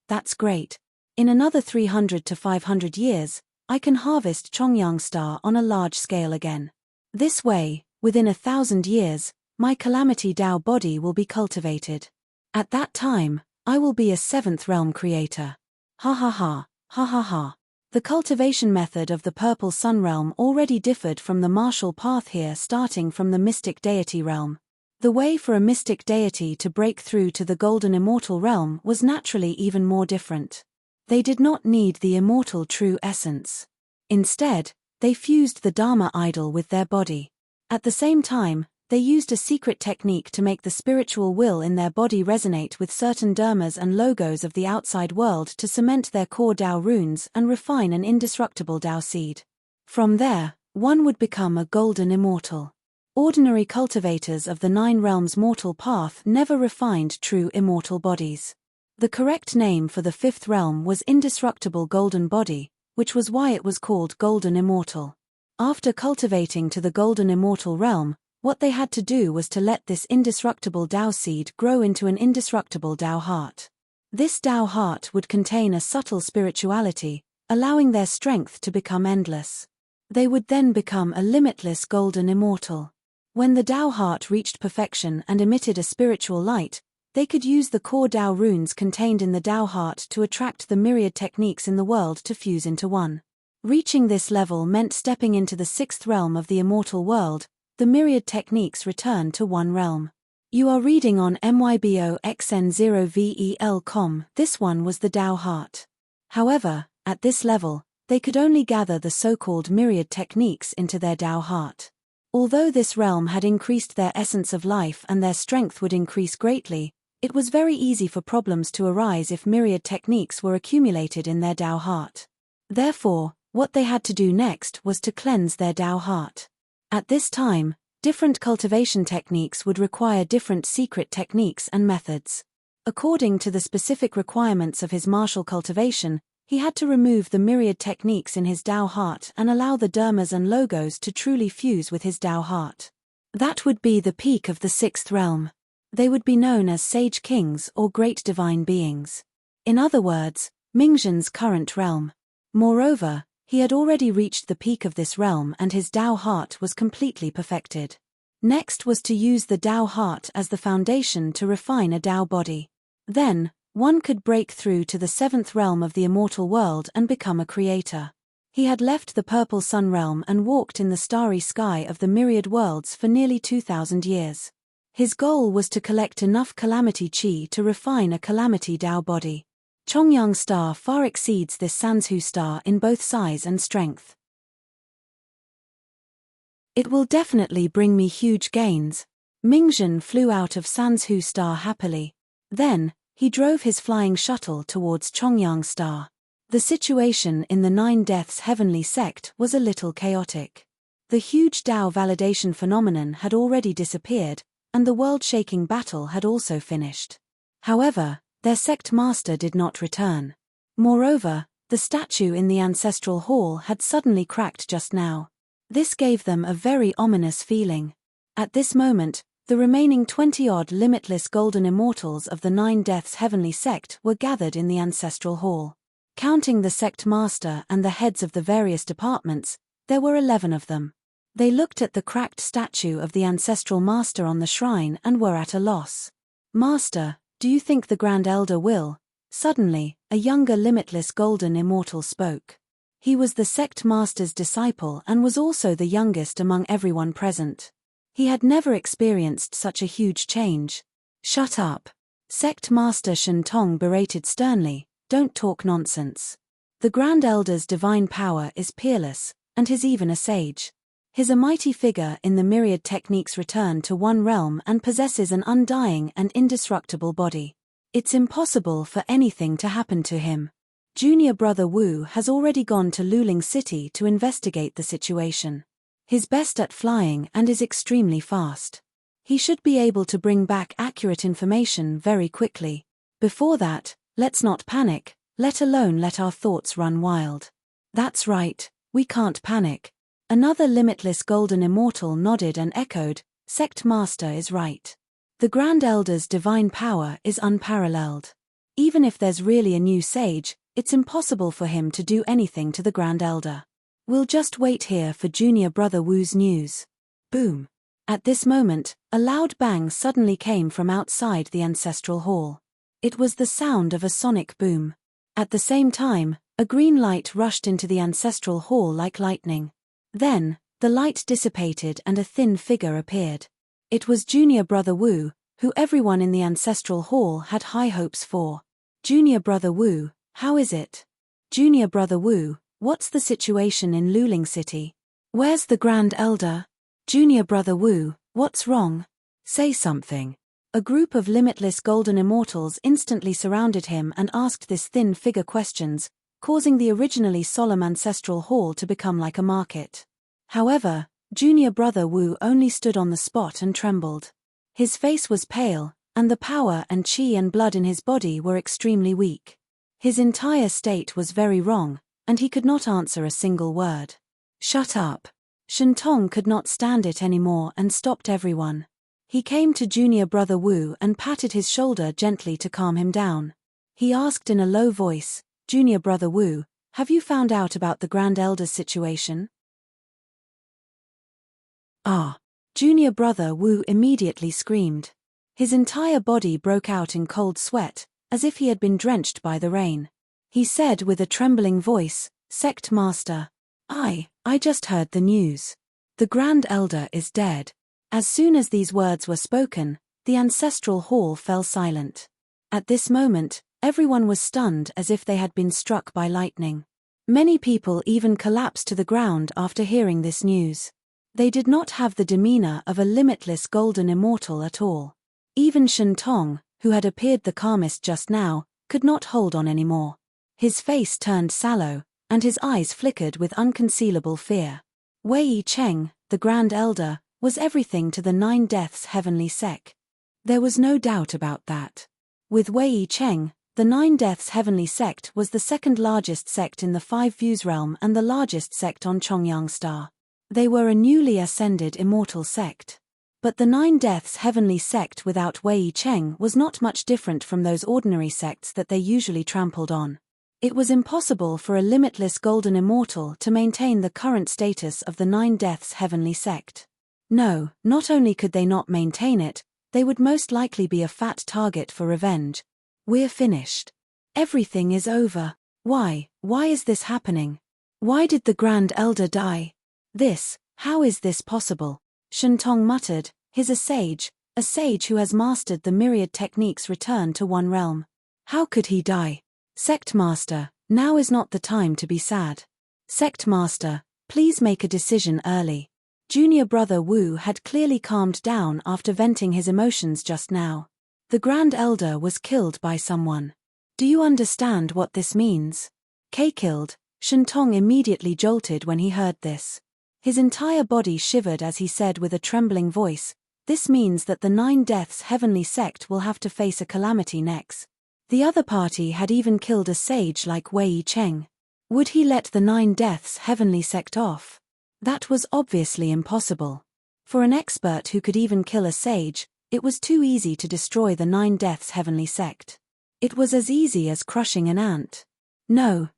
that's great. In another 300 to 500 years, I can harvest Chongyang Star on a large scale again. This way, within 1,000 years, my calamity Tao body will be cultivated. At that time, I will be a 7th realm creator. Ha ha ha, ha ha ha. The cultivation method of the Purple Sun realm already differed from the martial path here, starting from the mystic deity realm. The way for a mystic deity to break through to the golden immortal realm was naturally even more different. They did not need the immortal true essence. Instead, they fused the Dharma idol with their body. At the same time, they used a secret technique to make the spiritual will in their body resonate with certain dharmas and logos of the outside world to cement their core Tao runes and refine an indestructible Tao seed. From there, one would become a golden immortal. Ordinary cultivators of the 9 realms mortal path never refined true immortal bodies. The correct name for the 5th realm was indestructible golden body, which was why it was called golden immortal. After cultivating to the golden immortal realm, what they had to do was to let this indestructible Tao seed grow into an indestructible Tao heart. This Tao heart would contain a subtle spirituality, allowing their strength to become endless. They would then become a limitless golden immortal. When the Tao heart reached perfection and emitted a spiritual light, they could use the core Tao runes contained in the Tao heart to attract the myriad techniques in the world to fuse into one. Reaching this level meant stepping into the sixth realm of the immortal world. The myriad techniques return to one realm. You are reading on myboxn0vel.com. This one was the Tao Heart. However, at this level, they could only gather the so-called myriad techniques into their Tao Heart. Although this realm had increased their essence of life and their strength would increase greatly, it was very easy for problems to arise if myriad techniques were accumulated in their Tao Heart. Therefore, what they had to do next was to cleanse their Tao Heart. At this time, different cultivation techniques would require different secret techniques and methods. According to the specific requirements of his martial cultivation, he had to remove the myriad techniques in his Tao Heart and allow the dharmas and logos to truly fuse with his Tao Heart. That would be the peak of the sixth realm. They would be known as sage kings or great divine beings. In other words, Mingzhen's current realm. Moreover, he had already reached the peak of this realm and his Tao Heart was completely perfected. Next was to use the Tao Heart as the foundation to refine a Tao body. Then, one could break through to the seventh realm of the immortal world and become a creator. He had left the purple sun realm and walked in the starry sky of the myriad worlds for nearly 2,000 years. His goal was to collect enough calamity chi to refine a calamity Tao body. Chongyang star far exceeds this Sanzhu star in both size and strength. It will definitely bring me huge gains. Mingzhen flew out of Sanzhu star happily. Then, he drove his flying shuttle towards Chongyang star. The situation in the Nine Deaths heavenly sect was a little chaotic. The huge Tao validation phenomenon had already disappeared, and the world-shaking battle had also finished. However, their sect master did not return. Moreover, the statue in the ancestral hall had suddenly cracked just now. This gave them a very ominous feeling. At this moment, the remaining 20-odd limitless golden immortals of the Nine Deaths heavenly sect were gathered in the ancestral hall. Counting the sect master and the heads of the various departments, there were 11 of them. They looked at the cracked statue of the ancestral master on the shrine and were at a loss. "Master, do you think the Grand Elder will?" Suddenly, a younger limitless golden immortal spoke. He was the sect master's disciple and was also the youngest among everyone present. He had never experienced such a huge change. "Shut up." Sect master Shen Tong berated sternly, "Don't talk nonsense. The Grand Elder's divine power is peerless, and he's even a sage. He's a mighty figure in the myriad techniques return to one realm and possesses an undying and indestructible body. It's impossible for anything to happen to him. Junior brother Wu has already gone to Luling City to investigate the situation. He's best at flying and is extremely fast. He should be able to bring back accurate information very quickly. Before that, let's not panic, let alone let our thoughts run wild." "That's right, we can't panic." Another limitless golden immortal nodded and echoed, "Sect master is right. The Grand Elder's divine power is unparalleled. Even if there's really a new sage, it's impossible for him to do anything to the Grand Elder. We'll just wait here for Junior brother Wu's news." Boom. At this moment, a loud bang suddenly came from outside the ancestral hall. It was the sound of a sonic boom. At the same time, a green light rushed into the ancestral hall like lightning. Then, the light dissipated and a thin figure appeared. It was Junior brother Wu, who everyone in the ancestral hall had high hopes for. "Junior brother Wu, how is it?" "Junior brother Wu, what's the situation in Luling City? Where's the Grand Elder?" "Junior brother Wu, what's wrong? Say something." A group of limitless golden immortals instantly surrounded him and asked this thin figure questions, causing the originally solemn ancestral hall to become like a market. However, Junior brother Wu only stood on the spot and trembled. His face was pale, and the power and qi and blood in his body were extremely weak. His entire state was very wrong, and he could not answer a single word. "Shut up." Shen Tong could not stand it anymore and stopped everyone. He came to Junior brother Wu and patted his shoulder gently to calm him down. He asked in a low voice, "Junior brother Wu, have you found out about the Grand Elder's situation?" "Ah!" Junior brother Wu immediately screamed. His entire body broke out in cold sweat, as if he had been drenched by the rain. He said with a trembling voice, "Sect master, I just heard the news. The Grand Elder is dead. As soon as these words were spoken, the ancestral hall fell silent. At this moment, everyone was stunned as if they had been struck by lightning. Many people even collapsed to the ground after hearing this news. They did not have the demeanor of a limitless golden immortal at all. Even Shen Tong, who had appeared the calmest just now, could not hold on anymore. His face turned sallow, and his eyes flickered with unconcealable fear. Wei Cheng, the Grand Elder, was everything to the Nine Deaths Heavenly Sect. There was no doubt about that. With Wei Cheng, the Nine Deaths Heavenly Sect was the second largest sect in the Five Views realm and the largest sect on Chongyang Star. They were a newly ascended immortal sect. But the Nine Deaths Heavenly Sect without Wei Cheng was not much different from those ordinary sects that they usually trampled on. It was impossible for a limitless golden immortal to maintain the current status of the Nine Deaths Heavenly Sect. No, not only could they not maintain it, they would most likely be a fat target for revenge. We're finished. Everything is over. Why is this happening? Why did the Grand Elder die? How is this possible? Shen Tong muttered, a sage who has mastered the myriad techniques returned to one realm. How could he die? Sect Master, now is not the time to be sad. Sect Master, please make a decision early. Junior brother Wu had clearly calmed down after venting his emotions just now. The Grand Elder was killed by someone. Do you understand what this means? Killed? Shen Tong immediately jolted when he heard this. His entire body shivered as he said with a trembling voice, "This means that the Nine Deaths Heavenly Sect will have to face a calamity next." The other party had even killed a sage like Wei Cheng. Would he let the Nine Deaths Heavenly Sect off? That was obviously impossible. For an expert who could even kill a sage, it was too easy to destroy the Nine Deaths Heavenly Sect. It was as easy as crushing an ant. No,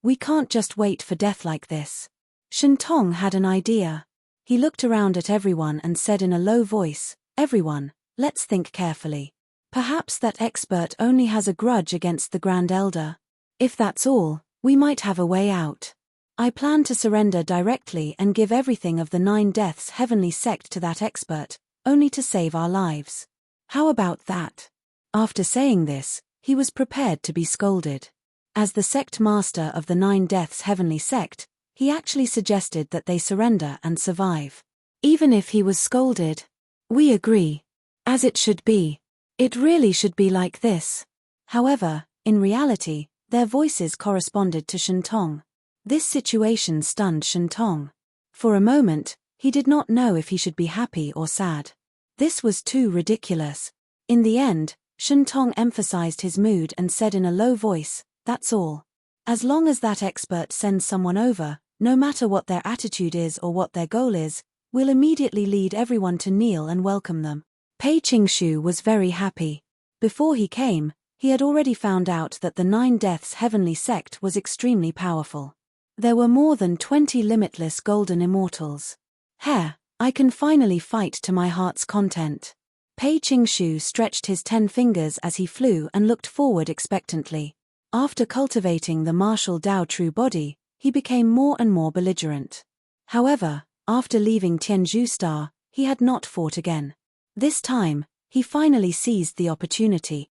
we can't just wait for death like this. Shen Tong had an idea. He looked around at everyone and said in a low voice, "Everyone, let's think carefully. Perhaps that expert only has a grudge against the Grand Elder. If that's all, we might have a way out. I plan to surrender directly and give everything of the Nine Deaths Heavenly Sect to that expert, only to save our lives. How about that?" After saying this, he was prepared to be scolded. As the sect master of the Nine Deaths Heavenly Sect, he actually suggested that they surrender and survive. Even if he was scolded, "We agree. As it should be. It really should be like this." However, in reality, their voices corresponded to Shen Tong. This situation stunned Shen Tong. For a moment, he did not know if he should be happy or sad. This was too ridiculous. In the end, Shen Tong emphasized his mood and said in a low voice, "That's all. As long as that expert sends someone over, no matter what their attitude is or what their goal is, we'll immediately lead everyone to kneel and welcome them." Pei Qingshu was very happy. Before he came, he had already found out that the Nine Deaths Heavenly Sect was extremely powerful. There were more than 20 limitless golden immortals. I can finally fight to my heart's content. Pei Qingshu stretched his 10 fingers as he flew and looked forward expectantly. After cultivating the martial Dao true body, he became more and more belligerent. However, after leaving Tianzhu Star, he had not fought again. This time, he finally seized the opportunity.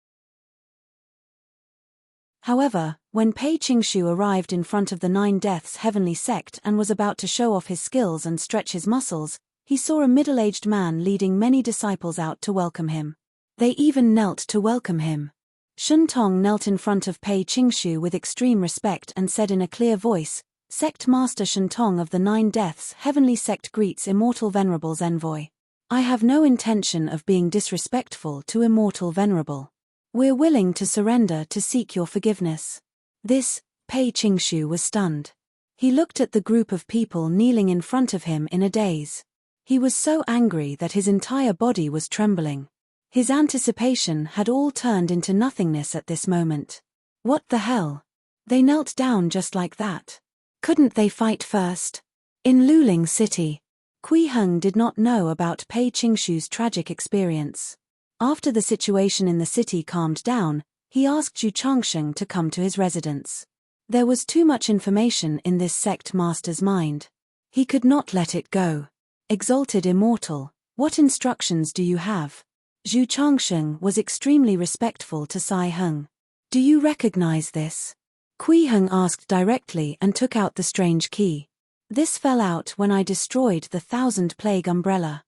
However, when Pei Qingshu arrived in front of the Nine Deaths Heavenly Sect and was about to show off his skills and stretch his muscles, he saw a middle-aged man leading many disciples out to welcome him. They even knelt to welcome him. Shen Tong knelt in front of Pei Qingshu with extreme respect and said in a clear voice, "Sect Master Shen Tong of the Nine Deaths Heavenly Sect greets Immortal Venerable's envoy. I have no intention of being disrespectful to Immortal Venerable. We're willing to surrender to seek your forgiveness." Pei Qingshu was stunned. He looked at the group of people kneeling in front of him in a daze. He was so angry that his entire body was trembling. His anticipation had all turned into nothingness at this moment. What the hell? They knelt down just like that. Couldn't they fight first? In Luling City, Kui Heng did not know about Pei Qingshu's tragic experience. After the situation in the city calmed down, he asked Zhu Changsheng to come to his residence. There was too much information in this sect master's mind. He could not let it go. Exalted Immortal, what instructions do you have? Zhu Changsheng was extremely respectful to Sai Heng. Do you recognize this? Kui Heng asked directly and took out the strange key. This fell out when I destroyed the 1000 Plague Umbrella.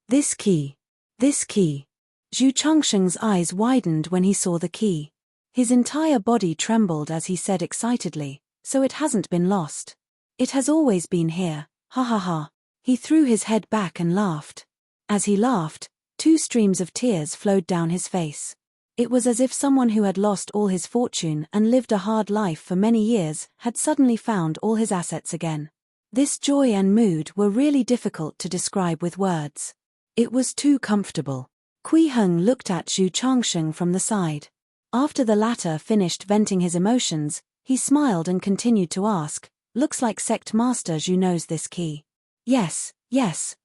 This key. Zhu Changsheng's eyes widened when he saw the key. His entire body trembled as he said excitedly, so it hasn't been lost. It has always been here, ha ha ha. He threw his head back and laughed. As he laughed, 2 streams of tears flowed down his face. It was as if someone who had lost all his fortune and lived a hard life for many years had suddenly found all his assets again. This joy and mood were really difficult to describe with words. It was too comfortable. Kui Heng looked at Zhu Changsheng from the side. After the latter finished venting his emotions, he smiled and continued to ask, looks like Sect Master Zhu knows this key. Yes,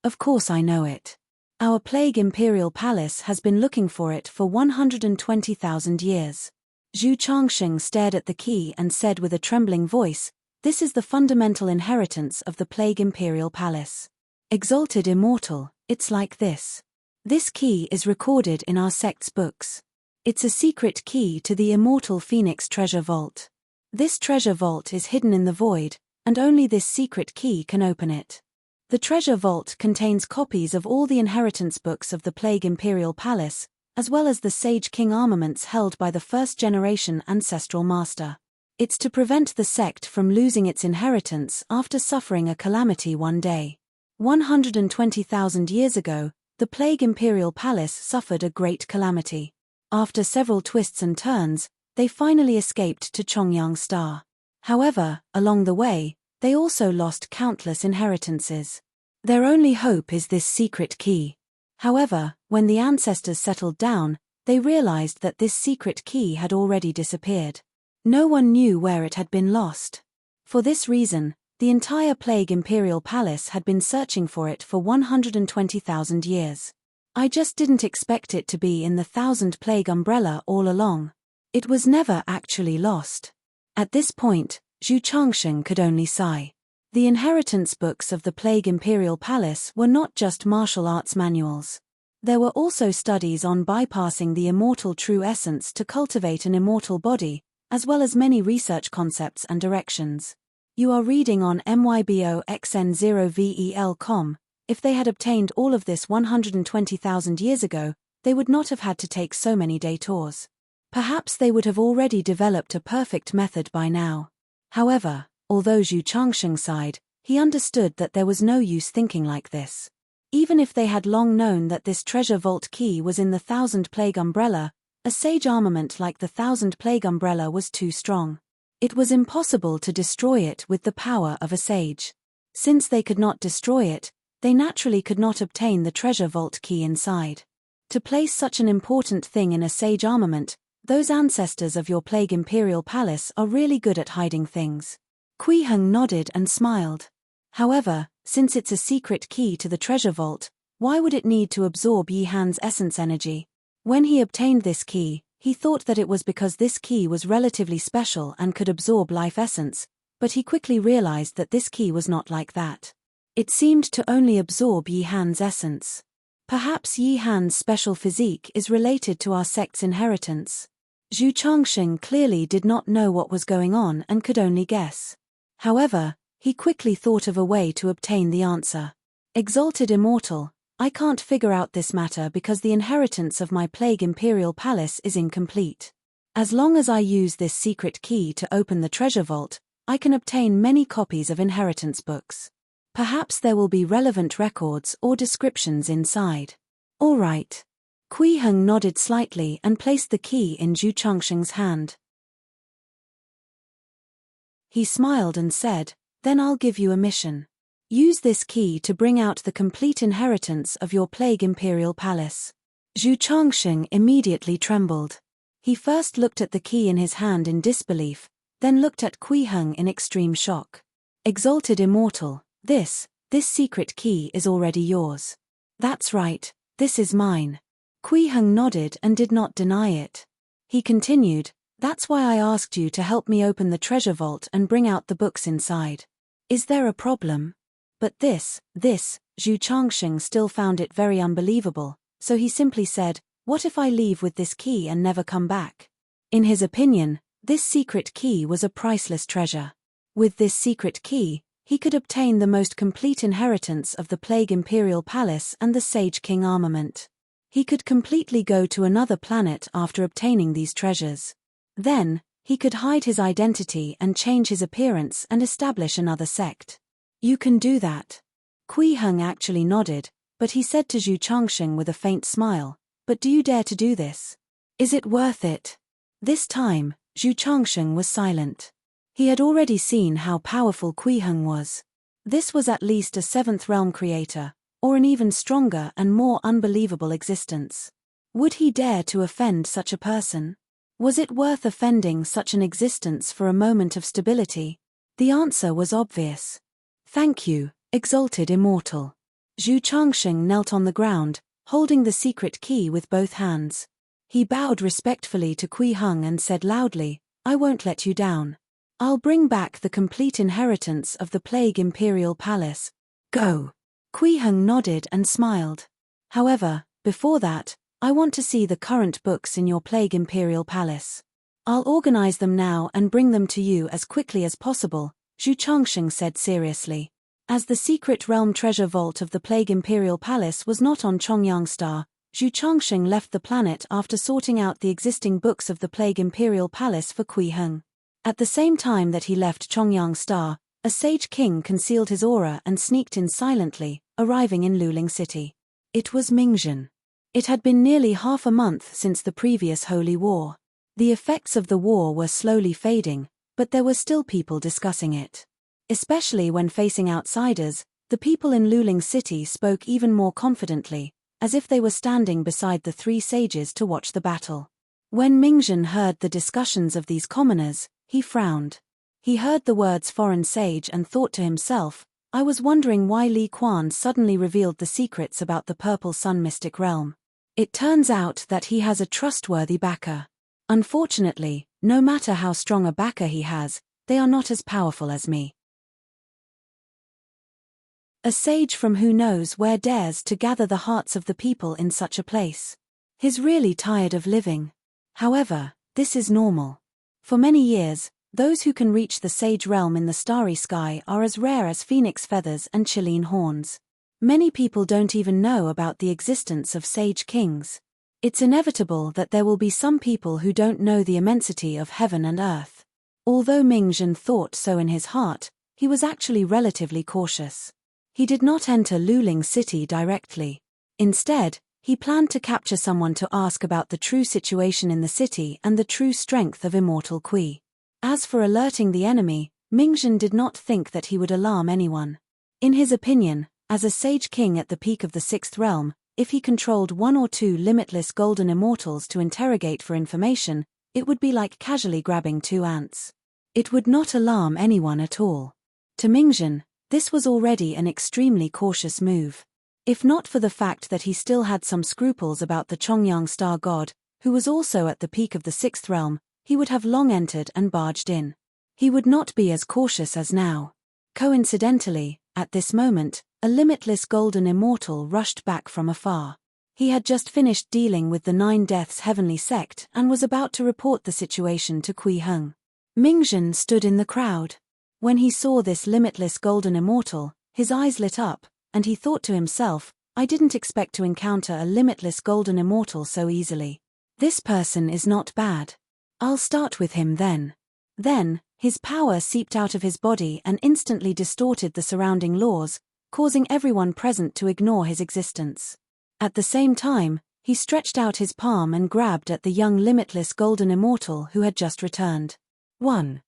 of course I know it. Our Plague Imperial Palace has been looking for it for 120,000 years. Zhu Changsheng stared at the key and said with a trembling voice, this is the fundamental inheritance of the Plague Imperial Palace. Exalted Immortal, it's like this. This key is recorded in our sect's books. It's a secret key to the Immortal Phoenix Treasure Vault. This treasure vault is hidden in the void, and only this secret key can open it. The treasure vault contains copies of all the inheritance books of the Plague Imperial Palace, as well as the Sage King armaments held by the first-generation Ancestral Master. It's to prevent the sect from losing its inheritance after suffering a calamity one day. 120,000 years ago, the Plague Imperial Palace suffered a great calamity. After several twists and turns, they finally escaped to Chongyang Star. However, along the way, they also lost countless inheritances. Their only hope is this secret key. However, when the ancestors settled down, they realized that this secret key had already disappeared. No one knew where it had been lost. For this reason, the entire Plague Imperial Palace had been searching for it for 120,000 years. I just didn't expect it to be in the 1000 Plague Umbrella all along. It was never actually lost. At this point, Zhu Changsheng could only sigh. The inheritance books of the Plague Imperial Palace were not just martial arts manuals. There were also studies on bypassing the immortal true essence to cultivate an immortal body, as well as many research concepts and directions. You are reading on myboxn0vel.com. If they had obtained all of this 120,000 years ago, they would not have had to take so many detours. Perhaps they would have already developed a perfect method by now. However, although Zhu Changsheng sighed, he understood that there was no use thinking like this. Even if they had long known that this treasure vault key was in the 1000 Plague Umbrella, a sage armament like the 1000 Plague Umbrella was too strong. It was impossible to destroy it with the power of a sage. Since they could not destroy it, they naturally could not obtain the treasure vault key inside. To place such an important thing in a sage armament, those ancestors of your Plague Imperial Palace are really good at hiding things. Kui Heng nodded and smiled. However, since it's a secret key to the treasure vault, why would it need to absorb Yi Han's essence energy? When he obtained this key, he thought that it was because this key was relatively special and could absorb life essence, but he quickly realized that this key was not like that. It seemed to only absorb Yi Han's essence. Perhaps Yi Han's special physique is related to our sect's inheritance. Zhu Changsheng clearly did not know what was going on and could only guess. However, he quickly thought of a way to obtain the answer. Exalted Immortal, I can't figure out this matter because the inheritance of my Plague Imperial Palace is incomplete. As long as I use this secret key to open the treasure vault, I can obtain many copies of inheritance books. Perhaps there will be relevant records or descriptions inside. All right. Kui Heng nodded slightly and placed the key in Zhu Changsheng's hand. He smiled and said, then I'll give you a mission. Use this key to bring out the complete inheritance of your Plague Imperial Palace. Zhu Changsheng immediately trembled. He first looked at the key in his hand in disbelief, then looked at Kui Heng in extreme shock. Exalted Immortal, this secret key is already yours. That's right, this is mine. Kui Heng nodded and did not deny it. He continued, "That's why I asked you to help me open the treasure vault and bring out the books inside. Is there a problem?" But this, Zhu Changsheng still found it very unbelievable, so he simply said, "What if I leave with this key and never come back?" In his opinion, this secret key was a priceless treasure. With this secret key, he could obtain the most complete inheritance of the Plague Imperial Palace and the Sage King armament. He could completely go to another planet after obtaining these treasures. Then, he could hide his identity and change his appearance and establish another sect. "You can do that." Kui Heng actually nodded, but he said to Zhu Changsheng with a faint smile, "But do you dare to do this? Is it worth it?" This time, Zhu Changsheng was silent. He had already seen how powerful Kui Heng was. This was at least a seventh realm creator, or an even stronger and more unbelievable existence. Would he dare to offend such a person? Was it worth offending such an existence for a moment of stability? The answer was obvious. "Thank you, exalted immortal." Zhu Changsheng knelt on the ground, holding the secret key with both hands. He bowed respectfully to Kui Heng and said loudly, "I won't let you down. I'll bring back the complete inheritance of the Plague Imperial Palace. Go." Kui Heng nodded and smiled. "However, before that, I want to see the current books in your Plague Imperial Palace. I'll organize them now and bring them to you as quickly as possible," Zhu Changsheng said seriously. As the secret realm treasure vault of the Plague Imperial Palace was not on Chongyang Star, Zhu Changsheng left the planet after sorting out the existing books of the Plague Imperial Palace for Kui Heng. At the same time that he left Chongyang Star, a Sage King concealed his aura and sneaked in silently, arriving in Luling City. It was Mingzhen. It had been nearly half a month since the previous Holy War. The effects of the war were slowly fading, but there were still people discussing it. Especially when facing outsiders, the people in Luling City spoke even more confidently, as if they were standing beside the three sages to watch the battle. When Mingzhen heard the discussions of these commoners, he frowned. He heard the words foreign sage and thought to himself, "I was wondering why Li Quan suddenly revealed the secrets about the Purple Sun mystic realm. It turns out that he has a trustworthy backer. Unfortunately, no matter how strong a backer he has, they are not as powerful as me." A sage from who knows where dares to gather the hearts of the people in such a place. He's really tired of living. However, this is normal. For many years, those who can reach the sage realm in the starry sky are as rare as phoenix feathers and Chilean horns. Many people don't even know about the existence of sage kings. It's inevitable that there will be some people who don't know the immensity of heaven and earth. Although Mingzhen thought so in his heart, he was actually relatively cautious. He did not enter Luling City directly. Instead, he planned to capture someone to ask about the true situation in the city and the true strength of Immortal Kui. As for alerting the enemy, Mingzhen did not think that he would alarm anyone. In his opinion, as a sage king at the peak of the sixth realm, if he controlled one or two limitless golden immortals to interrogate for information, it would be like casually grabbing two ants. It would not alarm anyone at all. To Mingzhen, this was already an extremely cautious move. If not for the fact that he still had some scruples about the Chongyang Star God, who was also at the peak of the sixth realm, he would have long entered and barged in. He would not be as cautious as now. Coincidentally, at this moment, a limitless golden immortal rushed back from afar. He had just finished dealing with the Nine Deaths Heavenly Sect and was about to report the situation to Kui Heng. Mingzhen stood in the crowd. When he saw this limitless golden immortal, his eyes lit up, and he thought to himself, "I didn't expect to encounter a limitless golden immortal so easily. This person is not bad. I'll start with him then." Then, his power seeped out of his body and instantly distorted the surrounding laws, causing everyone present to ignore his existence. At the same time, he stretched out his palm and grabbed at the young limitless golden immortal who had just returned. 1.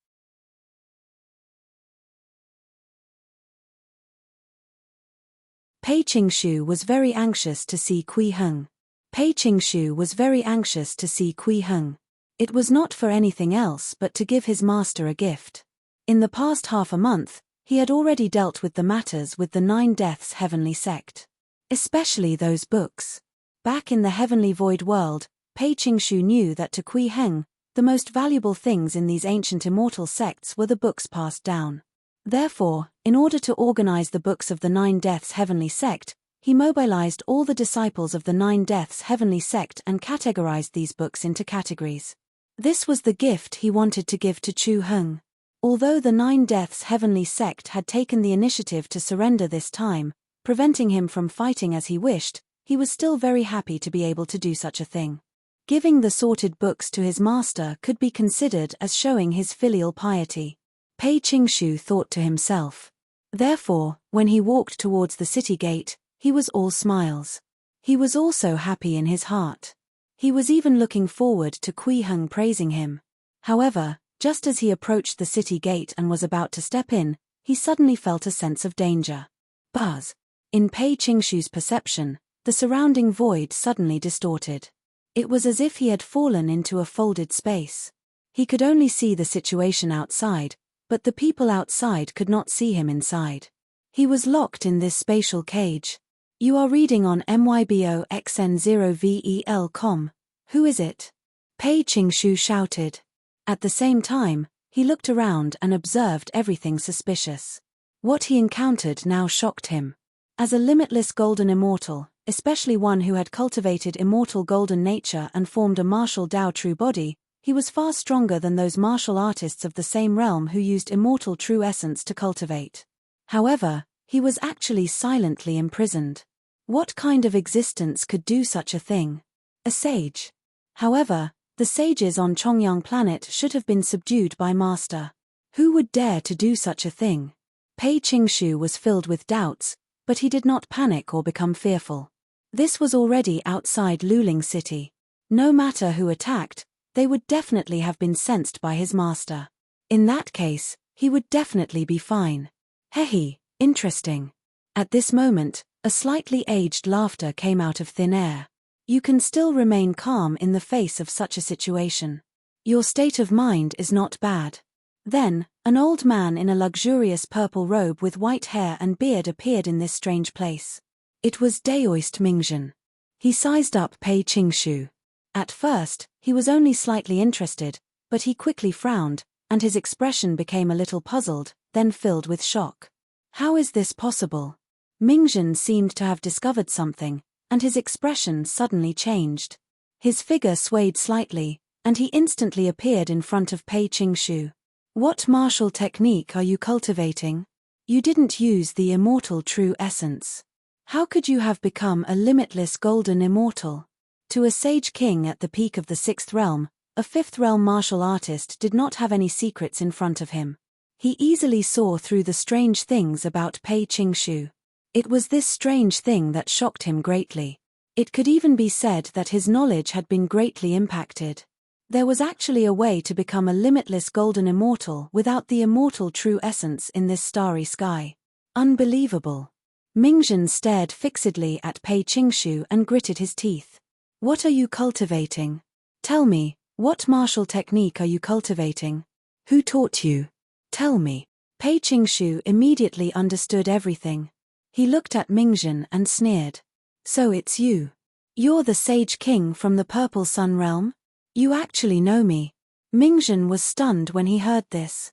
Pei Qingshu was very anxious to see Kui Heng. Pei Qingshu was very anxious to see Kui Heng. It was not for anything else but to give his master a gift. In the past half a month, he had already dealt with the matters with the Nine Deaths Heavenly Sect. Especially those books. Back in the heavenly void world, Pei Qingshu knew that to Kui Heng, the most valuable things in these ancient immortal sects were the books passed down. Therefore, in order to organize the books of the Nine Deaths heavenly sect, he mobilized all the disciples of the Nine Deaths heavenly sect and categorized these books into categories. This was the gift he wanted to give to Chu Heng. Although the Nine Deaths heavenly sect had taken the initiative to surrender this time, preventing him from fighting as he wished, he was still very happy to be able to do such a thing. Giving the sorted books to his master could be considered as showing his filial piety. Pei Qingshu thought to himself. Therefore, when he walked towards the city gate, he was all smiles. He was also happy in his heart. He was even looking forward to Kui Heng praising him. However, just as he approached the city gate and was about to step in, he suddenly felt a sense of danger. Buzz! In Pei Qingshu's perception, the surrounding void suddenly distorted. It was as if he had fallen into a folded space. He could only see the situation outside, but the people outside could not see him inside. He was locked in this spatial cage. You are reading on myboxn0vel.com. Who is it? Pei Qingshu shouted. At the same time, he looked around and observed everything suspicious. What he encountered now shocked him. As a limitless golden immortal, especially one who had cultivated immortal golden nature and formed a martial Tao true body, he was far stronger than those martial artists of the same realm who used immortal true essence to cultivate. However, he was actually silently imprisoned. What kind of existence could do such a thing? A sage. However, the sages on Chongyang planet should have been subdued by Master. Who would dare to do such a thing? Pei Qingshu was filled with doubts, but he did not panic or become fearful. This was already outside Luling City. No matter who attacked, they would definitely have been sensed by his master. In that case, he would definitely be fine. Hehe, interesting. At this moment, a slightly aged laughter came out of thin air. You can still remain calm in the face of such a situation. Your state of mind is not bad. Then, an old man in a luxurious purple robe with white hair and beard appeared in this strange place. It was Daoist Mingzhen. He sized up Pei Qingshu. At first, he was only slightly interested, but he quickly frowned, and his expression became a little puzzled, then filled with shock. How is this possible? Mingzhen seemed to have discovered something, and his expression suddenly changed. His figure swayed slightly, and he instantly appeared in front of Pei Qingshu. What martial technique are you cultivating? You didn't use the immortal true essence. How could you have become a limitless golden immortal? To a sage king at the peak of the sixth realm, a fifth realm martial artist did not have any secrets in front of him. He easily saw through the strange things about Pei Qingshu. It was this strange thing that shocked him greatly. It could even be said that his knowledge had been greatly impacted. There was actually a way to become a limitless golden immortal without the immortal true essence in this starry sky. Unbelievable. Mingzhen stared fixedly at Pei Qingshu and gritted his teeth. What are you cultivating? Tell me, what martial technique are you cultivating? Who taught you? Tell me. Pei Qingshu immediately understood everything. He looked at Mingzhen and sneered. So it's you. You're the Sage King from the Purple Sun realm? You actually know me. Mingzhen was stunned when he heard this.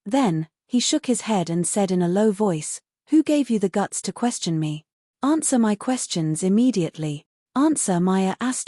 Then, he shook his head and said in a low voice, Who gave you the guts to question me? Answer my questions immediately. Answer my *s.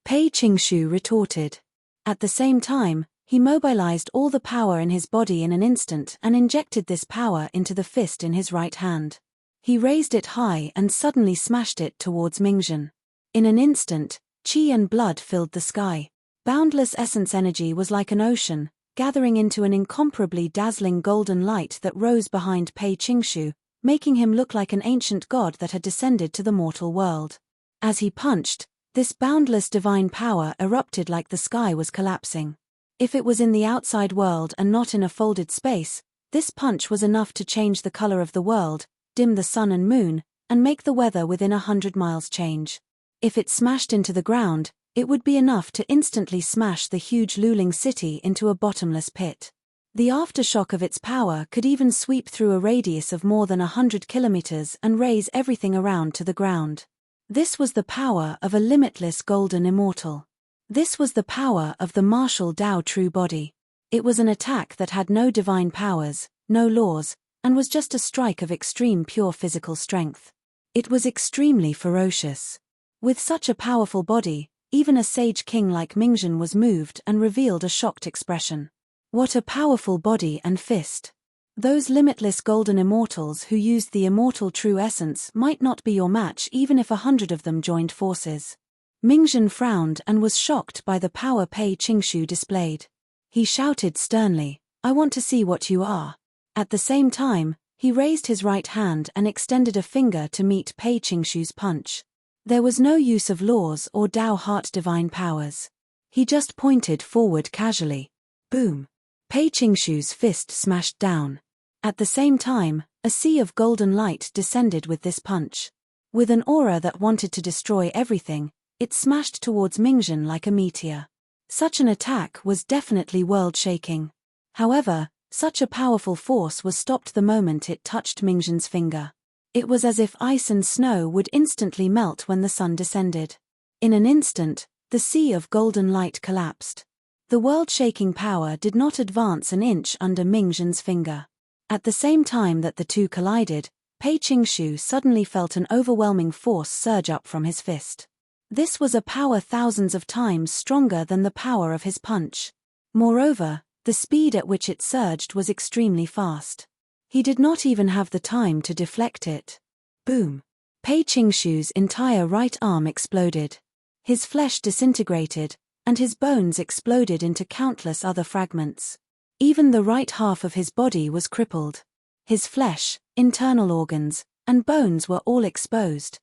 Pei Qingshu retorted. At the same time, he mobilized all the power in his body in an instant and injected this power into the fist in his right hand. He raised it high and suddenly smashed it towards Mingzhen. In an instant, qi and blood filled the sky. Boundless essence energy was like an ocean, gathering into an incomparably dazzling golden light that rose behind Pei Qingshu, making him look like an ancient god that had descended to the mortal world. As he punched, this boundless divine power erupted like the sky was collapsing. If it was in the outside world and not in a folded space, this punch was enough to change the color of the world, dim the sun and moon, and make the weather within 100 miles change. If it smashed into the ground, it would be enough to instantly smash the huge Luling city into a bottomless pit. The aftershock of its power could even sweep through a radius of more than 100 kilometers and raze everything around to the ground. This was the power of a limitless golden immortal. This was the power of the martial Tao true body. It was an attack that had no divine powers, no laws, and was just a strike of extreme pure physical strength. It was extremely ferocious. With such a powerful body, even a sage king like Mingzhen was moved and revealed a shocked expression. What a powerful body and fist! Those limitless golden immortals who used the immortal true essence might not be your match even if 100 of them joined forces. Mingzhen frowned and was shocked by the power Pei Qingshu displayed. He shouted sternly, "I want to see what you are." At the same time, he raised his right hand and extended a finger to meet Pei Qingshu's punch. There was no use of laws or Tao heart divine powers. He just pointed forward casually. Boom! Pei Qingshu's fist smashed down. At the same time, a sea of golden light descended with this punch. With an aura that wanted to destroy everything, it smashed towards Mingzhen like a meteor. Such an attack was definitely world-shaking. However, such a powerful force was stopped the moment it touched Mingzhen's finger. It was as if ice and snow would instantly melt when the sun descended. In an instant, the sea of golden light collapsed. The world-shaking power did not advance an inch under Mingzhen's finger. At the same time that the two collided, Pei Qingshu suddenly felt an overwhelming force surge up from his fist. This was a power thousands of times stronger than the power of his punch. Moreover, the speed at which it surged was extremely fast. He did not even have the time to deflect it. Boom! Pei Qingshu's entire right arm exploded. His flesh disintegrated, and his bones exploded into countless other fragments. Even the right half of his body was crippled. His flesh, internal organs, and bones were all exposed.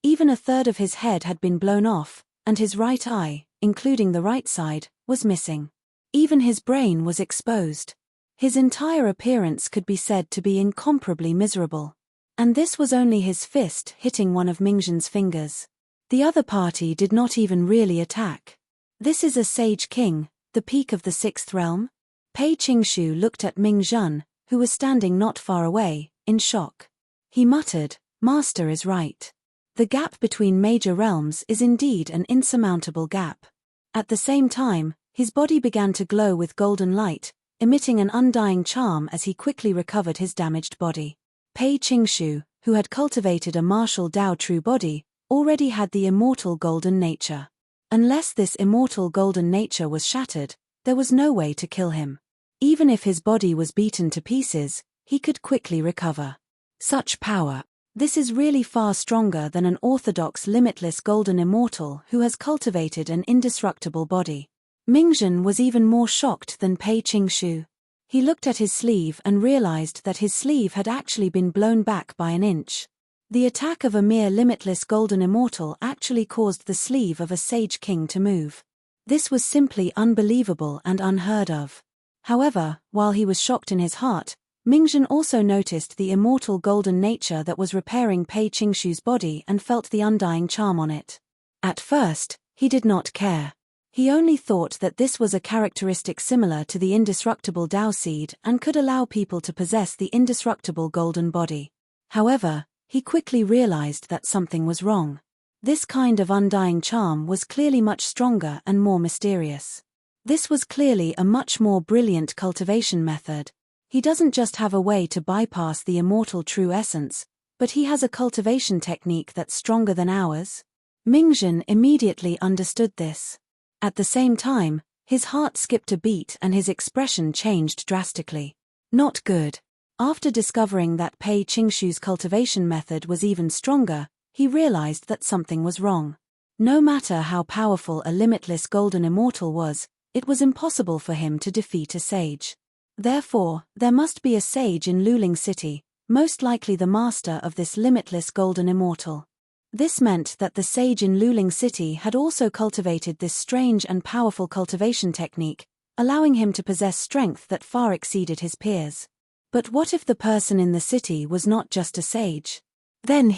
Even a third of his head had been blown off, and his right eye, including the right side, was missing. Even his brain was exposed. His entire appearance could be said to be incomparably miserable. And this was only his fist hitting one of Mingzhen's fingers. The other party did not even really attack. This is a sage king, the peak of the sixth realm? Pei Qingshu looked at Mingzhen, who was standing not far away, in shock. He muttered, "Master is right. The gap between major realms is indeed an insurmountable gap." At the same time, his body began to glow with golden light, emitting an undying charm as he quickly recovered his damaged body. Pei Qingshu, who had cultivated a martial Tao true body, already had the immortal golden nature. Unless this immortal golden nature was shattered, there was no way to kill him. Even if his body was beaten to pieces, he could quickly recover. Such power! This is really far stronger than an orthodox limitless golden immortal who has cultivated an indestructible body. Mingzhen was even more shocked than Pei Qingshu. He looked at his sleeve and realized that his sleeve had actually been blown back by an inch. The attack of a mere limitless golden immortal actually caused the sleeve of a sage king to move. This was simply unbelievable and unheard of. However, while he was shocked in his heart, Mingzhen also noticed the immortal golden nature that was repairing Pei Qingshu's body and felt the undying charm on it. At first, he did not care. He only thought that this was a characteristic similar to the indestructible Tao seed and could allow people to possess the indestructible golden body. However, he quickly realized that something was wrong. This kind of undying charm was clearly much stronger and more mysterious. This was clearly a much more brilliant cultivation method. He doesn't just have a way to bypass the immortal true essence, but he has a cultivation technique that's stronger than ours. Mingzhen immediately understood this. At the same time, his heart skipped a beat and his expression changed drastically. Not good. After discovering that Pei Qingshu's cultivation method was even stronger, he realized that something was wrong. No matter how powerful a limitless golden immortal was, it was impossible for him to defeat a sage. Therefore, there must be a sage in Luling City, most likely the master of this limitless golden immortal. This meant that the sage in Luling City had also cultivated this strange and powerful cultivation technique, allowing him to possess strength that far exceeded his peers. But what if the person in the city was not just a sage? Then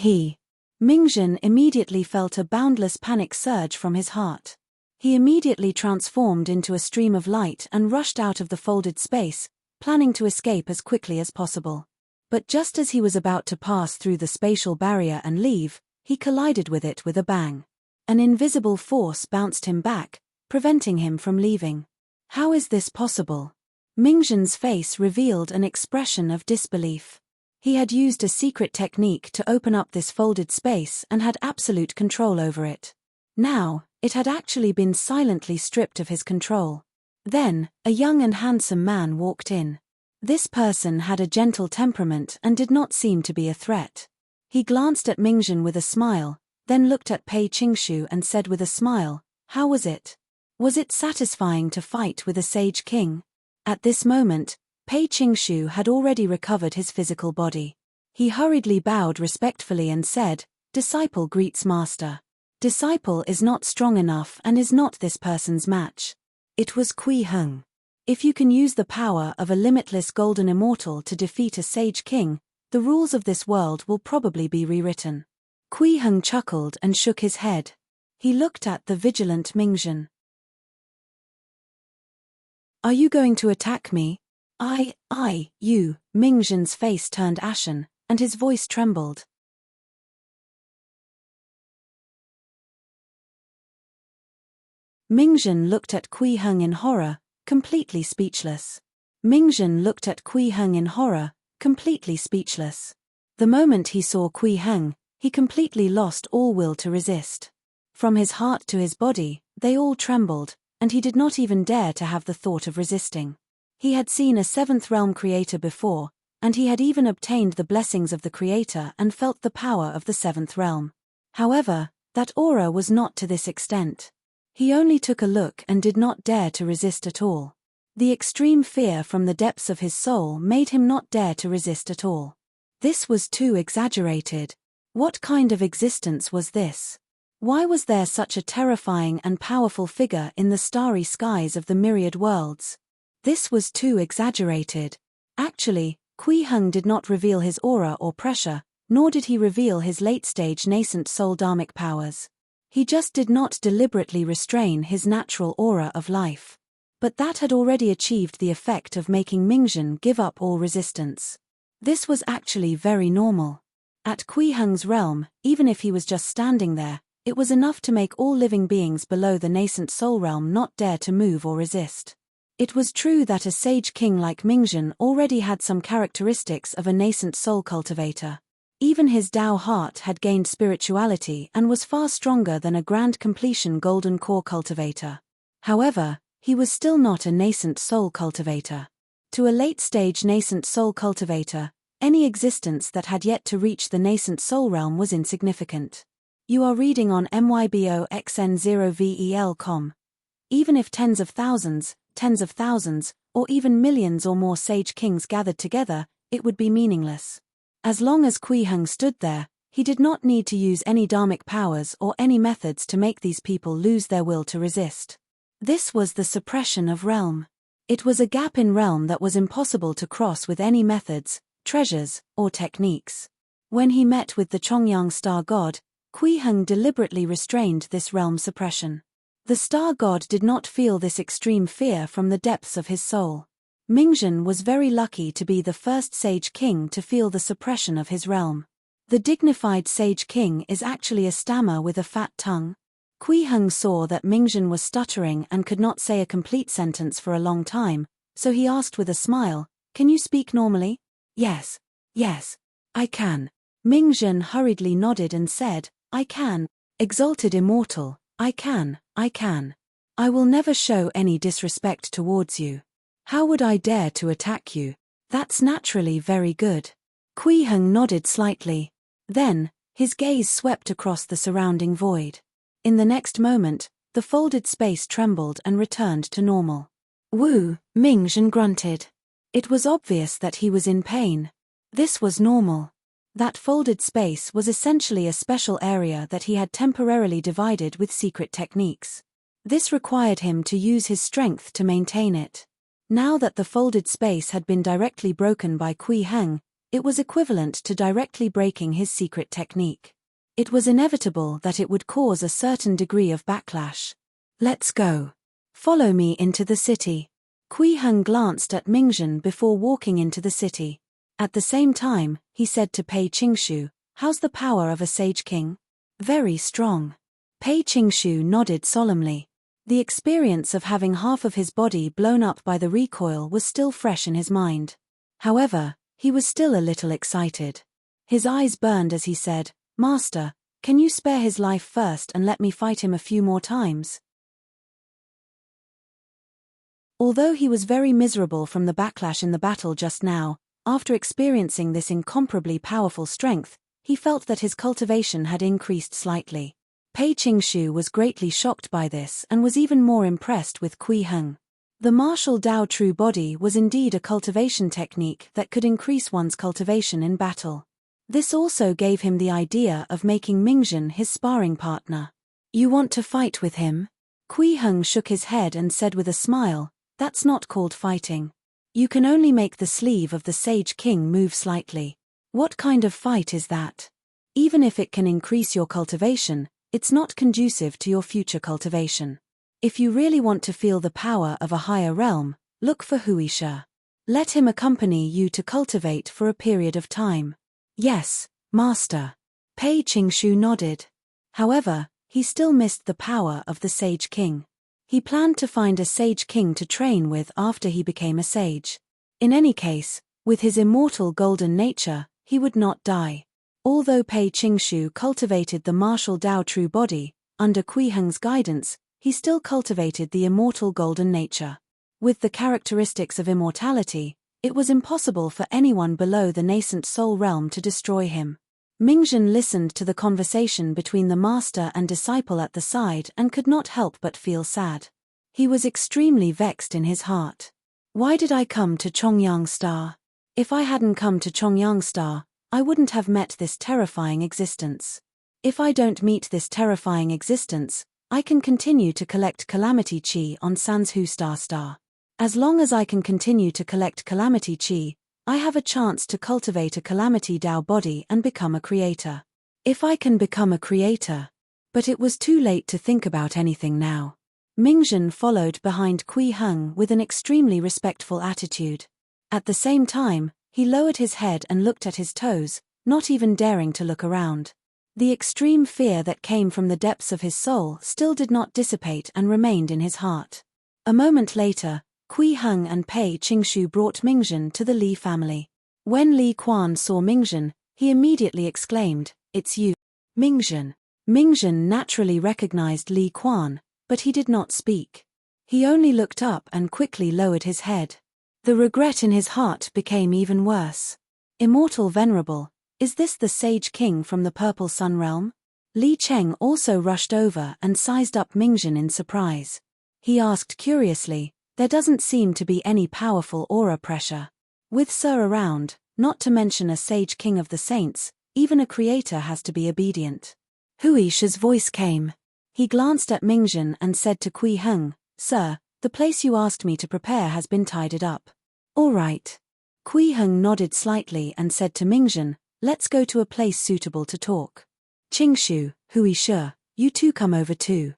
Mingzhen immediately felt a boundless panic surge from his heart. He immediately transformed into a stream of light and rushed out of the folded space, planning to escape as quickly as possible. But just as he was about to pass through the spatial barrier and leave, he collided with it with a bang. An invisible force bounced him back, preventing him from leaving. How is this possible? Mingzhen's face revealed an expression of disbelief. He had used a secret technique to open up this folded space and had absolute control over it. Now, it had actually been silently stripped of his control. Then, a young and handsome man walked in. This person had a gentle temperament and did not seem to be a threat. He glanced at Mingzhen with a smile, then looked at Pei Qingshu and said with a smile, "How was it? Was it satisfying to fight with a sage king?" At this moment, Pei Qingshu had already recovered his physical body. He hurriedly bowed respectfully and said, "Disciple greets master. Disciple is not strong enough and is not this person's match." It was Kui Heng. If you can use the power of a limitless golden immortal to defeat a sage king, the rules of this world will probably be rewritten. Kui Heng chuckled and shook his head. He looked at the vigilant Mingzhen. "Are you going to attack me?" You." Mingzhen's face turned ashen, and his voice trembled. Mingzhen looked at Kui Heng in horror, completely speechless. Mingzhen looked at Kui Heng in horror, completely speechless. The moment he saw Kui Heng, he completely lost all will to resist. From his heart to his body, they all trembled, and he did not even dare to have the thought of resisting. He had seen a seventh realm creator before, and he had even obtained the blessings of the creator and felt the power of the seventh realm. However, that aura was not to this extent. He only took a look and did not dare to resist at all. The extreme fear from the depths of his soul made him not dare to resist at all. This was too exaggerated. What kind of existence was this? Why was there such a terrifying and powerful figure in the starry skies of the myriad worlds? This was too exaggerated. Actually, Kui Heng did not reveal his aura or pressure, nor did he reveal his late-stage nascent soul dharmic powers. He just did not deliberately restrain his natural aura of life. But that had already achieved the effect of making Mingzhen give up all resistance. This was actually very normal. At Kui Heng's realm, even if he was just standing there, it was enough to make all living beings below the nascent soul realm not dare to move or resist. It was true that a sage king like Mingzhen already had some characteristics of a nascent soul cultivator. Even his Tao heart had gained spirituality and was far stronger than a grand completion golden core cultivator. However, he was still not a nascent soul cultivator. To a late-stage nascent soul cultivator, any existence that had yet to reach the nascent soul realm was insignificant. You are reading on myboxn0vel.com. Even if tens of thousands, or even millions or more sage kings gathered together, it would be meaningless. As long as Kui Heng stood there, he did not need to use any dharmic powers or any methods to make these people lose their will to resist. This was the suppression of realm. It was a gap in realm that was impossible to cross with any methods, treasures, or techniques. When he met with the Chongyang star god, Kui Heng deliberately restrained this realm suppression. The star god did not feel this extreme fear from the depths of his soul. Mingzhen was very lucky to be the first sage king to feel the suppression of his realm. The dignified sage king is actually a stammer with a fat tongue. Kui Heng saw that Mingzhen was stuttering and could not say a complete sentence for a long time, so he asked with a smile, "Can you speak normally?" Yes, I can." Mingzhen hurriedly nodded and said, "I can. Exalted immortal, I can. I will never show any disrespect towards you. How would I dare to attack you? That's naturally very good." Kui Heng nodded slightly. Then, his gaze swept across the surrounding void. In the next moment, the folded space trembled and returned to normal. "Wu," Mingzhen grunted. It was obvious that he was in pain. This was normal. That folded space was essentially a special area that he had temporarily divided with secret techniques. This required him to use his strength to maintain it. Now that the folded space had been directly broken by Kui Heng, it was equivalent to directly breaking his secret technique. It was inevitable that it would cause a certain degree of backlash. Let's go. Follow me into the city. Kui Heng glanced at Mingzhen before walking into the city. At the same time, he said to Pei Qingshu, "How's the power of a sage king?" "Very strong." Pei Qingshu nodded solemnly. The experience of having half of his body blown up by the recoil was still fresh in his mind. However, he was still a little excited. His eyes burned as he said, "Master, can you spare his life first and let me fight him a few more times?" Although he was very miserable from the backlash in the battle just now, after experiencing this incomparably powerful strength, he felt that his cultivation had increased slightly. Pei Qingshu was greatly shocked by this and was even more impressed with Kui Heng. The martial Dao true body was indeed a cultivation technique that could increase one's cultivation in battle. This also gave him the idea of making Mingzhen his sparring partner. "You want to fight with him?" Kui Heng shook his head and said with a smile, "That's not called fighting. You can only make the sleeve of the Sage King move slightly. What kind of fight is that? Even if it can increase your cultivation, it's not conducive to your future cultivation. If you really want to feel the power of a higher realm, look for Wuxia. Let him accompany you to cultivate for a period of time." "Yes, Master." Pei Qingshu nodded. However, he still missed the power of the Sage King. He planned to find a Sage King to train with after he became a sage. In any case, with his immortal golden nature, he would not die. Although Pei Qingshu cultivated the martial Dao true body, under Kui Heng's guidance, he still cultivated the immortal golden nature. With the characteristics of immortality, it was impossible for anyone below the nascent soul realm to destroy him. Mingzhen listened to the conversation between the master and disciple at the side and could not help but feel sad. He was extremely vexed in his heart. Why did I come to Chongyang Star? If I hadn't come to Chongyang Star, I wouldn't have met this terrifying existence. If I don't meet this terrifying existence, I can continue to collect Calamity Chi on Sanzhu Star. As long as I can continue to collect Calamity Chi, I have a chance to cultivate a Calamity Dao body and become a creator. If I can become a creator. But it was too late to think about anything now. Mingzhen followed behind Kui Heng with an extremely respectful attitude. At the same time, he lowered his head and looked at his toes, not even daring to look around. The extreme fear that came from the depths of his soul still did not dissipate and remained in his heart. A moment later, Kui Heng and Pei Qingshu brought Mingzhen to the Li family. When Li Quan saw Mingzhen, he immediately exclaimed, "It's you, Mingzhen." Mingzhen naturally recognized Li Quan, but he did not speak. He only looked up and quickly lowered his head. The regret in his heart became even worse. Immortal Venerable, is this the Sage King from the Purple Sun realm? Li Cheng also rushed over and sized up Mingzhen in surprise. He asked curiously, "There doesn't seem to be any powerful aura pressure. With Sir around, not to mention a Sage King of the Saints, even a creator has to be obedient." Wuxia's voice came. He glanced at Mingzhen and said to Kui Heng, "Sir, the place you asked me to prepare has been tidied up." "All right." Kui Heng nodded slightly and said to Mingzhen, "Let's go to a place suitable to talk. Qingshu, Wuxia, you two come over too."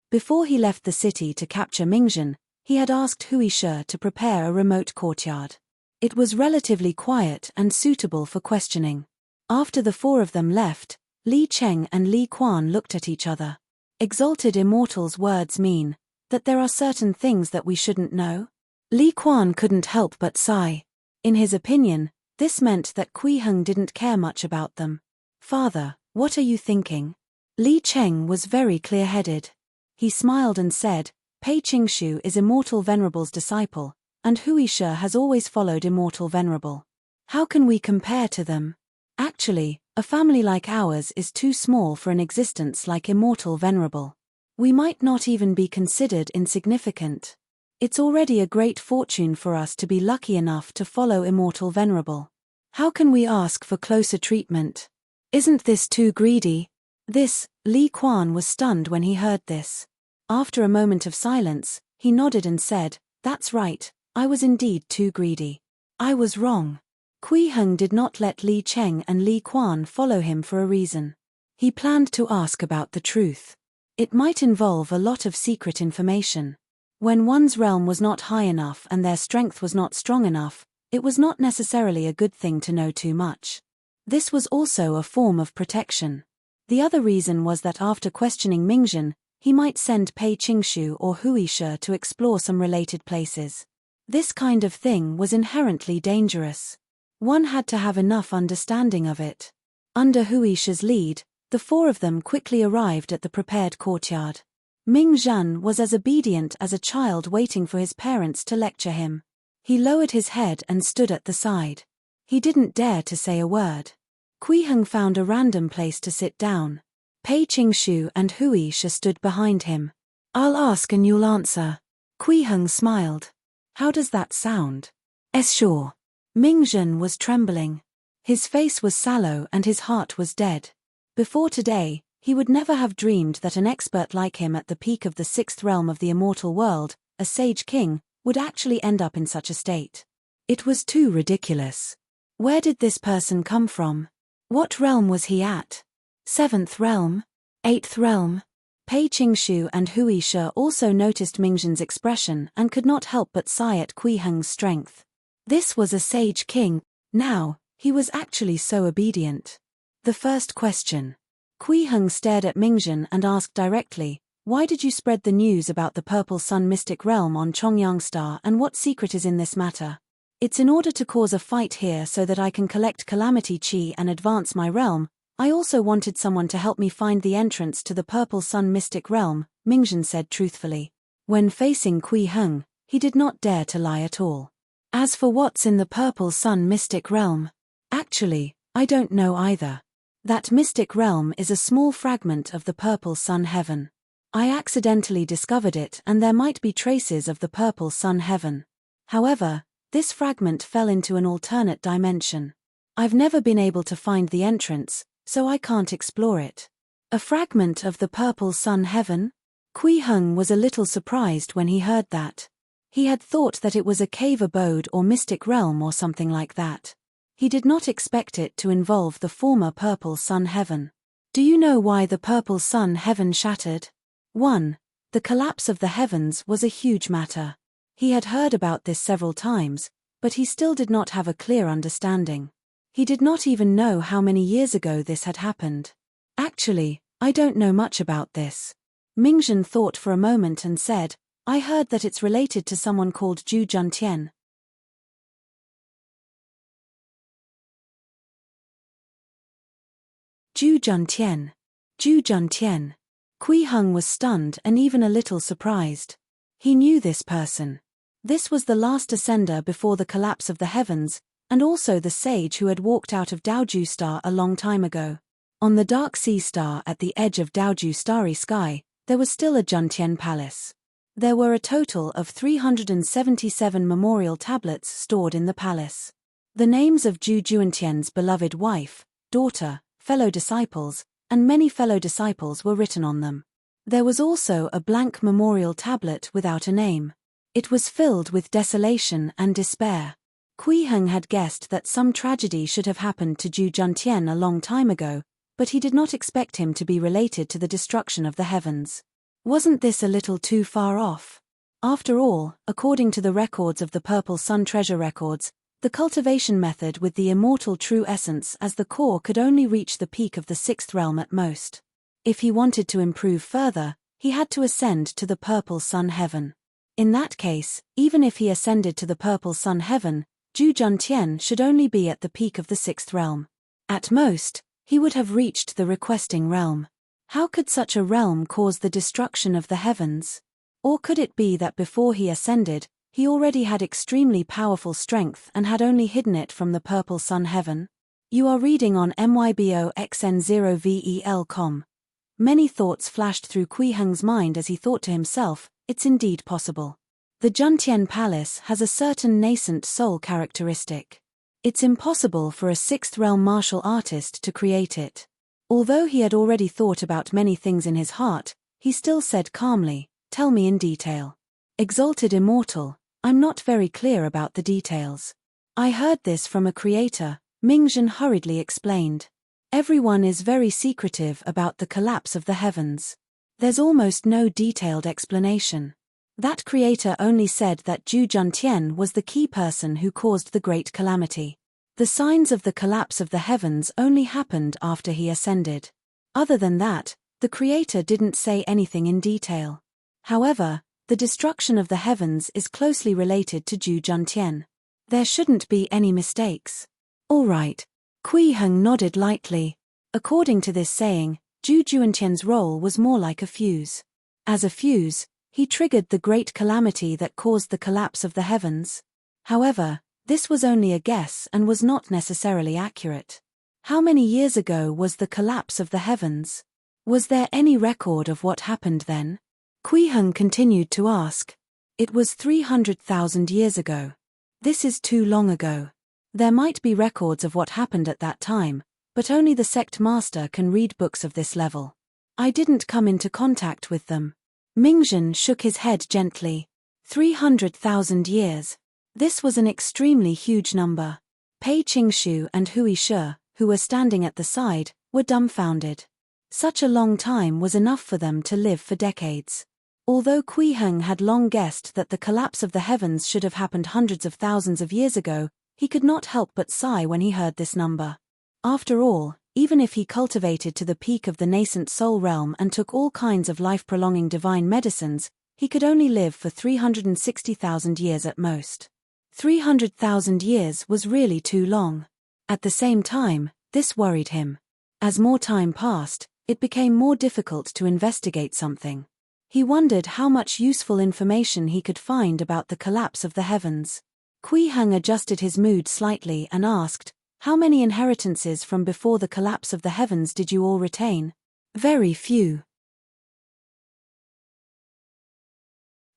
Before he left the city to capture Mingzhen, he had asked Wuxia to prepare a remote courtyard. It was relatively quiet and suitable for questioning. After the four of them left, Li Cheng and Li Quan looked at each other. Exalted Immortal's words mean that there are certain things that we shouldn't know? Li Quan couldn't help but sigh. In his opinion, this meant that Kui Heng didn't care much about them. "Father, what are you thinking?" Li Cheng was very clear-headed. He smiled and said, "Pei Qingshu is Immortal Venerable's disciple, and Wuxia has always followed Immortal Venerable. How can we compare to them? Actually, a family like ours is too small for an existence like Immortal Venerable. We might not even be considered insignificant. It's already a great fortune for us to be lucky enough to follow Immortal Venerable. How can we ask for closer treatment? Isn't this too greedy?" Li Quan was stunned when he heard this. After a moment of silence, he nodded and said, "That's right, I was indeed too greedy. I was wrong." Kui Heng did not let Li Cheng and Li Quan follow him for a reason. He planned to ask about the truth. It might involve a lot of secret information. When one's realm was not high enough and their strength was not strong enough, it was not necessarily a good thing to know too much. This was also a form of protection. The other reason was that after questioning Mingzhen, he might send Pei Qingshu or Huishe to explore some related places. This kind of thing was inherently dangerous. One had to have enough understanding of it. Under Huishe's lead, the four of them quickly arrived at the prepared courtyard. Mingzhen was as obedient as a child waiting for his parents to lecture him. He lowered his head and stood at the side. He didn't dare to say a word. Kuiheng found a random place to sit down. Pei Qingshu and Huishe stood behind him. "I'll ask and you'll answer." Kuiheng smiled. "How does that sound?" Sure." Mingzhen was trembling. His face was sallow and his heart was dead. Before today, he would never have dreamed that an expert like him at the peak of the sixth realm of the immortal world, a sage king, would actually end up in such a state. It was too ridiculous. Where did this person come from? What realm was he at? Seventh realm? Eighth realm? Pei Qingshu and Huishe also noticed Mingzhen's expression and could not help but sigh at Kuiheng's strength. This was a sage king. Now, he was actually so obedient. The first question. Kuiheng stared at Mingzhen and asked directly, "Why did you spread the news about the Purple Sun mystic realm on Chongyang Star, and what secret is in this matter?" "It's in order to cause a fight here so that I can collect calamity chi and advance my realm. I also wanted someone to help me find the entrance to the Purple Sun mystic realm," Mingzhen said truthfully. When facing Kuiheng, he did not dare to lie at all. "As for what's in the Purple Sun mystic realm, actually, I don't know either. That mystic realm is a small fragment of the Purple Sun heaven. I accidentally discovered it and there might be traces of the Purple Sun heaven. However, this fragment fell into an alternate dimension. I've never been able to find the entrance, so I can't explore it." A fragment of the Purple Sun heaven? Kuiheng was a little surprised when he heard that. He had thought that it was a cave abode or mystic realm or something like that. He did not expect it to involve the former Purple Sun heaven. "Do you know why the Purple Sun heaven shattered?" 1. The collapse of the heavens was a huge matter. He had heard about this several times, but he still did not have a clear understanding. He did not even know how many years ago this had happened. "Actually, I don't know much about this." Mingzhen thought for a moment and said, "I heard that it's related to someone called Zhu Juntian." Zhu Juntian. Zhu Juntian. Kuiheng was stunned and even a little surprised. He knew this person. This was the last ascender before the collapse of the heavens, and also the sage who had walked out of Daoju Star a long time ago. On the dark sea star at the edge of Daoju Starry Sky, there was still a Juntian palace. There were a total of 377 memorial tablets stored in the palace. The names of Zhu Juntian's beloved wife, daughter, fellow disciples, and many fellow disciples were written on them. There was also a blank memorial tablet without a name. It was filled with desolation and despair. Kuiheng had guessed that some tragedy should have happened to Zhu Juntian a long time ago, but he did not expect him to be related to the destruction of the heavens. Wasn't this a little too far off? After all, according to the records of the Purple Sun treasure records, the cultivation method with the immortal true essence as the core could only reach the peak of the sixth realm at most. If he wanted to improve further, he had to ascend to the Purple Sun heaven. In that case, even if he ascended to the Purple Sun heaven, Zhu Juntian should only be at the peak of the sixth realm. At most, he would have reached the requesting realm. How could such a realm cause the destruction of the heavens? Or could it be that before he ascended, he already had extremely powerful strength and had only hidden it from the Purple Sun heaven? You are reading on myboxn0vel.com. Many thoughts flashed through Kuiheng's mind as he thought to himself, it's indeed possible. The Juntian Palace has a certain nascent soul characteristic. It's impossible for a sixth realm martial artist to create it. Although he had already thought about many things in his heart, he still said calmly, "Tell me in detail." "Exalted Immortal, I'm not very clear about the details. I heard this from a creator," Mingzhen hurriedly explained. Everyone is very secretive about the collapse of the heavens. There's almost no detailed explanation. That creator only said that Zhu Juntian was the key person who caused the great calamity. The signs of the collapse of the heavens only happened after he ascended. Other than that, the creator didn't say anything in detail. However, the destruction of the heavens is closely related to Zhu Juntian. There shouldn't be any mistakes. All right. Kui Heng nodded lightly. According to this saying, Zhu Juntian's role was more like a fuse. As a fuse, he triggered the great calamity that caused the collapse of the heavens. However, this was only a guess and was not necessarily accurate. How many years ago was the collapse of the heavens? Was there any record of what happened then? Kui Heng continued to ask. It was 300,000 years ago. This is too long ago. There might be records of what happened at that time, but only the sect master can read books of this level. I didn't come into contact with them. Mingzhen shook his head gently. 300,000 years. This was an extremely huge number. Pei Qingshu and Hui Shi, who were standing at the side, were dumbfounded. Such a long time was enough for them to live for decades. Although Kui Heng had long guessed that the collapse of the heavens should have happened hundreds of thousands of years ago, he could not help but sigh when he heard this number. After all, even if he cultivated to the peak of the nascent soul realm and took all kinds of life-prolonging divine medicines, he could only live for 360,000 years at most. 300,000 years was really too long. At the same time, this worried him. As more time passed, it became more difficult to investigate something. He wondered how much useful information he could find about the collapse of the heavens. Kui Heng adjusted his mood slightly and asked, "How many inheritances from before the collapse of the heavens did you all retain?" "Very few."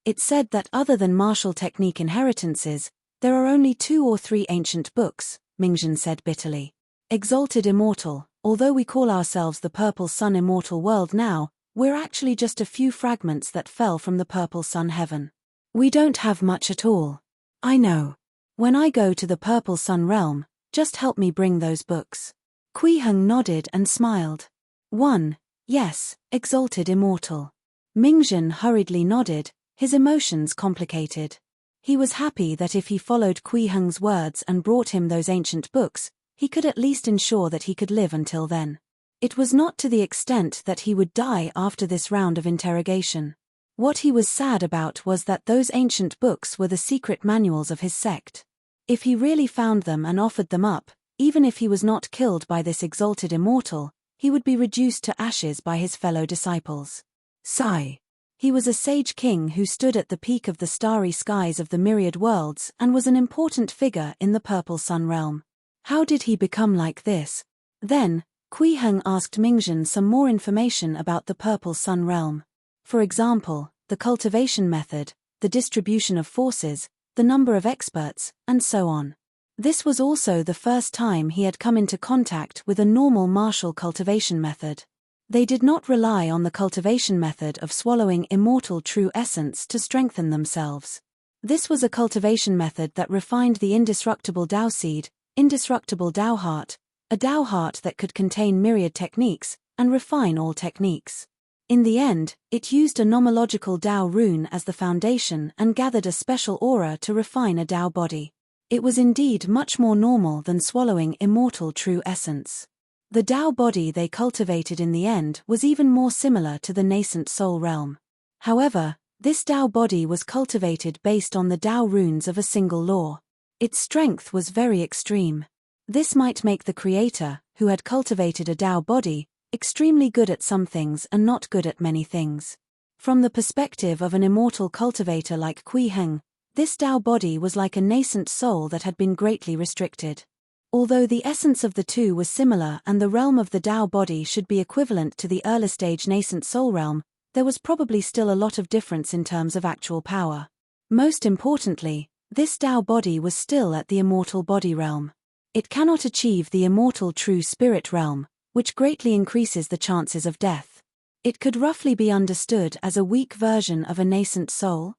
It said that other than martial technique inheritances, there are only 2 or 3 ancient books, Mingzhen said bitterly. Exalted Immortal, although we call ourselves the Purple Sun Immortal World now, we're actually just a few fragments that fell from the Purple Sun Heaven. We don't have much at all. I know. When I go to the Purple Sun Realm, just help me bring those books. Kui Heng nodded and smiled. 1. Yes, Exalted Immortal. Mingzhen hurriedly nodded, his emotions complicated. He was happy that if he followed Kui Heng's words and brought him those ancient books, he could at least ensure that he could live until then. It was not to the extent that he would die after this round of interrogation. What he was sad about was that those ancient books were the secret manuals of his sect. If he really found them and offered them up, even if he was not killed by this exalted immortal, he would be reduced to ashes by his fellow disciples. Sigh. He was a sage king who stood at the peak of the starry skies of the myriad worlds and was an important figure in the Purple Sun realm. How did he become like this? Then, Kui Heng asked Mingzhen some more information about the Purple Sun realm. For example, the cultivation method, the distribution of forces, the number of experts, and so on. This was also the first time he had come into contact with a normal martial cultivation method. They did not rely on the cultivation method of swallowing immortal true essence to strengthen themselves. This was a cultivation method that refined the indestructible Tao seed, indestructible Tao heart, a Tao heart that could contain myriad techniques, and refine all techniques. In the end, it used a nomological Tao rune as the foundation and gathered a special aura to refine a Tao body. It was indeed much more normal than swallowing immortal true essence. The Tao body they cultivated in the end was even more similar to the nascent soul realm. However, this Tao body was cultivated based on the Tao runes of a single law. Its strength was very extreme. This might make the creator, who had cultivated a Tao body, extremely good at some things and not good at many things. From the perspective of an immortal cultivator like Kui Heng, this Tao body was like a nascent soul that had been greatly restricted. Although the essence of the two was similar and the realm of the Tao body should be equivalent to the early-stage nascent soul realm, there was probably still a lot of difference in terms of actual power. Most importantly, this Tao body was still at the immortal body realm. It cannot achieve the immortal true spirit realm, which greatly increases the chances of death. It could roughly be understood as a weak version of a nascent soul.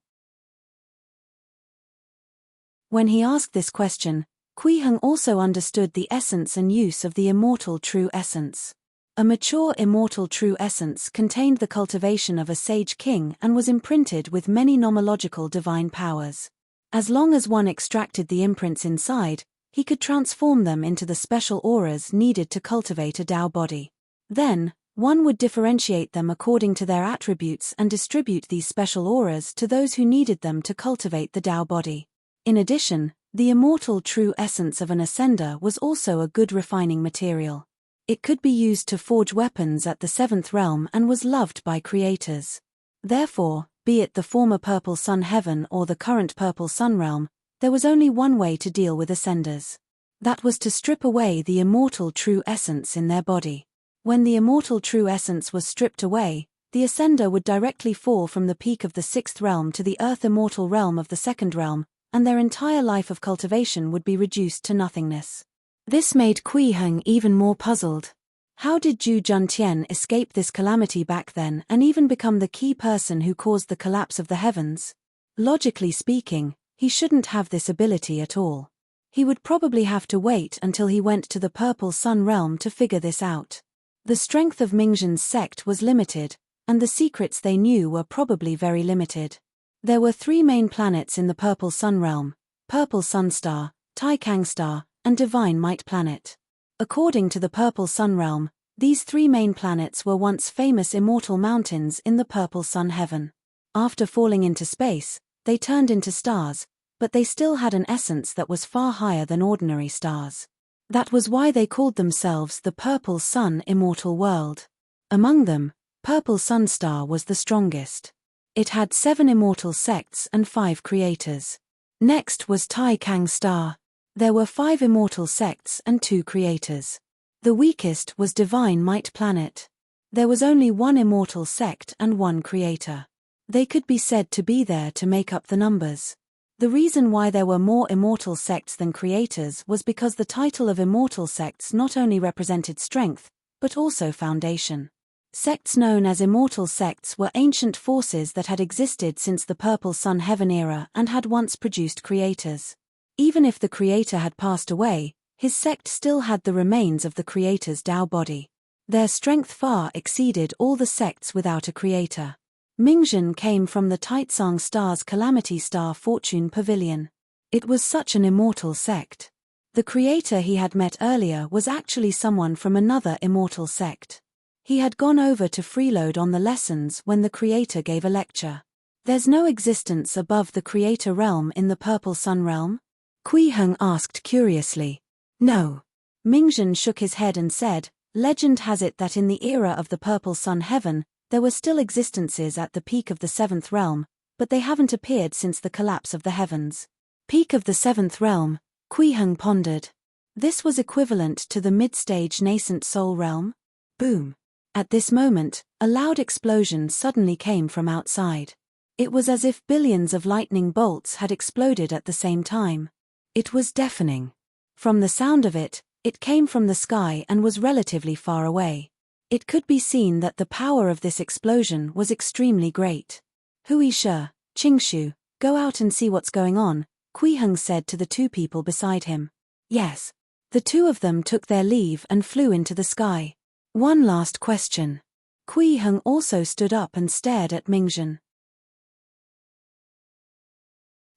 When he asked this question, Kui Heng also understood the essence and use of the immortal true essence. A mature immortal true essence contained the cultivation of a sage king and was imprinted with many nomological divine powers. As long as one extracted the imprints inside, he could transform them into the special auras needed to cultivate a Tao body. Then, one would differentiate them according to their attributes and distribute these special auras to those who needed them to cultivate the Tao body. In addition, the immortal true essence of an ascender was also a good refining material. It could be used to forge weapons at the seventh realm and was loved by creators. Therefore, be it the former Purple Sun Heaven or the current Purple Sun Realm, there was only one way to deal with ascenders. That was to strip away the immortal true essence in their body. When the immortal true essence was stripped away, the ascender would directly fall from the peak of the sixth realm to the earth immortal realm of the second realm, and their entire life of cultivation would be reduced to nothingness. This made Kui Heng even more puzzled. How did Zhu Juntian escape this calamity back then and even become the key person who caused the collapse of the heavens? Logically speaking, he shouldn't have this ability at all. He would probably have to wait until he went to the Purple Sun realm to figure this out. The strength of Mingzhen's sect was limited, and the secrets they knew were probably very limited. There were three main planets in the Purple Sun realm: Purple Sun Star, Taikang Star, and Divine Might Planet. According to the Purple Sun realm, these three main planets were once famous immortal mountains in the Purple Sun heaven. After falling into space, they turned into stars, but they still had an essence that was far higher than ordinary stars. That was why they called themselves the Purple Sun Immortal World. Among them, Purple Sun Star was the strongest. It had 7 immortal sects and 5 creators. Next was Taikang Star. There were 5 immortal sects and 2 creators. The weakest was Divine Might Planet. There was only 1 immortal sect and 1 creator. They could be said to be there to make up the numbers. The reason why there were more immortal sects than creators was because the title of immortal sects not only represented strength, but also foundation. Sects known as immortal sects were ancient forces that had existed since the Purple Sun Heaven era and had once produced creators. Even if the creator had passed away, his sect still had the remains of the creator's Tao body. Their strength far exceeded all the sects without a creator. Mingzhen came from the Taitsang Star's Calamity Star Fortune Pavilion. It was such an immortal sect. The creator he had met earlier was actually someone from another immortal sect. He had gone over to freeload on the lessons when the creator gave a lecture. There's no existence above the creator realm in the Purple Sun realm? Kui Heng asked curiously. No. Mingzhen shook his head and said, legend has it that in the era of the Purple Sun Heaven, there were still existences at the peak of the 7th realm, but they haven't appeared since the collapse of the heavens. Peak of the 7th realm, Kui Heng pondered. This was equivalent to the mid-stage nascent soul realm? Boom. At this moment, a loud explosion suddenly came from outside. It was as if billions of lightning bolts had exploded at the same time. It was deafening. From the sound of it, it came from the sky and was relatively far away. It could be seen that the power of this explosion was extremely great. Hui Shi, Qingshu, go out and see what's going on, Kui Heng said to the 2 people beside him. Yes. The 2 of them took their leave and flew into the sky. One last question. Kui Heng also stood up and stared at Mingzhen.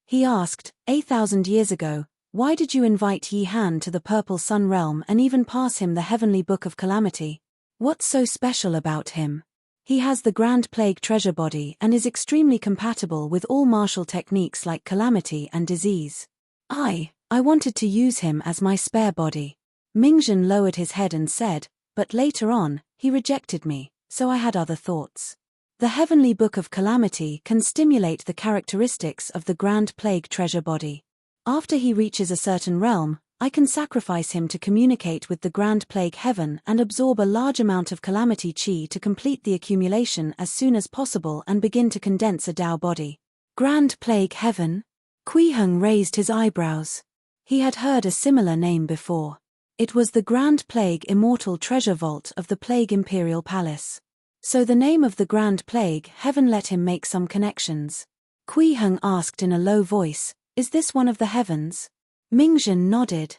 He asked, 8,000 years ago, why did you invite Yi Han to the Purple Sun realm and even pass him the Heavenly Book of Calamity? What's so special about him? He has the Grand Plague treasure body and is extremely compatible with all martial techniques like calamity and disease. I wanted to use him as my spare body. Mingzhen lowered his head and said, but later on, he rejected me, so I had other thoughts. The Heavenly Book of Calamity can stimulate the characteristics of the Grand Plague treasure body. After he reaches a certain realm, I can sacrifice him to communicate with the Grand Plague Heaven and absorb a large amount of Calamity Chi to complete the accumulation as soon as possible and begin to condense a Tao body. Grand Plague Heaven? Kui Heng raised his eyebrows. He had heard a similar name before. It was the Grand Plague Immortal Treasure Vault of the Plague Imperial Palace. So the name of the Grand Plague Heaven let him make some connections. Kui Heng asked in a low voice, is this one of the heavens? Mingzhen nodded.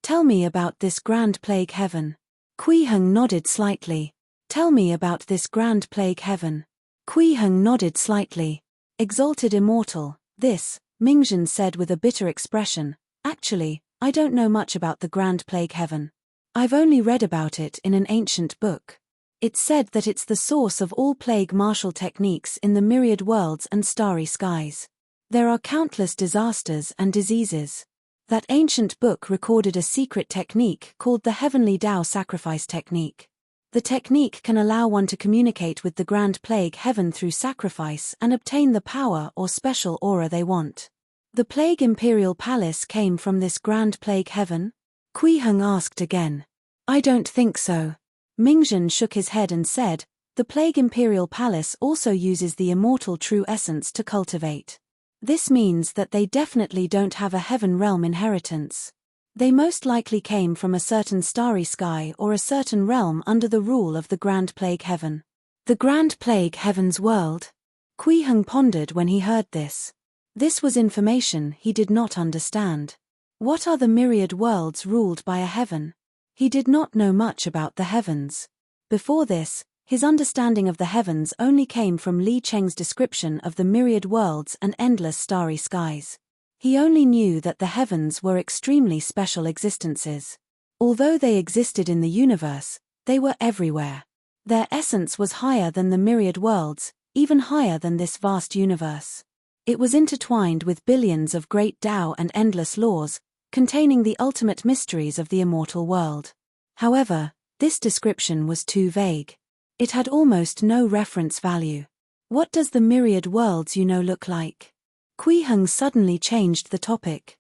Tell me about this grand plague heaven. Kuiheng nodded slightly. Tell me about this grand plague heaven. Kuiheng nodded slightly. Exalted immortal, this, Mingzhen said with a bitter expression. Actually, I don't know much about the grand plague heaven. I've only read about it in an ancient book. It's said that it's the source of all plague martial techniques in the myriad worlds and starry skies. There are countless disasters and diseases. That ancient book recorded a secret technique called the Heavenly Tao Sacrifice Technique. The technique can allow one to communicate with the Grand Plague Heaven through sacrifice and obtain the power or special aura they want. The Plague Imperial Palace came from this Grand Plague Heaven? Kuiheng asked again. I don't think so. Mingzhen shook his head and said, the Plague Imperial Palace also uses the immortal true essence to cultivate. This means that they definitely don't have a heaven realm inheritance. They most likely came from a certain starry sky or a certain realm under the rule of the Grand Plague Heaven. The Grand Plague Heaven's world? Kuiheng pondered when he heard this. This was information he did not understand. What are the myriad worlds ruled by a heaven? He did not know much about the heavens. Before this, his understanding of the heavens only came from Li Cheng's description of the myriad worlds and endless starry skies. He only knew that the heavens were extremely special existences. Although they existed in the universe, they were everywhere. Their essence was higher than the myriad worlds, even higher than this vast universe. It was intertwined with billions of great Tao and endless laws, containing the ultimate mysteries of the immortal world. However, this description was too vague. It had almost no reference value. What does the myriad worlds you know look like? Kuiheng suddenly changed the topic.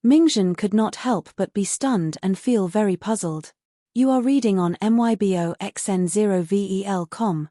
Mingzhen could not help but be stunned and feel very puzzled. You are reading on myboxn0vel.com.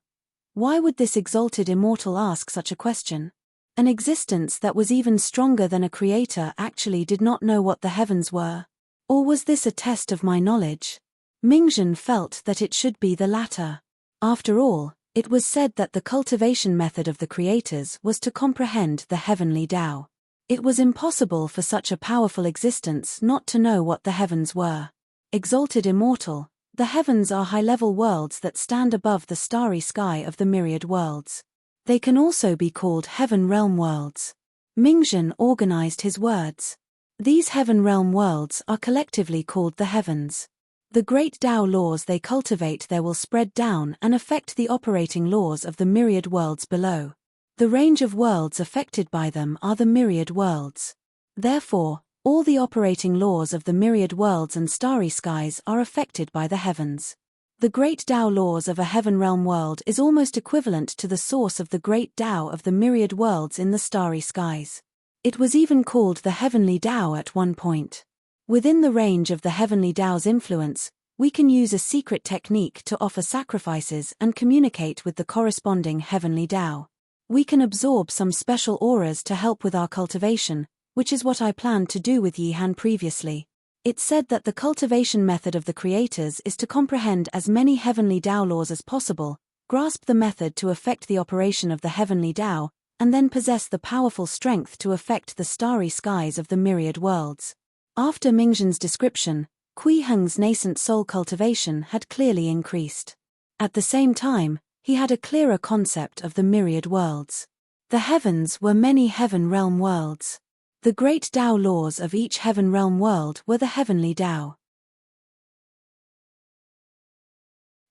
Why would this exalted immortal ask such a question? An existence that was even stronger than a creator actually did not know what the heavens were. Or was this a test of my knowledge? Mingzhen felt that it should be the latter. After all, it was said that the cultivation method of the creators was to comprehend the heavenly Tao. It was impossible for such a powerful existence not to know what the heavens were. Exalted immortal, the heavens are high-level worlds that stand above the starry sky of the myriad worlds. They can also be called heaven realm worlds. Mingzhen organized his words. These heaven realm worlds are collectively called the heavens. The great Tao laws they cultivate there will spread down and affect the operating laws of the myriad worlds below. The range of worlds affected by them are the myriad worlds. Therefore, all the operating laws of the myriad worlds and starry skies are affected by the heavens. The great Tao laws of a heaven realm world is almost equivalent to the source of the great Tao of the myriad worlds in the starry skies. It was even called the heavenly Tao at one point. Within the range of the heavenly Tao's influence, we can use a secret technique to offer sacrifices and communicate with the corresponding heavenly Tao. We can absorb some special auras to help with our cultivation, which is what I planned to do with Yihan previously. It's said that the cultivation method of the creators is to comprehend as many heavenly Tao laws as possible, grasp the method to affect the operation of the heavenly Tao, and then possess the powerful strength to affect the starry skies of the myriad worlds. After Mingzhen's description, Kuiheng's nascent soul cultivation had clearly increased. At the same time, he had a clearer concept of the myriad worlds. The heavens were many heaven realm worlds. The great Tao laws of each heaven realm world were the heavenly Tao.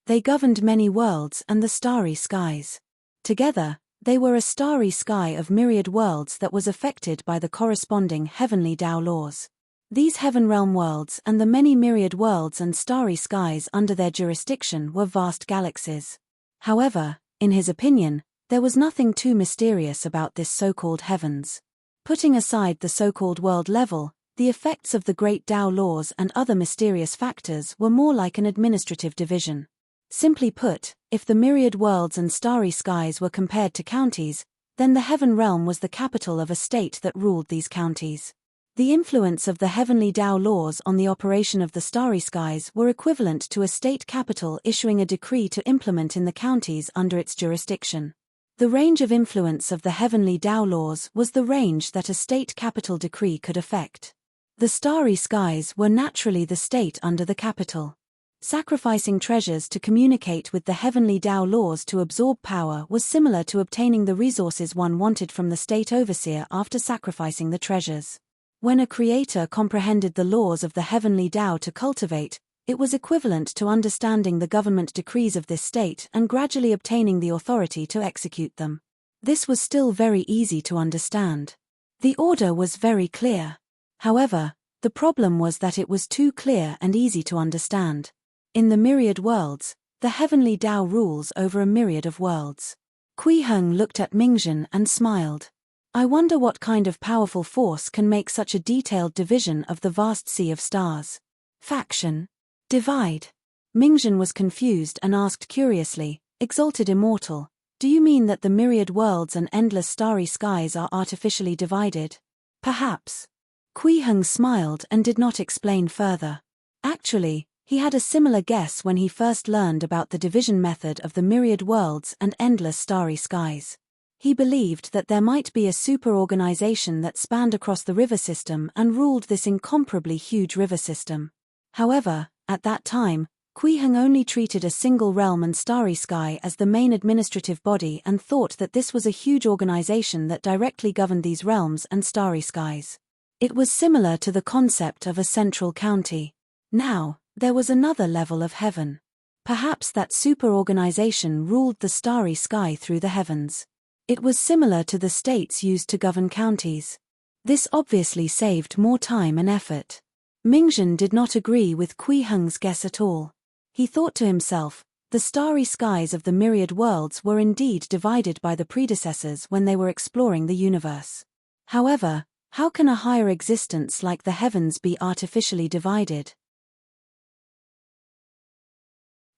They governed many worlds and the starry skies. Together, they were a starry sky of myriad worlds that was affected by the corresponding heavenly Tao laws. These heaven realm worlds and the many myriad worlds and starry skies under their jurisdiction were vast galaxies. However, in his opinion, there was nothing too mysterious about this so-called heavens. Putting aside the so-called world level, the effects of the great Tao laws and other mysterious factors were more like an administrative division. Simply put, if the myriad worlds and starry skies were compared to counties, then the heaven realm was the capital of a state that ruled these counties. The influence of the heavenly Tao laws on the operation of the starry skies were equivalent to a state capital issuing a decree to implement in the counties under its jurisdiction. The range of influence of the heavenly Tao laws was the range that a state capital decree could affect. The starry skies were naturally the state under the capital. Sacrificing treasures to communicate with the heavenly Tao laws to absorb power was similar to obtaining the resources one wanted from the state overseer after sacrificing the treasures. When a creator comprehended the laws of the heavenly Tao to cultivate, it was equivalent to understanding the government decrees of this state and gradually obtaining the authority to execute them. This was still very easy to understand. The order was very clear. However, the problem was that it was too clear and easy to understand. In the myriad worlds, the heavenly Tao rules over a myriad of worlds. Kui Heng looked at Mingzhen and smiled. I wonder what kind of powerful force can make such a detailed division of the vast sea of stars. Faction. Divide. Mingzhen was confused and asked curiously, Exalted Immortal, do you mean that the myriad worlds and endless starry skies are artificially divided? Perhaps. Kui Heng smiled and did not explain further. Actually, he had a similar guess when he first learned about the division method of the myriad worlds and endless starry skies. He believed that there might be a super-organization that spanned across the river system and ruled this incomparably huge river system. However, at that time, Kui Heng only treated a single realm and starry sky as the main administrative body and thought that this was a huge organization that directly governed these realms and starry skies. It was similar to the concept of a central county. Now, there was another level of heaven. Perhaps that super-organization ruled the starry sky through the heavens. It was similar to the states used to govern counties. This obviously saved more time and effort. Mingzhen did not agree with Kui Heng's guess at all. He thought to himself, the starry skies of the myriad worlds were indeed divided by the predecessors when they were exploring the universe. However, how can a higher existence like the heavens be artificially divided?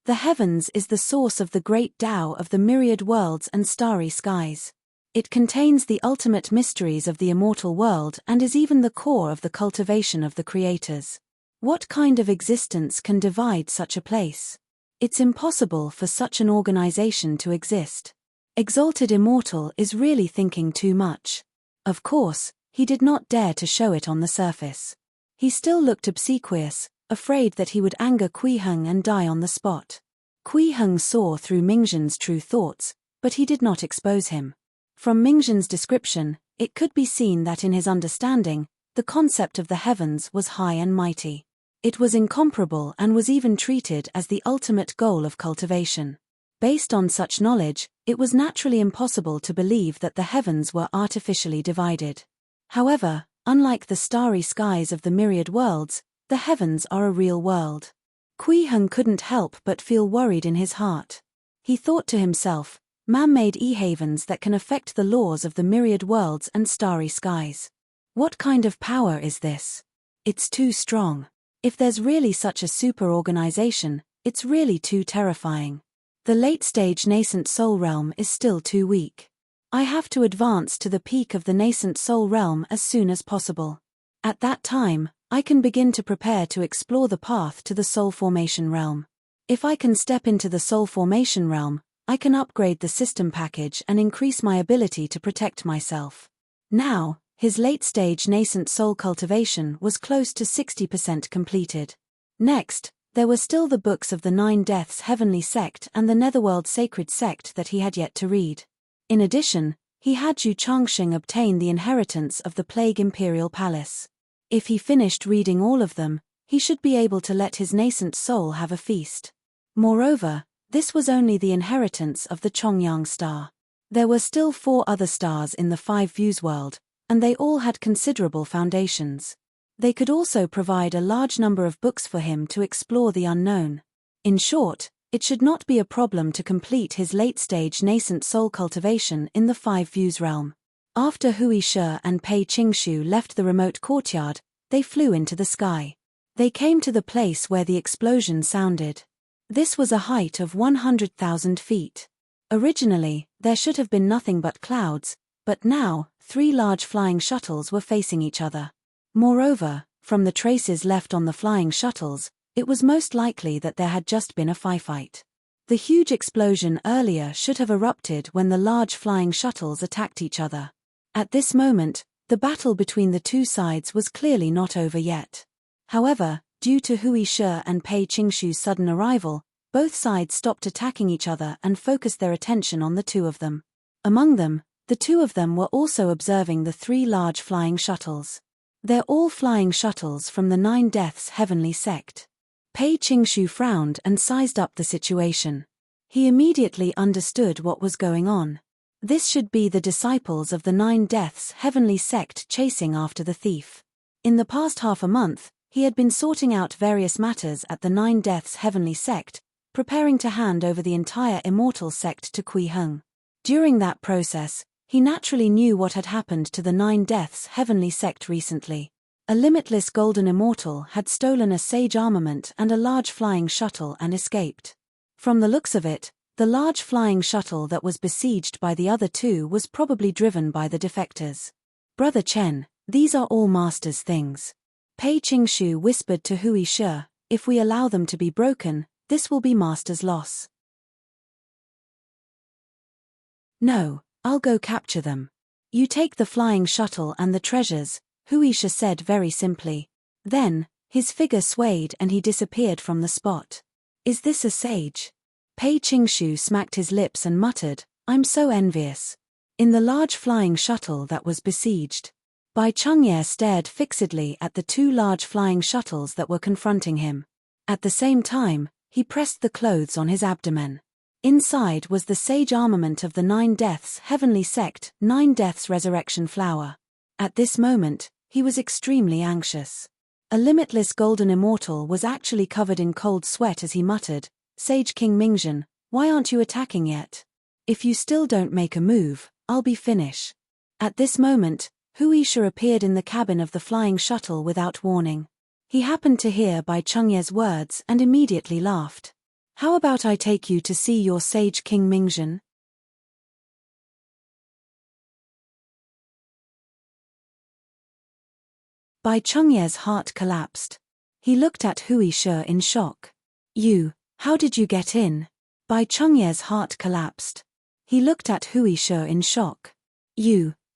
The heavens is the source of the great Tao of the myriad worlds and starry skies. It contains the ultimate mysteries of the immortal world and is even the core of the cultivation of the creators. What kind of existence can divide such a place? It's impossible for such an organization to exist. Exalted Immortal is really thinking too much. Of course, he did not dare to show it on the surface. He still looked obsequious, afraid that he would anger Kui Heng and die on the spot. Kui Heng saw through Mingzhen's true thoughts, but he did not expose him. From Mingzhen's description, it could be seen that in his understanding, the concept of the heavens was high and mighty. It was incomparable and was even treated as the ultimate goal of cultivation. Based on such knowledge, it was naturally impossible to believe that the heavens were artificially divided. However, unlike the starry skies of the myriad worlds, the heavens are a real world. Kui Heng couldn't help but feel worried in his heart. He thought to himself, man-made e-havens that can affect the laws of the myriad worlds and starry skies. What kind of power is this? It's too strong. If there's really such a super-organization, it's really too terrifying. The late-stage nascent soul realm is still too weak. I have to advance to the peak of the nascent soul realm as soon as possible. At that time, I can begin to prepare to explore the path to the soul formation realm. If I can step into the soul formation realm, I can upgrade the system package and increase my ability to protect myself. Now, his late-stage nascent soul cultivation was close to 60% completed. Next, there were still the books of the 9 Deaths Heavenly Sect and the Netherworld Sacred Sect that he had yet to read. In addition, he had Zhu Changsheng obtain the inheritance of the Plague Imperial Palace. If he finished reading all of them, he should be able to let his nascent soul have a feast. Moreover, this was only the inheritance of the Chongyang star. There were still 4 other stars in the 5 Views world, and they all had considerable foundations. They could also provide a large number of books for him to explore the unknown. In short, it should not be a problem to complete his late-stage nascent soul cultivation in the 5 Views realm. After Hui Shi and Pei Qingshu left the remote courtyard, they flew into the sky. They came to the place where the explosion sounded. This was a height of 100,000 feet. Originally, there should have been nothing but clouds, but now, 3 large flying shuttles were facing each other. Moreover, from the traces left on the flying shuttles, it was most likely that there had just been a firefight. The huge explosion earlier should have erupted when the large flying shuttles attacked each other. At this moment, the battle between the two sides was clearly not over yet. However, due to Wuxia and Pei Qingshu's sudden arrival, both sides stopped attacking each other and focused their attention on the two of them. Among them, the two of them were also observing the three large flying shuttles. They're all flying shuttles from the Nine Deaths Heavenly Sect. Pei Qingshu frowned and sized up the situation. He immediately understood what was going on. This should be the disciples of the Nine Deaths Heavenly Sect chasing after the thief. In the past half a month, he had been sorting out various matters at the Nine Deaths Heavenly Sect, preparing to hand over the entire Immortal Sect to Kui Heng. During that process, he naturally knew what had happened to the Nine Deaths Heavenly Sect recently. A limitless golden immortal had stolen a sage armament and a large flying shuttle and escaped. From the looks of it, the large flying shuttle that was besieged by the other two was probably driven by the defectors. Brother Chen, these are all Master's things. Pei Qingshu whispered to Wuxia, if we allow them to be broken, this will be Master's loss. No, I'll go capture them. You take the flying shuttle and the treasures, Wuxia said very simply. Then, his figure swayed and he disappeared from the spot. Is this a sage? Pei Qingshu smacked his lips and muttered, I'm so envious. In the large flying shuttle that was besieged, Bai Chengye stared fixedly at the two large flying shuttles that were confronting him. At the same time, he pressed the clothes on his abdomen. Inside was the sage armament of the Nine Deaths Heavenly Sect, Nine Deaths Resurrection Flower. At this moment, he was extremely anxious. A limitless golden immortal was actually covered in cold sweat as he muttered, Sage King Mingzhen, why aren't you attacking yet? If you still don't make a move, I'll be finished. At this moment, Wuxia appeared in the cabin of the flying shuttle without warning. He happened to hear Bai Chengye's words and immediately laughed. How about I take you to see your Sage King Mingzhen? Bai Chengye's heart collapsed. He looked at Wuxia in shock. How did you get in? Bai Chengye's heart collapsed. He looked at Wuxia in shock.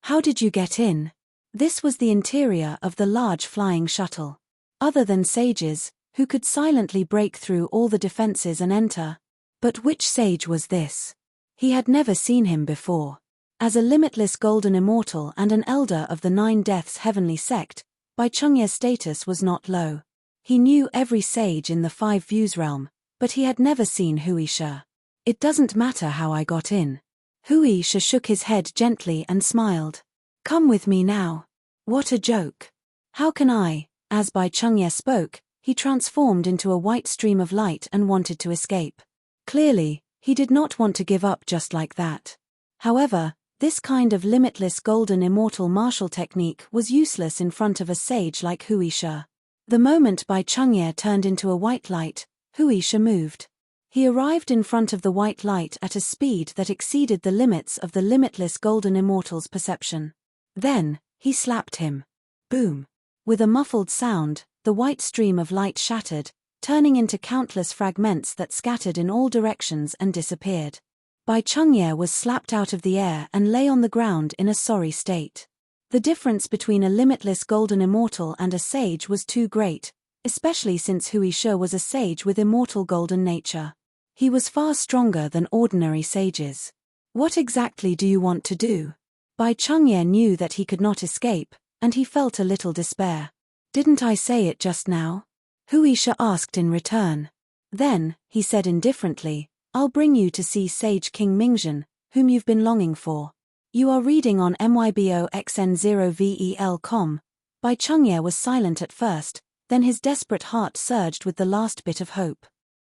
How did you get in? This was the interior of the large flying shuttle. Other than sages, who could silently break through all the defenses and enter. But which sage was this? He had never seen him before. As a limitless golden immortal and an elder of the Nine Deaths Heavenly Sect, Bai Chengye's status was not low. He knew every sage in the Five Views realm, but he had never seen Wuxia. It doesn't matter how I got in. Wuxia shook his head gently and smiled. Come with me now. What a joke. How can I? As Bai Chengye spoke, he transformed into a white stream of light and wanted to escape. Clearly, he did not want to give up just like that. However, this kind of limitless golden immortal martial technique was useless in front of a sage like Wuxia. The moment Bai Chengye turned into a white light, Wuxia moved. He arrived in front of the white light at a speed that exceeded the limits of the limitless golden immortal's perception. Then, he slapped him. Boom! With a muffled sound, the white stream of light shattered, turning into countless fragments that scattered in all directions and disappeared. Bai Chengye was slapped out of the air and lay on the ground in a sorry state. The difference between a limitless golden immortal and a sage was too great, especially since Wuxia was a sage with immortal golden nature. He was far stronger than ordinary sages. What exactly do you want to do? Bai Chengye knew that he could not escape, and he felt a little despair. Didn't I say it just now? Wuxia asked in return. Then, he said indifferently, I'll bring you to see Sage King Mingzhen, whom you've been longing for. You are reading on myboxn0vel.com. Bai Chengye was silent at first, then his desperate heart surged with the last bit of hope.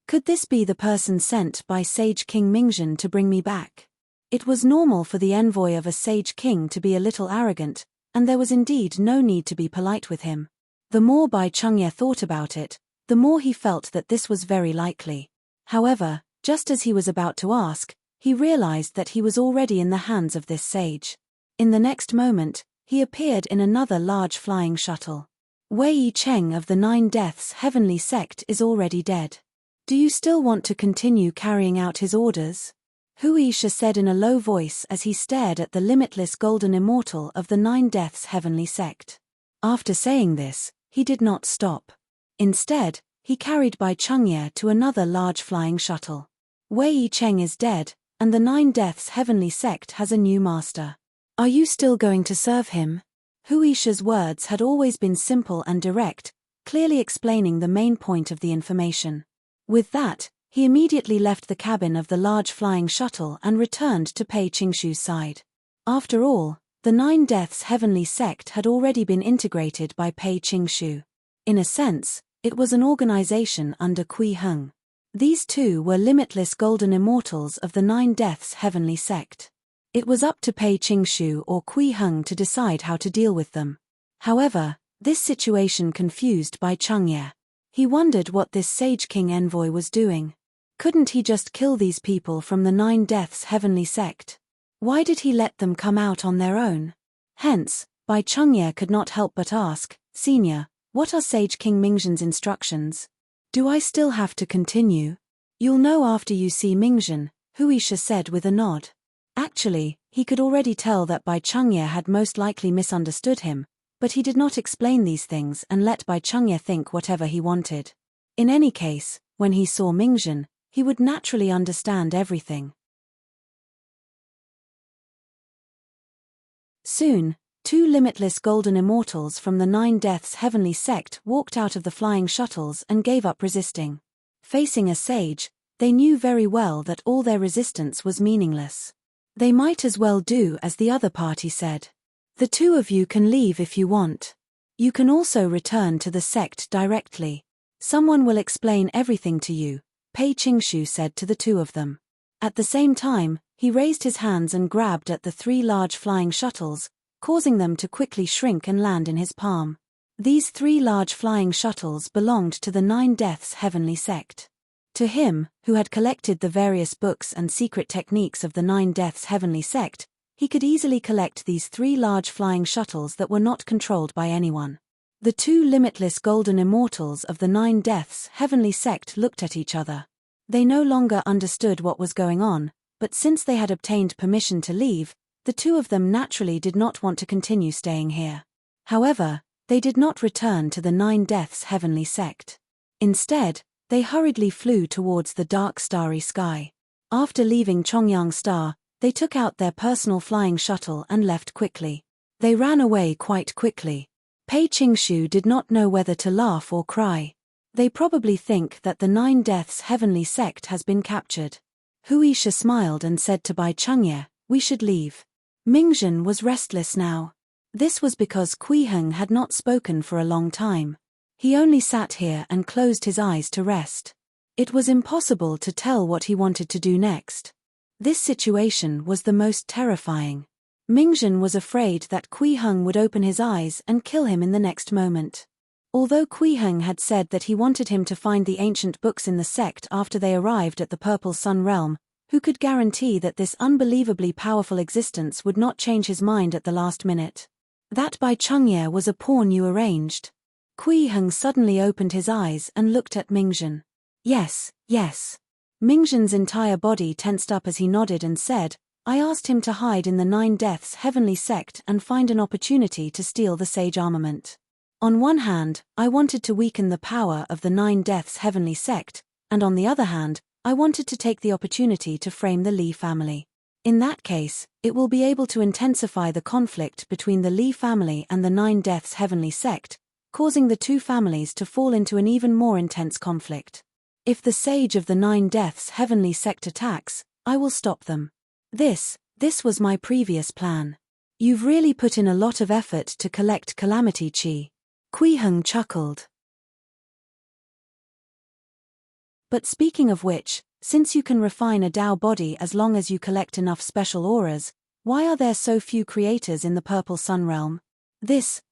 Could this be the person sent by Sage King Mingzhen to bring me back? It was normal for the envoy of a sage king to be a little arrogant, and there was indeed no need to be polite with him. The more Bai Chengye thought about it, the more he felt that this was very likely. However, just as he was about to ask, he realized that he was already in the hands of this sage. In the next moment, he appeared in another large flying shuttle. Wei Cheng of the Nine Deaths Heavenly Sect is already dead. Do you still want to continue carrying out his orders? Wuxia said in a low voice as he stared at the limitless golden immortal of the Nine Deaths heavenly sect. After saying this, he did not stop. Instead, he carried Bai Chengye to another large flying shuttle. Wei Cheng is dead, and the Nine Deaths heavenly sect has a new master. Are you still going to serve him? Wuxia's words had always been simple and direct, clearly explaining the main point of the information. With that, he immediately left the cabin of the large flying shuttle and returned to Pei Qingshu's side. After all, the Nine Deaths heavenly sect had already been integrated by Pei Qingshu. In a sense, it was an organization under Kui Heng. These two were limitless golden immortals of the Nine Deaths heavenly sect. It was up to Pei Qingshu or Kui Heng to decide how to deal with them. However, this situation confused Bai Chengye. He wondered what this Sage King envoy was doing. Couldn't he just kill these people from the Nine Deaths heavenly sect? Why did he let them come out on their own? Hence, Bai Chengye could not help but ask, "Senior, what are Sage King Mingzhen's instructions? Do I still have to continue?" "You'll know after you see Mingzhen," Wuxia said with a nod. Actually, he could already tell that Bai Chengye had most likely misunderstood him, but he did not explain these things and let Bai Chengye think whatever he wanted. In any case, when he saw Mingzhen, he would naturally understand everything. Soon, two limitless golden immortals from the Nine Deaths heavenly sect walked out of the flying shuttles and gave up resisting. Facing a sage, they knew very well that all their resistance was meaningless. They might as well do as the other party said. "The two of you can leave if you want. You can also return to the sect directly. Someone will explain everything to you," Pei Qingshu said to the two of them. At the same time, he raised his hands and grabbed at the three large flying shuttles, causing them to quickly shrink and land in his palm. These three large flying shuttles belonged to the Nine Deaths heavenly sect. To him, who had collected the various books and secret techniques of the Nine Deaths heavenly sect, he could easily collect these three large flying shuttles that were not controlled by anyone. The two limitless golden immortals of the Nine Deaths heavenly sect looked at each other. They no longer understood what was going on, but since they had obtained permission to leave, the two of them naturally did not want to continue staying here. However, they did not return to the Nine Deaths heavenly sect. Instead, they hurriedly flew towards the dark starry sky. After leaving Chongyang Star, they took out their personal flying shuttle and left quickly. They ran away quite quickly. Pei Qingshu did not know whether to laugh or cry. They probably think that the Nine Deaths heavenly sect has been captured. Wuxia smiled and said to Bai Chengye, "We should leave." Mingzhen was restless now. This was because Kui Heng had not spoken for a long time. He only sat here and closed his eyes to rest. It was impossible to tell what he wanted to do next. This situation was the most terrifying. Mingzhen was afraid that Kui Heng would open his eyes and kill him in the next moment. Although Kui Heng had said that he wanted him to find the ancient books in the sect after they arrived at the Purple Sun realm, who could guarantee that this unbelievably powerful existence would not change his mind at the last minute? That Bai Chengye was a pawn you arranged. Kui Heng suddenly opened his eyes and looked at Mingzhen. "Yes, yes." Mingzhen's entire body tensed up as he nodded and said, "I asked him to hide in the Nine Deaths heavenly sect and find an opportunity to steal the sage armament. On one hand, I wanted to weaken the power of the Nine Deaths heavenly sect, and on the other hand, I wanted to take the opportunity to frame the Li family. In that case, it will be able to intensify the conflict between the Li family and the Nine Deaths heavenly sect, causing the two families to fall into an even more intense conflict. If the sage of the Nine Deaths heavenly sect attacks, I will stop them. This was my previous plan. You've really put in a lot of effort to collect Calamity Chi." Kui Heng chuckled. "But speaking of which, since you can refine a Dao body as long as you collect enough special auras, why are there so few creators in the Purple Sun realm?"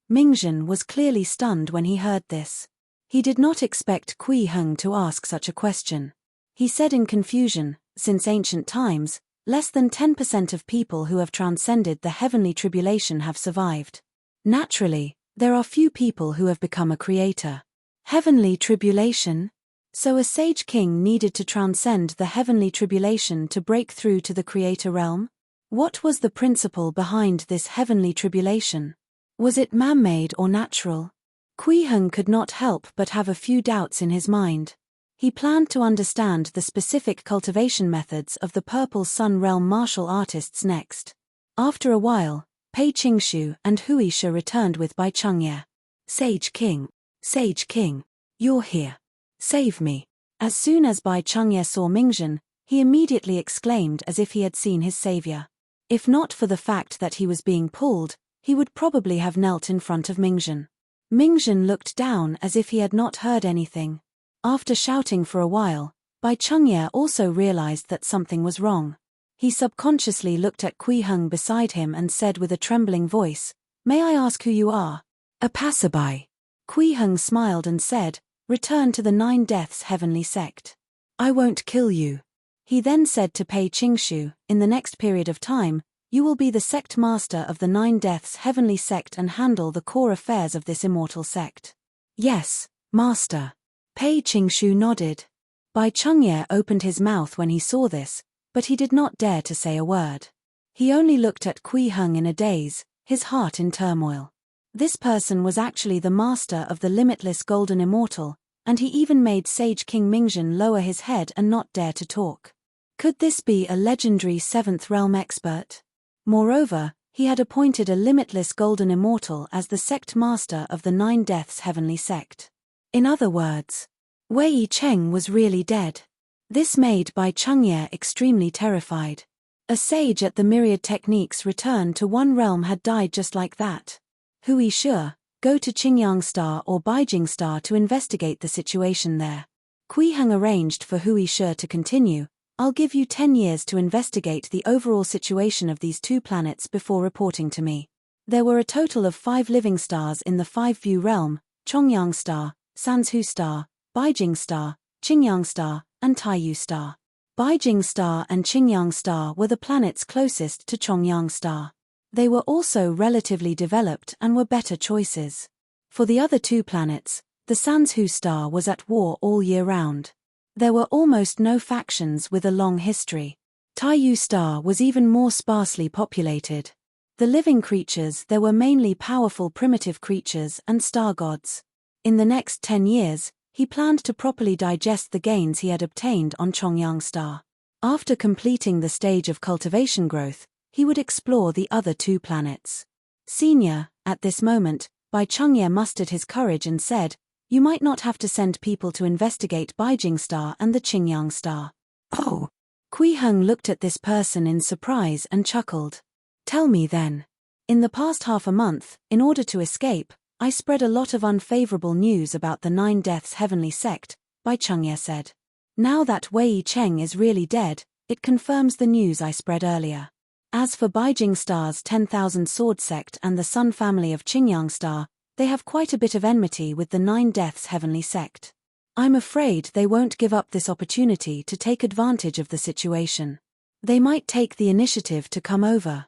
Mingzhen was clearly stunned when he heard this. He did not expect Kui Heng to ask such a question. He said in confusion, "Since ancient times, less than 10% of people who have transcended the heavenly tribulation have survived. Naturally, there are few people who have become a creator." "Heavenly tribulation?" So a sage king needed to transcend the heavenly tribulation to break through to the creator realm? What was the principle behind this heavenly tribulation? Was it man-made or natural? Kui Heng could not help but have a few doubts in his mind. He planned to understand the specific cultivation methods of the Purple Sun Realm martial artists next. After a while, Pei Qingshu and Hui Shi returned with Bai Chengye. Sage King, you're here. Save me. As soon as Bai Chengye saw Mingzhen, he immediately exclaimed as if he had seen his savior. If not for the fact that he was being pulled, he would probably have knelt in front of Mingzhen. Mingzhen looked down as if he had not heard anything. After shouting for a while, Bai Chengye also realized that something was wrong. He subconsciously looked at Kui Heng beside him and said with a trembling voice, "May I ask who you are?" "A passerby." Kui Heng smiled and said, "Return to the Nine Deaths Heavenly Sect. I won't kill you." He then said to Pei Qingshu, "In the next period of time, you will be the sect master of the Nine Deaths Heavenly Sect and handle the core affairs of this immortal sect." "Yes, master." Pei Qingshu nodded. Bai Chengye opened his mouth when he saw this, but he did not dare to say a word. He only looked at Kui Heng in a daze, his heart in turmoil. This person was actually the master of the limitless golden immortal, and he even made Sage King Mingzhen lower his head and not dare to talk. Could this be a legendary Seventh Realm expert? Moreover, he had appointed a limitless golden immortal as the sect master of the Nine Deaths Heavenly Sect. In other words, Wei Cheng was really dead. This made Bai Chengye extremely terrified. A sage at the myriad techniques return to one realm had died just like that. Hui Shi, go to Qingyang Star or Beijing Star to investigate the situation there. Kui Heng arranged for Hui Shi to continue. "I'll give you 10 years to investigate the overall situation of these two planets before reporting to me." There were a total of 5 living stars in the Five-View realm: Chongyang Star, Sanzhu Star, Beijing Star, Qingyang Star, and Taiyu Star. Beijing Star and Qingyang Star were the planets closest to Chongyang Star. They were also relatively developed and were better choices. For the other two planets, the Sanzhu Star was at war all year round. There were almost no factions with a long history. Taiyu Star was even more sparsely populated. The living creatures there were mainly powerful primitive creatures and star gods. In the next 10 years, he planned to properly digest the gains he had obtained on Chongyang Star. After completing the stage of cultivation growth, he would explore the other two planets. Senior, at this moment, Bai Chengye mustered his courage and said, "You might not have to send people to investigate Beijing Star and the Qingyang Star." "Oh." Kui Heng looked at this person in surprise and chuckled. "Tell me then. In the past half a month, in order to escape, I spread a lot of unfavorable news about the Nine Deaths Heavenly Sect," Bai Chengye said. "Now that Wei Cheng is really dead, it confirms the news I spread earlier. As for Beijing Star's 10,000 Sword Sect and the Sun family of Qingyang Star, they have quite a bit of enmity with the Nine Deaths Heavenly Sect. I'm afraid they won't give up this opportunity to take advantage of the situation. They might take the initiative to come over."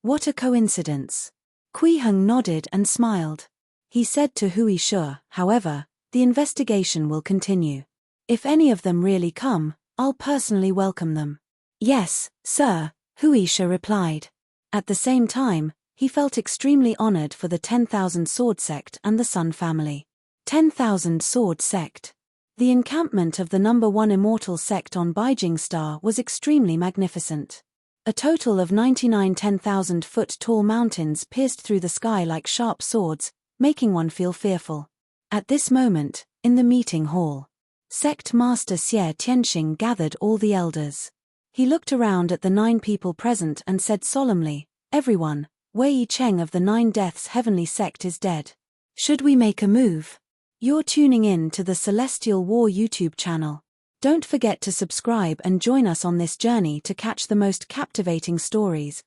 What a coincidence. Kui Heng nodded and smiled. He said to Hui Shi, "However, the investigation will continue. If any of them really come, I'll personally welcome them." "Yes, sir," Hui Shi replied. At the same time, he felt extremely honored for the 10,000 Sword Sect and the Sun family. 10,000 Sword Sect. The encampment of the number 1 immortal sect on Beijing Star was extremely magnificent. A total of 99 10,000-foot-tall mountains pierced through the sky like sharp swords, making one feel fearful. At this moment, in the meeting hall, Sect Master Xie Tianxing gathered all the elders. He looked around at the 9 people present and said solemnly, "Everyone, Wei Cheng of the Nine Deaths Heavenly Sect is dead. Should we make a move?" You're tuning in to the Celestial War YouTube channel. Don't forget to subscribe and join us on this journey to catch the most captivating stories,